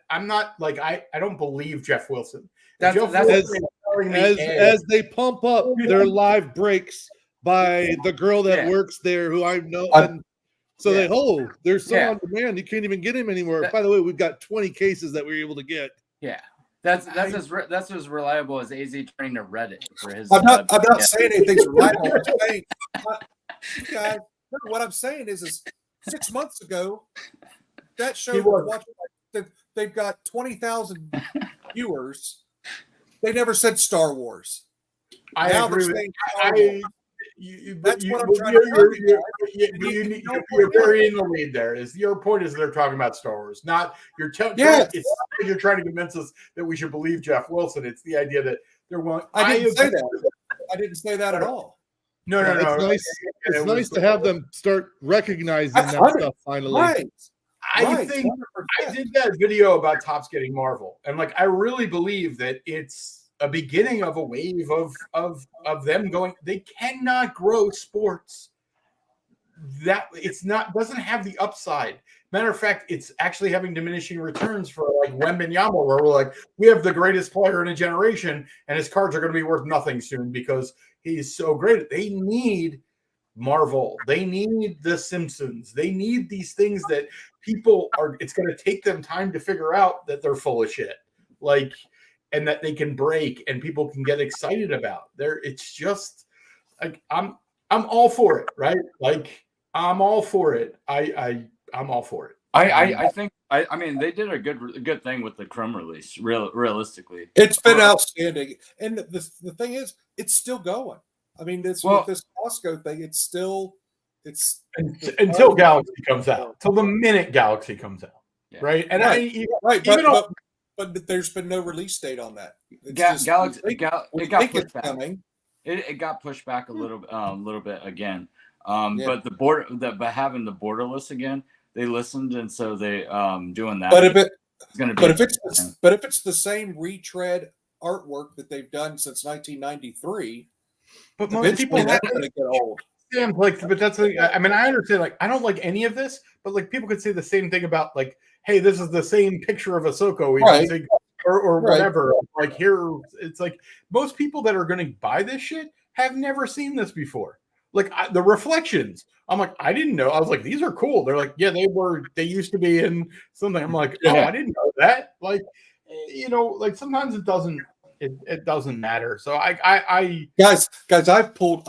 I'm not like I don't believe Jeff Wilson. As they pump up their live breaks by the girl that works there, who I know, and so they're so on demand you can't even get him anymore. By the way, we've got 20 cases that we were able to get. Yeah. That's as reliable as AZ turning to Reddit for his. I'm not saying anything's reliable. I'm saying, guys, what I'm saying is 6 months ago, that show was watching. They've got 20,000 viewers. They never said Star Wars. I agree. That's what I'm trying to tell you. You're very in the lead there. Your point is they're talking about Star Wars, not you're Yes. it's not like you're trying to convince us that we should believe Jeff Wilson. It's the idea that they're willing. I didn't say that. I didn't say that at all. No. It's nice. It's nice to have them start recognizing that stuff finally. Right. I think 100%. I did that video about Topps getting Marvel, and like I really believe that it's a beginning of a wave of them going. They cannot grow sports. That it's not doesn't have the upside. Matter of fact, it's actually having diminishing returns for like Wembanyama, where we're like, we have the greatest player in a generation, and his cards are going to be worth nothing soon because he's so great. They need Marvel. They need The Simpsons. They need these things that people are. It's going to take them time to figure out that they're full of shit, like, and that they can break and people can get excited about. It's just like I'm all for it, right? Like I'm all for it. I'm all for it. I think I mean they did a good thing with the Chrome release. Realistically, it's been outstanding, and the thing is, it's still going. I mean, with this Costco thing, it's until Galaxy comes out, till the minute Galaxy comes out, right? And but there's been no release date on that. Galaxy it got pushed back. It got pushed back a little bit again. But but having the borderless again, they listened, and so they doing that. But if it's the same retread artwork that they've done since 1993, but most people that's going to get old. Yeah, like, but that's like, I mean, I understand. Like, I don't like any of this, but like, people could say the same thing about like, hey, this is the same picture of Ahsoka, right? Or whatever. Like here, it's like most people that are going to buy this shit have never seen this before. Like the reflections, I'm like, I didn't know. I was like, these are cool. They're like, yeah, they used to be in something. I'm like, oh, I didn't know that. Like, like sometimes it doesn't matter. So I guys, I've pulled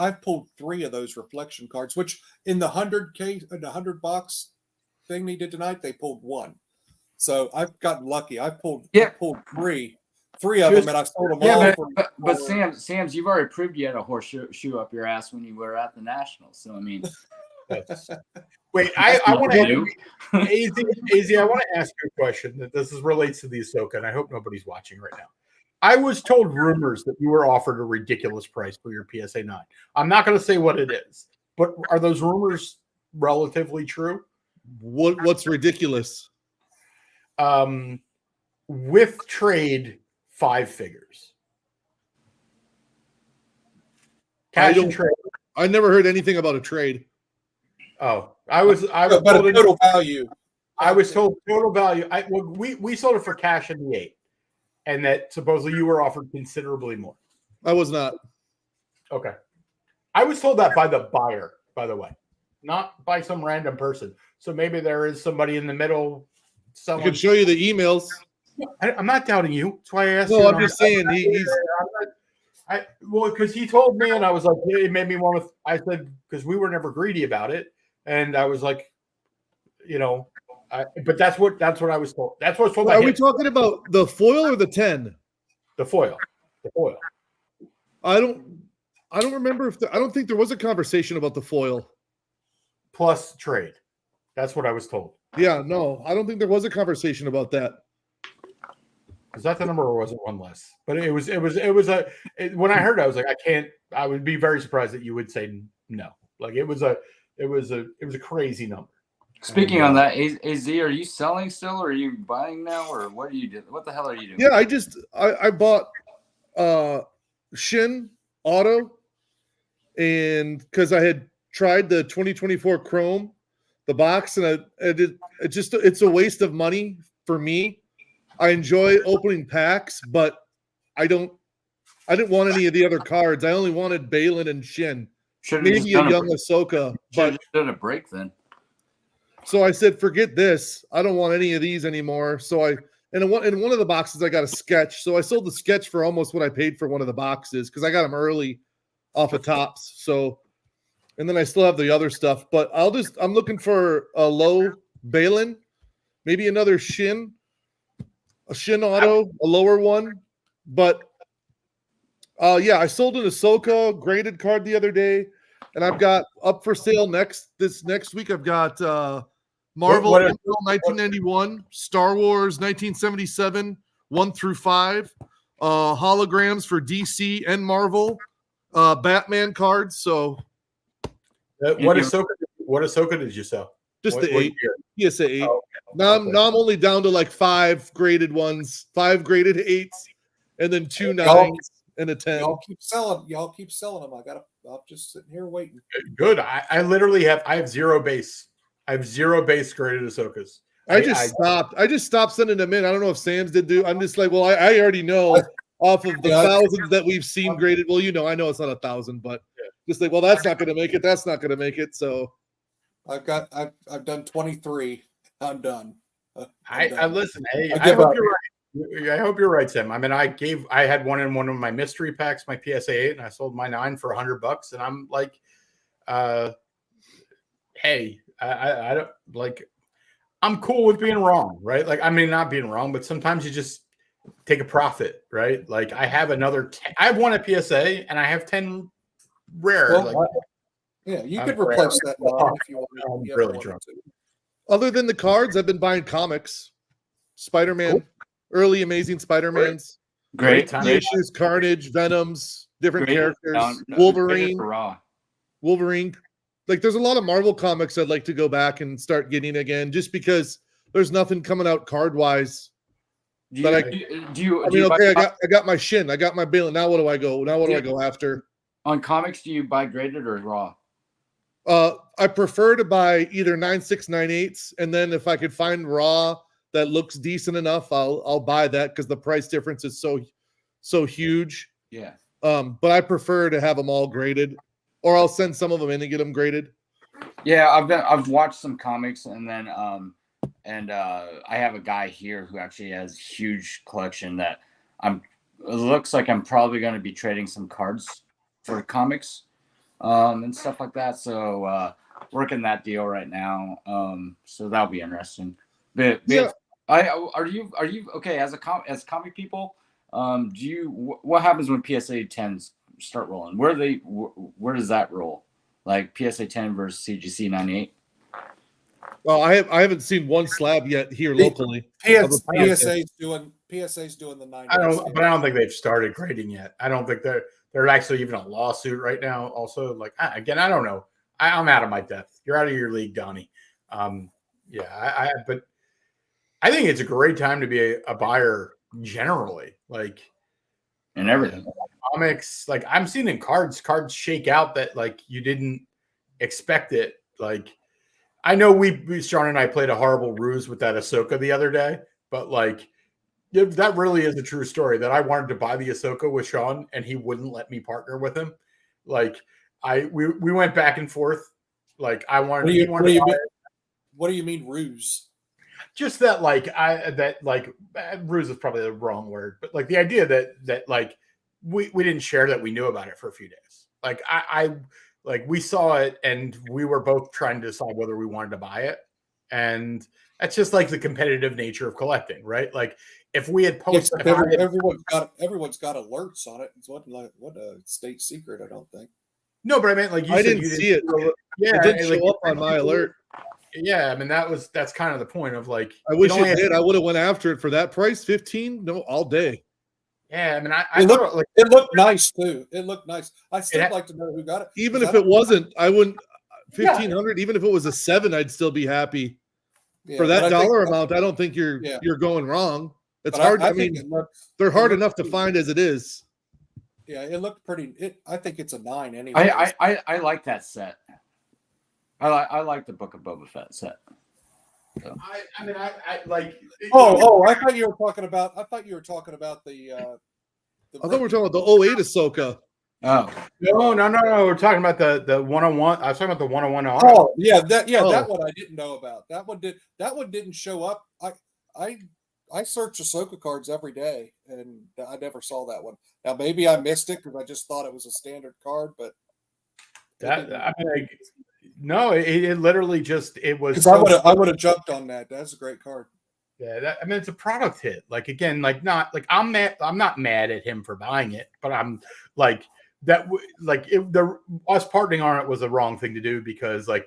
3 of those reflection cards, which in the 100 box thing they did tonight, they pulled 1. So I've gotten lucky. I pulled 3 of them, and I sold them all. But Sam's, you've already proved you had a horseshoe up your ass when you were at the Nationals. So I mean, wait, I want to AZ, I want to ask you a question that relates to the Ahsoka, and I hope nobody's watching right now. I was told rumors that you were offered a ridiculous price for your PSA 9. I'm not going to say what it is, but are those rumors relatively true? What's ridiculous? With trade, 5 figures. Cash and trade. I never heard anything about a trade. Oh, I was but a total value. I was told total value. We sold it for cash in the 8, and that supposedly you were offered considerably more. I was not. Okay, I was told that by the buyer, by the way, not by some random person. So maybe there is somebody in the middle. I can show you the emails. I'm not doubting you. That's why I asked. No, I'm just saying because he told me, and I was like, it made me want to. I said because we were never greedy about it, and I was like, but that's what I was told. That's what's told. Are we talking about the foil or the 10? The foil. The foil. I don't remember I don't think there was a conversation about the foil plus trade. That's what I was told. Yeah, no, I don't think there was a conversation about that. Was that the number, or was it one less? But it was when I heard it, I was like, I would be very surprised that you would say no. Like it was a crazy number. Speaking on that, AZ, are you selling still, or are you buying now, or what are you doing? What the hell are you doing? Yeah, I bought Shin Auto, and because I had tried the 2024 Chrome, the box, and it's a waste of money for me. I enjoy opening packs, but I didn't want any of the other cards. I only wanted Balin and Shin. Maybe a young Ahsoka. But done a break then. So I said, forget this. I don't want any of these anymore. So in one of the boxes, I got a sketch. So I sold the sketch for almost what I paid for one of the boxes because I got them early off of Topps. So, and then I still have the other stuff. But I'm looking for a low Balin, maybe another Shin. A Shin Auto, a lower one. But, I sold an Ahsoka graded card the other day. And I've got up for sale next week. I've got Marvel What are- Intel 1991, Star Wars 1977, 1 through 5, holograms for DC and Marvel, Batman cards. So what Ahsoka did you sell? just What the 8, year? PSA 8. Oh, Now okay. I'm only down to like 5 graded ones, 5 graded 8s, and then 2 Y'all- 9s and a 10. Y'all keep selling them. I'm just sitting here waiting. Good. I literally have 0 base. I have 0 base graded Ahsokas. I just stopped sending them in. I don't know if Sam's did do. I'm just like, well, I already know off of the thousands that we've seen graded. Well, I know it's not 1,000, but just like, well, that's not going to make it. That's not going to make it. So I've done 23. I'm done. I listen. Hey, I I hope give you're right. I hope you're right, Sam. I mean, I had one in one of my mystery packs, my PSA 8, and I sold my 9 for $100. And I'm like, hey, I don't like. I'm cool with being wrong, right? Like, I mean, not being wrong, but sometimes you just take a profit, right? Like, I have I have 1 at PSA, and I have 10 rare. Well, yeah, you could replace that line if you want. I'm you really wanted drunk. to. other than the cards, I've been buying comics, Spider-Man, early Amazing Spider-Mans, Great time. great, issues, Carnage, Venoms, different great. characters, No, Wolverine. great raw. Like, there's a lot of Marvel comics I'd like to go back and start getting again, just because there's nothing coming out card wise. Do But you I buy, got my Shin, I got my Balin. Now what do I go? Now what do I go after? on comics? Do you buy graded or raw? I prefer to buy either 9.6, 9.8s, and then if I could find raw that looks decent enough, I'll buy that because the price difference is so huge. Yeah. But I prefer to have them all graded, or I'll send some of them in and get them graded. Yeah, I've watched some comics, and then I have a guy here who actually has a huge collection that it looks like I'm probably going to be trading some cards for comics and stuff like that. So working that deal right now. So that'll be interesting. But Yeah. are you okay as comic people? What happens when PSA 10s start rolling? Where does that roll? Like PSA 10 versus CGC 98? Well, I haven't seen one slab yet here locally. PSA's doing the 9. I don't think they've started grading yet. I don't think they're actually even a lawsuit right now. Also, like, again, I don't know. I'm out of my depth. You're out of your league, Donnie. But I think it's a great time to be a buyer generally. Like, And everything. comics, like I'm seeing in cards shake out that like you didn't expect it. Like, I know Sean and I played a horrible ruse with that Ahsoka the other day, but like that really is a true story that I wanted to buy the Ahsoka with Sean and he wouldn't let me partner with him. Like we went back and forth. Like I wanted. What do you mean ruse? Just that ruse is probably the wrong word, but like the idea that like we didn't share that we knew about it for a few days. Like like we saw it and we were both trying to decide whether we wanted to buy it. And that's just like the competitive nature of collecting, right? Like if we had posted, everyone's got alerts on it. It's what a state secret. I don't think. No, but I meant like I didn't see it. Yeah, it didn't like, show up on my alert. Yeah, I mean that's kind of the point of like. I wish it did. I would have went after it for that price. 15, no, all day. Yeah, I mean, it looked nice too. It looked nice. I still like to know who got it. Even if it wasn't, I wouldn't. 1,500. Even if it was a 7, I'd still be happy. Yeah, for that dollar amount, I don't think you're going wrong. It's hard. I mean, they're hard enough to find as it is. Yeah, it looked pretty. I think it's a 9 anyway. I like that set. I like the Book of Boba Fett set. So. I mean, I like. I thought you were talking about. I thought you were talking about the. I thought we were talking about the 08 Ahsoka. Oh no! We're talking about the 101. I was talking about the 101. Oh yeah, that one I didn't know about. That one didn't show up. I search Ahsoka cards every day, and I never saw that one. Now maybe I missed it because I just thought it was a standard card, but no, it literally just it was. Because I would have jumped on that. That's a great card. Yeah, I mean it's a product hit. Like again, like not like I'm not mad at him for buying it, but I'm like us partnering on it was the wrong thing to do because like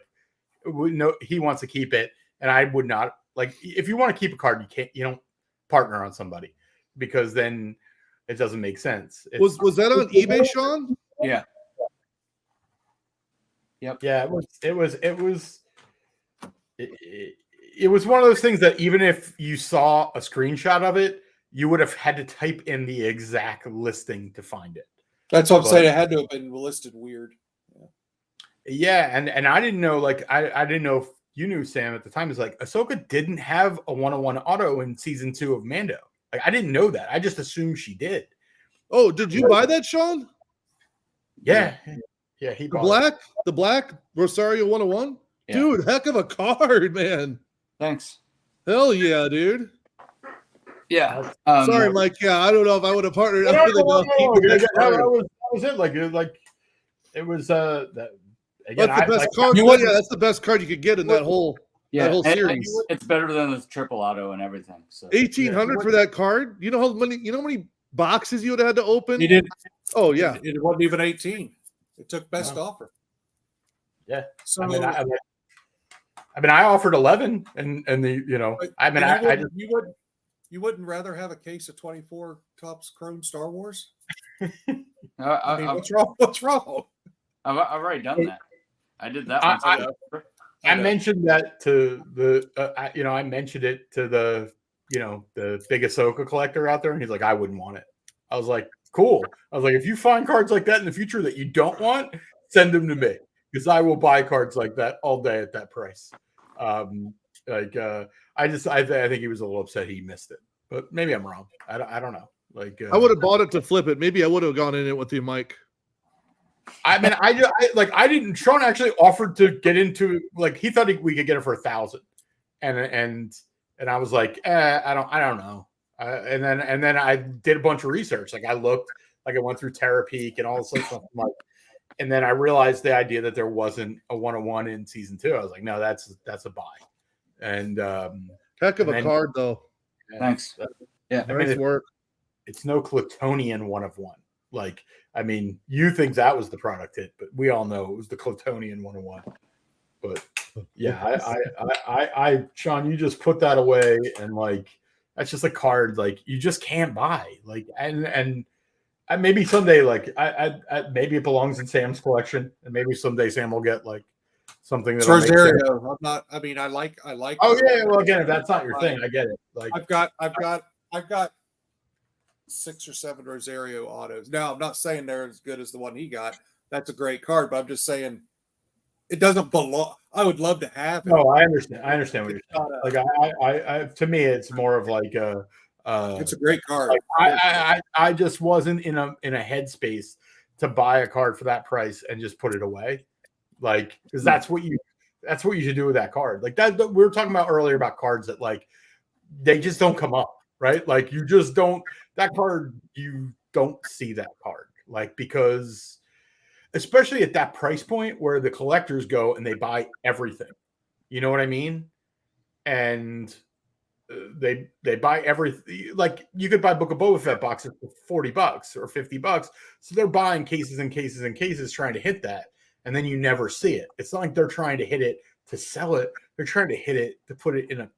he wants to keep it, and I would not like if you want to keep a card, you don't partner on somebody because then it doesn't make sense. Was that on eBay, Sean? Yeah. Yep. Yeah, it was one of those things that even if you saw a screenshot of it, you would have had to type in the exact listing to find it. That's what I'm saying. It had to have been listed weird. Yeah, and I didn't know, like, I didn't know if you knew, Sam, at the time. Is like Ahsoka didn't have a 101 auto in season 2 of Mando. Like, I didn't know that. I just assumed she did. Oh, did you buy that, Sean? Yeah, he bought the black Rosario 101? Yeah. Dude, heck of a card, man. Thanks. Hell yeah, dude. Yeah. Sorry, Mike. Yeah, I don't know if I would have partnered. That was it. Like it was again, that's the best card. Yeah, that's the best card you could get in that whole series. It's better than the triple auto and everything. So 1,800 for that card. You know how many boxes you would have had to open? You did. Oh yeah, it wasn't even 18. It took best offer. Yeah. So I mean, I offered 11, and you wouldn't rather have a case of 24 Topps Chrome Star Wars? What's wrong? I've already done that. I did that one. I mentioned that to I mentioned it to the big Ahsoka collector out there, and he's like, I wouldn't want it. I was like, cool. I was like, if you find cards like that in the future that you don't want, send them to me because I will buy cards like that all day at that price. I think he was a little upset he missed it, but maybe I'm wrong. I don't know. Like, I would have bought it to flip it. Maybe I would have gone in it with you, Mike. I mean, I didn't. Sean actually offered to get into like he thought we could get it for 1,000, and I was like, I don't know. And then I did a bunch of research. Like I looked, like I went through Terapeak and all this stuff. And then I realized the idea that there wasn't a 101 in season 2. I was like, no, that's a buy. And heck of a card though. Thanks. Yeah, nice work. It's no Clitonian 101. Like, I mean, you think that was the product hit, but we all know it was the Clitonian 101. But yeah, I Sean, you just put that away, and like that's just a card like you just can't buy. Like, and maybe someday, like I maybe it belongs in Sam's collection, and maybe someday Sam will get like something that. Rosario, I'm not. I mean, I like. Oh yeah, well again, if that's not your thing, I get it. Like I've got 6 or 7 Rosario autos. Now I'm not saying they're as good as the one he got. That's a great card, but I'm just saying it doesn't belong. I would love to have it. No, I understand what you're saying. Like I to me, it's more of like a. It's a great card. Like I just wasn't in a headspace to buy a card for that price and just put it away, like because that's what you should do with that card. Like that we were talking about earlier about cards that like they just don't come up, right? Like you just don't that card you don't see that card like because especially at that price point where the collectors go and they buy everything, you know what I mean, and. They buy everything. Like you could buy Book of Boba Fett boxes for $40 or $50, so they're buying cases and cases and cases trying to hit that, and then you never see it. It's not like they're trying to hit it to sell it; they're trying to hit it to put it in a,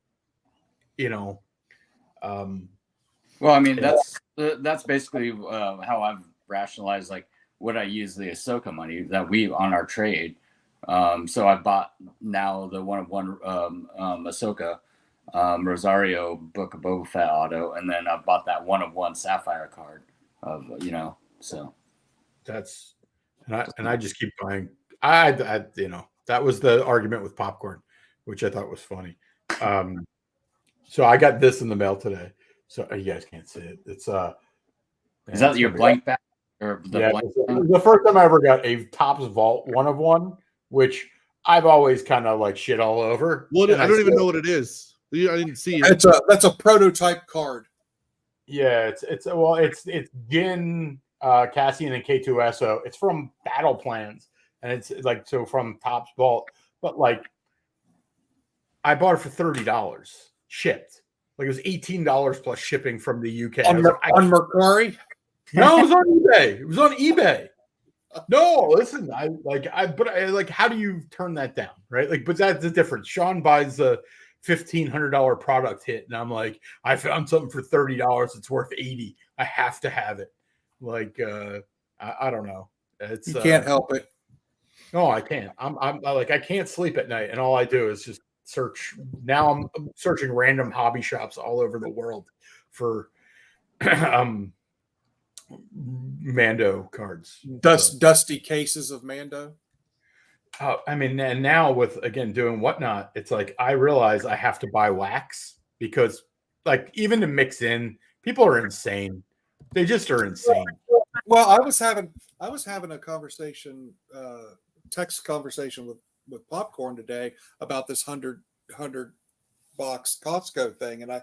Well, I mean that's basically how I've rationalized like what I use the Ahsoka money that we on our trade. So I bought now the 101 Ahsoka. Rosario Book of Boba Fett auto, and then I bought that 101 Sapphire card of so that's and I just keep buying. I that was the argument with popcorn, which I thought was funny. So I got this in the mail today. So you guys can't see it. It's is that your blank back or the blank? The first time I ever got a Topps Vault 101, which I've always kind of like shit all over. What I don't even know what it is. I didn't see it. That's a prototype card. Yeah, it's Jin, Cassian, and K2SO. It's from Battle Plans, and it's like so from Topps Vault. But like, I bought it for $30 shipped. Like it was $18 plus shipping from the UK. On Mercari? No, it was on eBay. It was on eBay. No, listen, but how do you turn that down, right? Like, but that's the difference. Sean buys a $1,500 product hit, and I'm like, I found something for $30. It's worth 80. I have to have it. Like, I don't know. It's You can't help it. No, I can't. I can't sleep at night, and all I do is just search. Now I'm searching random hobby shops all over the world for Mando cards. Dusty cases of Mando. I mean, and now with again doing whatnot, it's like I realize I have to buy wax because, like, even to mix in, people are insane. They just are insane. Well, I was having a conversation, text conversation with Popcorn today about this 100 box Costco thing, and I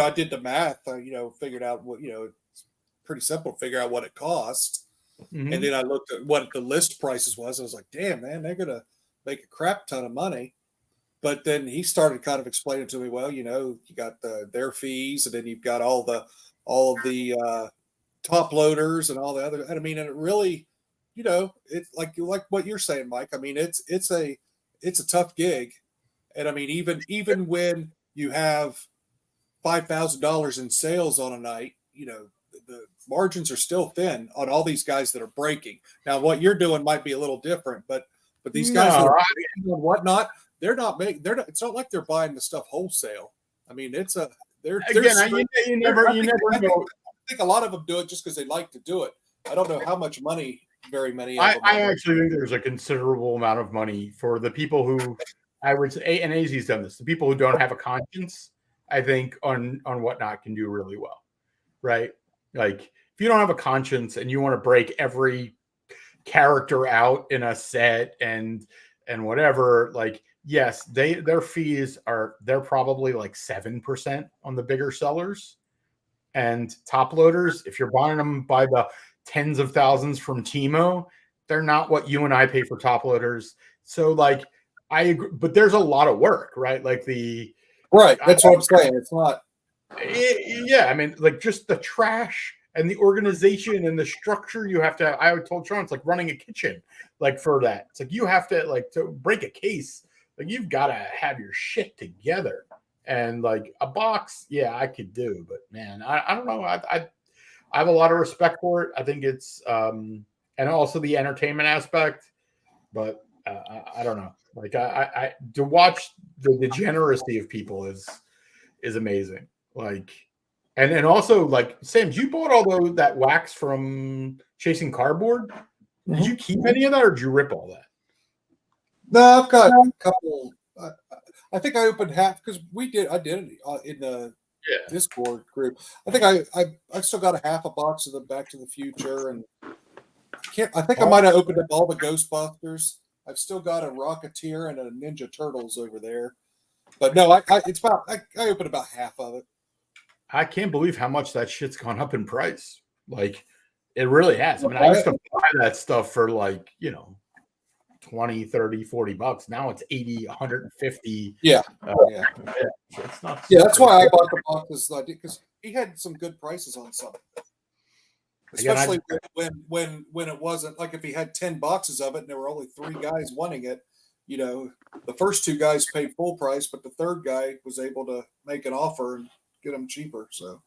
did the math. I figured out what it's pretty simple to figure out what it cost. Mhm. And then I looked at what the list prices was. I was like, damn, man, they're going to make a crap ton of money. But then he started kind of explaining to me, well, you got their fees, and then you've got all of the top loaders and all the other. And I mean, and it really, it's like what you're saying, Mike. I mean, it's a tough gig. And I mean, even when you have $5,000 in sales on a night, the margins are still thin on all these guys that are breaking. Now, what you're doing might be a little different, but these guys that are breaking and whatnot, they're not. It's not like they're buying the stuff wholesale. I mean, they're Again, you never know. I think a lot of them do it just because they like to do it. I don't know how much money very many of them. I actually think there's a considerable amount of money for the people who I would say, and AZ's done this. The people who don't have a conscience, I think on whatnot can do really well, right? Like if you don't have a conscience and you want to break every character out in a set and whatever, like yes, their fees they're probably like 7% on the bigger sellers and top loaders. If you're buying them by the tens of thousands from Timo, they're not what you and I pay for top loaders. So like I agree, but there's a lot of work, right? Like that's what I'm saying. It's not. Yeah, I mean, like just the trash and the organization and the structure you have to. I told Sean it's like running a kitchen, like for that. It's like you have to like to break a case. Like you've got to have your shit together. And like a box, yeah, I could do, but man, I don't know. I have a lot of respect for it. I think it's and also the entertainment aspect, but I don't know. Like I to watch the degeneracy of people is amazing. Like, and also like Sam, you bought all that wax from Chasing Cardboard. Did you keep any of that, or did you rip all that? No, I've got a couple. I think I opened half because I did it in the Discord group. I think I still got a half a box of the Back to the Future, and I think I might have opened up all the Ghostbusters. I've still got a Rocketeer and a Ninja Turtles over there, but no, I opened about half of it. I can't believe how much that shit's gone up in price. Like it really has. I mean, I used to buy that stuff for like, 20, 30, 40 bucks. Now it's 80, 150. Yeah. It's not that's why I bought the boxes because he had some good prices on some. Especially when it wasn't like if he had 10 boxes of it and there were only 3 guys wanting it, the first 2 guys paid full price, but the third guy was able to make an offer and get them cheaper. So,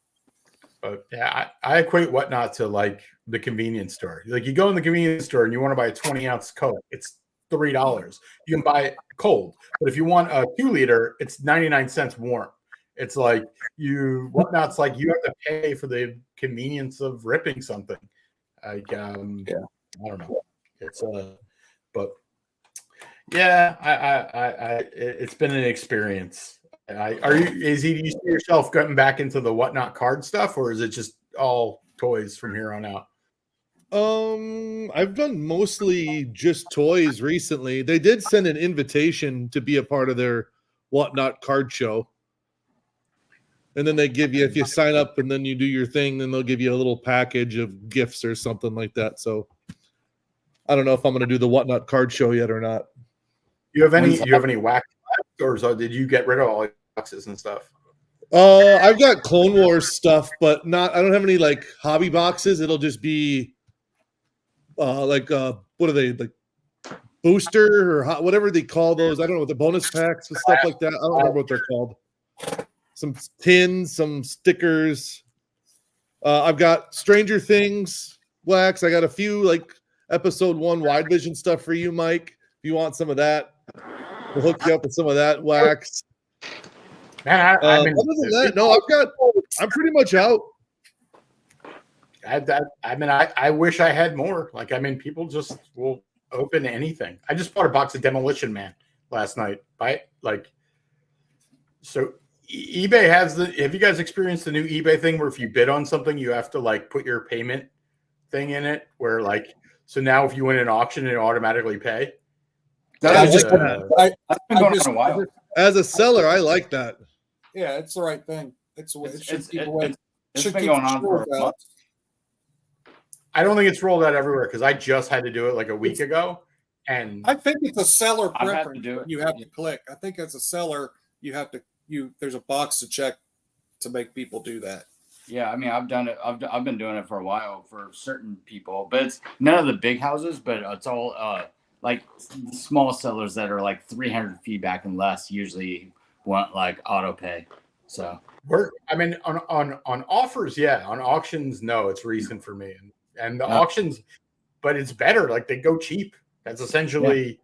but yeah, I equate whatnot to like the convenience store. Like you go in the convenience store and you want to buy a 20-ounce Coke, it's $3. You can buy it cold, but if you want a 2-liter, it's 99 cents warm. It's like whatnot's like you have to pay for the convenience of ripping something. Like, I don't know. It's but yeah, it's been an experience. Do you see yourself getting back into the whatnot card stuff, or is it just all toys from here on out? I've done mostly just toys recently. They did send an invitation to be a part of their whatnot card show. And then they give you, if you sign up and then you do your thing, then they'll give you a little package of gifts or something like that. So I don't know if I'm going to do the whatnot card show yet or not. Do you have any wax, or did you get rid of all your boxes and stuff? I've got Clone Wars stuff, but I don't have any like hobby boxes. It'll just be like Boba what are they, like booster or whatever they call those? I don't know, the bonus packs and stuff like that. I don't remember what they're called. Some tins, some stickers. I've got Stranger Things wax. I got a few like episode 1 wide vision stuff for you, Mike. If you want some of that, we'll hook you up with some of that wax. Man, Other than that, no, I'm pretty much out. I wish I had more. Like, I mean, people just will open anything. I just bought a box of Demolition Man last night. So eBay has have you guys experienced the new eBay thing where if you bid on something, you have to like put your payment thing in it where like, so now if you win an auction, it automatically pay. I've been going on a while. As a seller, I like that. Yeah, it's the right thing. It's been going on for a month. I don't think it's rolled out everywhere because I just had to do it like a week ago. And I think it's a seller I've had to preference. do it. You have to click. I think as a seller, you have to there's a box to check to make people do that. Yeah, I mean, I've done it. I've been doing it for a while for certain people, but it's none of the big houses, but it's all like small sellers that are like 300 feet back and less usually want like auto pay. So I mean, on offers, yeah. On auctions, no, it's recent for me. And the auctions, but it's better. Like they go cheap. That's essentially,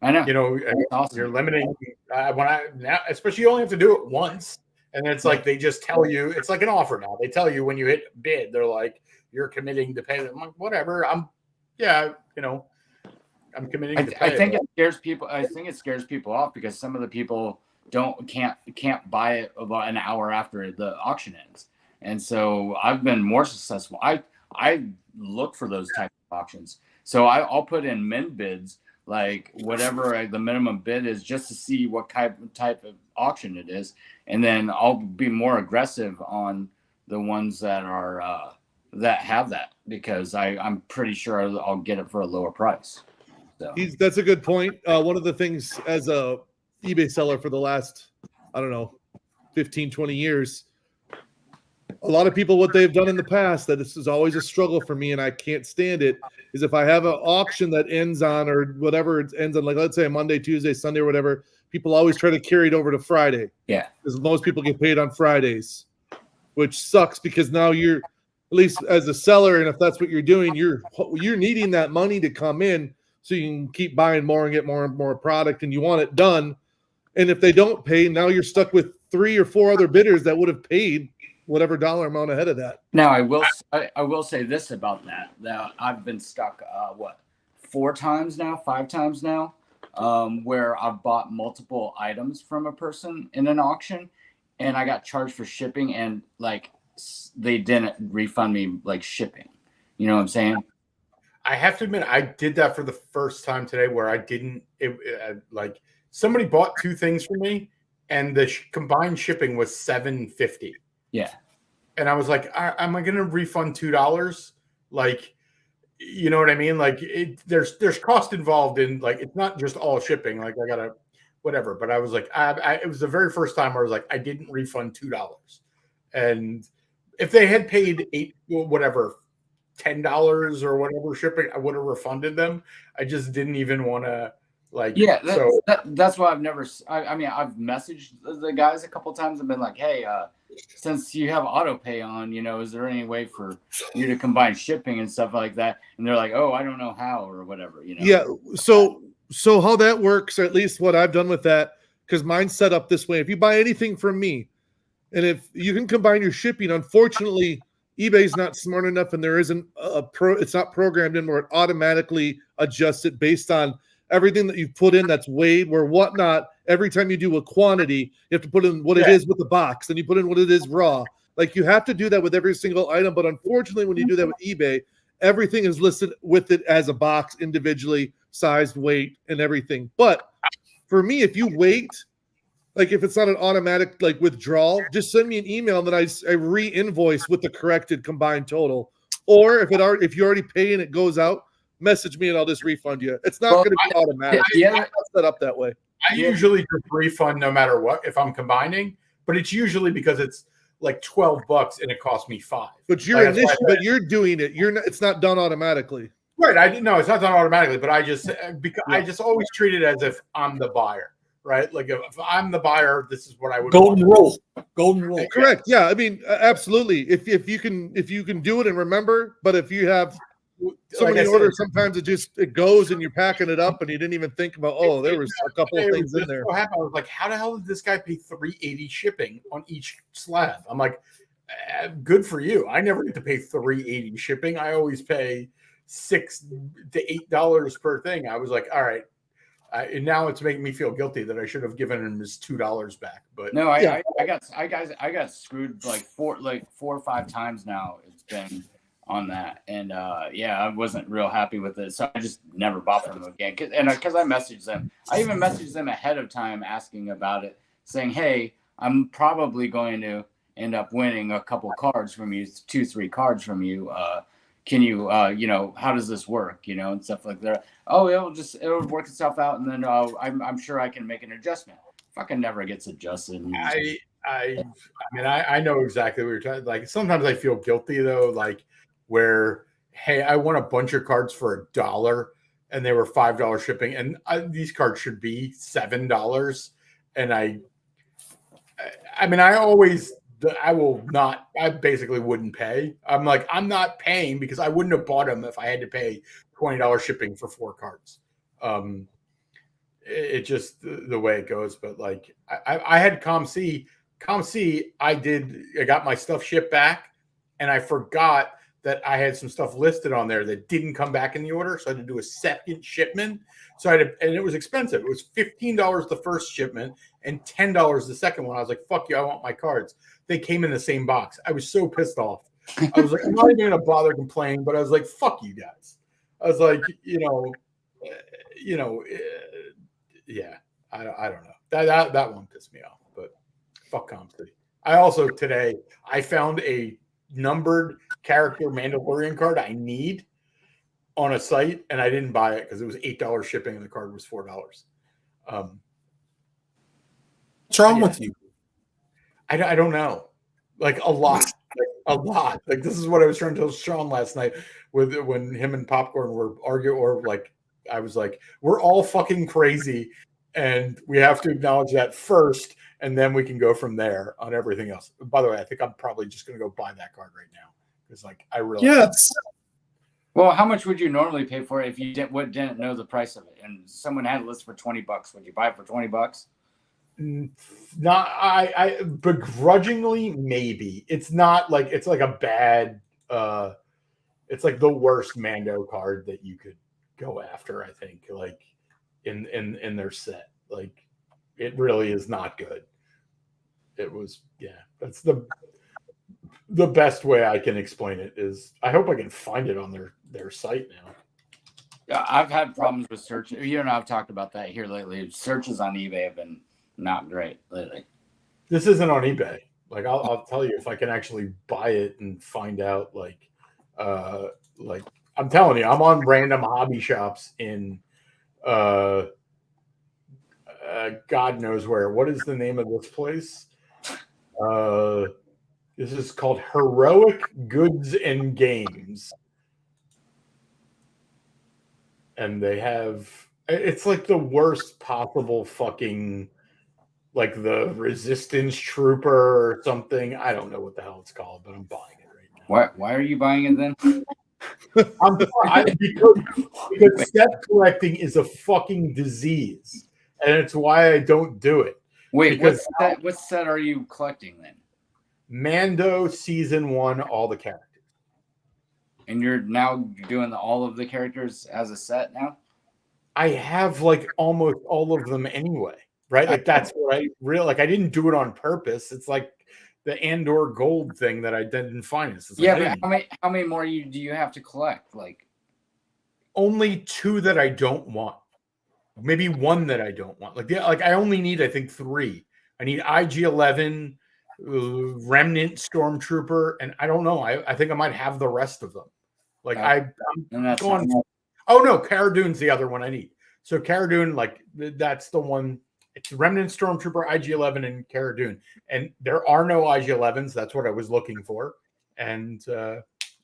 I know. You know, awesome. You're limiting. Now, especially you only have to do it once, and it's like they just tell you it's like an offer now. They tell you when you hit bid, they're like you're committing to pay. I'm like, whatever. I'm committing to pay. I think it scares people. I think it scares people off because some of the people can't buy it about an hour after the auction ends, and so I've been more successful. I look for those type of auctions, so I'll put in min bids, like whatever the minimum bid is, just to see what type of auction it is, and then I'll be more aggressive on the ones that are that have that because I'm pretty sure I'll get it for a lower price. So that's a good point. One of the things as a eBay seller for the last, I don't know, 15, 20 years, a lot of people, what they've done in the past, that this is always a struggle for me and I can't stand it, is if I have an auction that ends on or whatever it ends on, like let's say a Monday, Tuesday, Sunday, or whatever, people always try to carry it over to Friday. Yeah. Because most people get paid on Fridays, which sucks because now you're, at least as a seller, and if that's what you're doing, you're needing that money to come in so you can keep buying more and get more and more product, and you want it done. And if they don't pay, now you're stuck with 3 or 4 other bidders that would have paid whatever dollar amount ahead of that. Now I will say this about that. That I've been stuck 5 times now, where I've bought multiple items from a person in an auction, and I got charged for shipping, and like they didn't refund me like shipping. You know what I'm saying? I have to admit, I did that for the first time today, where I didn't. Like somebody bought 2 things for me, and the combined shipping was $7.50. Yeah. And I was like, am I going to refund $2? Like, you know what I mean? Like there's cost involved in, like, it's not just all shipping. Like I got to whatever. But I was like, it was the very first time where I was like, I didn't refund $2. And if they had paid $10 or whatever shipping, I would have refunded them. I just didn't even want to. Like, yeah, that's why I've never. I mean, I've messaged the guys a couple times and been like, "Hey, since you have auto pay on, is there any way for you to combine shipping and stuff like that?" And they're like, "Oh, I don't know how or whatever." Yeah. So how that works, or at least what I've done with that, because mine's set up this way: if you buy anything from me, and if you can combine your shipping, unfortunately, eBay's not smart enough, and there isn't it's not programmed in where it automatically adjusts it based on everything that you've put in that's weighed or whatnot. Every time you do a quantity, you have to put in what it is with the box, then you put in what it is raw. Like you have to do that with every single item. But unfortunately, when you do that with eBay, everything is listed with it as a box, individually sized, weight, and everything. But for me, if you wait, like if it's not an automatic like withdrawal, just send me an email and then I re-invoice with the corrected combined total. Or if you already pay and it goes out, message me and I'll just refund you. It's not going to be automatic. It's not set up that way. I usually just refund no matter what if I'm combining, but it's usually because it's like $12 and it costs me $5. But you're doing it. It's not done automatically. Right. I didn't know it's not done automatically, but I just because Yeah. I just always treat it as if I'm the buyer, right? Like if I'm the buyer, this is what I would Golden want. rule. Golden rule. Correct. Yeah. I mean, absolutely. If you can do it and remember, but if you have so Like many I said, orders, sometimes it goes and you're packing it up and you didn't even think about, oh, there was a couple of it things in just there. so happened, I was like, how the hell did this guy pay $380 shipping on each slab? I'm like, good for you. I never get to pay $380 shipping. I always pay $6 to $8 per thing. I was like, all right. And now it's making me feel guilty that I should have given him his $2 back. But No, Yeah. I got screwed like four or five times now. It's been on that, and I wasn't real happy with it, so I just never bought from them again. Because I messaged them, I even messaged them ahead of time asking about it, saying, "Hey, I'm probably going to end up winning a couple cards from you, 2-3 cards from you. Can you, how does this work, and stuff like that? Oh, it'll work itself out, and then I'm sure I can make an adjustment. Fucking never gets adjusted. I mean, I know exactly what you're talking. Like sometimes I feel guilty though, like where hey, I won a bunch of cards for $1 and they were $5 shipping, and these cards should be $7. And I mean, I basically wouldn't pay. I'm like, I'm not paying because I wouldn't have bought them if I had to pay $20 shipping for 4 cards. It just the way it goes. But like I had ComC, I got my stuff shipped back and I forgot that I had some stuff listed on there that didn't come back in the order. So I had to do a second shipment. So and it was expensive. It was $15 the first shipment and $10 the second one. I was like, fuck you, I want my cards. They came in the same box. I was so pissed off. I was like, I'm not even gonna bother complaining, but I was like, fuck you guys. I was like, yeah, I don't know. That one pissed me off, but fuck ComC. I also today I found a numbered character Mandalorian card I need on a site, and I didn't buy it because it was $8 shipping and the card was $4. What's wrong with you? I don't know, like a lot. Like this is what I was trying to tell Sean last night when him and Popcorn were arguing, or like I was like, we're all fucking crazy, and we have to acknowledge that first, and then we can go from there on everything else. By the way, I think I'm probably just going to go buy that card right now because, like, I really Well, how much would you normally pay for it if you didn't know the price of it, and someone had a list for $20? Would you buy it for $20? Not I begrudgingly maybe. It's not like it's like a bad. It's like the worst Mando card that you could go after. I think like in their set, like it really is not good. It was that's the best way I can explain it is I hope I can find it on their site now. Yeah, I've had problems with search. You and I've talked about that here lately. Searches on eBay have been not great lately. This isn't on eBay. Like I'll tell you if I can actually buy it and find out like I'm telling you, I'm on random hobby shops in God knows where. What is the name of this place? This is called Heroic Goods and Games. And they have it's like the worst possible fucking like the Resistance Trooper or something. I don't know what the hell it's called, but I'm buying it right now. Why are you buying it then? Because set collecting is a fucking disease, and it's why I don't do it. Wait, because what set are you collecting then? Mando season 1, all the characters. And you're now doing all of the characters as a set now? I have like almost all of them anyway, right? Like that's what I really like. I didn't do it on purpose. It's like the Andor gold thing that I didn't find. It's like, but how many more do you have to collect? Like only 2 that I don't want. Maybe 1 that I don't want. Like I only need I think 3. I need IG-11, Remnant Stormtrooper, and I don't know. I think I might have the rest of them. Like I'm going. Oh no, Cara Dune's the other one I need. So Cara Dune, like that's the one. It's Remnant Stormtrooper, IG-11, and Cara Dune. And there are no IG-11s. That's what I was looking for. And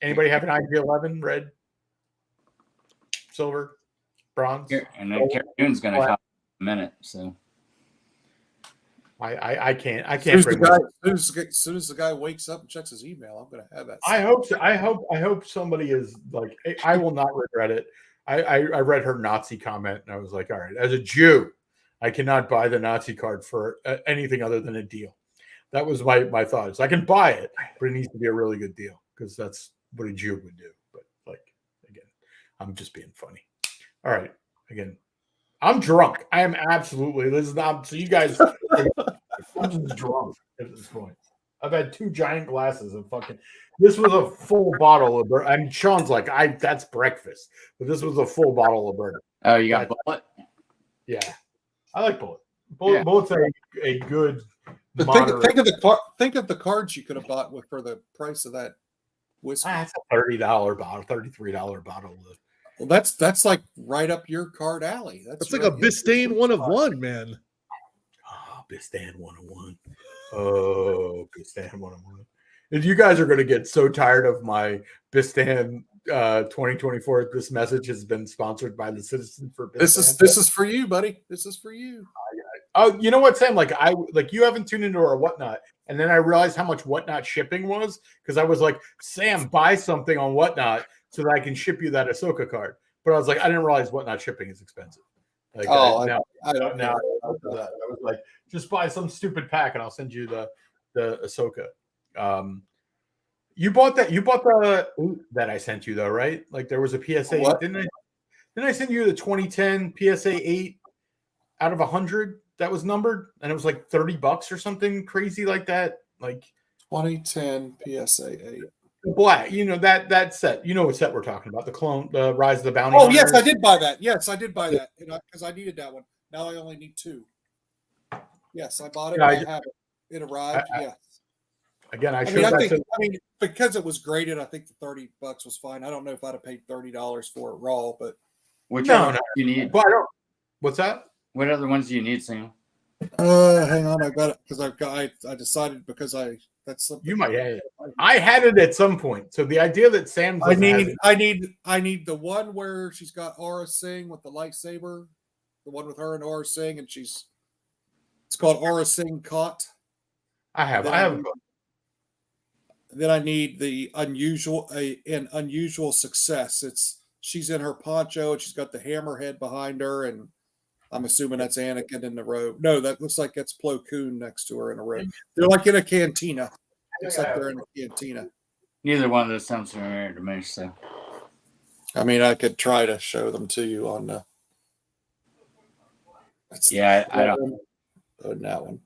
anybody have an IG-11 red? silver, bronze. And then Cartoon's going to come in a minute. So I can't. As soon as the guy wakes up and checks his email, I'm going to have that. I hope so. I hope somebody is like. I will not regret it. I read her Nazi comment and I was like, all right, as a Jew, I cannot buy the Nazi card for anything other than a deal. That was my thoughts. I can buy it, but it needs to be a really good deal because that's what a Jew would do. But like again, I'm just being funny. All right, again, I'm drunk. I am absolutely. This is not. So you guys, I'm just drunk at this point. I've had 2 giant glasses of fucking. This was a full bottle of. I mean, Sean's like, that's breakfast, but this was a full bottle of bourbon. Oh, you got Bullet? Yeah, I like Bullet. Bullet's a good. But think of the cards you could have bought for the price of that whiskey. That's a $30 bottle, $33 bottle. Well, that's like right up your card alley. That's like a Bistain 101, man. Oh, Bistain 101. Oh, Bistain 101. And you guys are going to get so tired of my Bistain 2024. This message has been sponsored by the Citizen for Bistain. This is for you, buddy. This is for you. Oh, you know what, Sam? Like you haven't tuned into our Whatnot, and then I realized how much Whatnot shipping was because I was like, Sam, buy something on Whatnot so that I can ship you that Ahsoka card. But I was like, I didn't realize Whatnot shipping is expensive. Like, I was like, just buy some stupid pack and I'll send you the Ahsoka. You bought that. You bought the that I sent you though, right? Like there was a PSA. What? Didn't I send you the 2010 PSA 8 out of 100 that was numbered, and it was like $30 or something crazy like that. Like 2010 PSA 8. Black, that set. You know what set we're talking about? The clone, the Rise of the Bounty. Oh yes, I did buy that. Yes, I did buy that because I needed that one. Now I only need 2. Yes, I bought it. I have it. It arrived. Yes. Again, I mean, because it was graded, I think the $30 was fine. I don't know if I'd have paid $30 for it raw, but which one do you need? But I don't. What's that? What other ones do you need, Sam? Hang on, I got it because I decided because that's something you might have it. I had it at some point. So the idea that Sam I need the one where she's got Aura Singh with the lightsaber, the one with her and Aura Singh, and it's called Aura Singh Caught. I have a book. Then I need the unusual success. She's in her poncho and she's got the hammerhead behind her, and I'm assuming that's Anakin in the robe. No, that looks like that's Plo Koon next to her in a robe. They're like in a cantina. Looks like they're in a cantina. Neither one of those sounds familiar to me. So, I mean, I could try to show them to you on the. I don't. On that one.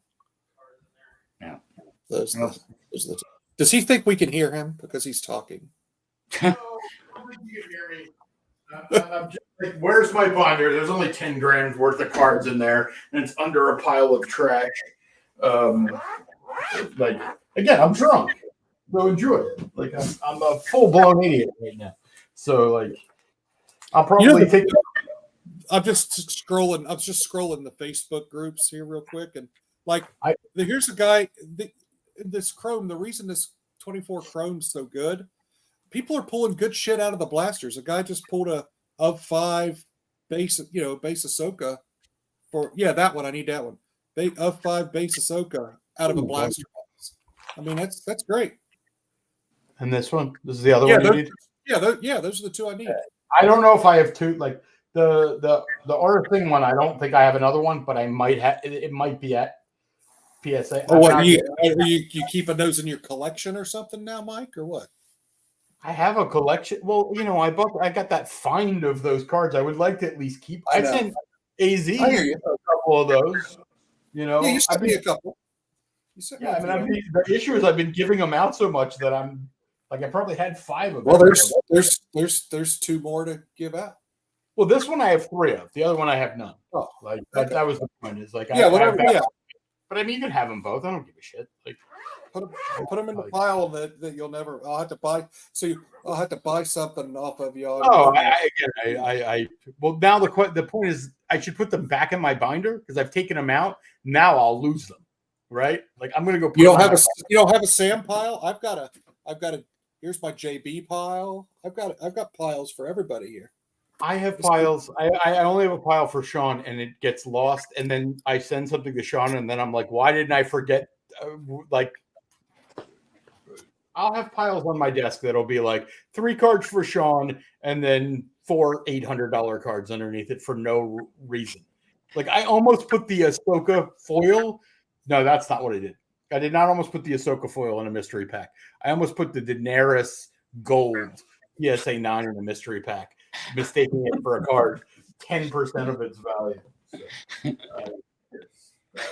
No. Those are the two. Does he think we can hear him because he's talking? I'm just like, where's my binder? There's only 10 grand worth of cards in there, and it's under a pile of trash. Like again, I'm drunk, so enjoy it. Like I'm a full blown idiot right now. So like, I'll probably take. I'm just scrolling the Facebook groups here real quick, and here's a guy. This Chrome. The reason this 24 Chrome's so good. People are pulling good shit out of the blasters. A guy just pulled a of 5 base Ahsoka for that one. I need that one. Of 5 base Ahsoka out of a blaster box. I mean that's great. And this one, this is the other one you need. Those are the 2 I need. I don't know if I have 2. Like the Aura Thing one, I don't think I have another one, but I might have. It might be at PSA. Oh, what are you keeping those in your collection or something now, Mike, or what? I have a collection. Well, I got that find of those cards. I would like to at least keep. I sent AZ a couple of those. Yeah, you sent me a couple. The issue is I've been giving them out so much that I'm like I probably had 5 of them. Well, there's 2 more to give out. Well, this one I have 3 of. The other one I have none. Oh, like that was the point. Is like whatever. But I mean, you can have them both. I don't give a shit. Like. Put them in the pile that you'll never. I'll have to buy. So I'll have to buy something off of you. Oh, well, now the point is, I should put them back in my binder because I've taken them out. Now I'll lose them, right? Like I'm gonna go. You don't have a Sam pile. I've got a. Here's my JB pile. I've got piles for everybody here. I have piles. I only have a pile for Sean, and it gets lost. And then I send something to Sean, and then I'm like, why didn't I forget? Like, I'll have piles on my desk that'll be like 3 cards for Sean, and then 4 $800 cards underneath it for no reason. Like, I almost put the Ahsoka foil. No, that's not what I did. I did not almost put the Ahsoka foil in a mystery pack. I almost put the Daenerys gold PSA 9 in a mystery pack, mistaking it for a card 10% of its value.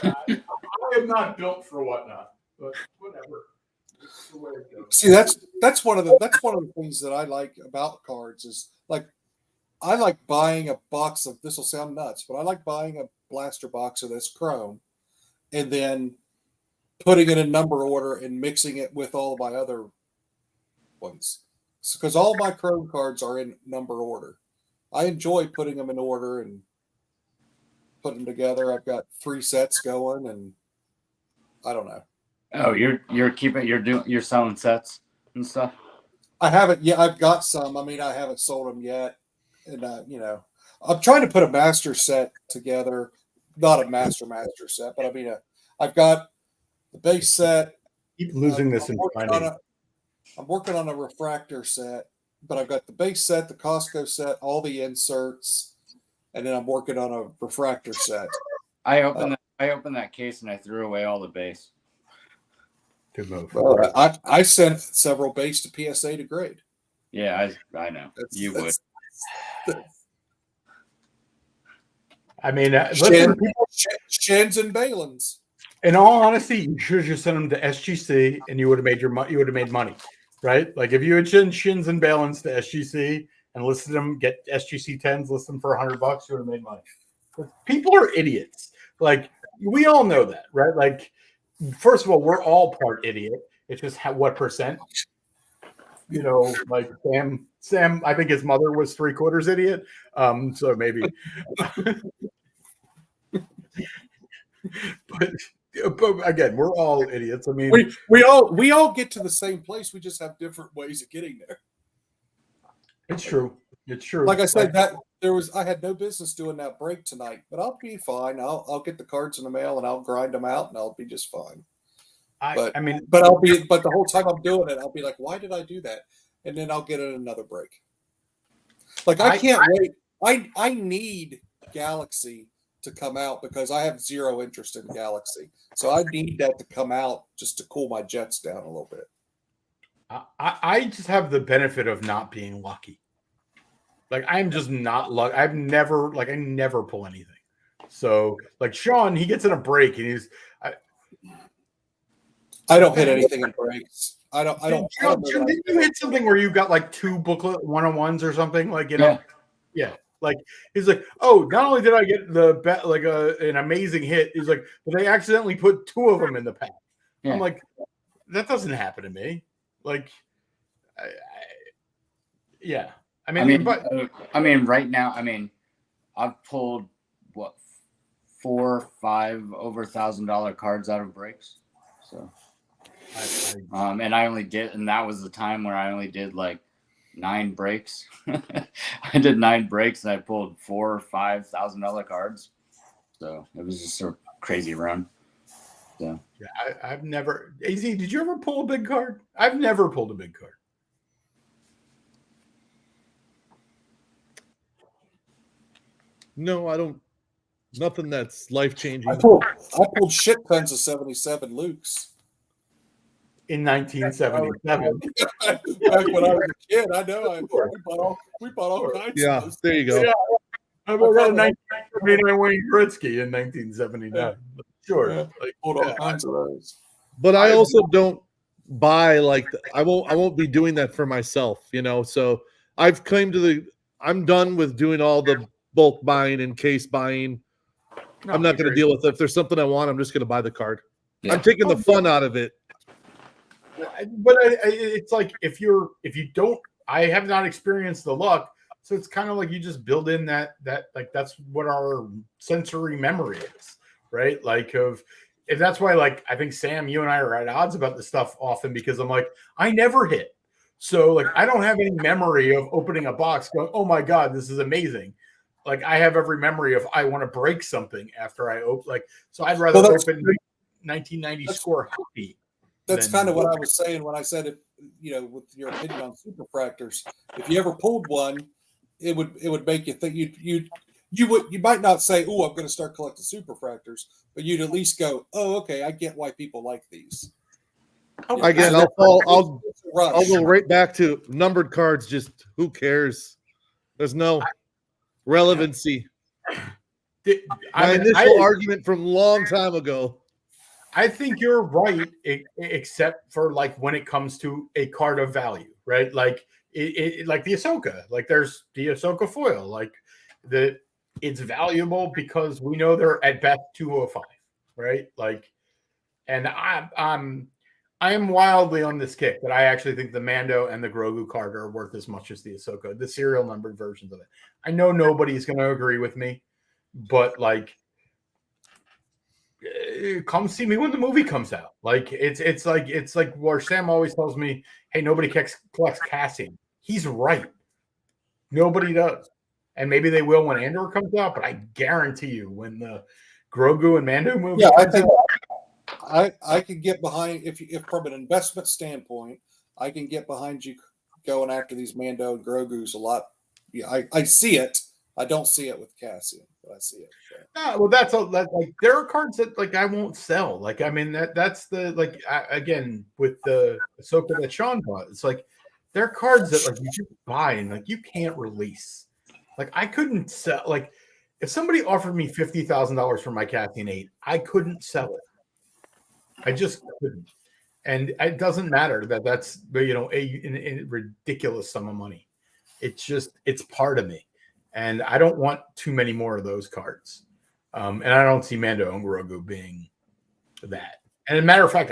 So, I am not built for whatnot, but whatever. It's the way it goes. See, that's one of the things that I like about cards is like I like buying a box of, this will sound nuts, but I like buying a blaster box of this chrome and then putting it in number order and mixing it with all my other ones. Because all my chrome cards are in number order. I enjoy putting them in order and putting them together. I've got 3 sets going, and I don't know. Oh, you're selling sets and stuff. I haven't yet. I've got some. I mean, I haven't sold them yet, and I'm trying to put a master set together. Not a master set, but I mean, I've got the base set. Keep losing this in finding. I'm working on a refractor set, but I've got the base set, the Costco set, all the inserts, and then I'm working on a refractor set. I opened that case and I threw away all the base. Good move. Well, I sent several base to PSA to grade. Yeah, I know. You would. I mean, listen, Shins and Balins. in all honesty, you should have just sent them to SGC, and you would have made you would have made money, right? Like if you had sent Shins and Balins to SGC and listed them, get SGC 10s, list them for $100, you would have made money. But people are idiots. Like we all know that, right? Like, first of all, we're all part idiot. It's just what percent. You know, like Sam, I think his mother was 3/4 idiot. So maybe. but again, we're all idiots. I mean, we all get to the same place. We just have different ways of getting there. It's true. It's true. Like I said, I had no business doing that break tonight, but I'll be fine. I'll get the cards in the mail and I'll grind them out and I'll be just fine. But the whole time I'm doing it, I'll be like, why did I do that? And then I'll get in another break. Like I can't wait. I need Galaxy to come out because I have zero interest in Galaxy. So I need that to come out just to cool my jets down a little bit. I just have the benefit of not being lucky. Like I'm just not lucky. I never pull anything. So like Sean, he gets in a break and I don't hit anything in breaks. I don't. Didn't you hit something where you got like 2 booklet 1-on-1s or something? Like, you know, yeah. Like he's like, oh, not only did I get an amazing hit, he's like, but they accidentally put 2 of them in the pack. Yeah. I'm like, that doesn't happen to me. Like, yeah. I mean, right now, I've pulled what 4 or 5 over $1,000 cards out of breaks. So, and I only did, and that was the time where I only did like 9 breaks. I did 9 breaks and I pulled $4,000 or $5,000 cards. So it was just a crazy run. So yeah, I've never. AZ, did you ever pull a big card? I've never pulled a big card. No, I don't. Nothing that's life changing. I pulled shit tons of 77 Lukes in 1977. Back when I was a kid, I know we bought all kinds. Yeah, of those. There you go. Yeah. I got a 1979 Wayne Gretzky in 1979. Yeah. Sure, yeah. Pulled all kinds of those. But I also don't buy I won't be doing that for myself, you know. So I've come to I'm done with doing all the bulk buying and case buying. No, I'm not going to deal with it. If there's something I want, I'm just going to buy the card. Yeah. I'm taking the fun out of it. But it's like if you don't, I have not experienced the luck, so it's kind of like you just build in that like that's what our sensory memory is, right? Like and that's why like I think Sam, you and I are at odds about this stuff often because I'm like I never hit, So like I don't have any memory of opening a box going, oh my God, this is amazing. Like I have every memory of I want to break something after I open so I'd rather open 1990 score hockey. That's kind of what I was saying when I said it, with your opinion on superfractors. If you ever pulled one, it would make you think you might not say, "Oh, I'm going to start collecting superfractors," but you'd at least go, "Oh, okay, I get why people like these." Again, I'll go right back to numbered cards. Just who cares? There's no relevancy. My initial argument from a long time ago. I think you're right, except for like when it comes to a card of value, right? Like like the Ahsoka, like there's the Ahsoka foil, like it's valuable because we know they're at best 205, right? Like, and I am wildly on this kick that I actually think the Mando and the Grogu card are worth as much as the Ahsoka, the serial numbered versions of it. I know nobody's going to agree with me, but like, come see me when the movie comes out. Like it's like where Sam always tells me, "Hey, nobody collects Cassian." He's right. Nobody does, and maybe they will when Andor comes out. But I guarantee you, when the Grogu and Mando movie, I think I can get behind if from an investment standpoint, I can get behind you going after these Mando and Grogu's a lot. Yeah, I see it. I don't see it with Cassian, but I see it. Well, that's like there are cards that like I won't sell. Like I mean that's the like again with the Ahsoka that Sean bought. It's like there are cards that like you just buy and like you can't release. Like I couldn't sell. Like if somebody offered me $50,000 for my Cassian 8, I couldn't sell it. I just couldn't. And it doesn't matter that's a ridiculous sum of money. It's part of me. And I don't want too many more of those cards. And I don't see Mando and Grogu being that. And as a matter of fact,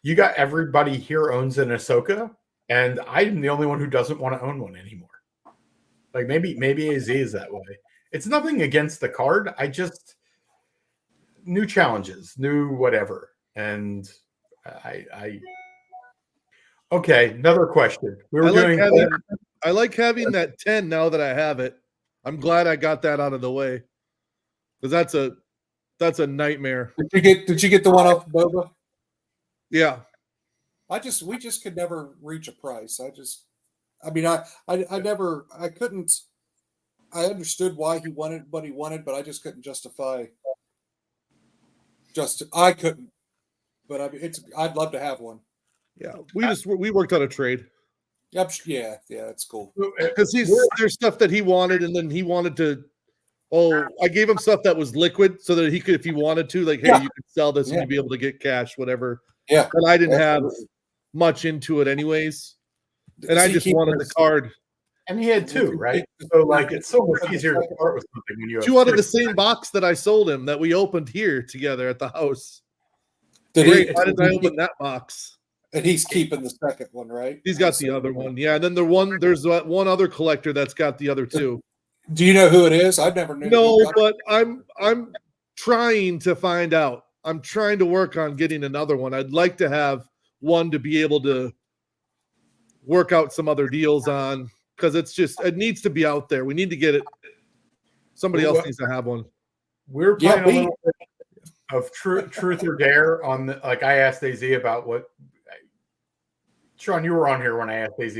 you got everybody here owns an Ahsoka, and I'm the only one who doesn't want to own one anymore. Like maybe AZ is that way. It's nothing against the card. I just new challenges, new whatever. And okay, another question. I like having that 10 now that I have it. I'm glad I got that out of the way. Because that's a nightmare. Did you get the one off Boba? Yeah. We just could never reach a price. I couldn't. I understood why he wanted what he wanted, but I just couldn't justify. I couldn't. But I'd love to have one. Yeah, we worked out a trade. Yep. Yeah, that's cool. Because there's stuff that he wanted, and then he wanted to. Oh, I gave him stuff that was liquid so that he could, if he wanted to, like, hey, you could sell this and you'd be able to get cash, whatever. Yeah. But I didn't have much into it anyways. And I just wanted the card. And he had two, right? So, like, it's so much easier to start with something when you have two out of the same box that I sold him that we opened here together at the house. Why did I open that box? And he's keeping the second one, right? He's got the other one. Yeah, and then there's one other collector that's got the other two. Do you know who it is? I've never knew. No, but I'm trying to find out. I'm trying to work on getting another one. I'd like to have one to be able to work out some other deals on, because it needs to be out there. We need to get it. Somebody else needs to have one. We're playing a little bit of truth or dare on the, like I asked AZ about what Sean, you were on here when I asked AZ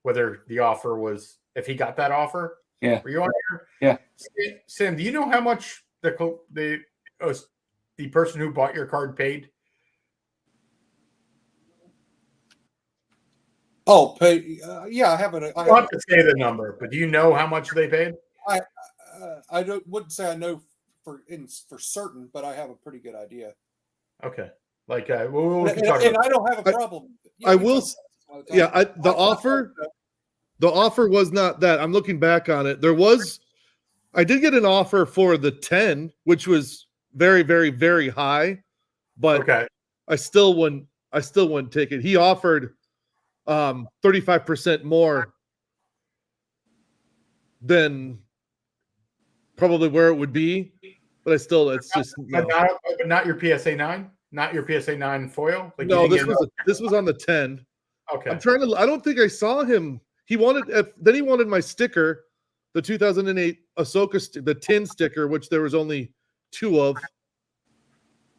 whether the offer was, if he got that offer. Yeah. Were you on here? Yeah. Sam, do you know how much the person who bought your card paid? Oh, pay. Yeah, I haven't. I don't have to say the number, but do you know how much they paid? I wouldn't say I know for certain, but I have a pretty good idea. Okay. Like, and I don't have a problem. I will. Yeah, the offer was not that. I'm looking back on it. I did get an offer for the 10, which was very, very, very high, but okay. I still wouldn't take it. He offered 35% more than probably where it would be, but it's just no. But not your PSA 9, not your PSA 9 foil. Like, no, this was on the 10. Okay. I'm trying to. I don't think I saw him. He wanted. Then he wanted my sticker, the 2008 Ahsoka, the tin sticker, which there was only 2 of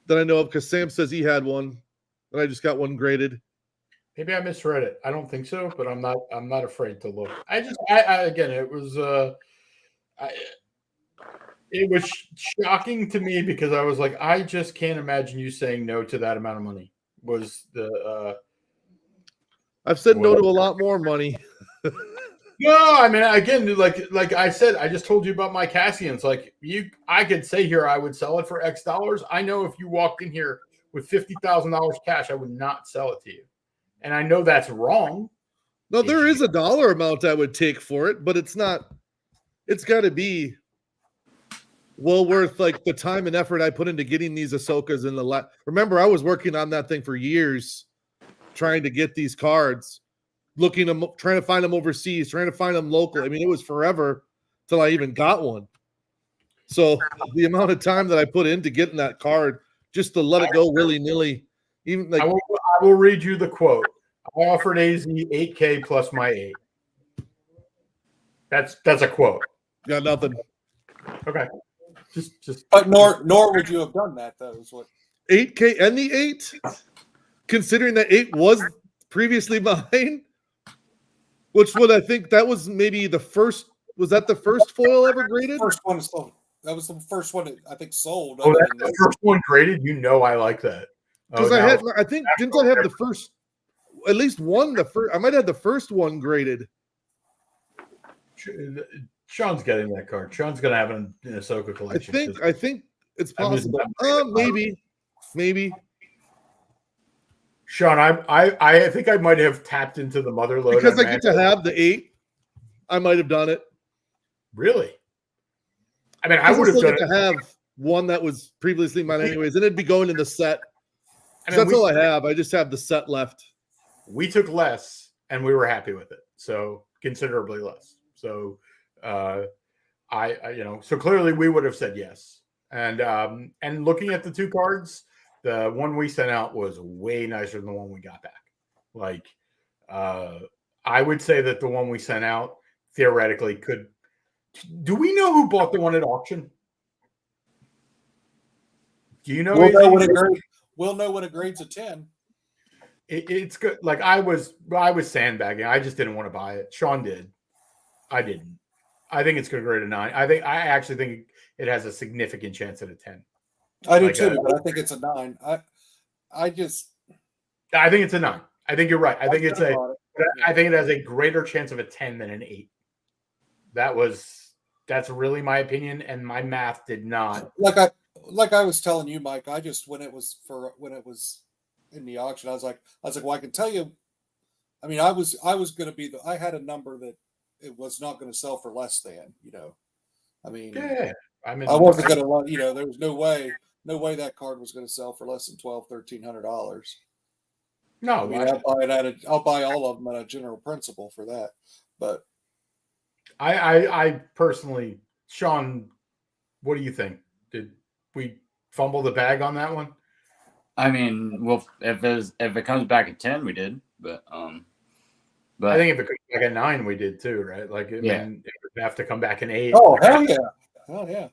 that I know of, because Sam says he had one, and I just got one graded. Maybe I misread it. I don't think so, but I'm not afraid to look. I again, it was it was shocking to me because I was like, I just can't imagine you saying no to that amount of money. Was the I've said no to a lot more money. no, I mean, again, like I said, I just told you about my Cassians. Like I could say here I would sell it for X dollars. I know if you walked in here with $50,000 cash, I would not sell it to you, and I know that's wrong. No, there is a dollar amount I would take for it, but it's not. It's got to be well worth like the time and effort I put into getting these Ahsokas in the Remember, I was working on that thing for years, trying to get these cards, trying to find them overseas, trying to find them local. I mean, it was forever till I even got one. So the amount of time that I put into getting that card, just to let it go willy nilly, even like I will read you the quote. I offered AZ 8K plus my 8. That's a quote. got nothing. Okay. Just But nor would you have done that, though, is what 8K and the 8, considering that 8 was previously mine, which would I think that was maybe the first. Was that the first foil ever graded? first one sold. That was the first one that I think sold. Oh, that's the first one graded. You know, I like that Because I think didn't I have the first, at least one. I might have the first one graded. Sean's getting that card. Sean's gonna have an Ahsoka collection. I think it's possible. Maybe. Sean, I think I might have tapped into the mother load because I get to have the 8. I might have done it. Really? I mean, I would have done to have one that was previously mine, anyways, and it'd be going in the set. I mean, that's all I have. I just have the set left. We took less, and we were happy with it. So considerably less. So, so clearly we would have said yes. And looking at the 2 cards, the one we sent out was way nicer than the one we got back. Like, I would say that the one we sent out theoretically could. Do we know who bought the one at auction? Do you know? We'll know when it grades a 10. It's good. Like I was sandbagging. I just didn't want to buy it. Sean did. I didn't. I think it's going to grade a 9. I actually think it has a significant chance at a 10. I do too, but I think it's a 9. I think it's a 9. I think you're right. I think I think it has a greater chance of a 10 than an 8. That's really my opinion, and my math did not. Like I was telling you, Mike. I just when it was in the auction, I was like, well, I can tell you. I mean, I was going to be I had a number that it was not going to sell for less than, I mean, yeah. I mean, I wasn't going to, there was no way that card was going to sell for less than $1,200-$1,300. No, I mean, I'll buy all of them at a general principle for that, but. I personally, Sean, what do you think? Did we fumble the bag on that one? I mean, well, if it comes back at 10, we did, but I think if it comes back at 9, we did too, right? Like, I mean, it would have to come back an 8. Oh, hell yeah! Oh yeah!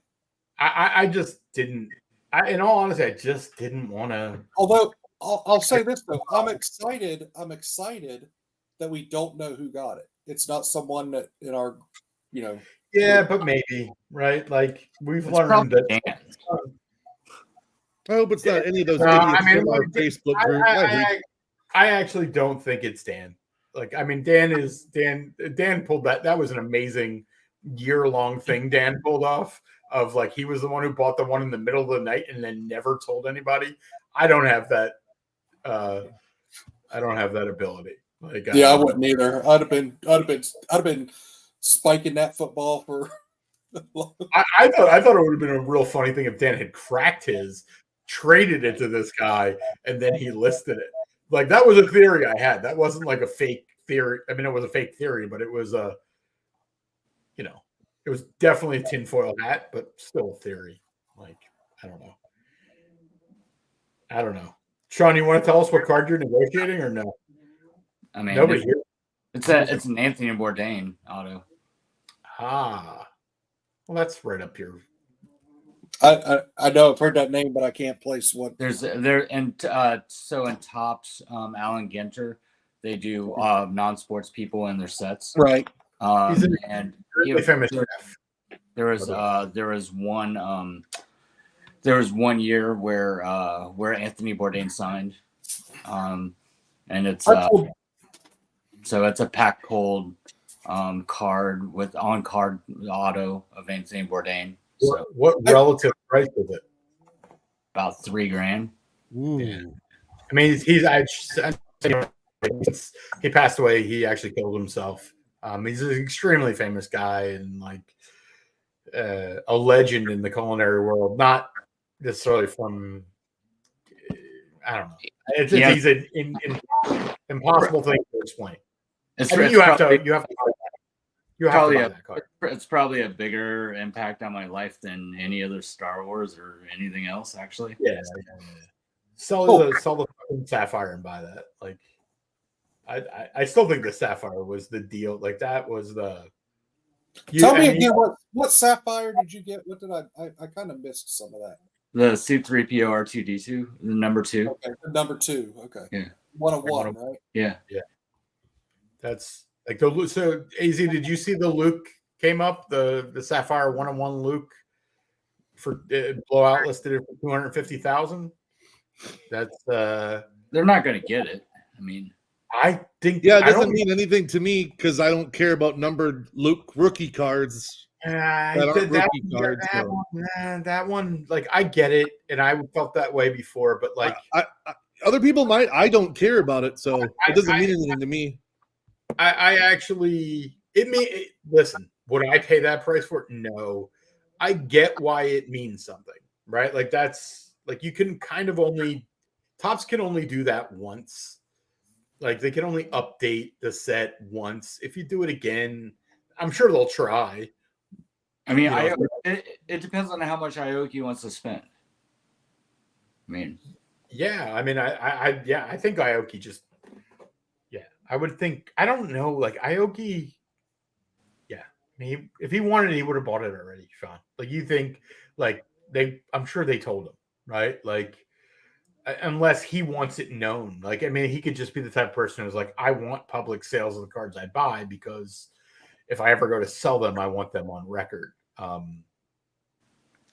I just didn't. In all honesty, I just didn't want to. Although I'll say this though, I'm excited that we don't know who got it. It's not someone that in our, Yeah, but maybe, right? Like we've learned that. I hope it's not any of those idiots from our Facebook group. I actually don't think it's Dan. Like, I mean, Dan pulled that. That was an amazing year-long thing Dan pulled off of like he was the one who bought the one in the middle of the night and then never told anybody. I don't have that. I don't have that ability. Like, I wouldn't either. I'd have been spiking that football for. I thought it would have been a real funny thing if Dan had cracked his, traded it to this guy, and then he listed it. Like that was a theory I had. That wasn't like a fake theory. I mean, it was a fake theory, but it was it was definitely a tinfoil hat, but still a theory. Like I don't know. Sean, you want to tell us what card you're negotiating or no? I mean, Nobody here. it's an Anthony Bourdain auto. Well, that's right up here. I know I've heard that name, but I can't place what. So in Topps, Alan Ginter, they do non-sports people in their sets. Right. He's a And really famous chef. there was one year where Anthony Bourdain signed, and it's so it's a pack hold card with on card auto of Anthony Bourdain. So What relative price is it? about $3,000. Yeah. I mean, he passed away. He actually killed himself. He's an extremely famous guy and like a legend in the culinary world. Not necessarily from, I don't know. He's an impossible thing to explain. You have to buy that card. It's probably a bigger impact on my life than any other Star Wars or anything else, actually. Yeah. Sell the fucking Sapphire and buy that. Like, I still think the Sapphire was the deal. Like, that was the. Tell me again, what Sapphire did you get? What did I kind of missed some of that. The C3PO R2D2, the number 2. Okay, the number 2. Okay. Yeah. 101, right? Yeah. Yeah. That's like so AZ, did you see the Luke came up? The Sapphire 101 Luke for blowout listed it for 250,000. That's they're not gonna get it. I mean, I think it doesn't mean anything to me because I don't care about numbered Luke rookie cards. That one, like, I get it, and I felt that way before, but like other people might. I don't care about it, so it doesn't mean anything to me. I actually, listen, would I pay that price for it? No. I get why it means something, right? Like, that's like, you can kind of Topps can only do that once. Like, they can only update the set once. If you do it again, I'm sure they'll try. I mean, it depends on how much Aoki wants to spend. I mean, yeah, I mean, I think Aoki just, I would think, I don't know, like Aoki, I mean, if he wanted it, he would have bought it already, Sean. Like, you think, like, I'm sure they told him, right? Like, unless he wants it known. Like, I mean, he could just be the type of person who's like, I want public sales of the cards I buy because if I ever go to sell them, I want them on record.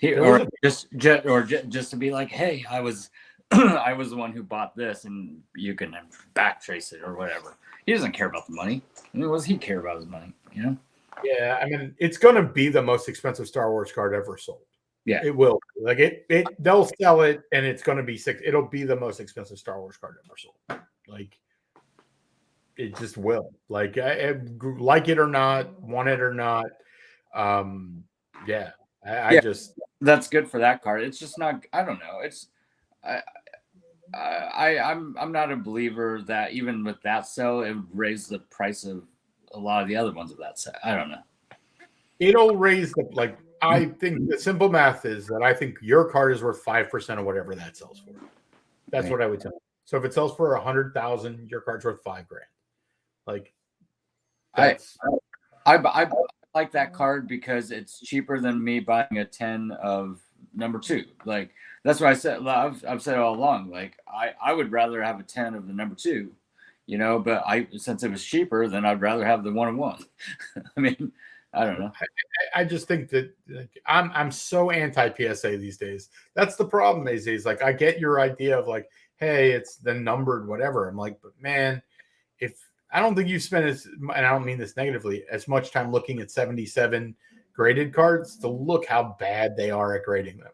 Just to be like, hey, I was I was the one who bought this, and you can back trace it or whatever. He doesn't care about the money. I mean, what does he care about his money? You know? Yeah, I mean, it's going to be the most expensive Star Wars card ever sold. Yeah, it will. Like they'll sell it, and it's going to be it'll be the most expensive Star Wars card ever sold. Like, it just will. Like, like it or not, want it or not. I just, that's good for that card. It's just not. I don't know. It's I'm not a believer that even with that sell, it would raise the price of a lot of the other ones of that set. I don't know. It'll raise I think the simple math is that I think your card is worth 5% of whatever that sells for. That's what I would tell you. So if it sells for 100,000, your card's worth $5,000. Like, I like that card because it's cheaper than me buying a 10 of number 2. Like, that's what I said. I've said all along. Like, I would rather have a 10 of the number 2, you know. But since it was cheaper, then I'd rather have the 101. I mean, I don't know. I just think that, like, I'm so anti PSA these days. That's the problem. These days, like, I get your idea of like, hey, it's the numbered whatever. I'm like, but man, if I don't think you spend and I don't mean this negatively, as much time looking at 77 graded cards to look how bad they are at grading them.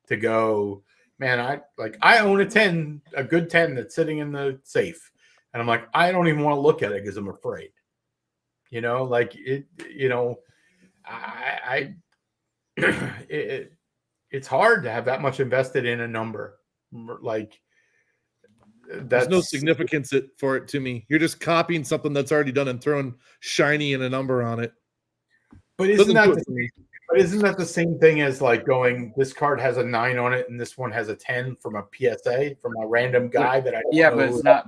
To go, man, I own a good 10 that's sitting in the safe, and I'm like, I don't even want to look at it because I'm afraid. You know, like it. You know, it's hard to have that much invested in a number. Like, there's no significance for it to me. You're just copying something that's already done and throwing shiny and a number on it. But isn't that But isn't that the same thing as like going, this card has a 9 on it and this one has a 10 from a PSA from a random guy that I don't know but who it's not.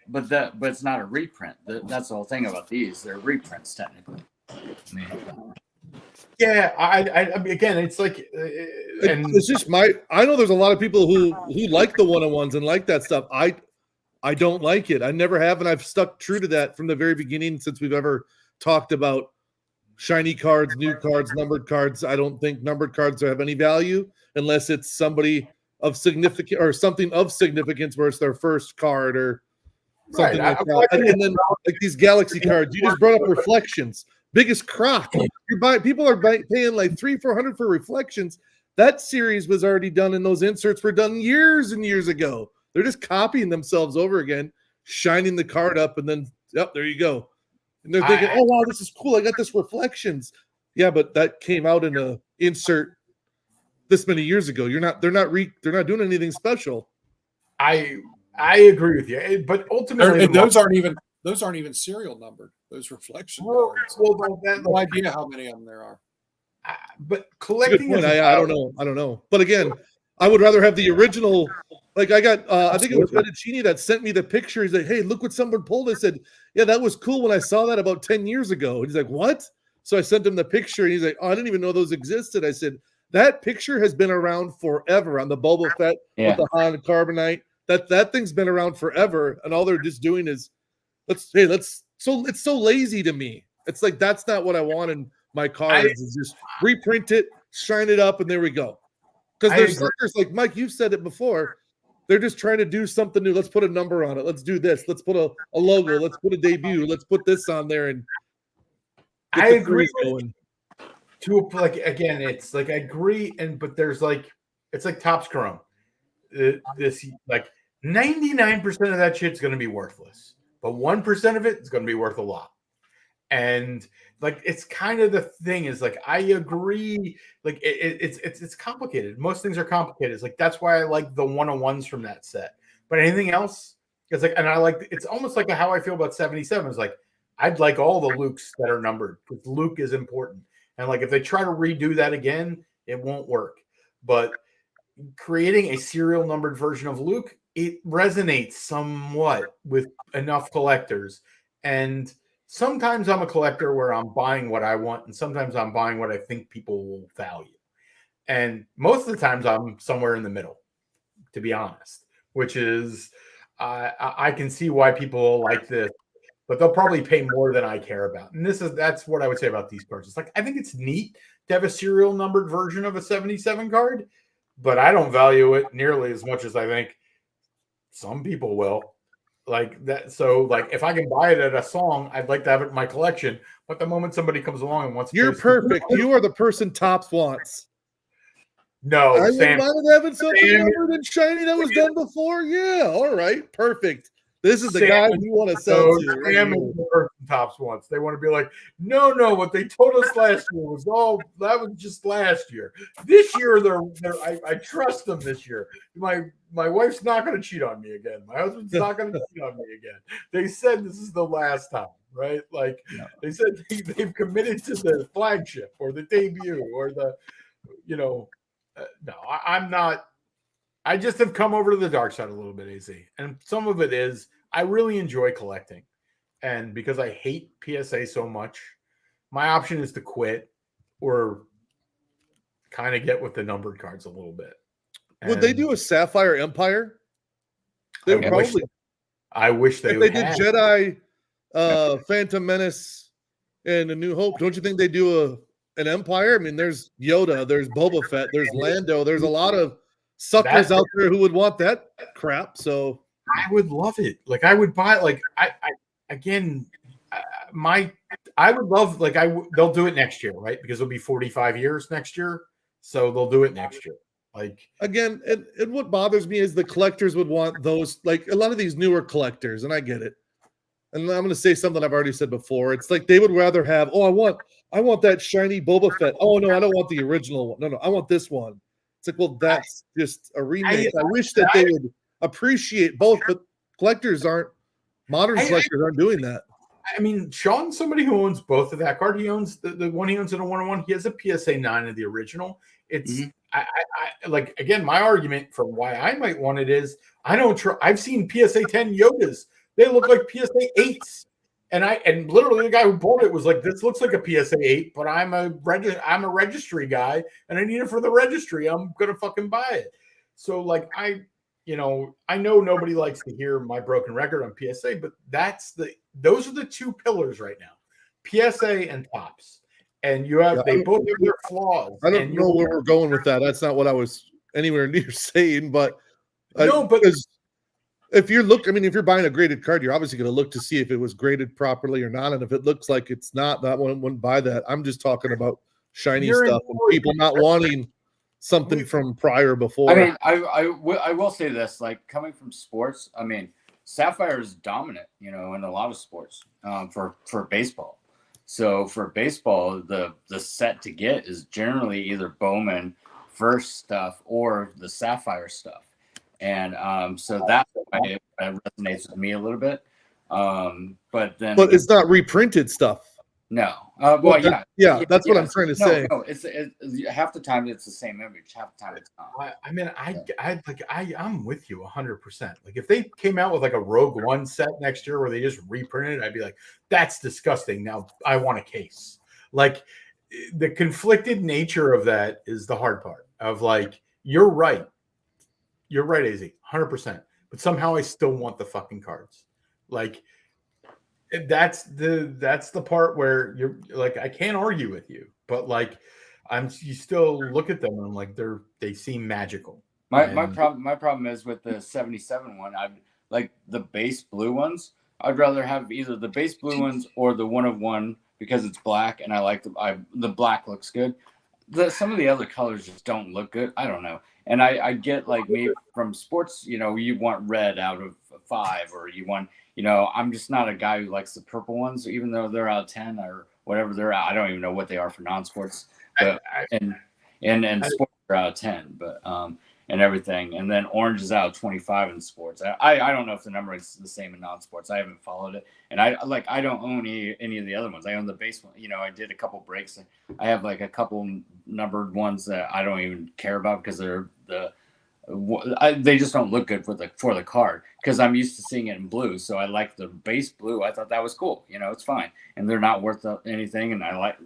But it's not a reprint. That's the whole thing about these. They're reprints technically. Yeah, I mean, again, it's like, and It's just I know there's a lot of people who like the one-on-ones and like that stuff. I don't like it. I never have, and I've stuck true to that from the very beginning since we've ever talked about shiny cards, new cards, numbered cards. I don't think numbered cards have any value unless it's somebody of significant or something of significance where it's their first card or something Right, like that. And then like these Galaxy cards, you just brought up reflections. Biggest crock. People are paying like $300-400 for reflections. That series was already done, and those inserts were done years and years ago. They're just copying themselves over again, shining the card up, and then there you go. And they're thinking, "Oh wow, this is cool. I got this reflections." Yeah, but that came out in a insert this many years ago. They're not doing anything special. I agree with you, but ultimately, those aren't even serial numbered. Those reflection cards. No idea how many of them there are. But collecting is I don't know. But again, I would rather have the original. Like I got, I think it was Fettuccini that sent me the picture. He's like, "Hey, look what someone pulled." I said, "Yeah, that was cool when I saw that about 10 years ago." And he's like, "What?" So I sent him the picture, and he's like, "Oh, I didn't even know those existed." I said, "That picture has been around forever on the Boba Fett with the Han Carbonite. That thing's been around forever, and all they're just doing is so it's so lazy to me. It's like that's not what I want in my cards. Is just reprint it, shine it up, and there we go. Because there's suckers like Mike. You've said it before. They're just trying to do something new. Let's put a number on it. Let's do this. Let's put a logo. Let's put a debut. Let's put this on there. And I agree with to like again. It's like I agree, but there's like it's like Topps Chrome. This like 99% of that shit's going to be worthless, but 1% of it is going to be worth a lot. And like it's kind of the thing is like I agree, like it's complicated. Most things are complicated. It's like that's why I like the one-on-ones from that set. But anything else, it's like, and I like it's almost like how I feel about 77. It's like I'd like all the Lukes that are numbered because Luke is important. And like if they try to redo that again, it won't work. But creating a serial numbered version of Luke, it resonates somewhat with enough collectors. And sometimes I'm a collector where I'm buying what I want, and sometimes I'm buying what I think people will value. And most of the times I'm somewhere in the middle, to be honest, which is I can see why people like this, but they'll probably pay more than I care about. And that's what I would say about these cards. It's like I think it's neat to have a serial numbered version of a 77 card, but I don't value it nearly as much as I think some people will. Like that, so like if I can buy it at a song, I'd like to have it in my collection. But the moment somebody comes along and wants, you're perfect. You are the person Topps wants. No, I Sam, wouldn't mind having something numbered and shiny that was done before. Yeah, all right, perfect. This is the guy you want to sell to. Sam is the person Topps wants. They want to be like, no, what they told us last year was that was just last year. This year, I trust them. This year, my wife's not going to cheat on me again. My husband's not going to cheat on me again. They said this is the last time, right? Like they said they've committed to the flagship or the debut or the, no, I'm not. I just have come over to the dark side a little bit, AZ. And some of it is I really enjoy collecting. And because I hate PSA so much, my option is to quit or kind of get with the numbered cards a little bit. Would they do a Sapphire Empire? They would probably. I wish they would. If they did Jedi, Phantom Menace, and A New Hope, don't you think they do an Empire? I mean, there's Yoda, there's Boba Fett, there's Lando, there's a lot of suckers out there who would want that crap. So I would love it. Like I would buy it. Like I would love they'll do it next year, right? Because it'll be 45 years next year, so they'll do it next year. Like again, and what bothers me is the collectors would want those, like a lot of these newer collectors, and I get it. And I'm going to say something I've already said before. It's like they would rather have, I want that shiny Boba Fett. Oh no, I don't want the original one. No, I want this one. It's like, well, that's just a remake. I wish that they would appreciate both, but modern collectors aren't doing that. I mean, Sean's somebody who owns both of that card. He owns the one he owns in a 1-on-1. He has a PSA 9 of the original. It's I like, again, my argument for why I might want it is I don't I've seen PSA 10 Yodas. They look like PSA 8s. And literally the guy who bought it was like, this looks like a PSA 8, but I'm a registry guy and I need it for the registry. I'm gonna fucking buy it. So like I know nobody likes to hear my broken record on PSA, but those are the two pillars right now. PSA and Topps. And you have they both have their flaws. I don't know where we're going with that. That's not what I was anywhere near saying, but no, but if you're buying a graded card, you're obviously going to look to see if it was graded properly or not. And if it looks like it's not, that one wouldn't buy that. I'm just talking about shiny stuff and people not wanting something from prior before. I mean, I will say this, like coming from sports, I mean, Sapphire is dominant, in a lot of sports for baseball. So for baseball, the set to get is generally either Bowman first stuff or the Sapphire stuff. And so that's why it resonates with me a little bit. But it's not reprinted stuff. No. Yeah, that's what I'm trying to say. No, it's half the time it's the same image, half the time it's not. I'm with you 100%. Like if they came out with like a Rogue One set next year where they just reprinted it, I'd be like, that's disgusting. Now I want a case. Like the conflicted nature of that is the hard part of like, you're right. You're right, AZ, 100%. But somehow I still want the fucking cards. Like that's the part where you're like, I can't argue with you, but like you still look at them and I'm like, they seem magical. My problem is with the 77 one. I like the base blue ones. I'd rather have either the base blue ones or the 1-of-1 because it's black and I like the black looks good. Some of the other colors just don't look good. I don't know. And I get like me from sports, you want red out of 5 or you want, I'm just not a guy who likes the purple ones, even though they're out of 10 or whatever they're out. I don't even know what they are for non-sports, but and sports are out of 10, but and everything. And then orange is out of 25 in sports. I don't know if the number is the same in non-sports. I haven't followed it. And I don't own any of the other ones. I own the base one. I did a couple breaks. I have like a couple numbered ones that I don't even care about because they're they just don't look good for the card because I'm used to seeing it in blue. So I like the base blue. I thought that was cool. It's fine. And they're not worth anything. And I like,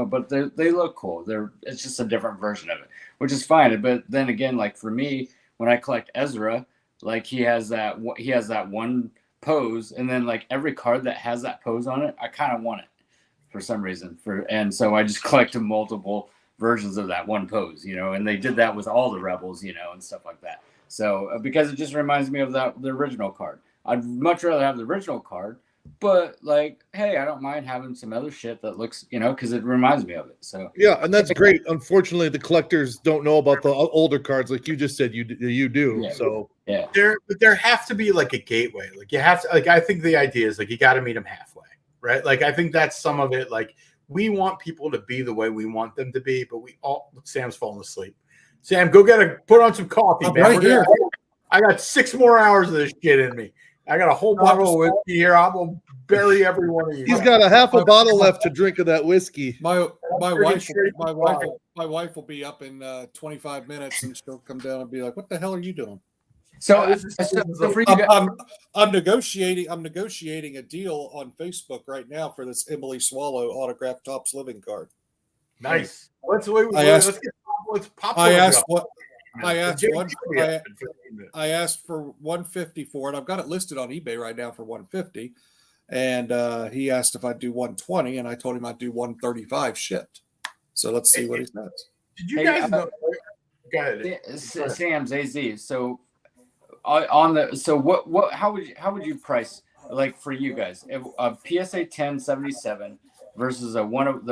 but they look cool. It's just a different version of it, which is fine. But then again, like for me, when I collect Ezra, like he has that one pose. And then like every card that has that pose on it, I kind of want it for some reason and so I just collect multiple versions of that one pose, and they did that with all the Rebels, and stuff like that. So because it just reminds me of the original card. I'd much rather have the original card, but like, hey, I don't mind having some other shit that looks, because it reminds me of it. So yeah, and that's great. Unfortunately, the collectors don't know about the older cards, like you just said. You do. Yeah. So yeah, there have to be like a gateway. Like you have to. Like I think the idea is like you got to meet them halfway, right? Like I think that's some of it. Like we want people to be the way we want them to be, but Sam's falling asleep. Sam, go put on some coffee, man. Right here. I got 6 more hours of this shit in me. I got a whole bottle of whiskey here. I will bury every one of you. He's got a half a bottle left to drink of that whiskey. My wife will be up in 25 minutes, and she'll come down and be like, "What the hell are you doing?" So for you guys, I'm negotiating a deal on Facebook right now for this Emily Swallow autographed Topps Living card. Nice. Let's pop. I asked for 150 for it. I've got it listed on eBay right now for 150, and he asked if I'd do 120, and I told him I'd do 135 shipped. So let's see what he says. Did you guys know? Go ahead. Sam's AZ. So what? How would you price like for you guys a PSA 1077 versus a one of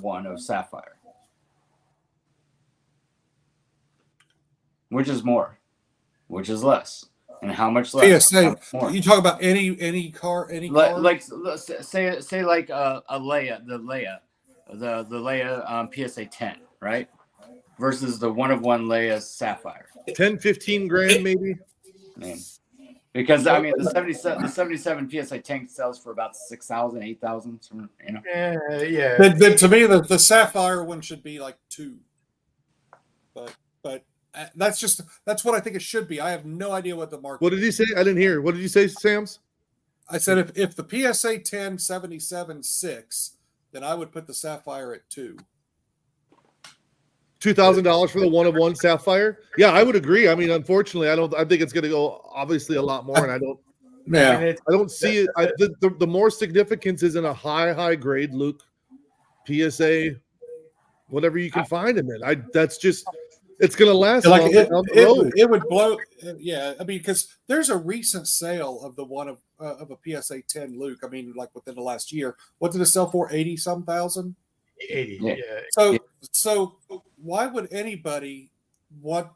1 of Sapphire? Which is more? Which is less? And how much less? PSA. You talk about any car, car? Like say like a Leia, the Leia PSA 10, right? Versus the 1 of 1 Leia Sapphire. 10-15 grand maybe. Man. Because I mean, the 77 PSA tank sells for about 6,000, 8,000. You know. Yeah. Then to me, the sapphire one should be like 2. But that's what I think it should be. I have no idea what the market. What did you say? I didn't hear. What did you say, Sams? I said if the PSA 10 77 6, then I would put the sapphire at 2. $2,000 for the 1-of-1 sapphire? Yeah, I would agree. I mean, unfortunately, I think it's going to go obviously a lot more, and I don't. Yeah, I don't see it. The more significance is in a high grade Luke PSA, whatever you can find him in. That's just. It's going to last like longer down the road. it would blow. Yeah, I mean, because there's a recent sale of the one of a PSA 10 Luke. I mean, like within the last year, what did it sell for? 80-some thousand. 80. Yeah. So why would anybody want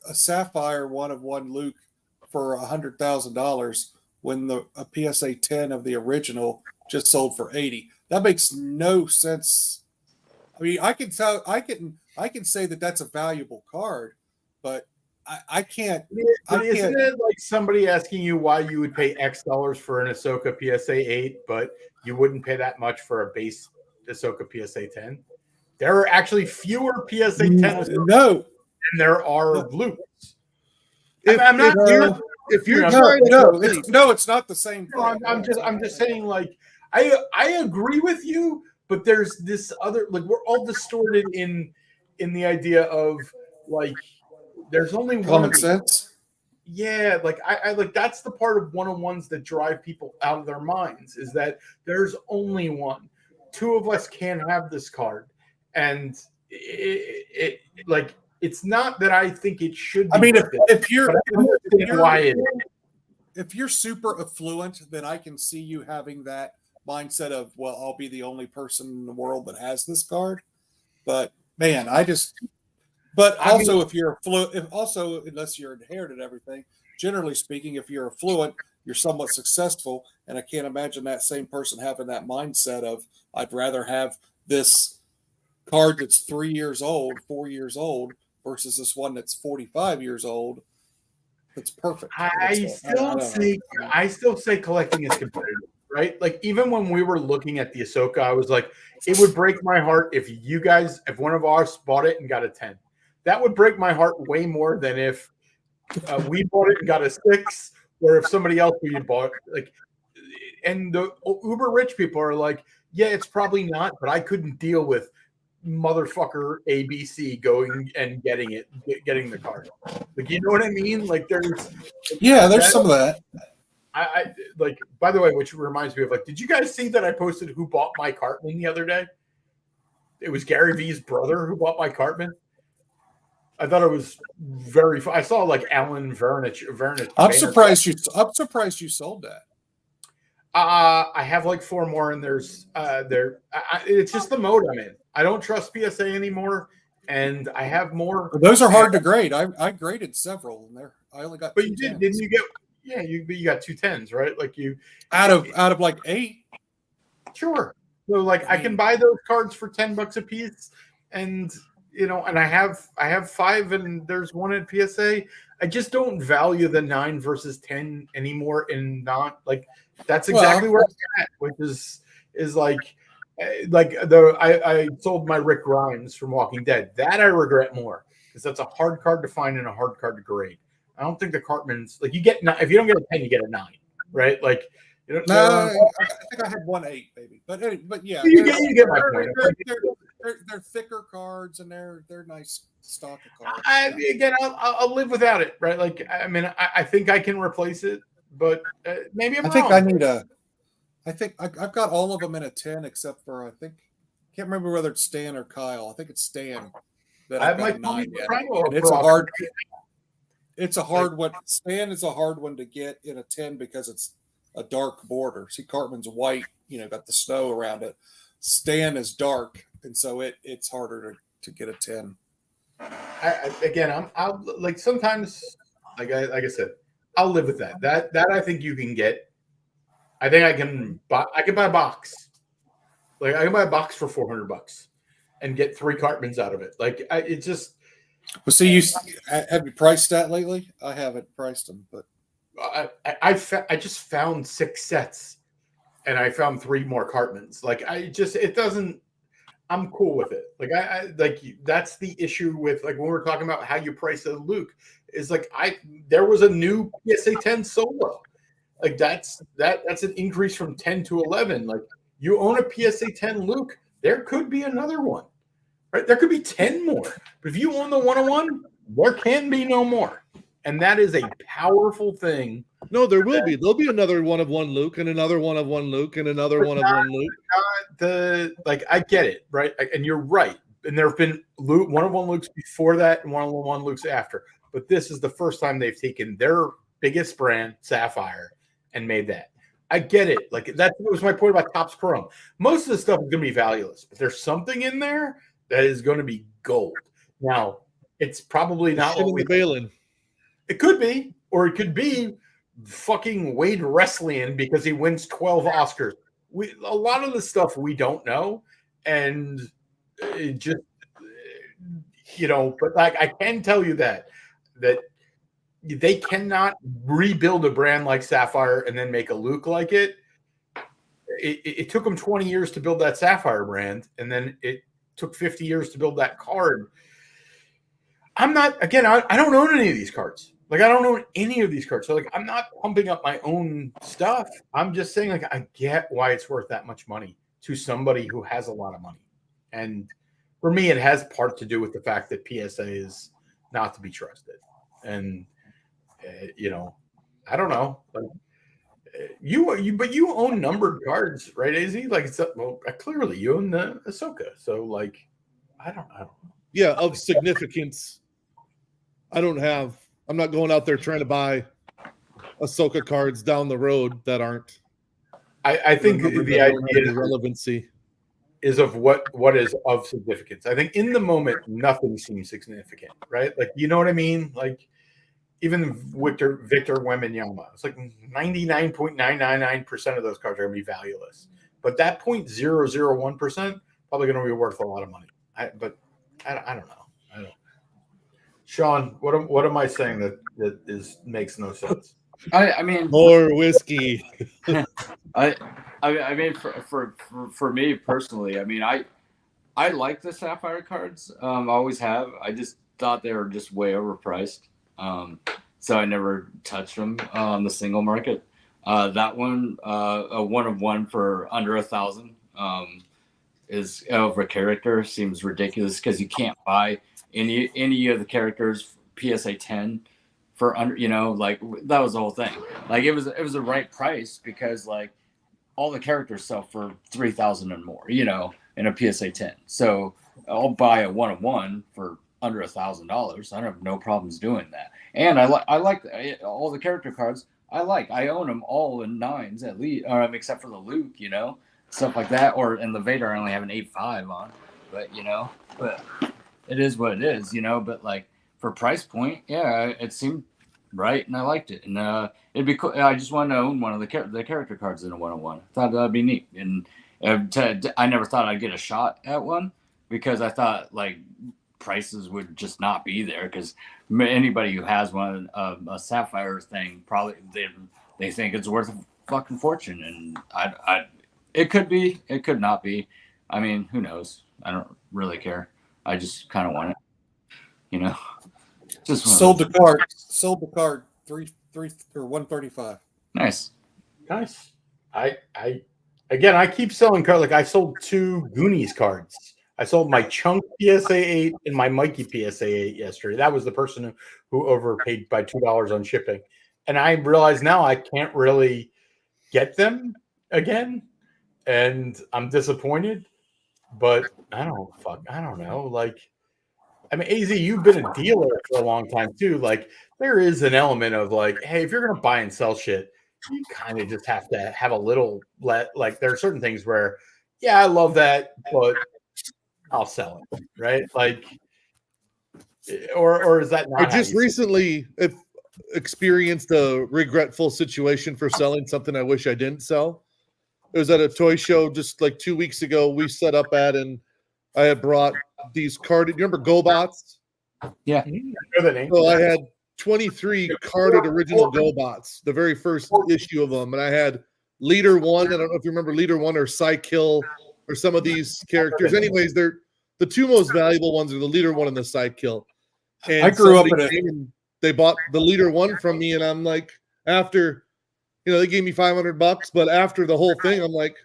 a sapphire 1-of-1 Luke for $100,000 when a PSA 10 of the original just sold for 80? That makes no sense. I mean, I can say that that's a valuable card, but I can't. Isn't it like somebody asking you why you would pay X dollars for an Ahsoka PSA 8, but you wouldn't pay that much for a base Ahsoka PSA 10? There are actually fewer PSA 10s than there are Lukes. If you're trying to, it's not the same thing. I'm just saying, like, I agree with you, but there's this other, like, we're all distorted in the idea of, like, there's only common sense. Yeah, like I like that's the part of 1-of-1s that drive people out of their minds, is that there's only one. 2 of us can't have this card, and it like, it's not that I think it should be. I mean, if you're super affluent, then I can see you having that mindset of, well, I'll be the only person in the world that has this card. But man, if you're affluent, unless you're inherited everything, generally speaking, if you're affluent, you're somewhat successful. And I can't imagine that same person having that mindset of, I'd rather have this card that's 3 years old, 4 years old, versus this one that's 45 years old. That's perfect. I still say collecting is competitive, right? Like, even when we were looking at the Ahsoka, I was like, it would break my heart if one of us bought it and got a 10. That would break my heart way more than if we bought it and got a 6, or if somebody else we bought, like. And the uber rich people are like, yeah, it's probably not, but I couldn't deal with motherfucker ABC going and getting the card. Like, you know what I mean? Like, there's some of that. I like, by the way, which reminds me of, like, did you guys see that I posted who bought my Cartman the other day? It was Gary V's brother who bought my Cartman. I thought it was very fun. I saw, like, Alan Vernich. I'm surprised you sold that. I have like 4 more, and there's it's just the mode I'm in. I don't trust PSA anymore, and I have more. Those are hard to grade. I graded several in there. I only got. But you did, didn't you get? Yeah, you got 2 10s, right? Like, you out of like 8. Sure. So, like, I can buy those cards for $10 a piece, and and I have 5, and there's 1 at PSA. I just don't value the 9 versus 10 anymore, and not like. That's exactly where it's at, which is like I sold my Rick Grimes from Walking Dead. That I regret more, because that's a hard card to find and a hard card to grade. I don't think the Cartman's, like, you get 9, if you don't get a 10, you get a 9, right? Like, I think I had 1 8 maybe, but yeah, you get my point. They're thicker cards, and they're nice stock of cards. I'll live without it, right? Like, I mean, I think I can replace it. But maybe I'm wrong. I think I've got all of them in a 10, except for, I think, can't remember whether it's Stan or Kyle. I think it's Stan. That I've got a 9 yet. And it's a hard one. Stan is a hard one to get in a 10 because it's a dark border. See, Cartman's white, got the snow around it. Stan is dark, and so it's harder to get a 10. I'll like, sometimes, like I said, I'll live with that. That I think you can get. I think I can buy a box. Like, I can buy a box for $400 and get 3 Cartmans out of it. Like, it's just. Well, see, have you priced that lately? I haven't priced them, but I just found 6 sets, and I found 3 more Cartmans. Like it doesn't. I'm cool with it. Like I like that's the issue with like when we're talking about how you price a Luke is like there was a new PSA 10 solo. Like that's an increase from 10 to 11. Like you own a PSA 10 Luke, there could be another one. Right? There could be 10 more. But if you own the 101, there can be no more. And that is a powerful thing. No, there will be. There'll be another one of one Luke and another one of one Luke and another one of one Luke. I get it, right? And you're right. And there have been one of one Lukes before that and one of one Lukes after. But this is the first time they've taken their biggest brand, Sapphire, and made that. I get it. Like that was my point about Topps Chrome. Most of the stuff is going to be valueless, but there's something in there that is going to be gold. Now, it's probably not what we Balin. It could be, or it could be fucking Wade Wrestling because he wins 12 Oscars. A lot of the stuff we don't know, and it just but like I can tell you that they cannot rebuild a brand like Sapphire and then make a Luke like it. It took them 20 years to build that Sapphire brand, and then it took 50 years to build that card. I don't own any of these cards. Like, I don't own any of these cards. So, like, I'm not pumping up my own stuff. I'm just saying, like, I get why it's worth that much money to somebody who has a lot of money. And for me, it has part to do with the fact that PSA is not to be trusted. And, I don't know. But you own numbered cards, right, AZ? Like, clearly you own the Ahsoka. So, like, I don't know. Yeah, of significance. I'm not going out there trying to buy Ahsoka cards down the road that aren't. I think the idea relevancy is of what is of significance. I think in the moment, nothing seems significant, right? Like, you know what I mean? Like, even Victor Wembanyama, it's like 99.999% of those cards are going to be valueless. But that 0.001% probably going to be worth a lot of money. I don't know. Sean, what am I saying that makes no sense? I mean, more whiskey. I mean, for me personally, I mean, I like the Sapphire cards. Always have. I just thought they were just way overpriced. So I never touched them on the single market. That one, a 1 of 1 for under 1,000, is of a character seems ridiculous because you can't buy any of the characters PSA 10 for under, like that was the whole thing. Like it was the right price because like all the characters sell for 3,000 and more, in a PSA 10. So I'll buy a 1 of 1 for under $1,000. I don't have no problems doing that. And I like all the character cards. I own them all in 9s at least, except for the Luke, stuff like that. And the Vader I only have an 8.5 on, but but it is what it is, but like for price point, yeah, it seemed right. And I liked it. And it'd be cool. I just wanted to own one of the character cards in a 101. Thought that'd be neat. And I never thought I'd get a shot at one because I thought like prices would just not be there because anybody who has one a Sapphire thing probably they think it's worth a fucking fortune. And it could be, it could not be. I mean, who knows? I don't really care. I just kind of want it, Just sold the card 3 or 135. Nice. I keep selling cards. Like I sold 2 Goonies cards. I sold my Chunk PSA 8 and my Mikey PSA 8 yesterday. That was the person who overpaid by $2 on shipping. And I realize now I can't really get them again. And I'm disappointed. But I don't know. Like, I mean, AZ, you've been a dealer for a long time too. Like, there is an element of like, hey, if you're gonna buy and sell shit, you kind of just have to have a little like there are certain things where, yeah, I love that, but I'll sell it, right? Like, or is that not? I just recently experienced a regretful situation for selling something I wish I didn't sell. It was at a toy show just like 2 weeks ago. We set up and I had brought these cards. You remember GoBots? Yeah. So I had 23 carded original GoBots, the very first issue of them, and I had Leader One. I don't know if you remember Leader One or Sidekill or some of these characters. Anyways, they're the two most valuable ones are the Leader One and the Sidekill. And I grew up somebody in a came and they bought the Leader One from me, and I'm like, after they gave me $500, but after the whole thing, I'm like,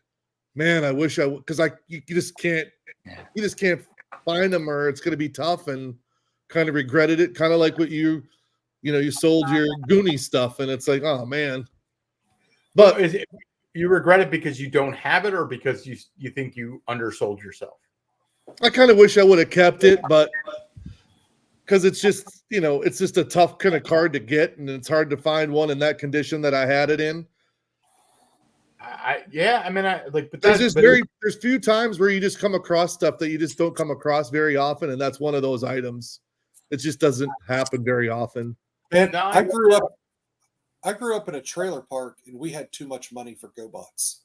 man, I wish I would, because you just can't find them, or it's going to be tough, and kind of regretted it, kind of like what you sold your Goonie stuff, and it's like, oh man. But is it, you regret it because you don't have it, or because you think you undersold yourself? I kind of wish I would have kept it, but because it's just it's just a tough kind of card to get, and it's hard to find one in that condition that I had it in. But there's few times where you just come across stuff that you just don't come across very often, and that's one of those items. It just doesn't happen very often. And I grew up in a trailer park, and we had too much money for GoBots.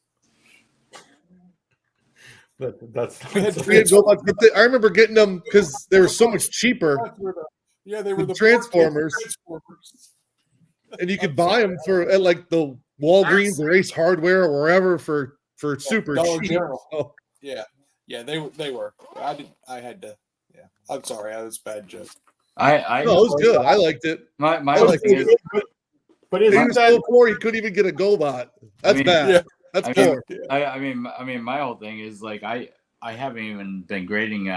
That's I remember getting them because they were so much cheaper. They were the Transformers. And you could buy them at like the Walgreens or Ace Hardware or wherever for super Dollar cheap. General. So, they were. I had to. Yeah, I'm sorry, I was a bad joke. It was good. I liked it. My thing is, but he isn't was that so poor he couldn't even get a GoBot. That's bad. Yeah. That's poor. I mean, my whole thing is like I haven't even been grading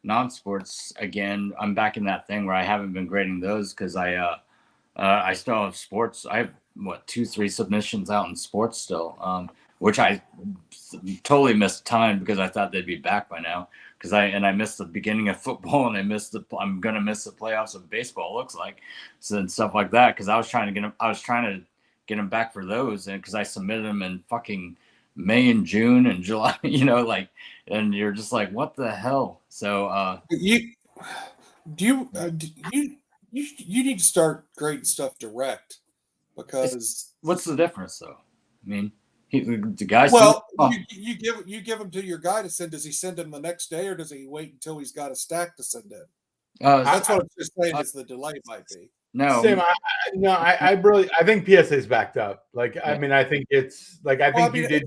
non-sports again. I'm back in that thing where I haven't been grading those because I still have sports. I have 2-3 submissions out in sports still, which I totally missed time because I thought they'd be back by now. Because I missed the beginning of football, and I'm gonna miss the playoffs of baseball. It looks like, so and stuff like that. Because I was trying to get them back for those, and because I submitted them in fucking May and June and July, and you're just like, what the hell? So you need to start grading stuff direct, because what's the difference though? I mean, the guy. Well, you give them to your guy to send. Does he send them the next day, or does he wait until he's got a stack to send in? That's what I'm just saying. Is the delay might be. No, Sam, I think PSA's backed up. Like, I mean, I think it's like you did.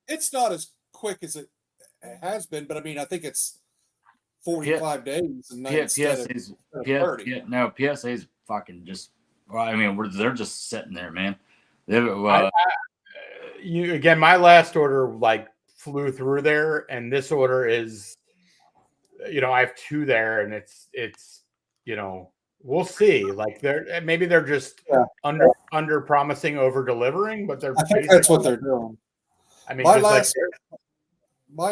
It's not as quick as it has been, but I mean, I think it's 45 days and PSA's 30. No, PSA's fucking just. Well, I mean, they're just sitting there, man. My last order flew through there, and this order is, I have 2 there, and it's we'll see. Like they're just under promising, over delivering, but I think that's what they're doing. I mean, my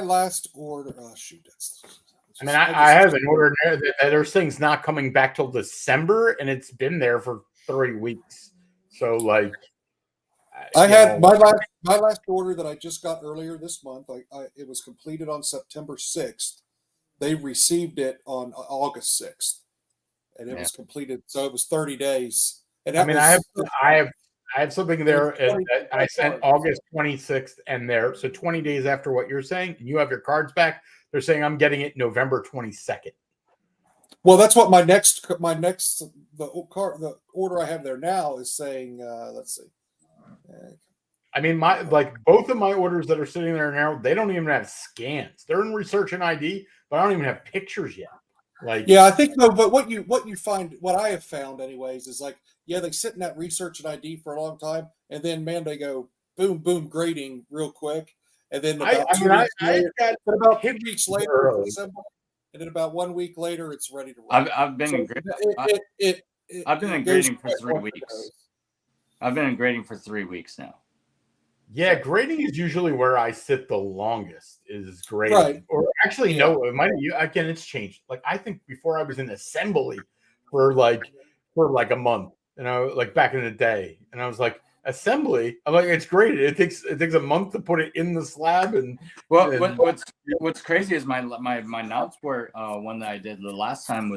last order. Oh shoot! I have an order there that there's things not coming back till December, and it's been there for 3 weeks. So I had my last order that I just got earlier this month. It was completed on September 6th. They received it on August 6th, and it was completed. So it was 30 days. And I have something there, and I sent August 26th, and there. So 20 days after what you're saying, and you have your cards back. They're saying I'm getting it November 22nd. Well, that's what the order I have there now is saying. Let's see. I mean, both of my orders that are sitting there now, they don't even have scans. They're in research and ID, but I don't even have pictures yet. I think no. But what you find, what I have found, anyways, is they sit in that research and ID for a long time, and then they go boom, boom, grading real quick, and then about 2 weeks later, it's assembled, and then about 1 week later, it's ready to run. I've been in grading for 3 weeks. I've been in grading for 3 weeks now. Yeah, grading is usually where I sit the longest, is grading. Right. Or actually, no, again, it's changed. I think before I was in assembly for a month, back in the day. And I was like, assembly? I'm like, it's graded. It takes a month to put it in the slab. And what's crazy is my non-sport one that I did the last time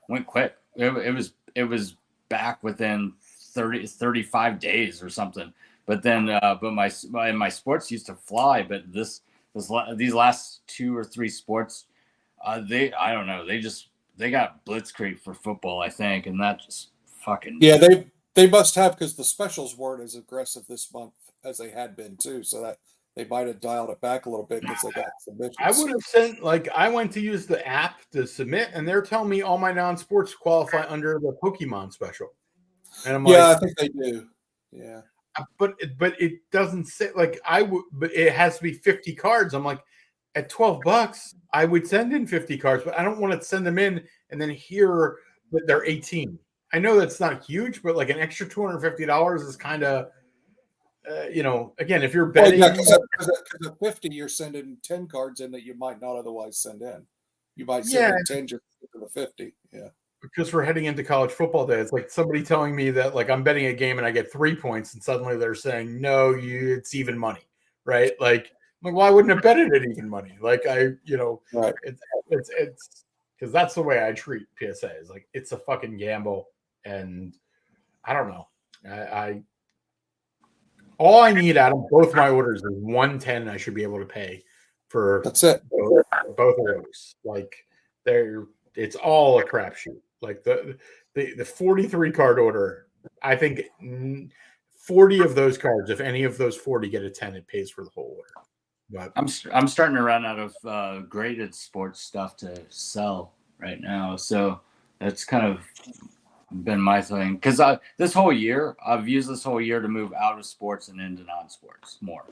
went quick. It was back within 35 days or something. But then, my sports used to fly. But these last 2 or 3 sports, I don't know. They got blitzkrieg for football, I think, and that just fucking Yeah, they must have, because the specials weren't as aggressive this month as they had been too. So that they might have dialed it back a little bit because they got submissions. I would have sent, like, I went to use the app to submit, and they're telling me all my non-sports qualify under the Pokemon special. And I'm Yeah, like, I think they do. Yeah. but it doesn't say, like, I would, but it has to be 50 cards. I'm like, at $12, I would send in 50 cards, but I don't want to send them in and then hear that they're 18. I know that's not huge, but like an extra $250 is kind of, again, if you're betting, Well, yeah, because at 50, you're sending 10 cards in that you might not otherwise send in. You might send in 10 just to the 50. Yeah. Because we're heading into college football day. It's like somebody telling me that, like, I'm betting a game and I get 3 points, and suddenly they're saying, no, it's even money, right? Like, well, I wouldn't have betted it even money. Like, Right. it's because that's the way I treat PSA. Is like, it's a fucking gamble, and I don't know. I all I need out of both my orders is 110. I should be able to pay for That's it. both of those. Like, it's all a crapshoot. Like the 43 card order, I think 40 of those cards, if any of those 40 get a 10, it pays for the whole order. But I'm starting to run out of graded sports stuff to sell right now, so that's kind of been my thing. Because this whole year, I've used this whole year to move out of sports and into non-sports more,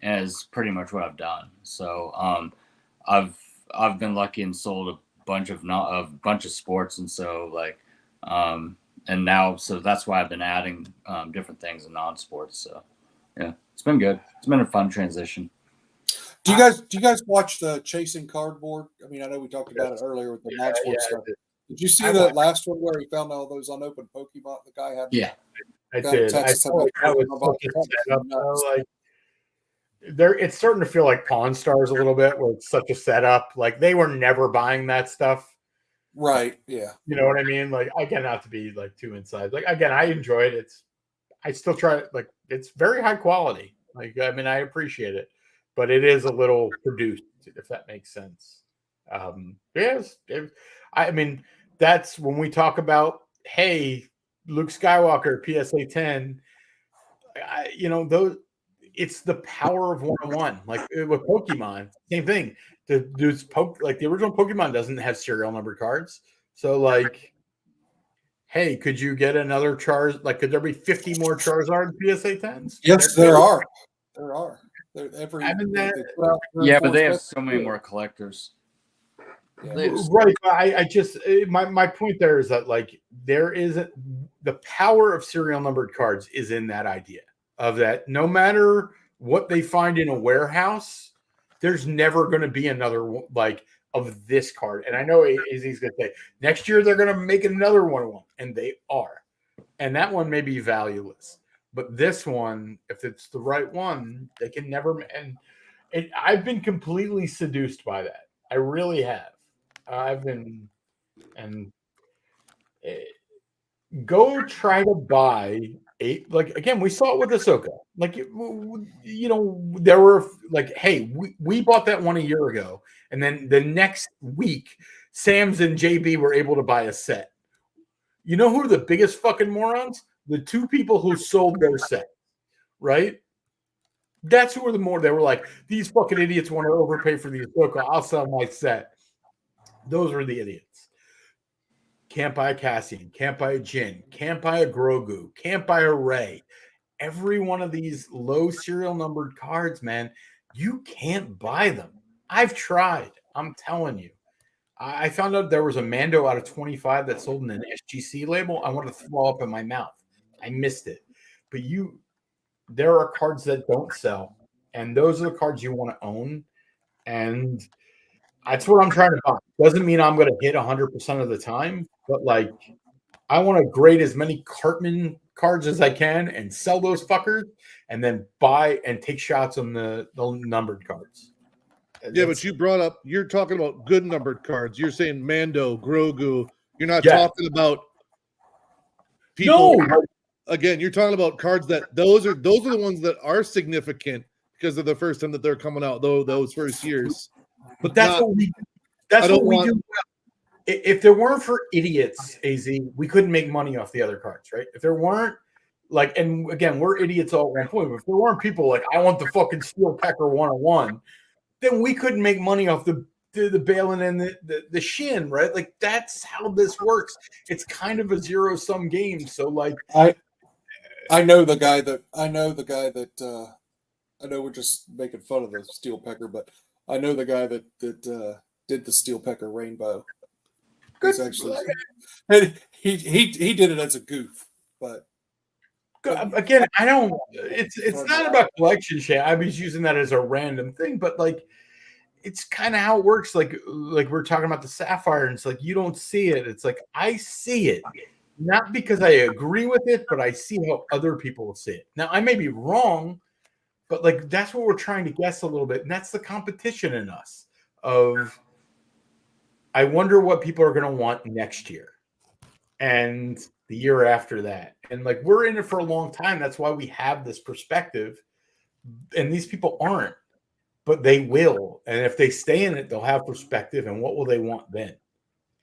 and is pretty much what I've done. So I've been lucky and sold a bunch of sports, and so and now, so that's why I've been adding different things in non-sports. So yeah, it's been good. It's been a fun transition. Do you guys watch the Chasing Cardboard? I mean, I know we talked about it earlier with the non-sports stuff. Did you see the last one where he found all those unopened Pokemon the guy had? Yeah, I did. I thought that was set up, like, it's starting to feel like Pawn Stars a little bit, where it's such a setup. Like, they were never buying that stuff. Right. Yeah. You know what I mean? Like, again, not to be like too inside. Like, again, I enjoy it. I still try it. Like, it's very high quality. Like, I mean, I appreciate it, but it is a little produced, if that makes sense. Yes. I mean, that's when we talk about, hey, Luke Skywalker, PSA 10, those, it's the power of one-on-one. Like with Pokemon, same thing. The original Pokemon doesn't have serial numbered cards. So, like, hey, could you get another Charizard? Like, could there be 50 more Charizard PSA 10s? Yes, there are. There are. But they have so many more collectors. Yeah. Right. I just, my point there is that, like, there isn't, the power of serial numbered cards is in that idea of that no matter what they find in a warehouse, there's never going to be another like of this card. And I know AZ's going to say next year they're going to make another one, and they are. And that one may be valueless. But this one, if it's the right one, they can never. And I've been completely seduced by that. I really have. I've been, and go try to buy like, again, we saw it with Ahsoka. Like, there were like, hey, we bought that one a year ago, and then the next week, Sam's and JB were able to buy a set. You know who are the biggest fucking morons? The two people who sold their set, right? That's who were they were like, these fucking idiots want to overpay for the Ahsoka. I'll sell my set. Those are the idiots. Can't buy a Cassian, can't buy a Jin, can't buy a Grogu, can't buy a Rey. Every one of these low serial numbered cards, man, you can't buy them. I've tried. I'm telling you. I found out there was a Mando out of 25 that sold in an SGC label. I wanted to throw up in my mouth. I missed it. But there are cards that don't sell, and those are the cards you want to own. And that's what I'm trying to buy. Doesn't mean I'm going to hit 100% of the time, but, like, I want to grade as many Cartman cards as I can and sell those fuckers, and then buy and take shots on the numbered cards. Yeah, but you're talking about good numbered cards. You're saying Mando, Grogu. You're not talking about people. No. Again, you're talking about cards that those are the ones that are significant because of the first time that they're coming out, those first years. But that's what we do. That's what we do. if there weren't for idiots, AZ, we couldn't make money off the other cards, right? If there weren't like, and again, we're idiots all at one point, but if there weren't people like, I want the fucking Steel Pecker 101, then we couldn't make money off the Balin and the Shin, right? Like that's how this works. It's kind of a zero-sum game. So like I know the guy that I know we're just making fun of the Steel Pecker, but I know the guy that did the Steel Pecker Rainbow. Good. He's actually, and he did it as a goof, but again, I don't. It's not about collection shit. I was using that as a random thing, but like, it's kind of how it works. Like we're talking about the Sapphire, and it's like you don't see it. It's like I see it, not because I agree with it, but I see how other people will see it. Now I may be wrong, but like that's what we're trying to guess a little bit, and that's the competition in us. Of I wonder what people are going to want next year, and the year after that, and like we're in it for a long time. That's why we have this perspective, and these people aren't. But they will. And if they stay in it, they'll have perspective. And what will they want then?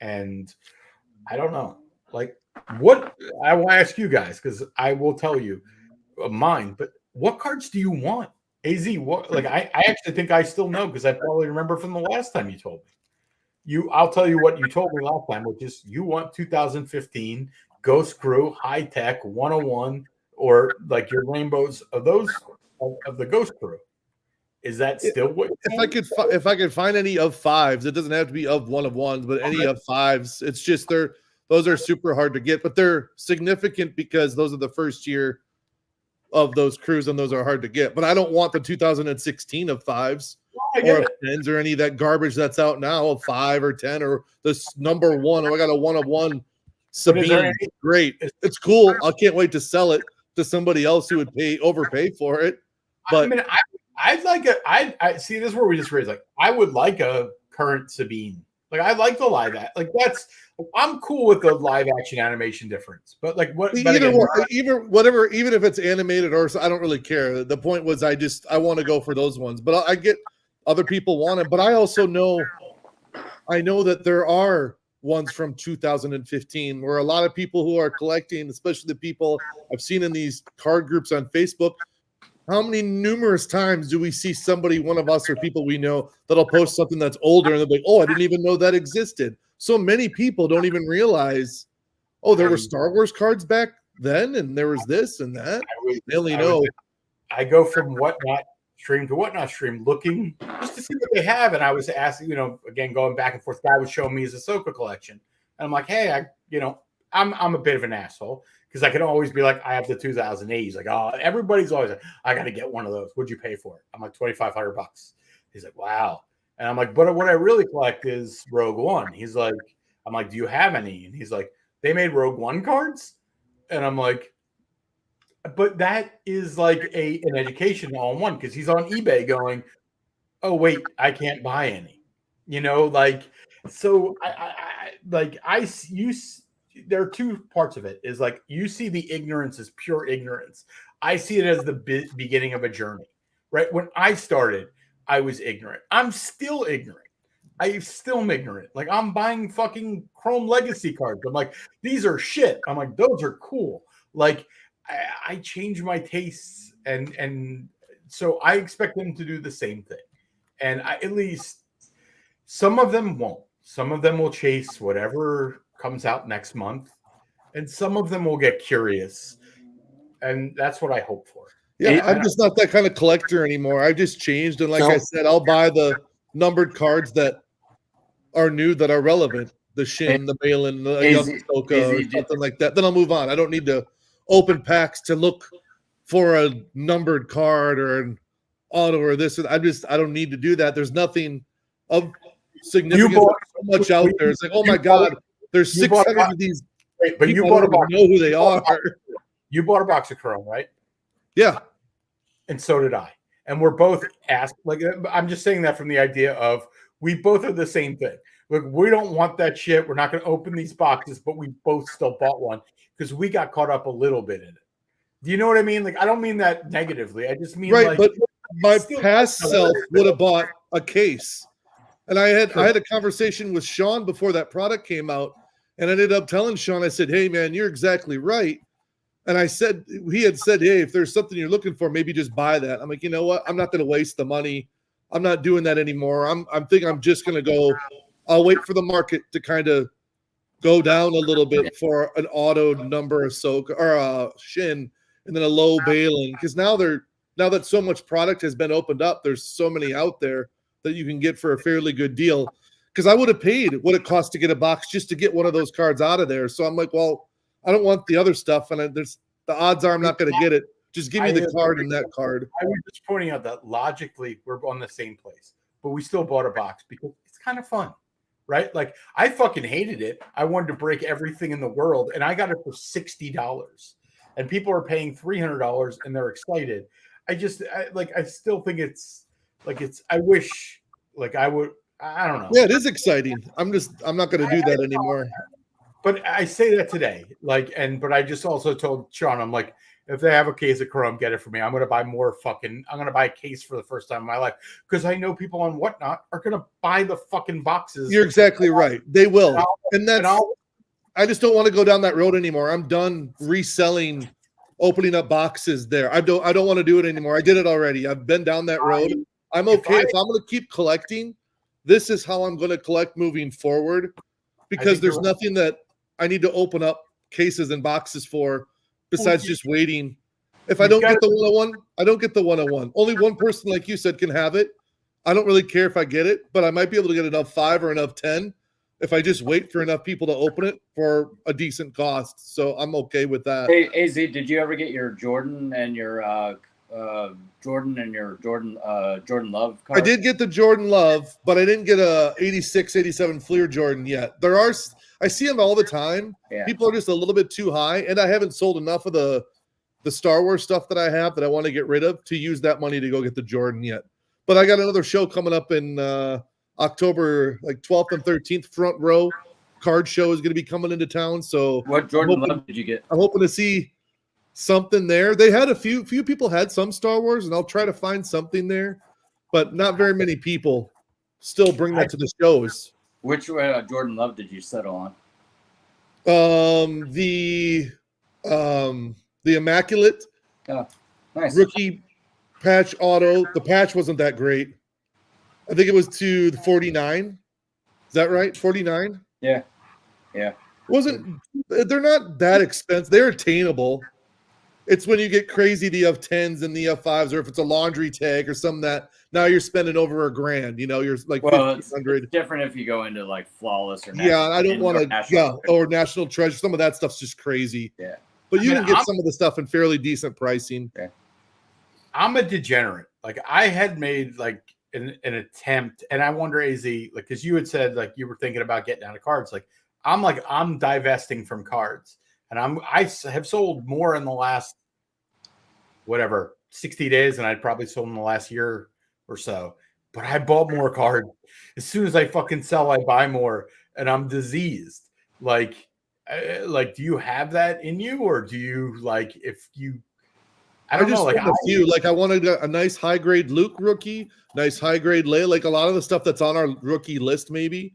And I don't know. Like, what I want to ask you guys, because I will tell you mine, but what cards do you want? AZ, what like I actually think I still know because I probably remember from the last time you told me. I'll tell you what you told me last time, which is you want 2015 Ghost Crew, High Tech, 101, or like your rainbows of those of the Ghost Crew. Is that still what? If I could find any of fives, it doesn't have to be of one of ones, but any of fives. It's just those are super hard to get, but they're significant because those are the first year of those crews, and those are hard to get. But I don't want the 2016 of fives or of tens or any of that garbage that's out now of 5 or 10 or this number one. Oh, I got a 1 of 1 Sabine. Great, it's cool. I can't wait to sell it to somebody else who would overpay for it. But I mean, I'd like I see this is where we just raised like I would like a current Sabine. Like I like the live like that's I'm cool with the live action animation difference. But like what even if it's animated or I don't really care. The point was I want to go for those ones. But I get other people want it. But I also know that there are ones from 2015 where a lot of people who are collecting, especially the people I've seen in these card groups on Facebook. How many numerous times do we see somebody, one of us or people we know, that'll post something that's older and they'll be like, oh, I didn't even know that existed. So many people don't even realize, oh, there were Star Wars cards back then and there was this and that. They only know. I go from whatnot stream to whatnot stream looking just to see what they have. And I was asking, again, going back and forth, guy was showing me his Ahsoka collection. And I'm like, hey, I'm a bit of an asshole. Because I can always be like, I have the 2008. He's like, oh, everybody's always like, I got to get one of those. What'd you pay for it? I'm like, $2,500. He's like, wow. And I'm like, but what I really collect is Rogue One. He's like, I'm like, do you have any? And he's like, they made Rogue One cards? And I'm like, but that is like an education all in one because he's on eBay going, oh, wait, I can't buy any. So there are two parts of it is like you see the ignorance as pure ignorance. I see it as the beginning of a journey, right? When I started, I was ignorant. I'm still ignorant. I still am ignorant. Like I'm buying fucking Chrome Legacy cards. I'm like, these are shit. I'm like, those are cool. Like I change my tastes and so I expect them to do the same thing. And at least some of them won't. Some of them will chase whatever comes out next month, and some of them will get curious, and that's what I hope for. Yeah, I'm just not that kind of collector anymore. I just changed, and like I said, I'll buy the numbered cards that are new, that are relevant. The Shin, the Balin, the Ahsoka, something like that. Then I'll move on. I don't need to open packs to look for a numbered card or an auto or this. I don't need to do that. There's nothing of significance. So much out there. It's like, oh my God. There's 600 of these. But you bought a box. Know who they are. You bought a box of Chrome, right? Yeah. And so did I. And we're both asked. Like, I'm just saying that from the idea of we both are the same thing. Look, we don't want that shit. We're not going to open these boxes, but we both still bought one because we got caught up a little bit in it. Do you know what I mean? Like, I don't mean that negatively. I just mean right. But my past self would have bought a case. And I had Sure. a conversation with Sean before that product came out, and I ended up telling Sean, I said, "Hey man, you're exactly right." And he had said, "Hey, if there's something you're looking for, maybe just buy that." I'm like, you know what? I'm not going to waste the money. I'm not doing that anymore. I'm thinking I'm just going to go. I'll wait for the market to kind of go down a little bit for an auto number Ahsoka or a Shin, and then a low Balin, because now that so much product has been opened up, there's so many out there that you can get for a fairly good deal. Because I would have paid what it cost to get a box just to get one of those cards out of there. So I'm like, well, I don't want the other stuff, and there's the odds are I'm not going to get it. Just give me the card and that card. I was just pointing out that logically we're on the same place, but we still bought a box because it's kind of fun, right? Like I fucking hated it. I wanted to break everything in the world, and I got it for $60, and people are paying $300, and they're excited. I still think it's like I wish like I would. I don't know. Yeah, it is exciting. I'm not going to do that anymore. But I say that today, but I just also told Sean, I'm like, if they have a case of Chrome, get it for me. I'm going to buy I'm going to buy a case for the first time in my life because I know people on Whatnot are going to buy the fucking boxes. You're exactly right. They will. I just don't want to go down that road anymore. I'm done reselling, opening up boxes there. I don't want to do it anymore. I did it already. I've been down that road. I'm okay. If I'm going to keep collecting, this is how I'm going to collect moving forward because there's nothing that I need to open up cases and boxes for besides just waiting. If I don't get the 101, I don't get the 101. Only one person, like you said, can have it. I don't really care if I get it, but I might be able to get enough 5 or enough 10 if I just wait for enough people to open it for a decent cost. So I'm okay with that. Hey, AZ, did you ever get your Jordan and your Jordan Love card? I did get the Jordan Love, but I didn't get a 86, 87 Fleer Jordan yet. I see them all the time. Yeah. People are just a little bit too high, and I haven't sold enough of the Star Wars stuff that I have that I want to get rid of to use that money to go get the Jordan yet. But I got another show coming up in October, like 12th and 13th. Front Row card show is going to be coming into town. So what Jordan Love did you get? I'm hoping to see something there. They had a few people had some Star Wars, and I'll try to find something there, but not very many people still bring that to the shows. Which Jordan Love did you settle on? The Immaculate Nice. rookie patch auto. The patch wasn't that great. I think it was to the 49. Is that right? 49? Yeah. They're not that expensive. They're attainable. It's when you get crazy the F10s and the F5s, or if it's a laundry tag or something that now you're spending over $1,000. You're like $1,500. It's different if you go into like Flawless or I don't want to. Or National Treasure. Some of that stuff's just crazy. Yeah, but you can get some of the stuff in fairly decent pricing. Yeah. I'm a degenerate. Like I had made like an attempt, and I wonder, AZ, like because you had said like you were thinking about getting out of cards. I'm divesting from cards, and I have sold more in the last 60 days than I'd probably sold in the last year or so. But I bought more cards. As soon as I fucking sell, I buy more, and I'm diseased. Do you have that in you, or do you I don't know. I wanted a nice high grade Luke rookie, nice high grade Leia, like a lot of the stuff that's on our rookie list, maybe.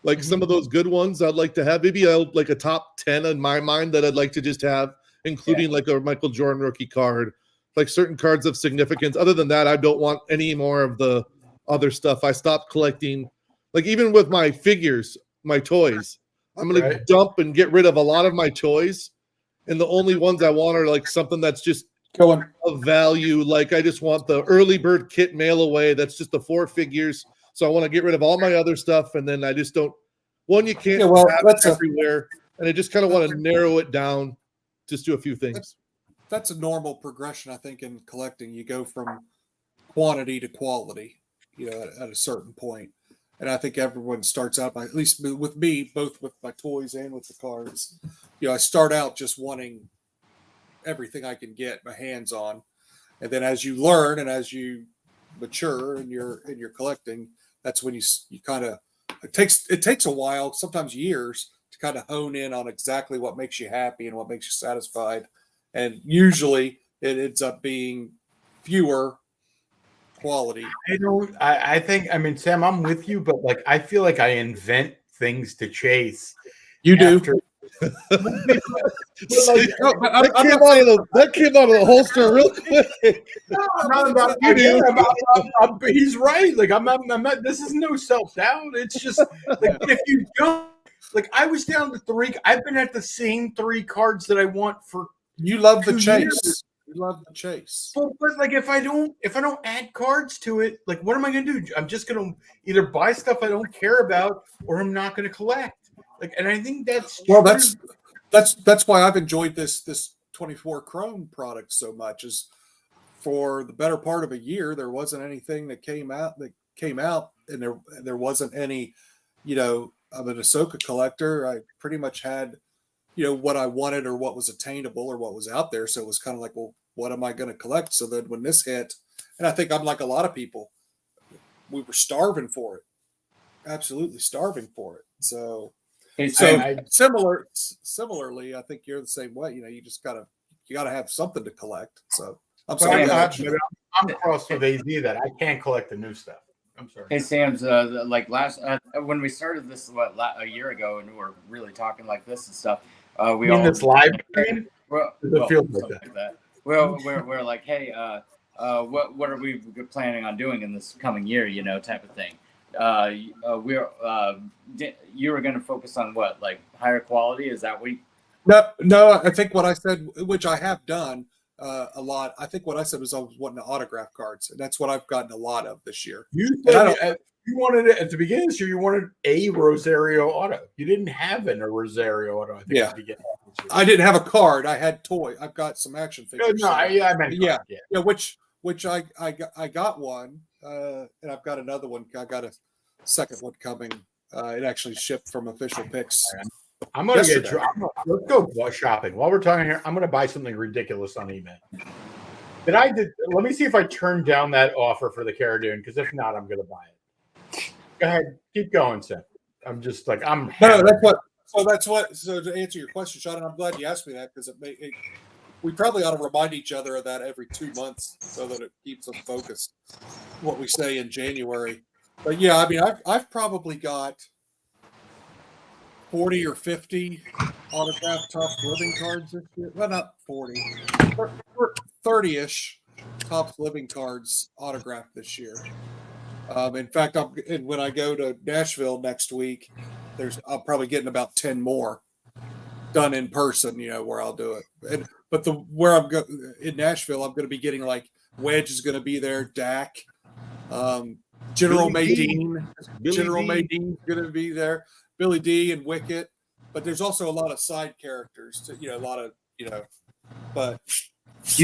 Like some of those good ones I'd like to have. Maybe like a top 10 in my mind that I'd like to just have, including like a Michael Jordan rookie card, like certain cards of significance. Other than that, I don't want any more of the other stuff. I stopped collecting, like even with my figures, my toys. I'm going to dump and get rid of a lot of my toys. And the only ones I want are like something that's just of value. Like I just want the early bird kit mail away. That's just the 4 figures. So I want to get rid of all my other stuff. And then I just don't, you can't have everywhere. And I just kind of want to narrow it down, just do a few things. That's a normal progression, I think, in collecting. You go from quantity to quality, at a certain point. And I think everyone starts out by, at least with me, both with my toys and with the cards. I start out just wanting everything I can get my hands on. And then as you learn and as you mature in your collecting, that's when you kind of, it takes a while, sometimes years, to kind of hone in on exactly what makes you happy and what makes you satisfied. And usually it ends up being fewer quality. I don't. I think. I mean, Sam, I'm with you, but like, I feel like I invent things to chase. You do. After, but like, No, but That came out of the holster real quick. I'm not about You do. he's right. Like, I'm not. This is no self doubt. It's just like if you don't. Like, I was down to 3. I've been at the same 3 cards that I want for. You love the 2 chase. years. You love the chase. But like, if I don't add cards to it, like, what am I going to do? I'm just going to either buy stuff I don't care about, or I'm not going to collect. Like, and I think that's Well, true. that's why I've enjoyed this 24 Chrome product so much. Is for the better part of a year, there wasn't anything that came out, and there wasn't any. I'm an Ahsoka collector. I pretty much had, what I wanted or what was attainable or what was out there. So it was kind of like, well, what am I going to collect? So then when this hit, and I think I'm like a lot of people, we were starving for it, absolutely starving for it. So. Similarly, I think you're the same way. You just gotta have something to collect. So I'm sorry. I'm cross with AZ that I can't collect the new stuff. I'm sorry. Hey, Sam's, like last when we started this a year ago, and we were really talking like this and stuff. We all this live stream. Well, feels like that. Well, we're like, hey, what are we planning on doing in this coming year? Type of thing. You were going to focus on what, like higher quality? Is that what? No. I think what I said, which I have done a lot. I think what I said was I was wanting autograph cards, and that's what I've gotten a lot of this year. You wanted it at the beginning of this year. You wanted a Rosario auto. You didn't have a Rosario auto. I think at the beginning of this year. I didn't have a card. I had toy. I've got some action figures. No, I meant yeah. Which I got one, and I've got another one. I got a second one coming. It actually shipped from Official Picks. I'm gonna let's go shopping. While we're talking here, I'm gonna buy something ridiculous on eBay. Let me see if I turn down that offer for the Cara Dune, because if not, I'm gonna buy it. Go ahead, keep going, Sam. I'm just like I'm. No, that's what. So to answer your question, Sean, and I'm glad you asked me that, because we probably ought to remind each other of that every 2 months so that it keeps us focused. What we say in January, but yeah, I mean, I've probably got 40 or 50 autographed Topps Living cards this year. Well, not 40, 30-ish Topps Living cards autographed this year. In fact, when I go to Nashville next week, I'm probably getting about 10 more done in person. Where I'll do it. But where I'm in Nashville, I'm going to be getting like Wedge is going to be there, Dak, General Maydeen. General Maydeen's going to be there. Billy D and Wicket, but there's also a lot of side characters. A lot of But do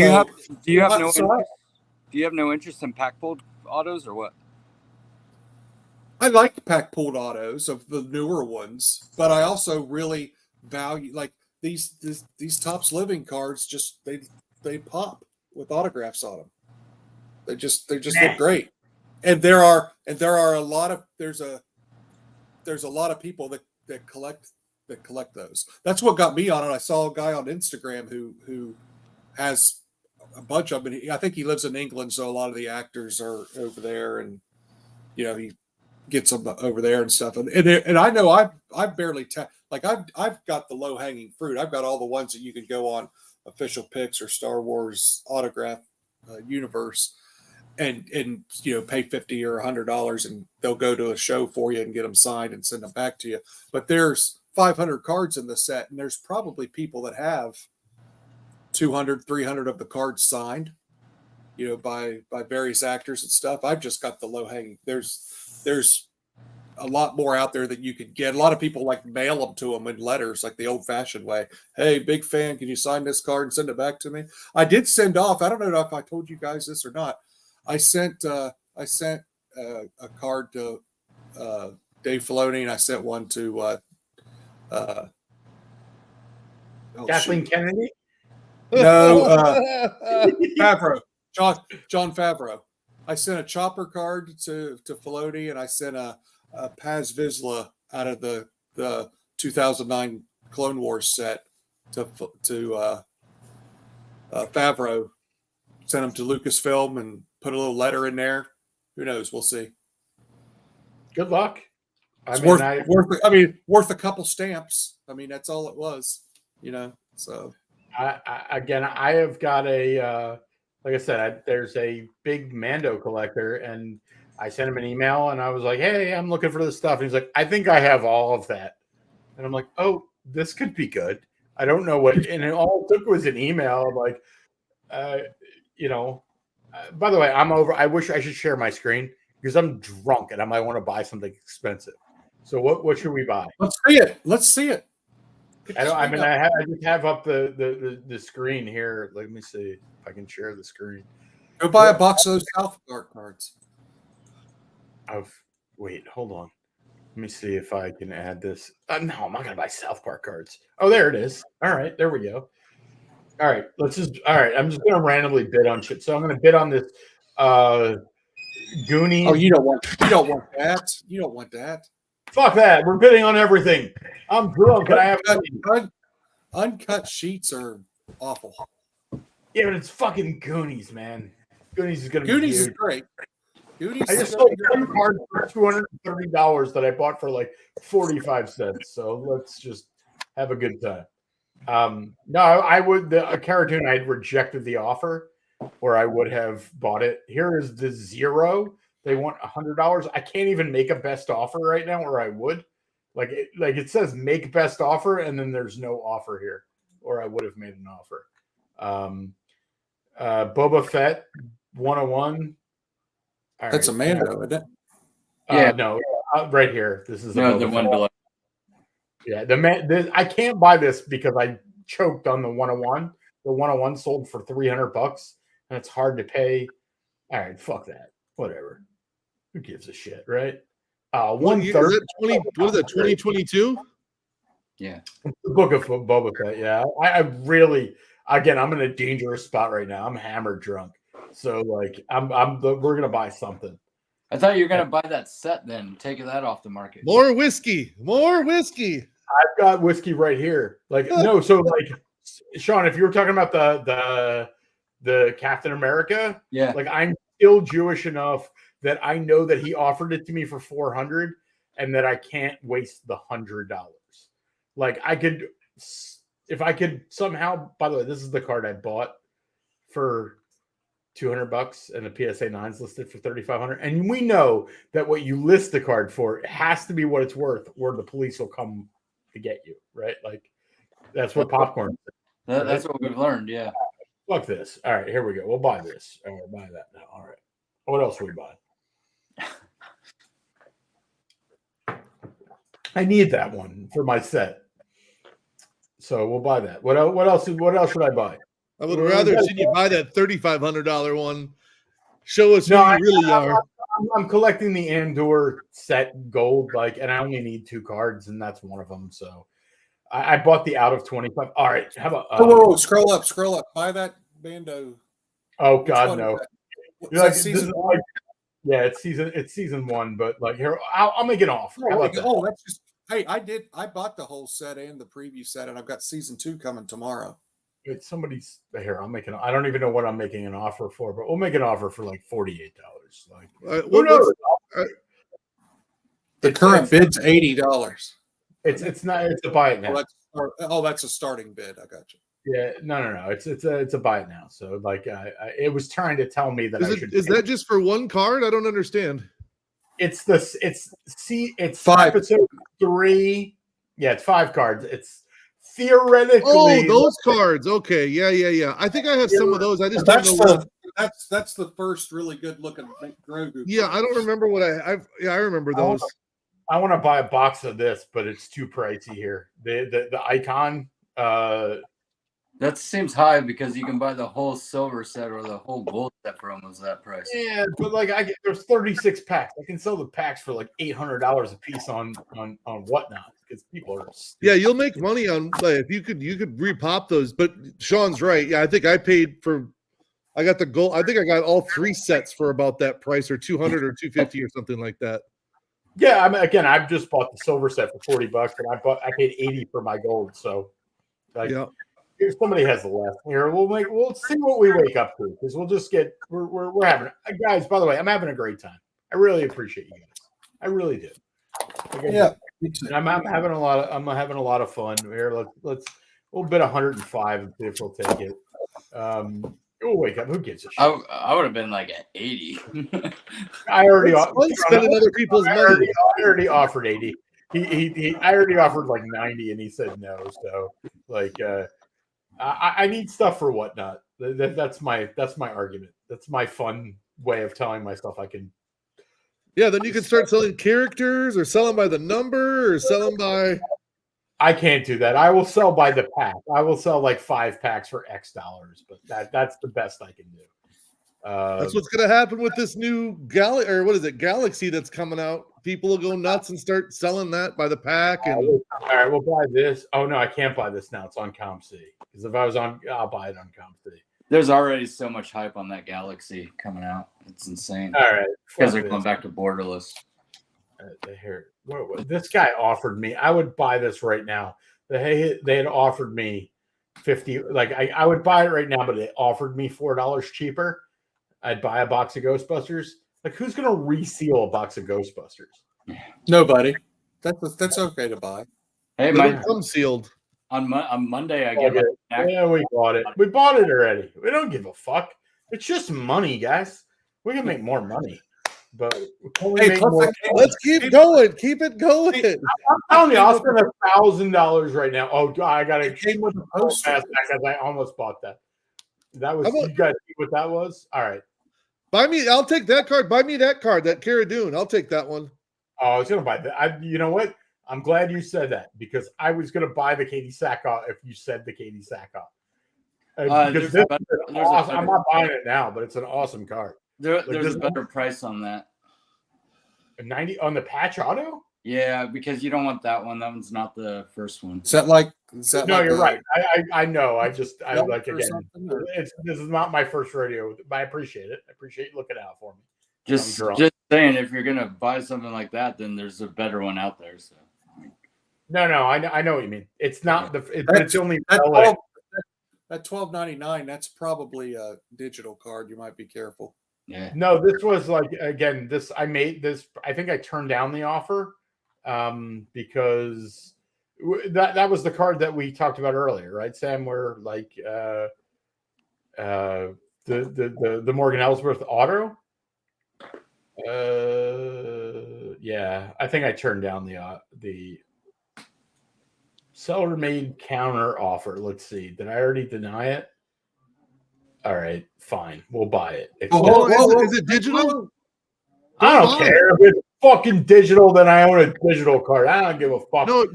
you have no interest in pack pulled autos or what? I like pack pulled autos of the newer ones, but I also really value like these Topps Living cards. Just they pop with autographs on them. They just look great, and there are a lot of there's a lot of people that collect those. That's what got me on it. I saw a guy on Instagram who has a bunch of them. I think he lives in England, so a lot of the actors are over there, and he gets them over there and stuff. And I know I've barely I've got the low hanging fruit. I've got all the ones that you can go on Official Picks or Star Wars Autograph Universe. And pay $50 or $100, and they'll go to a show for you and get them signed and send them back to you. But there's 500 cards in the set, and there's probably people that have 200, 300 of the cards signed, by various actors and stuff. I've just got the low hanging. There's a lot more out there that you could get. A lot of people mail them to them in letters, like the old fashioned way. Hey, big fan, can you sign this card and send it back to me? I did send off. I don't know if I told you guys this or not. I sent a card to Dave Filoni, and I sent one to Kathleen Kennedy. No, Favreau, John Favreau. I sent a Chopper card to Filoni, and I sent a Paz Vizsla out of the 2009 Clone Wars set to Favreau. Sent them to Lucasfilm, and put a little letter in there. Who knows? We'll see. Good luck. It's worth a couple stamps. I mean, that's all it was, so. I have got a, like I said, there's a big Mando collector, and I sent him an email, and I was like, hey, I'm looking for this stuff. And he's like, I think I have all of that. And I'm like, oh, this could be good. I don't know what, and all it took was an email. I'm like, by the way, I'm over. I wish I should share my screen because I'm drunk and I might want to buy something expensive. So what should we buy? Let's see it. I just have up the screen here. Let me see if I can share the screen. Go buy a box of those South Park cards. Wait, hold on. Let me see if I can add this. No, I'm not going to buy South Park cards. Oh, there it is. All right, there we go. All right, I'm just going to randomly bid on shit. So I'm going to bid on this Goonies. Oh, you don't want that. You don't want that. Fuck that. We're bidding on everything. I'm drunk. Can I have uncut sheets are awful. Yeah, but it's fucking Goonies, man. Goonies is going to be Goonies is great. I just sold 10 cards for $230 that I bought for like 45 cents. So let's just have a good time. No, I would. A cartoon, I'd rejected the offer, or I would have bought it. Here is the zero. They want $100. I can't even make a best offer right now, or I would. Like it says make best offer, and then there's no offer here, or I would have made an offer. Boba Fett 101. That's a Mando, isn't it? Yeah, no, right here. This is the one below. Yeah, I can't buy this because I choked on the 101. The 101 sold for $300, and it's hard to pay. All right, fuck that. Whatever. Who gives a shit, right? 130. What is that? 2022? Yeah. The Book of Boba Fett. Yeah, I really. Again, I'm in a dangerous spot right now. I'm hammered drunk, so like we're gonna buy something. I thought you were gonna buy that set, then take that off the market. More whiskey. I've got whiskey right here. Like no, so like Sean, if you were talking about the Captain America, yeah, like I'm still Jewish enough that I know that he offered it to me for $400, and that I can't waste the $100. Like I could, if I could somehow. By the way, this is the card I bought for $200, and the PSA 9's listed for $3,500. And we know that what you list the card for has to be what it's worth, or the police will come to get you, right? Like that's what popcorn is. That's what we've learned, yeah. Fuck this. All right, here we go. We'll buy this. All right, buy that now. All right. What else will we buy? I need that one for my set. So we'll buy that. What else should I buy? I would rather see you buy that $3,500 one. Show us who you really are. I'm collecting the Andor set gold, and I only need 2 cards, and that's one of them. So I bought the out of 25. All right, how about? Whoa, scroll up. Buy that Mando. Oh God, no! Season 1? Yeah, it's season 1, but like here, I'll make an offer. That's just. Hey, I bought the whole set and the preview set, and I've got season 2 coming tomorrow. It's somebody's here. I don't even know what I'm making an offer for, but we'll make an offer for like $48. Like who knows? The current bid's $80. It's not. It's a buy it now. That's a starting bid. I got you. Yeah, no. It's a buy it now. So like, it was trying to tell me that Is that just for one card? I don't understand. It's 5. Episode 3. Yeah, it's 5 cards. It's theoretically. Oh, those cards. Okay, yeah. I think I have some of those. I just don't know. That's the first really good looking Grogu. Yeah, I don't remember what I remember those. I want to buy a box of this, but it's too pricey here. The icon. That seems high because you can buy the whole silver set or the whole gold set for almost that price. Yeah, but like there's 36 packs. I can sell the packs for like $800 a piece on whatnot because people are. Stupid. Yeah, you'll make money on if you could repop those. But Sean's right. Yeah, I think I paid for. I got the gold. I think I got all 3 sets for about that price, or $200 or $250 or something like that. Yeah, I've just bought the silver set for $40, and I paid $80 for my gold. So, yeah. If somebody has the last here, we'll see what we wake up to because we'll just get we're having guys. By the way, I'm having a great time. I really appreciate you guys. I really do. Yeah, and I'm having a lot of fun here. We'll bet 105 and see if we'll take it. We'll wake up. Who gives a shit? I would have been like at 80. I already spending other people's money. I already offered 80. I already offered like 90 and he said no. So I need stuff for whatnot. That's my argument. That's my fun way of telling myself I can. Yeah, then you can start selling characters or sell them by the number or sell them by. I can't do that. I will sell by the pack. I will sell like 5 packs for X dollars, but that's the best I can do. That's what's going to happen with this new Galaxy that's coming out. People will go nuts and start selling that by the pack. And all right, we'll buy this. Oh no, I can't buy this now. It's on ComC. Because if I was on, I'll buy it on ComC. There's already so much hype on that Galaxy coming out. It's insane. All right, because they're going back to borderless. This guy offered me. I would buy this right now. They had offered me 50. Like I would buy it right now, but they offered me $4 cheaper. I'd buy a box of Ghostbusters. Like, who's going to reseal a box of Ghostbusters? Nobody. That's okay to buy. Hey, mine comes sealed. On Monday, I get it. Yeah, we bought it. We bought it already. We don't give a fuck. It's just money, guys. We can make more money. But let's keep going. Keep it going. I'm telling you, I'll spend $1,000 right now. Oh, I got to change with the post because I almost bought that. That was you guys see what that was? All right. I'll take that card. Buy me that card, that Cara Dune. I'll take that one. Oh, I was gonna buy that. You know what? I'm glad you said that because I was gonna buy the Katie Sackhoff if you said the Katie Sackhoff. Because awesome. I'm not buying it now, but it's an awesome card. There's a better price on that. 90 on the patch auto? Yeah, because you don't want that one. That one's not the first one. Is that like you're right. I know. I like again. This is not my first rodeo, but I appreciate it. I appreciate you looking out for me. Just saying, if you're gonna buy something like that, then there's a better one out there. So no, I know what you mean. It's not it's only that $12.99. That's probably a digital card. You might be careful. Yeah. No, this was like again. I made this. I think I turned down the offer because that was the card that we talked about earlier, right, Sam? Where like the Morgan Ellsworth auto. Yeah, I think I turned down the seller made counter offer. Let's see. Did I already deny it? All right, fine. We'll buy it. Is it digital? I don't care. If it's fucking digital, then I own a digital card. I don't give a fuck. No,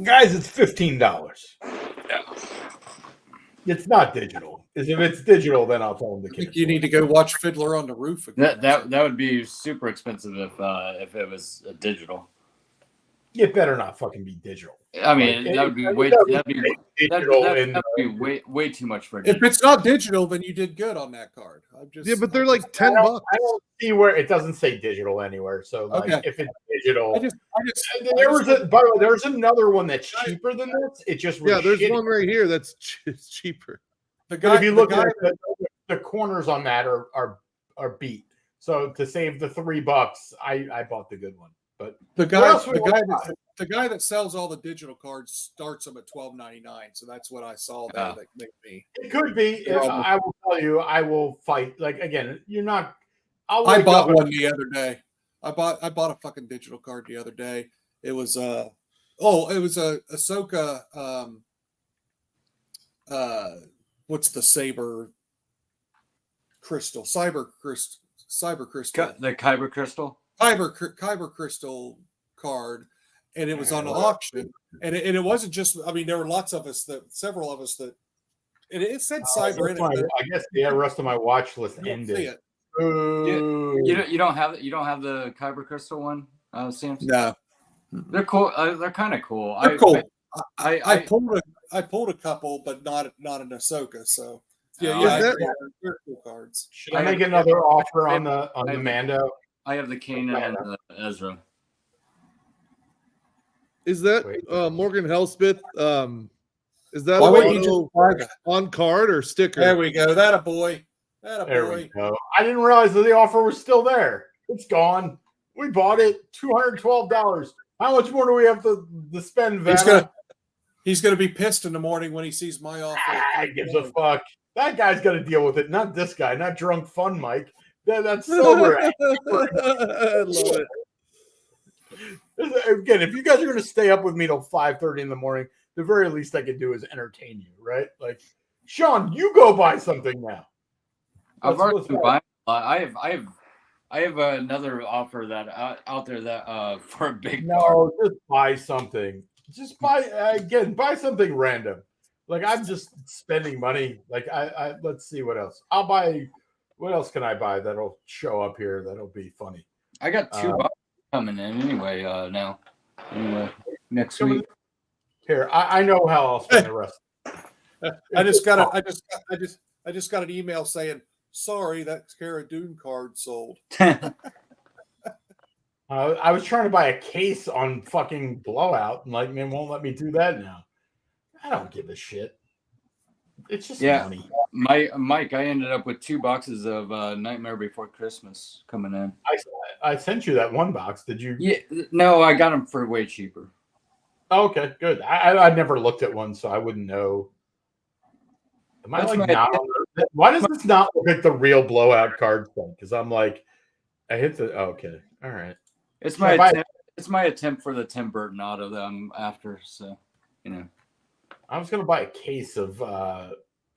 guys, it's $15. Yeah. It's not digital. If it's digital, then I'll tell them to cancel. You need to go watch Fiddler on the Roof again. That would be super expensive if it was digital. It better not fucking be digital. I mean, that would be way too much for digital. If it's not digital, then you did good on that card. But they're like $10. I don't see where it doesn't say digital anywhere. So like, if it's digital, by the way, there's another one that's cheaper than this. It just there's one right here that's cheaper. If you look at the corners on that are beat. So to save the $3, I bought the good one. But the guy that sells all the digital cards starts them at $12.99. So that's what I saw there that made me. It could be. I will tell you, I will fight. Like again, you're not. I bought one the other day. I bought a fucking digital card the other day. It was it was a Ahsoka. What's the saber crystal? Cyber crystal. The Kyber crystal. Kyber crystal card, and it was on auction, and it wasn't just. I mean, there were several of us that, and it said cyber in it. I guess the rest of my watch list ended. You don't have the Kyber crystal one, Sam? No, they're cool. They're kind of cool. They're cool. I pulled a couple, but not an Ahsoka. So they're cool cards. Should I make another offer on the Mando? I have the Kanan and the Ezra. Is that Wait. Morgan Helsmith? Is that Why a wouldn't you just auto buy that? on card or sticker? There we go. That a boy. That a There we boy. go. I didn't realize that the offer was still there. It's gone. We bought it. $212. How much more do we have to spend, Vanna? He's gonna be pissed in the morning when he sees my offer. Ah, gives a fuck. That guy's got to deal with it, not this guy, not drunk fun Mike. That's sober. I love it. Again, if you guys are going to stay up with me till 5:30 in the morning, the very least I can do is entertain you, right? Like, Sean, you go buy something now. I've already been buying. I have another offer that out there that for a big card. No, just buy something. Just buy something random. Like, I'm just spending money. Like, I let's see what else. I'll buy. What else can I buy that'll show up here that'll be funny? I got $2 coming in anyway. Now, anyway, next week. Here, I know how I'll spend the rest. I just got an email saying, "Sorry, that Cara Dune card sold." I was trying to buy a case on fucking Blowout, and like, man, won't let me do that now. I don't give a shit. It's just money. Mike, I ended up with 2 boxes of Nightmare Before Christmas coming in. I sent you that one box. Did you? Yeah, no, I got them for way cheaper. Oh, okay, good. I never looked at one, so I wouldn't know. Am I like not? Why does this not look like the real Blowout card thing? Because I'm like, I hit the. Oh, okay, all right. It's my attempt. It's my attempt for the Tim Burton auto that I'm after. So, you know, I was gonna buy a case of.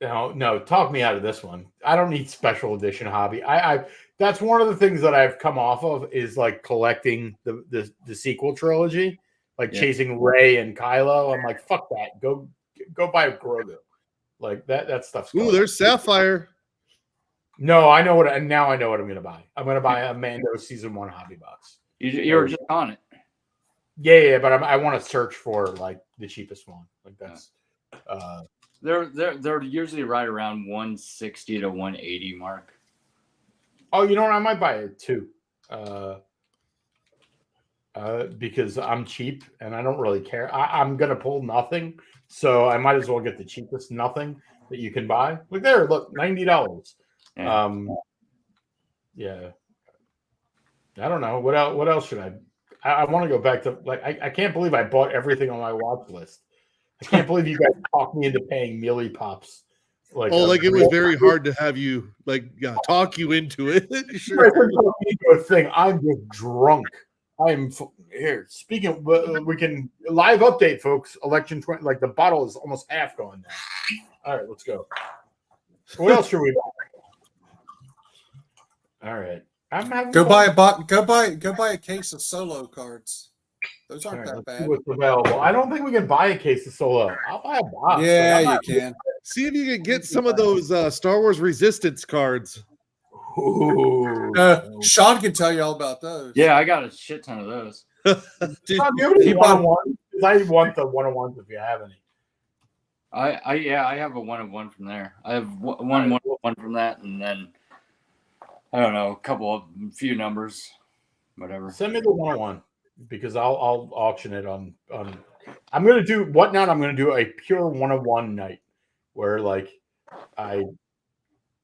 No, talk me out of this one. I don't need special edition hobby. I that's one of the things that I've come off of is like collecting the sequel trilogy, like chasing Rey and Kylo. I'm like, fuck that. Go buy Grogu. Like that stuff's. Ooh, there's Sapphire. No, I know what. And now I know what I'm gonna buy. I'm gonna buy a Mando Season 1 hobby box. You were just on it. Yeah, but I want to search for like the cheapest one. Like that's. They're usually right around 160 to 180 mark. Oh, you know what? I might buy it too. Because I'm cheap and I don't really care. I'm gonna pull nothing, so I might as well get the cheapest nothing that you can buy. Look there, look, $90. Yeah. I don't know what else. What else should I want to go back to like I can't believe I bought everything on my watch list. I can't believe you guys talked me into paying Mealy Pops. Like it was very hard to have you talk you into it. Sure. A thing. I'm just drunk. I'm here. Speaking, we can live update, folks. Election 20. Like the bottle is almost half gone now. All right, let's go. What else should we buy? All right, I'm having Go buy a case of solo cards. Those aren't that bad. What's available? I don't think we can buy a case of solo. I'll buy a box. Yeah, you can. See if you can get some of those Star Wars Resistance cards. Ooh. Sean can tell you all about those. Yeah, I got a shit ton of those. Dude, you want one? I want the 101s if you have any. I have a 101 from there. I have one from that, and then I don't know, a few numbers, whatever. Send me the 101 because I'll auction it on. I'm gonna do whatnot. I'm gonna do a pure 101 night where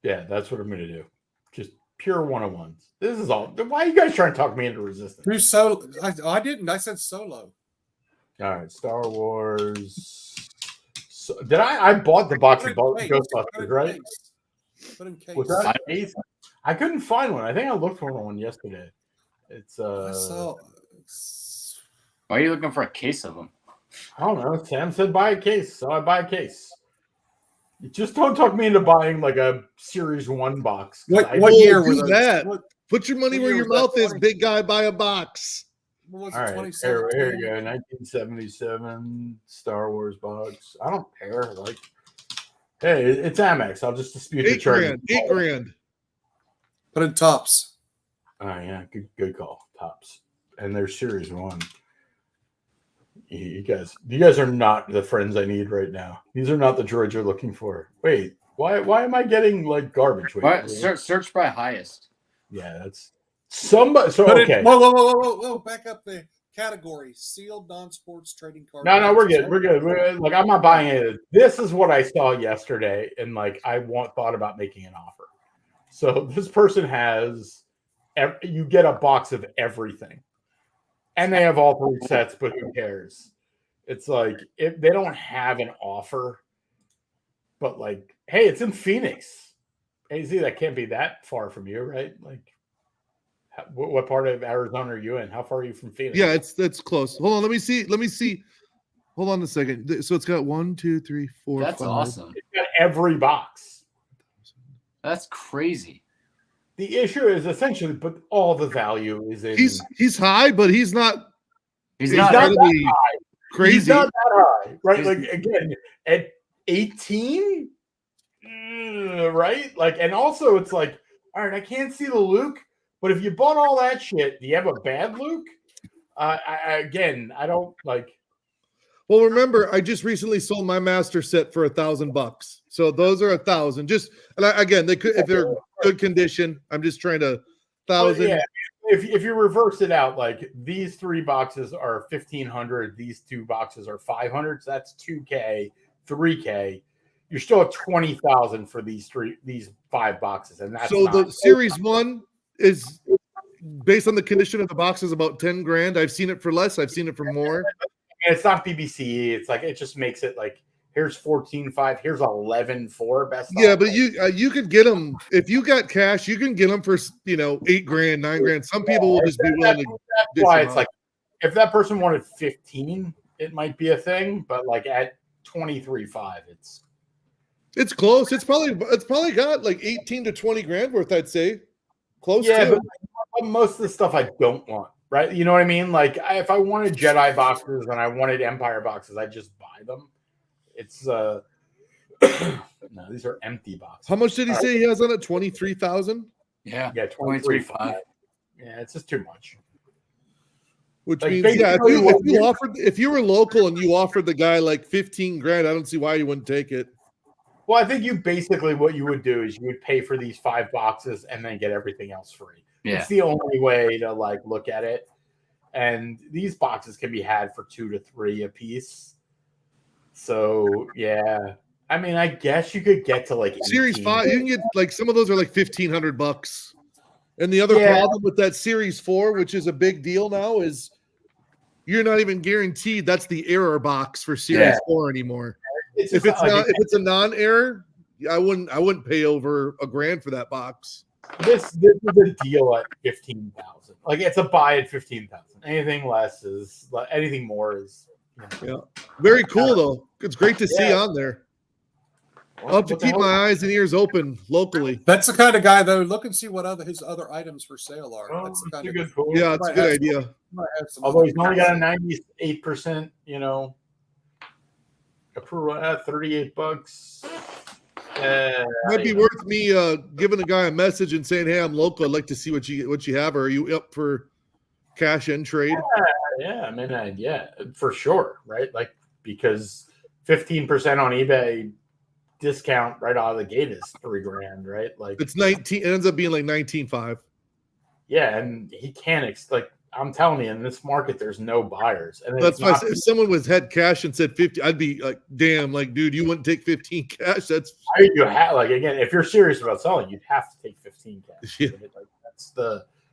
that's what I'm gonna do. Just pure 101s. This is all. Why are you guys trying to talk me into resistance? Who's solo? I didn't. I said solo. All right, Star Wars. So, did I bought the box of Ghostbusters, right? Put in case. Was that case? I couldn't find one. I think I looked for one yesterday. It's Why are you looking for a case of them? I don't know. Sam said buy a case, so I buy a case. Just don't talk me into buying like a Series 1 box. What year was that? Put your money where your mouth is, big guy. Buy a box. What was All it, right, here you go. 1977 Star Wars box. I don't care. Like, hey, it's Amex. I'll just dispute the charge. $8,000. Put in tops. Oh yeah, good call. Tops, and they're Series 1. You guys are not the friends I need right now. These are not the droids you're looking for. Wait, why am I getting like garbage? Wait, search by highest. Yeah, that's somebody. So okay. Whoa! Back up the category: sealed non-sports trading cards. No, we're good. We're good. Like, I'm not buying it. This is what I saw yesterday, and like I thought about making an offer. So this person has, you get a box of everything, and they have all 3 sets, but who cares? It's like if they don't have an offer, but like, hey, it's in Phoenix. Hey, see, that can't be that far from you, right? Like, what part of Arizona are you in? How far are you from Phoenix? Yeah, that's close. Hold on, let me see. Hold on a second. So it's got 1, 2, 3, 4. That's 5. awesome. It's got every box. That's crazy. The issue is essentially, but all the value is in. He's high, but he's not. He's not not. that high. Crazy. He's not that high, right? He's- Like again, at 18, right? Like, and also it's like, all right, I can't see the Luke, but if you bought all that shit, do you have a bad Luke? I don't like. Well, remember, I just recently sold my master set for $1,000. So those are 1,000. Just again, they could if they're good condition. I'm just trying to 1,000. Yeah, if you reverse it out, like these 3 boxes are 1,500, these 2 boxes are 500. So that's 2K, 3K. You're still at 20,000 for these 5 boxes, and that's so the series 1 is based on the condition of the box is about 10 grand. I've seen it for less. I've seen it for more. And it's not BBC. It's like it just makes it like here's 14.5, here's 11.4 best. Yeah, but you could get them if you got cash. You can get them for 8 grand, 9 grand. Some people will just be willing to. That's why it's like if that person wanted 15, it might be a thing. But like at 23.5, it's close. It's probably got like 18 to 20 grand worth. I'd say close. Yeah, to. but most of the stuff I don't want. Right, you know what I mean? Like, if I wanted Jedi boxes and I wanted Empire boxes, I just buy them. It's no, these are empty boxes. How much did he say he has on it? 23,000. Yeah, 23.5. Yeah, it's just too much. Which like, means, yeah, if you were local and you offered the guy like 15 grand, I don't see why you wouldn't take it. Well, I think what you would do is you would pay for these 5 boxes and then get everything else free. Yeah. It's the only way to like look at it. And these boxes can be had for 2 to 3 a piece. So yeah, I mean, I guess you could get to like Series 5. You can get like some of those are like $1,500. And the other problem with that Series 4, which is a big deal now, is you're not even guaranteed that's the error box for Series 4 anymore. If it's a non-error, I wouldn't pay over $1,000 for that box. This is a deal at 15,000. Like it's a buy at 15,000. Anything less is anything more is. Very cool though. It's great to see on there. I'll have to keep my eyes and ears open locally. That's the kind of guy though. Look and see what his other items for sale are. That's the kind of good. Yeah, it's a good idea. Although he's only got a 98%, approval at $38. Might be worth me giving a guy a message and saying, "Hey, I'm local. I'd like to see what you have. Or are you up for cash and trade?" Yeah, I mean, yeah, for sure, right? Like because 15% on eBay discount right out of the gate is $3,000, right? Like it's 19. It ends up being like 19.5. Yeah, and he can't I'm telling you, in this market, there's no buyers. And that's why if someone had cash and said 50, I'd be like, damn, like, dude, you wouldn't take 15 cash. That's you have again, if you're serious about selling, you'd have to take 15 cash. Yeah. Like,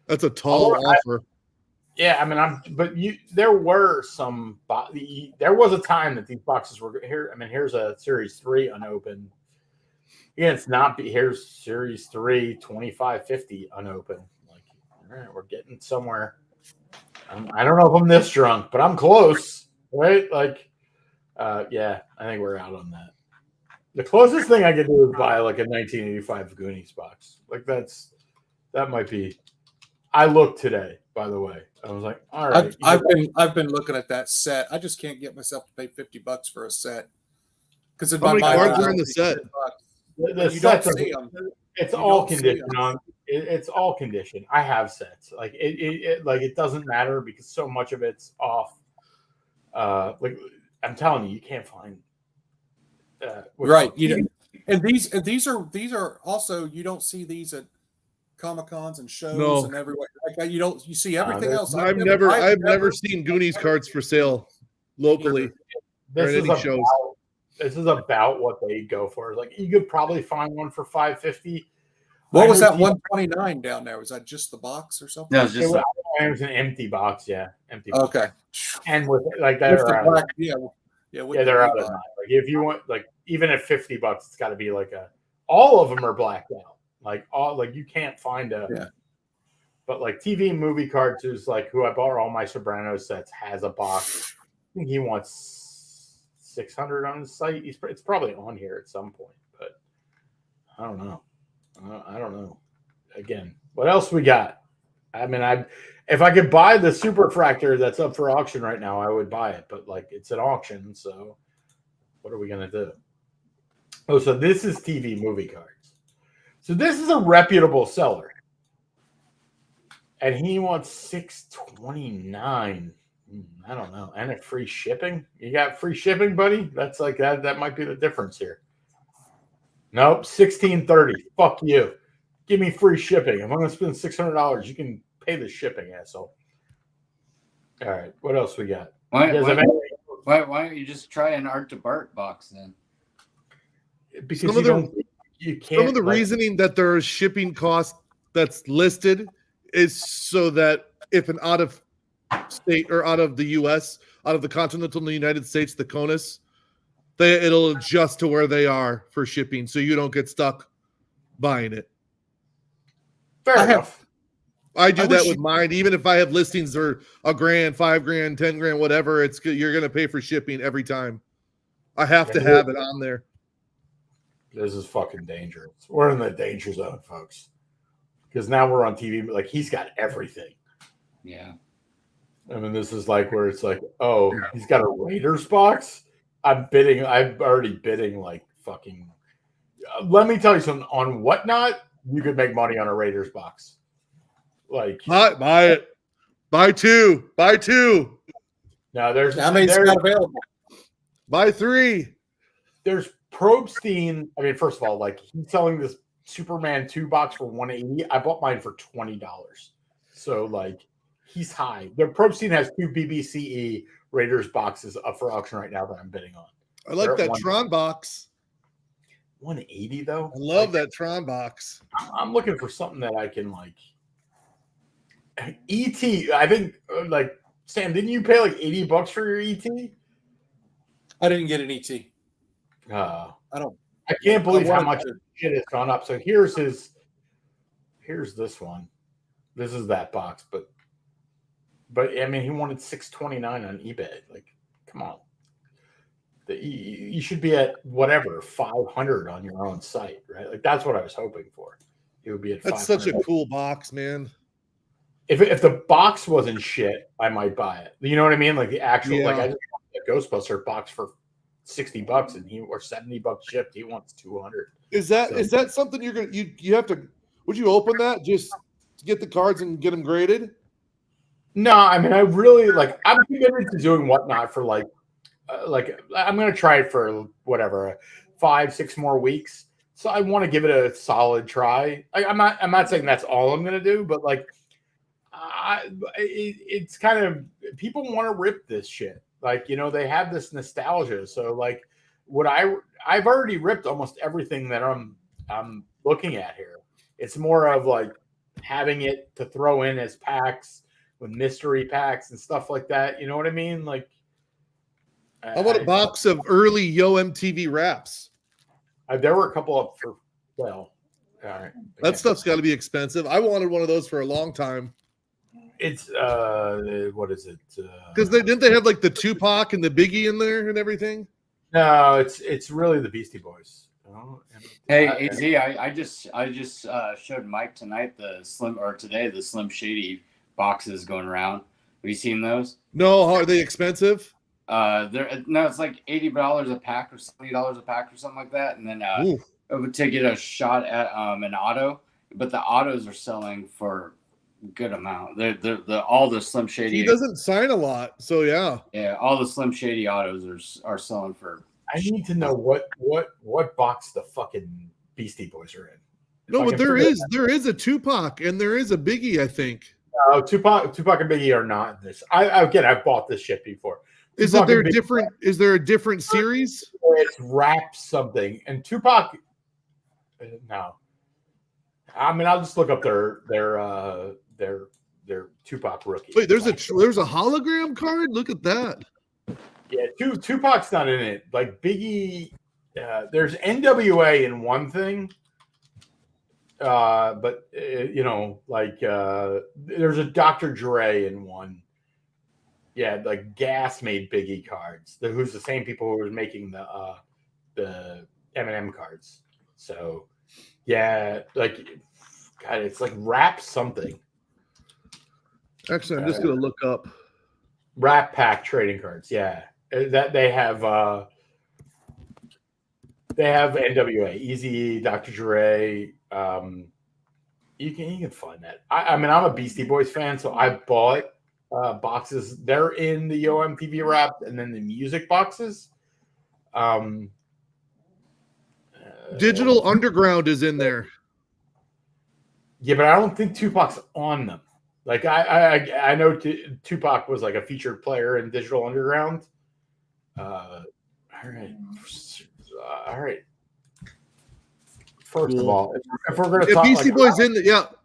that's a tall offer. There were some there was a time that these boxes were here. I mean, here's a Series 3 unopened. Yeah, it's not here's Series 3 2550 unopened. Like, all right, we're getting somewhere. I don't know if I'm this drunk, but I'm close, right? Like, yeah, I think we're out on that. The closest thing I could do is buy like a 1985 Goonies box. Like that might be. I looked today, by the way. I was like, all right. I've been looking at that set. I just can't get myself to pay $50 for a set. Because how many cards are in the set? You don't see them. It's all conditioned on. It's all conditioned. I have sets. Like it doesn't matter because so much of it's off. Like I'm telling you can't find. Right. And these are also you don't see these at Comic-Cons and shows No. and everywhere. Like you see everything else. I've never seen Goonies cards for sale locally. This Or is any shows. this is about what they go for. Like you could probably find one for $5.50. What was that 129 down there? Was that just the box or something? No, it's just It was an empty box, yeah, empty. Box. Okay. And with like that, With the black, yeah, they're out of line. Like if you want, like even at $50, it's got to be like all of them are blacked out. Like you can't find a. Yeah. But like TV and movie cards is like who I bought all my Sopranos sets has a box. I think he wants 600 on his site. It's probably on here at some point, but I don't know. I don't know. Again, what else we got? I mean, if I could buy the Superfractor that's up for auction right now, I would buy it. But like, it's an auction, so what are we gonna do? Oh, so this is TV movie cards. So this is a reputable seller, and he wants $629. I don't know, and a free shipping. You got free shipping, buddy? That's like that. That might be the difference here. Nope, $16.30. Fuck you. Give me free shipping. If I'm going to spend $600, you can pay the shipping, asshole. All right, what else we got? Why don't you just try an Art to Bart box then? Because you can't. Some of the reasoning that there is shipping cost that's listed is so that if an out of state or out of the U.S., out of the continental United States, the CONUS, it'll adjust to where they are for shipping, so you don't get stuck buying it. Fair enough. I do that with mine. Even if I have listings or $1,000, $5,000, $10,000, whatever, you're going to pay for shipping every time. I have to have it on there. This is fucking dangerous. We're in the danger zone, folks. Because now we're on TV. Like he's got everything. Yeah. I mean, this is like where it's like, oh, he's got a Raiders box. I'm already bidding like fucking. Let me tell you something. On Whatnot, you could make money on a Raiders box. Like buy it, buy two. Now there's how many's got available? Buy 3. There's Probstein. I mean, first of all, like he's selling this Superman 2 box for $180. I bought mine for $20. So like he's high. The Probstein has 2 BBCE Raiders boxes up for auction right now that I'm bidding on. I like that Tron box. 180 though. I love that Tron box. I'm looking for something that I can like. ET. I think like Sam. Didn't you pay like $80 for your ET? I didn't get an ET. I can't believe how much shit has gone up. So here's this one. This is that box, but I mean, he wanted $629 on eBay. Like, come on. You should be at whatever 500 on your own site, right? Like that's what I was hoping for. It would be at. That's 500. Such a cool box, man. If the box wasn't shit, I might buy it. You know what I mean? Like the actual, like I just got a Ghostbuster box for $60 and or $70 shipped. He wants 200. Is that something you're gonna you have to? Would you open that just to get the cards and get them graded? No, I mean I really like. I'm committed to doing Whatnot for like I'm gonna try it for whatever 5-6 more weeks. So I want to give it a solid try. I'm not saying that's all I'm gonna do, but like. It's kind of people want to rip this shit. Like, you know, they have this nostalgia. So like I've already ripped almost everything that I'm looking at here. It's more of like having it to throw in as packs with mystery packs and stuff like that. You know what I mean? Like how about a box of early Yo MTV wraps? There were a couple up for all right. That stuff's got to be expensive. I wanted one of those for a long time. It's what is it? Because didn't they have like the Tupac and the Biggie in there and everything? No, it's really the Beastie Boys. Hey, AZ, I just showed Mike tonight the Slim Shady boxes going around. Have you seen those? No, are they expensive? It's like $80 a pack or $70 a pack or something like that. And then to get a shot at an auto, but the autos are selling for good amount. They're all the Slim Shady. He doesn't sign a lot, so yeah. Yeah, all the Slim Shady autos are selling for. I need to know what box the fucking Beastie Boys are in. No, I but can there figure is a Tupac and there is a Biggie, I think. Tupac and Biggie are not in this. I've bought this shit before. Is Tupac there and a Biggie, different? Is there a different series? it's rap something, and Tupac. No, I mean I'll just look up their Tupac rookie. Wait, there's a hologram card. Look at that. Yeah, Tupac's not in it. Like Biggie, there's NWA in one thing, but there's a Dr. Dre in one. Yeah, like Gas made Biggie cards. Who's the same people who were making the Eminem cards. So yeah, like God, it's like rap something. Actually, I'm just gonna look up Rap Pack trading cards. Yeah, that they have NWA, Eazy, Dr. Dre. You can find that. I mean, I'm a Beastie Boys fan, so I bought boxes. They're in the OMTV wrap, and then the music boxes. Digital Underground is in there. Yeah, but I don't think Tupac's on them. Like I know Tupac was like a featured player in Digital Underground. All right. First of all, if we're going to talk, Beastie Boys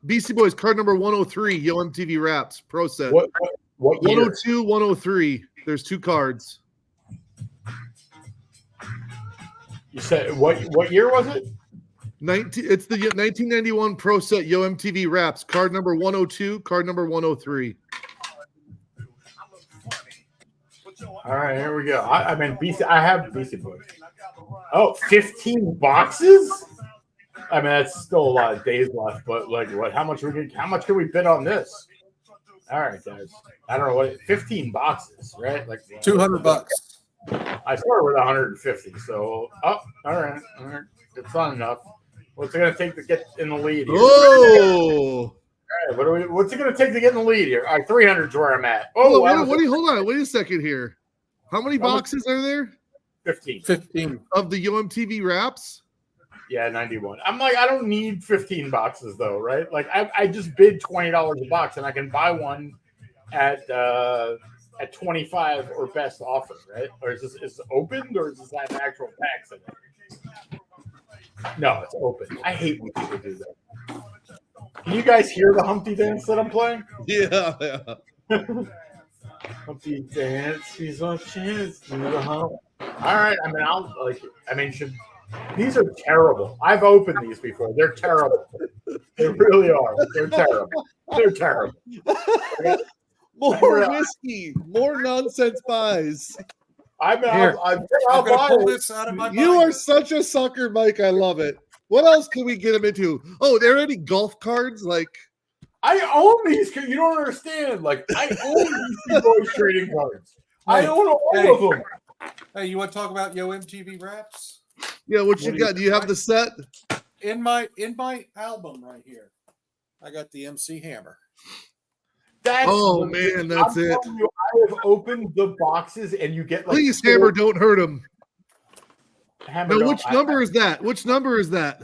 Beastie Boys card number 103, Yo MTV Raps Pro Set. What 102, 103. There's 2 cards. You said what year was it? It's the 1991 Pro Set Yo MTV Raps, card number 102, card number 103. All right, here we go. I mean, I have Beastie Boys. Oh, 15 boxes? I mean, that's still a lot of days left, but like, what? How much can we bid on this? All right, guys. I don't know what 15 boxes, right? Like $200. I started with 150, so all right. It's not enough. What's it going to take to get in the lead here? Oh! All right, what's it going to take to get in the lead here? All right, 300 is where I'm at. Hold on. Wait a second here. How many boxes are there? 15 of the Yo MTV Raps. Yeah, 91. I'm like, I don't need 15 boxes though, right? Like, I just bid $20 a box, and I can buy one at 25 or best offer, right? Or is it opened, or is this have actual packs in it? No, it's open. I hate when people do that. Can you guys hear the Humpty dance that I'm playing? Yeah. Humpty dance, he's on chance. All right. These are terrible. I've opened these before. They're terrible. They really are. They're terrible. They're terrible. More whiskey, more nonsense buys. I'm gonna pull this out of my You are such a sucker, Mike. I love it. What else can we get him into? Oh, there are any golf cards? Like, I own these. You don't understand. Like, I own these Boys trading cards. I own all of them. Hey, you want to talk about Yo MTV Raps? Yeah, what you got? Do you have the set? In my album right here, I got the MC Hammer. That's it. I have opened the boxes, and you get like. Please, Hammer, don't hurt him. Hammer, now, which number is that? Which number is that?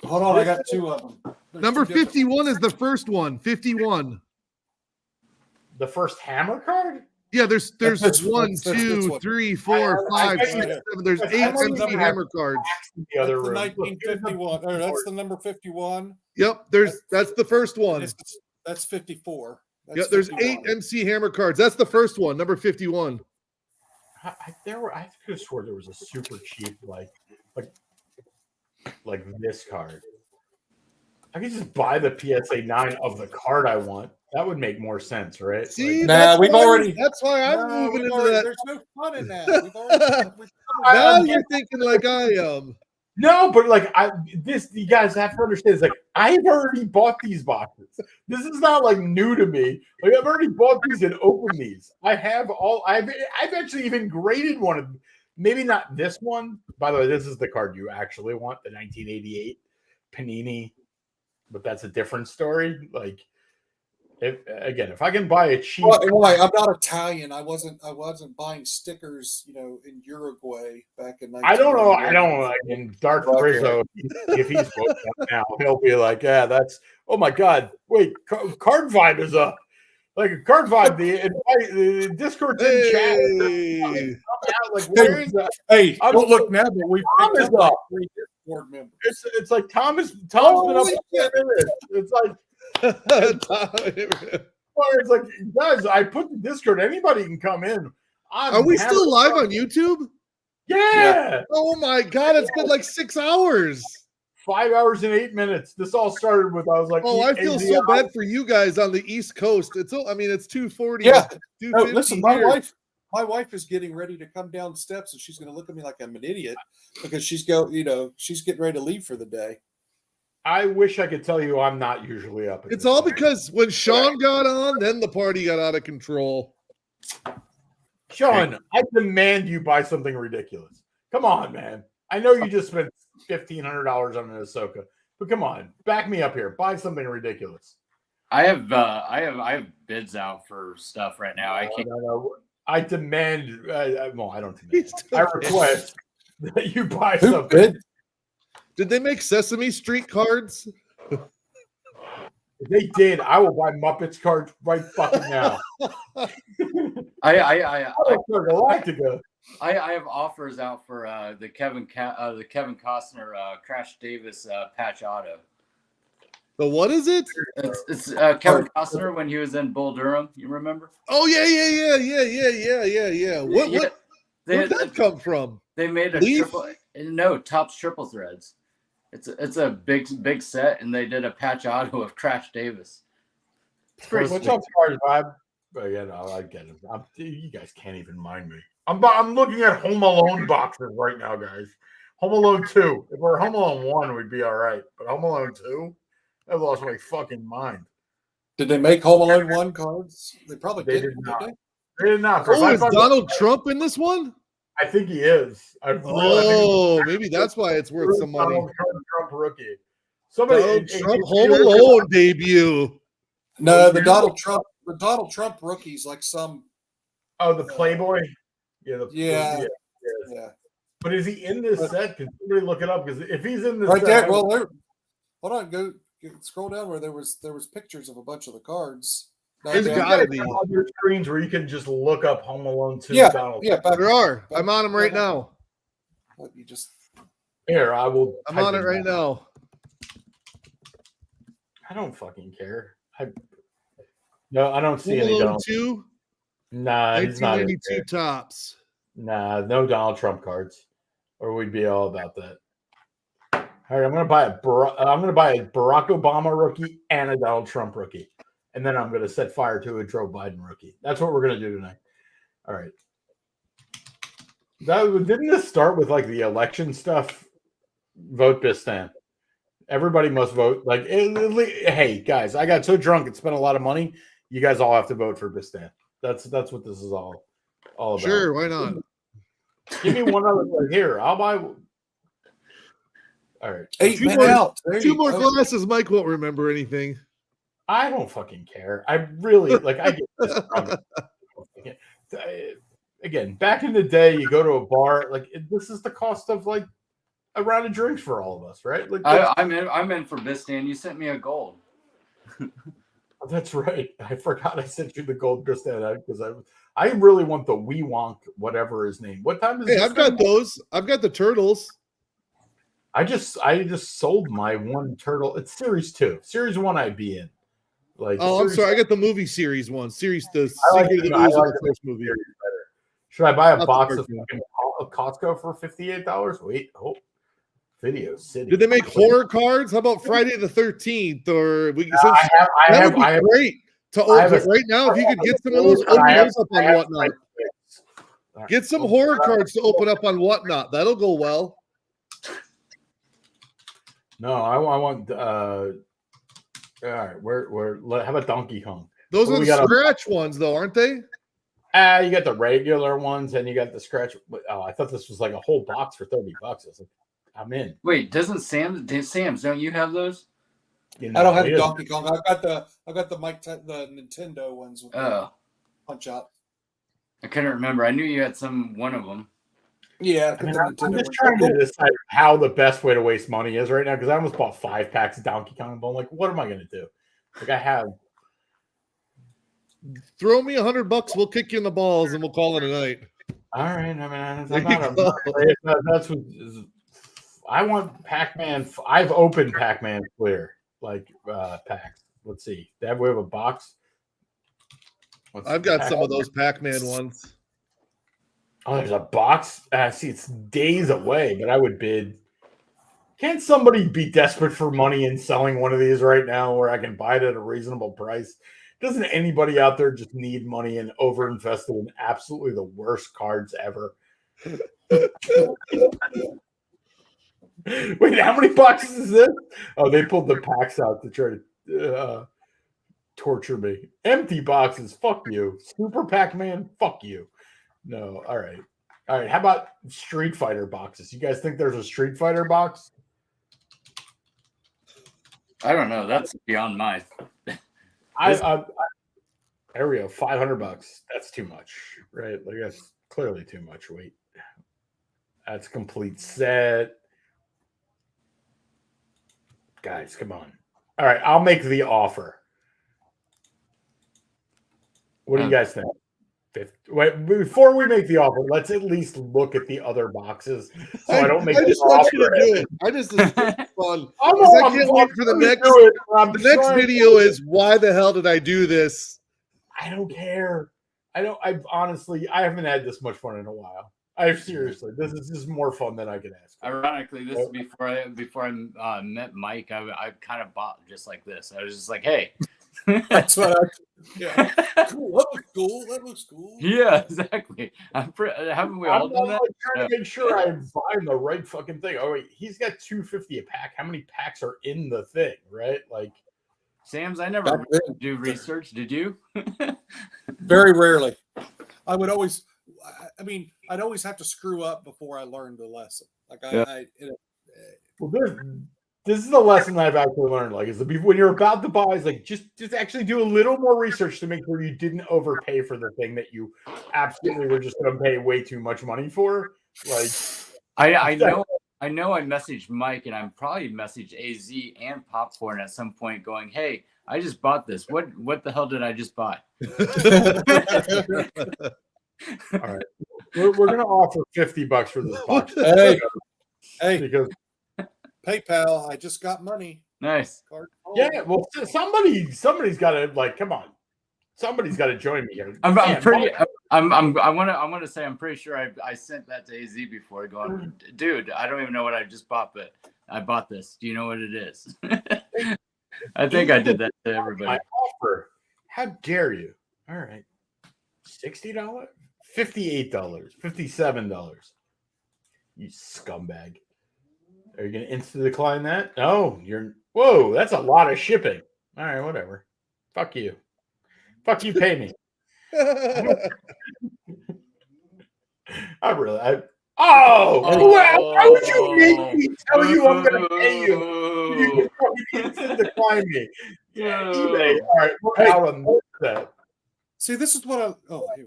Hold on, I got 2 of them. Number 51 is the first one. 51. The first Hammer card? Yeah, there's 1, 2, 3, 4, 5, 6, 7. There's 8 MC Hammer cards. The other room. 1951. That's the number 51. Yep, that's the first one. That's 54. Yep, there's 8 MC Hammer cards. That's the first one, number 51. I could have swore there was a super cheap like this card. I could just buy the PSA 9 of the card I want. That would make more sense, right? See, that's why I'm moving into that. There's no fun in that. Now you're thinking like I am. No, but like you guys have to understand. It's like I've already bought these boxes. This is not like new to me. Like I've already bought these and opened these. I've actually even graded one of them. Maybe not this one. By the way, this is the card you actually want, the 1988 Panini. But that's a different story. Like If I can buy a cheap, Why? I'm not Italian. I wasn't buying stickers, in Uruguay back in. I don't know. In Dark Rizzo, if he's woke up now, he'll be like, "Yeah, that's. Oh my God! Wait, Card Vibe is up. Like a Card Vibe. The Discord didn't chat. Like, where is that? Hey, don't look now, but we've picked up like 3 Discord members. It's like Tom's been up. It's like. It's like, guys, I put the Discord. Anybody can come in. Are we still live on YouTube? Yeah. Oh my God, it's been like 6 hours. 5 hours and 8 minutes. This all started with I was like, I feel so bad for you guys on the East Coast. It's 2:40. Yeah. 2:50 No, listen, my here. wife is getting ready to come down the steps, and she's going to look at me like I'm an idiot because she's getting ready to leave for the day. I wish I could tell you I'm not usually up. It's all because when Sean got on, then the party got out of control. Sean, I demand you buy something ridiculous. Come on, man. I know you just spent $1,500 on an Ahsoka, but come on, back me up here. Buy something ridiculous. I have bids out for stuff right now. I can't. No. I demand. Well, I don't demand. I request that you buy Who something. bid? Did they make Sesame Street cards? If they did, I will buy Muppets cards right fucking now. Galactica. I have offers out for the Kevin Costner Crash Davis patch auto. The what is it? It's Kevin Costner when he was in Bull Durham. You remember? Oh yeah. Where'd that come from? They made a Topps triple threads. It's a big set, and they did a patch auto of Crash Davis. What's up, Card Vibe? Again, I get it. You guys can't even mind me. I'm looking at Home Alone boxes right now, guys. Home Alone 2. If we're Home Alone 1, we'd be all right. But Home Alone 2, I've lost my fucking mind. Did they make Home Alone 1 cards? They probably They did not. they? They did not. Oh, is Donald Trump in this one? I think he is. Maybe that's why it's worth some money. Trump rookie. Donald Trump Home Alone debut. No, the Donald Trump rookie's like some. Oh, the Playboy. Yeah. But is he in this set? Can somebody look it up? Because if he's in this right set, there. Well, there. Hold on. Scroll down where there was pictures of a bunch of the cards. There's got to be other screens where you can just look up Home Alone 2. Yeah, Donald. There are. I'm on them right now. Let me just. Here, I will. I'm on it right now. I don't fucking care. I don't see Home any Alone Donald. 2. Nah, he's not in 1992 there. tops. Nah, no Donald Trump cards, or we'd be all about that. All right, I'm gonna buy a Barack Obama rookie and a Donald Trump rookie, and then I'm gonna set fire to a Joe Biden rookie. That's what we're gonna do tonight. All right. Didn't this start with like the election stuff? Vote Bistan. Everybody must vote. Like, hey guys, I got so drunk and spent a lot of money. You guys all have to vote for Bistan. That's what this is all about. Sure, why not? Give me one other one here. I'll buy. All right. 8 men out. Two more glasses. Mike won't remember anything. I don't fucking care. I really like. I get this. Again, back in the day, you go to a bar. Like this is the cost of like a round of drinks for all of us, right? Like I'm in for Bistan. You sent me a gold. That's right. I forgot I sent you the gold Bistan because I really want the Wee Wonk, whatever his name. What time is? Hey, I've got those. I've got the turtles. I just sold my one turtle. It's series 2. Series 1 I'd be in. Like, I'm sorry. I got the movie series 1. The Secret of the first movie. Better. Should I buy a box of Costco for $58? Wait, Video City. Did they make horror cards? How about Friday the 13th? Or we I would be great to open right now. If you could get some of those, open those up on Whatnot. Get some horror cards to open up on Whatnot. That'll go well. No, I want. All right, how about Donkey Kong? Those are the scratch ones, though, aren't they? You got the regular ones, and you got the scratch. Oh, I thought this was like a whole box for $30. I was like, I'm in. Wait, doesn't Sam's? Don't you have those? You know, I don't have he the doesn't- Donkey Kong. I got the the Nintendo ones with the Oh, punch out. I couldn't remember. I knew you had one of them. Yeah, I mean, the I'm Nintendo just ones. trying to decide how the best way to waste money is right now because I almost bought 5 packs of Donkey Kong. But I'm like, what am I going to do? Like, I have. Throw me $100, we'll kick you in the balls, and we'll call it a night. All right. I mean, There I'm you not go. that's what I want. Pac-Man. I've opened Pac-Man Clear packs. Let's see. We have a box. I've got some of those Pac-Man ones. Oh, there's a box. See, it's days away, but I would bid. Can't somebody be desperate for money and selling one of these right now where I can buy it at a reasonable price? Doesn't anybody out there just need money and overinvested in absolutely the worst cards ever? Wait, how many boxes is this? Oh, they pulled the packs out to try to torture me. Empty boxes. Fuck you. Super Pac-Man. Fuck you. No. All right. All right. How about Street Fighter boxes? You guys think there's a Street Fighter box? I don't know. That's beyond my. There we go. $500. That's too much, right? Like that's clearly too much. Wait, that's complete set. Guys, come on. All right, I'll make the offer. What do you guys think? Wait, before we make the offer, let's at least look at the other boxes. So I don't make. I just want you to do it. I just it's fun. I can't wait for the next. The next video is why the hell did I do this? I don't care. I honestly, I haven't had this much fun in a while. Seriously, this is more fun than I can ask. Ironically, this is before I met Mike. I kind of bought just like this. I was just like, hey. That's what yeah. Cool. That looks cool. That looks cool. Yeah, exactly. Haven't we all done that? Trying to make sure I'm buying the right fucking thing. Oh wait, he's got $250 a pack. How many packs are in the thing? Right, like Sam's. I never do research. Did you? Very rarely. I'd always have to screw up before I learned the lesson. Like well, this is the lesson I've actually learned. Like, when you're about to buy, is like just actually do a little more research to make sure you didn't overpay for the thing that you absolutely were just going to pay way too much money for. Like, I know I messaged Mike and I'm probably messaged AZ and Popcorn at some point, going, "Hey, I just bought this. What the hell did I just buy?" All right, we're going to offer $50 for this box. Hey, because. PayPal, I just got money. Nice. Yeah, well, somebody's got to come on. Somebody's got to join me here. I want to say I'm pretty sure I sent that to AZ before, going, dude, I don't even know what I just bought, but I bought this. Do you know what it is? I think I did that to everybody. My offer. How dare you? All right, $60, $58, $57. You scumbag. Are you going to instant decline that? No, whoa, that's a lot of shipping. All right, whatever. Fuck you. Fuck you, pay me. Why would you make me tell you I'm going to pay you? You fucking instant decline me. Yeah, eBay. All right, we're out on that. See, this is what here we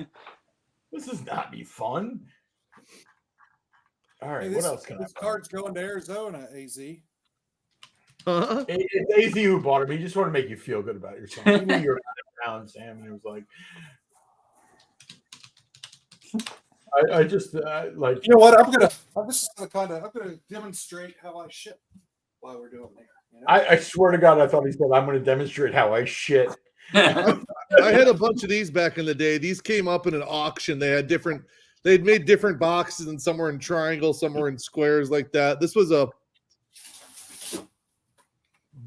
go. This is not be fun. All right, Hey, what else can I buy? This card's going to Arizona, AZ. Uh-huh. It's AZ who bought it. He just wanted to make you feel good about yourself. He knew you were around, Sam, and he was like, I just like. You know what? I'm gonna demonstrate how I ship while we're doing there. You know? I swear to God, I thought he said, I'm going to demonstrate how I shit. I had a bunch of these back in the day. These came up in an auction. They'd made different boxes, and some were in triangles, some were in squares like that. This was a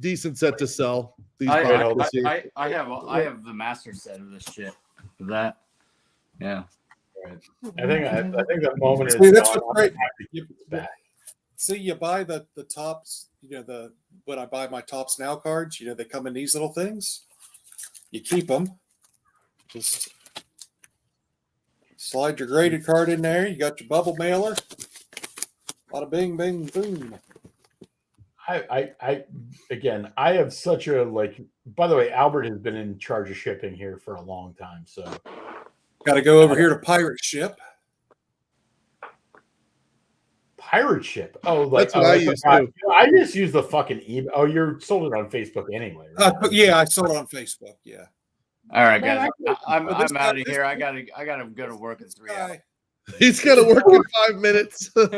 decent set to sell. These I have the master set of this shit for that. Yeah. Right. I think that moment See, is that's gone. what's great. It's back. See, you buy the tops. When I buy my Tops Now cards, they come in these little things. You keep them. Just slide your graded card in there. You got your bubble mailer. Bada bing, bing, boom. Again, I have such a like. By the way, Albert has been in charge of shipping here for a long time, so Got to go over here to Pirate Ship. pirate ship. Oh, like That's what I used to. I just use the fucking email. Oh, you're sold it on Facebook anyway, right? Yeah, I saw it on Facebook. Yeah. All right, Man, guys. I'm Well, this out guy- of here. I gotta go to work in 3 hours. He's got to work in 5 minutes. Man,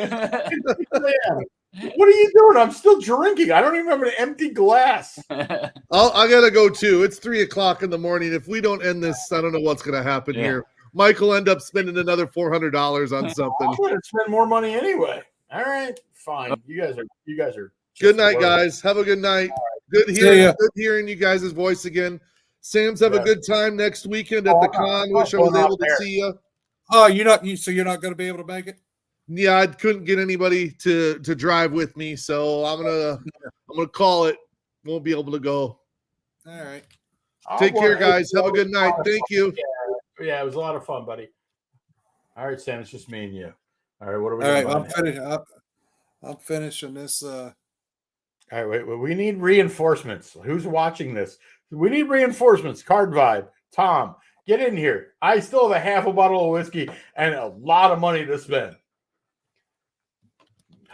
what are you doing? I'm still drinking. I don't even have an empty glass. I gotta go too. It's 3:00 in the morning. If we don't end this, I don't know what's gonna happen here. Mike will end up spending another $400 on something. I'm going to spend more money anyway. All right, fine. You guys are. Good just night, worried. guys. Have a good night. Good ya. hearing you guys' voice again. Sam's have a Yeah. good time next weekend at the con. Wish I was able to see you. Oh, you're not going to be able to make it? Yeah, I couldn't get anybody to drive with me, so I'm gonna call it. Won't be able to go. All right. Take care, guys. Have a good night. Thank you. Yeah, it was a lot of fun, buddy. All right, Sam, it's just me and you. All right, what are we All doing? right, I'm finishing this. All right, wait, we need reinforcements. Who's watching this? We need reinforcements. Card Vibe, Tom, get in here. I still have a half a bottle of whiskey and a lot of money to spend.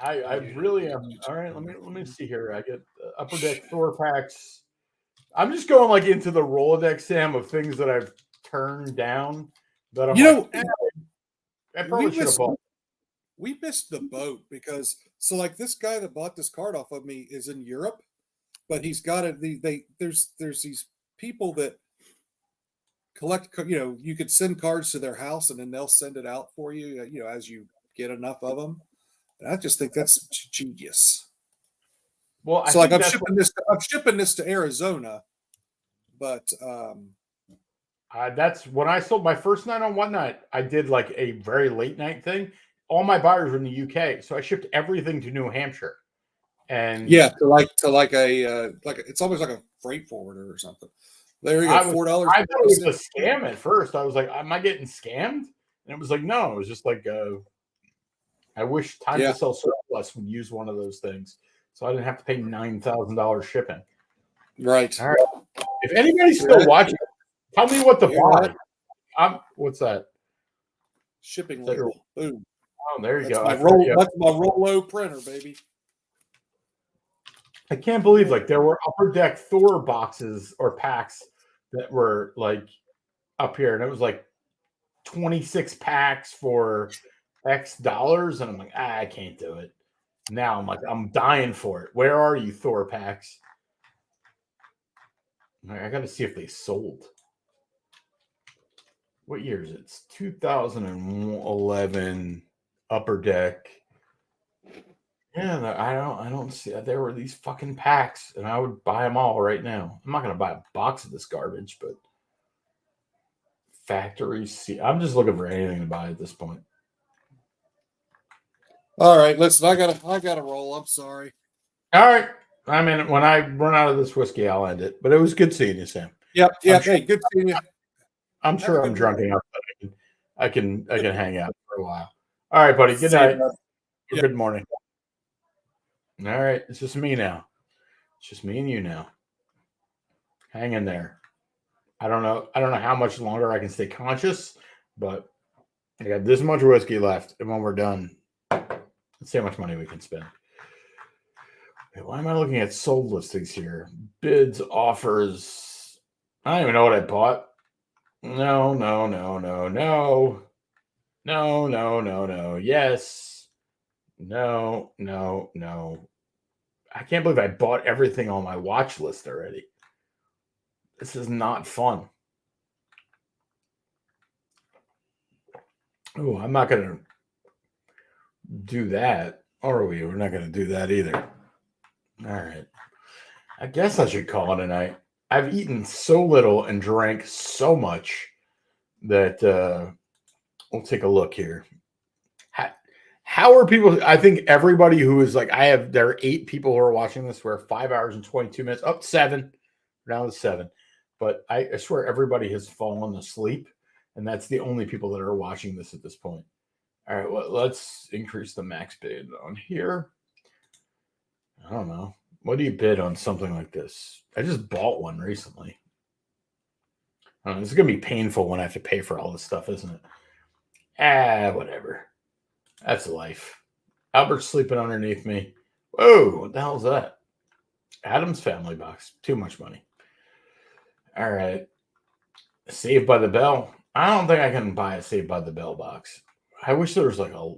I really am. All right, let me see here. I get Upper Deck Thor packs. I'm just going like into the Rolodex, Sam, of things that I've turned down. That I'm I probably should have bought. We missed the boat because this guy that bought this card off of me is in Europe, but he's got it. There's these people that collect. You could send cards to their house and then they'll send it out for you. As you get enough of them. And I just think that's genius. Well, I'm shipping this to Arizona, but that's when I sold my first night on Whatnot. I did like a very late night thing. All my buyers were in the UK, so I shipped everything to New Hampshire. And yeah, it's almost like a freight forwarder or something. There you go, $4. I thought it was a scam at first. I was like, "Am I getting scammed?" And it was like, "No, it was just like." I wish Time to Sell Surplus would use one of those things, so I didn't have to pay $9,000 shipping. Right. All right. If anybody's still watching, tell me what to buy. What's that? Shipping label. Boom. Oh, there you go. That's my Rolo printer, baby. I can't believe there were Upper Deck Thor boxes or packs that were like up here, and it was like 26 packs for X dollars, and I'm like, I can't do it. Now I'm dying for it. Where are you, Thor packs? I got to see if they sold. What year is it? It's 2011 Upper Deck. Yeah, I don't see. There were these fucking packs, and I would buy them all right now. I'm not gonna buy a box of this garbage, but factory see. I'm just looking for anything to buy at this point. All right, listen, I gotta roll. I'm sorry. All right. I mean, when I run out of this whiskey, I'll end it. But it was good seeing you, Sam. Yep. Hey, good seeing you. I'm sure I'm drunk enough that I can hang out for a while. All right, buddy. Good night. Good morning. All right, it's just me now. It's just me and you now. Hang in there. I don't know how much longer I can stay conscious, but I got this much whiskey left, and when we're done, let's see how much money we can spend. Wait, why am I looking at sold listings here? Bids, offers. I don't even know what I bought. No. Yes. No. I can't believe I bought everything on my watch list already. This is not fun. Oh, I'm not going to do that. Or are we? We're not going to do that either. All right. I guess I should call it a night. I've eaten so little and drank so much that we'll take a look here. How are people? I think everybody who is like, there are 8 people who are watching this. We're 5 hours and 22 minutes, up 7, down to 7. But I swear everybody has fallen asleep, and that's the only people that are watching this at this point. All right, well, let's increase the max bid on here. I don't know. What do you bid on something like this? I just bought one recently. This is going to be painful when I have to pay for all this stuff, isn't it? Whatever. That's life. Albert's sleeping underneath me. Whoa, what the hell is that? Adam's Family box. Too much money. All right. Saved by the Bell. I don't think I can buy a Saved by the Bell box. I wish there was like a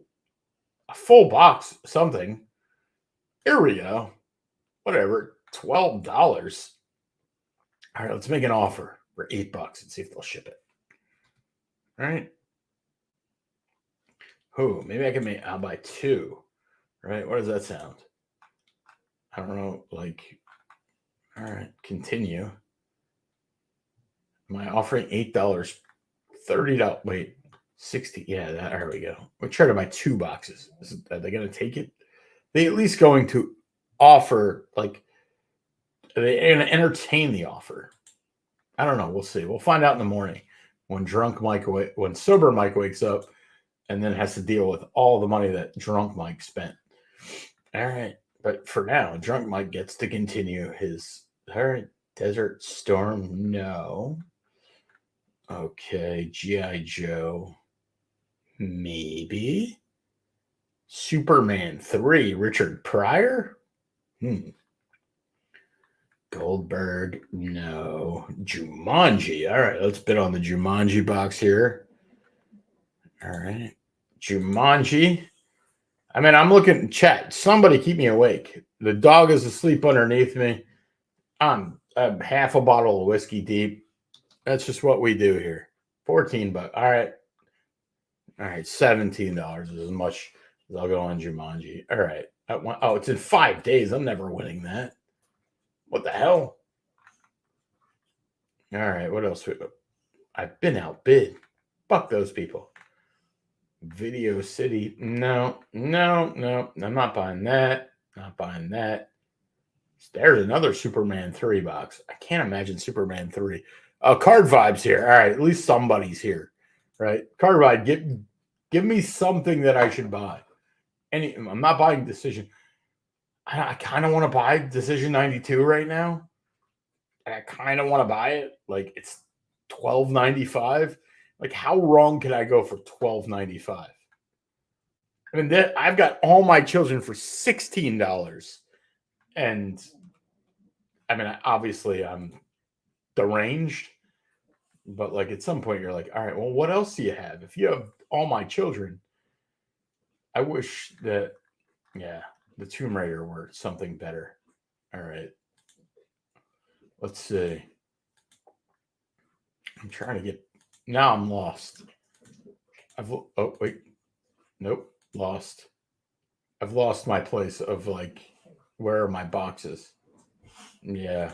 full box, something. Here we go. Whatever. $12. All right, let's make an offer for $8 and see if they'll ship it. All right. Oh, maybe I can I'll buy 2. Right? What does that sound? I don't know. Like, all right, continue. Am I offering $8? $30. Wait, 60. Yeah, there we go. We're trying to buy 2 boxes. Are they going to take it? They at least going to offer, like, are they going to entertain the offer? I don't know. We'll see. We'll find out in the morning when sober Mike wakes up and then has to deal with all the money that drunk Mike spent. All right. But for now, drunk Mike gets to continue his, all right, Desert Storm. No. Okay. G.I. Joe. Maybe. Superman 3. Richard Pryor. Goldberg. No. Jumanji. All right. Let's bid on the Jumanji box here. All right. Jumanji. I mean, I'm looking chat. Somebody keep me awake. The dog is asleep underneath me. I'm half a bottle of whiskey deep. That's just what we do here. $14. All right. All right. $17 is as much as I'll go on Jumanji. All right. It's in 5 days. I'm never winning that. What the hell? All right. What else? I've been outbid. Fuck those people. Video City. No. I'm not buying that. Not buying that. There's another Superman 3 box. I can't imagine Superman 3. Card vibes here. All right. At least somebody's here. Right? Card vibe. Give me something that I should buy. I'm not buying Decision. I kind of want to buy Decision 92 right now. And I kind of want to buy it. Like, it's $12.95. Like, how wrong can I go for $12.95? I mean, I've got All My Children for $16. And, I mean, obviously, I'm deranged. But, like, at some point, you're like, all right, well, what else do you have? If you have All My Children, I wish that, the Tomb Raider were something better. All right. Let's see. I'm trying to get... Now I'm lost. Nope. Lost. I've lost my place of, like, where are my boxes? Yeah.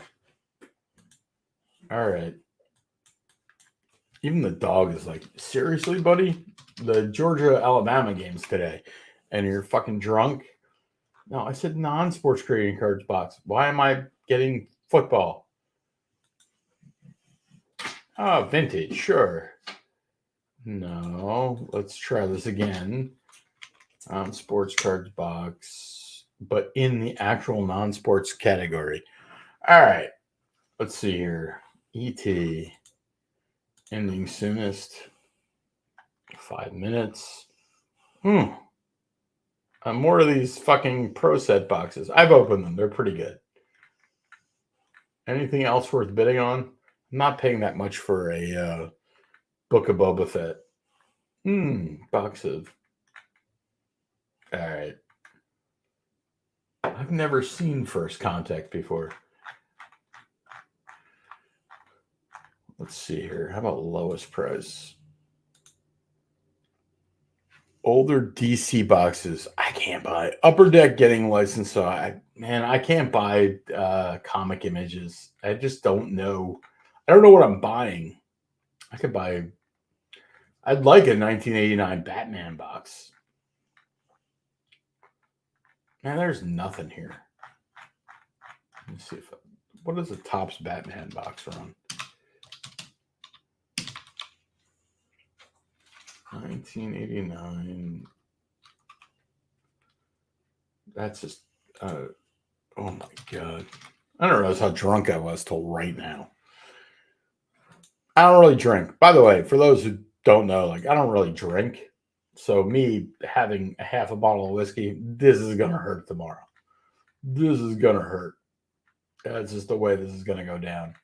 All right. Even the dog is like, seriously, buddy? The Georgia-Alabama game's today, and you're fucking drunk? No, I said non-sports trading cards box. Why am I getting football? Oh, vintage, sure. No, let's try this again. Sports cards box, but in the actual non-sports category. All right, let's see here. ET, ending soonest. 5 minutes. More of these fucking Pro Set boxes. I've opened them. They're pretty good. Anything else worth bidding on? I'm not paying that much for a Book of Boba Fett. Box of. All right. I've never seen First Contact before. Let's see here. How about lowest price? Older DC boxes. I can't buy. Upper Deck getting licensed. So I can't buy comic images. I just don't know. I don't know what I'm buying. I'd like a 1989 Batman box. Man, there's nothing here. Let me see what is the Topps Batman box run? 1989. That's just Oh my God. I don't realize how drunk I was till right now. I don't really drink. By the way, for those who don't know, like, I don't really drink. So me having a half a bottle of whiskey, this is going to hurt tomorrow. This is going to hurt. That's just the way this is going to go down.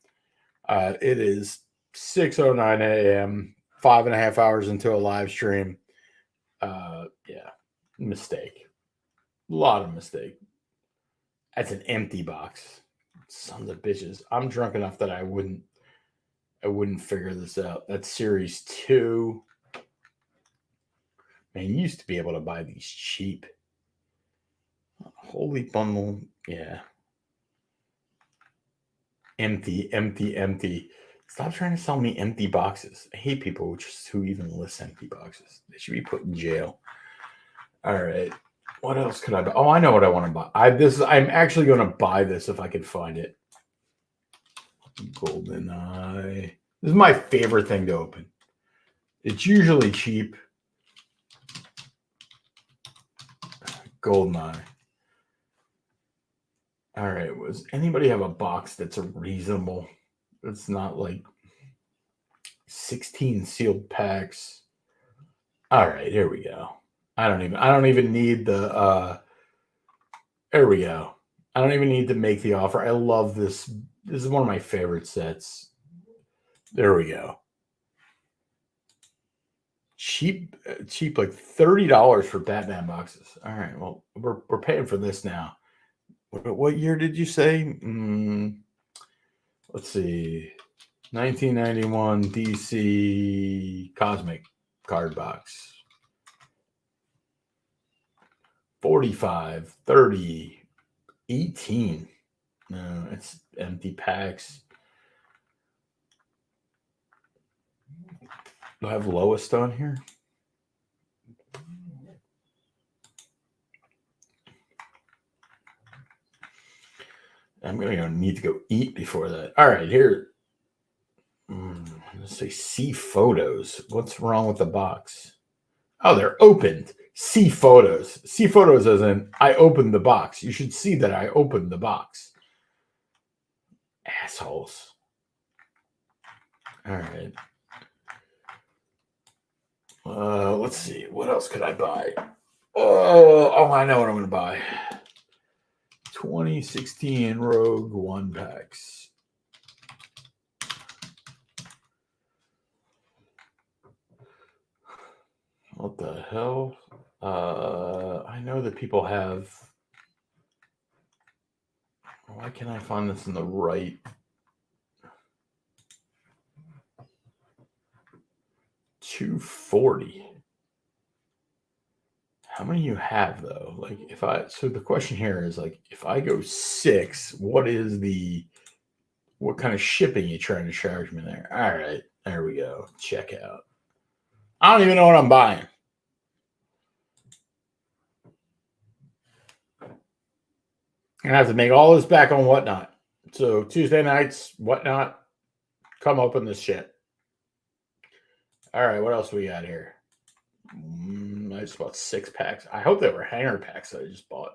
It is 6:09 a.m., 5.5 hours into a live stream. Yeah, mistake. A lot of mistake. That's an empty box. Sons of bitches. I'm drunk enough that I wouldn't figure this out. That's series 2. Man, you used to be able to buy these cheap. Holy bundle. Yeah. Empty, empty, empty. Stop trying to sell me empty boxes. I hate people who even list empty boxes. They should be put in jail. All right. What else could I buy? Oh, I know what I want to buy. I'm actually going to buy this if I can find it. Golden Eye. This is my favorite thing to open. It's usually cheap. Golden Eye. All right. Does anybody have a box that's a reasonable? It's not like 16 sealed packs. All right, here we go. I don't even need the there we go. I don't even need to make the offer. I love this. This is one of my favorite sets. There we go. Cheap like $30 for Batman boxes. All right, well, we're paying for this now. What year did you say? Let's see. 1991 DC Cosmic card box. 45, 30, 18. No, it's empty packs. Do I have lowest on here? I'm going to need to go eat before that. All right, here. Let's say see photos. What's wrong with the box? Oh, they're opened. See photos. See photos as in I opened the box. You should see that I opened the box. Assholes. All right. Let's see. What else could I buy? Oh, I know what I'm going to buy. 2016 Rogue 1 packs. What the hell? I know that people have. Why can't I find this in the right? $240. How many you have though? Like so the question here is like if I go 6, what kind of shipping you trying to charge me there? All right, there we go. Check out. I don't even know what I'm buying. I have to make all this back on Whatnot. So Tuesday nights, Whatnot, come open this shit. All right, what else we got here? I just bought 6 packs. I hope they were hanger packs that I just bought.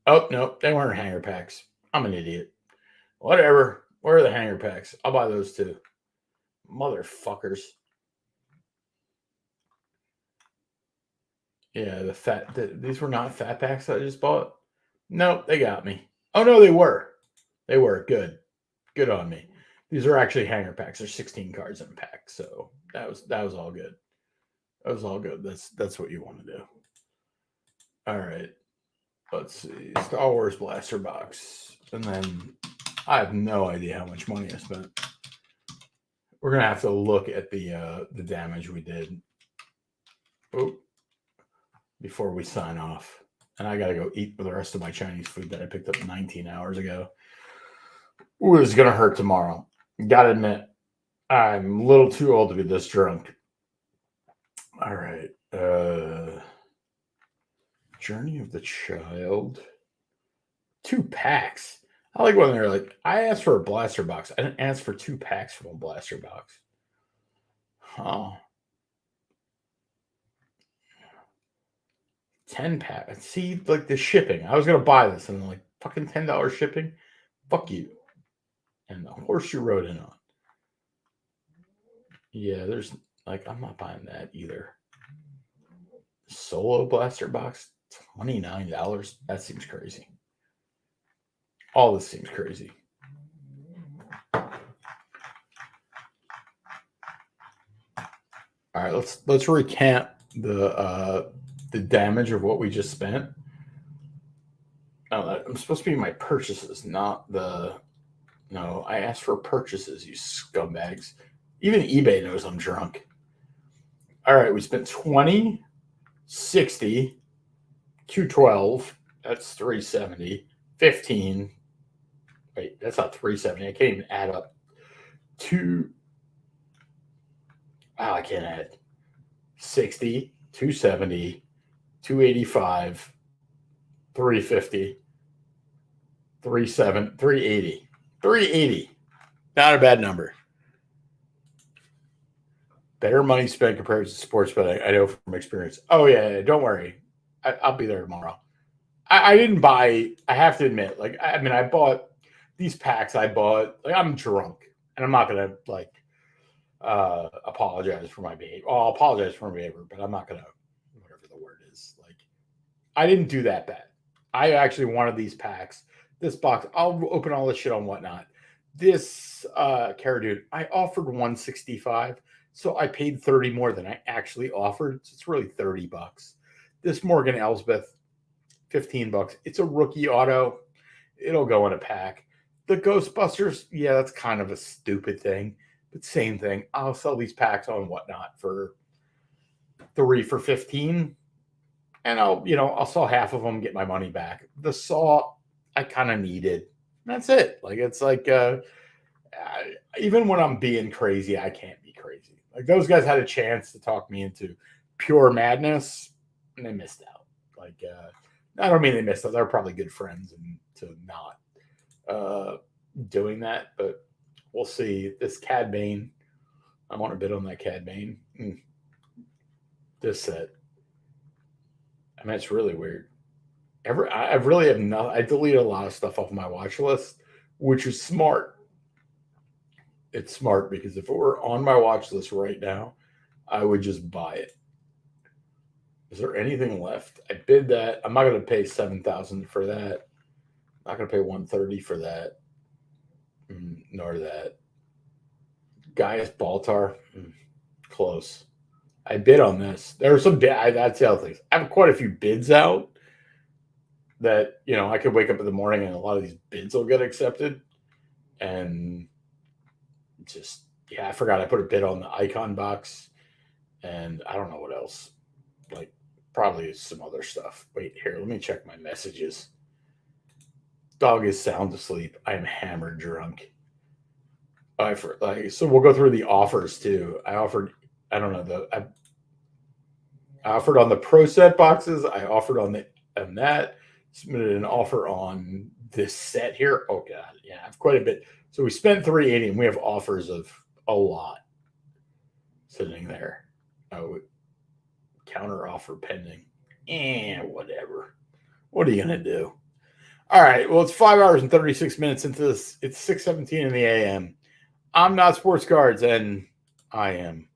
Oh, no, they weren't hanger packs. I'm an idiot. Whatever. Where are the hanger packs? I'll buy those too. Motherfuckers. Yeah, these were not fat packs that I just bought. No, they got me. Oh, no, they were. They were. Good. Good on me. These are actually hanger packs. There's 16 cards in a pack. So that was all good. That was all good. That's what you want to do. All right. Let's see. Star Wars Blaster box. And then I have no idea how much money I spent. We're going to have to look at the damage we did. Oh, before we sign off. And I got to go eat the rest of my Chinese food that I picked up 19 hours ago. Ooh, it's going to hurt tomorrow. Got to admit, I'm a little too old to be this drunk. All right. Journey of the Child. 2 packs. I like when they're like, I asked for a blaster box. I didn't ask for 2 packs from a blaster box. Huh. 10 packs. See, like the shipping. I was going to buy this and like fucking $10 shipping. Fuck you. And the horse you rode in on. Yeah, there's like, I'm not buying that either. Solo blaster box, $29. That seems crazy. All this seems crazy. All right, let's recant the damage of what we just spent. I'm supposed to be my purchases, not the. No, I asked for purchases, you scumbags. Even eBay knows I'm drunk. All right, we spent 20, 60, 212. That's 370. 15. Wait, that's not 370. I can't even add up. I can't add. 60, 270, 285, 350, 380. 380. Not a bad number. Better money spent compared to sports betting. I know from experience. Oh, yeah, don't worry. I'll be there tomorrow. I didn't buy, I have to admit, like, I mean, I bought these packs. I'm drunk, and I'm not going to, apologize for my behavior. Well, I'll apologize for my behavior, but I'm not going to, whatever the word is. Like, I didn't do that bad. I actually wanted these packs. This box, I'll open all this shit on Whatnot. This Cara I offered $165, so I paid 30 more than I actually offered. So it's really $30. This Morgan Elsbeth, $15. It's a rookie auto. It'll go in a pack. The Ghostbusters, yeah, that's kind of a stupid thing, but same thing. I'll sell these packs on Whatnot for 3 for 15, and I'll sell half of them, get my money back. The Saw, I kind of needed. That's it. Like, it's like, even when I'm being crazy, I can't be crazy. Like, those guys had a chance to talk me into pure madness, and they missed out. Like, I don't mean they missed out. They're probably good friends and to not doing that, but we'll see. This Cad Bane, I want to bid on that Cad Bane. This set. I mean, it's really weird. I really have not. I deleted a lot of stuff off my watch list, which is smart. It's smart because if it were on my watch list right now, I would just buy it. Is there anything left? I bid that. I'm not going to pay $7,000 for that. I'm not going to pay $130 for that. Nor that. Gaius Baltar, close. I bid on this. There were some bid. That's the other thing. I have quite a few bids out that, I could wake up in the morning and a lot of these bids will get accepted. And just, I forgot I put a bid on the icon box, and I don't know what else. Like, probably some other stuff. Wait, here, let me check my messages. Dog is sound asleep. I am hammered drunk. So we'll go through the offers too. I offered on the Pro Set boxes. I offered on that. Submitted an offer on this set here. Oh god, yeah, I've quite a bit. So we spent $380, and we have offers of a lot sitting there. Oh, counter offer pending. Whatever. What are you gonna do? All right. Well, it's 5 hours and 36 minutes into this. It's 6:17 in the a.m. I'm Not Sports Cards, and I am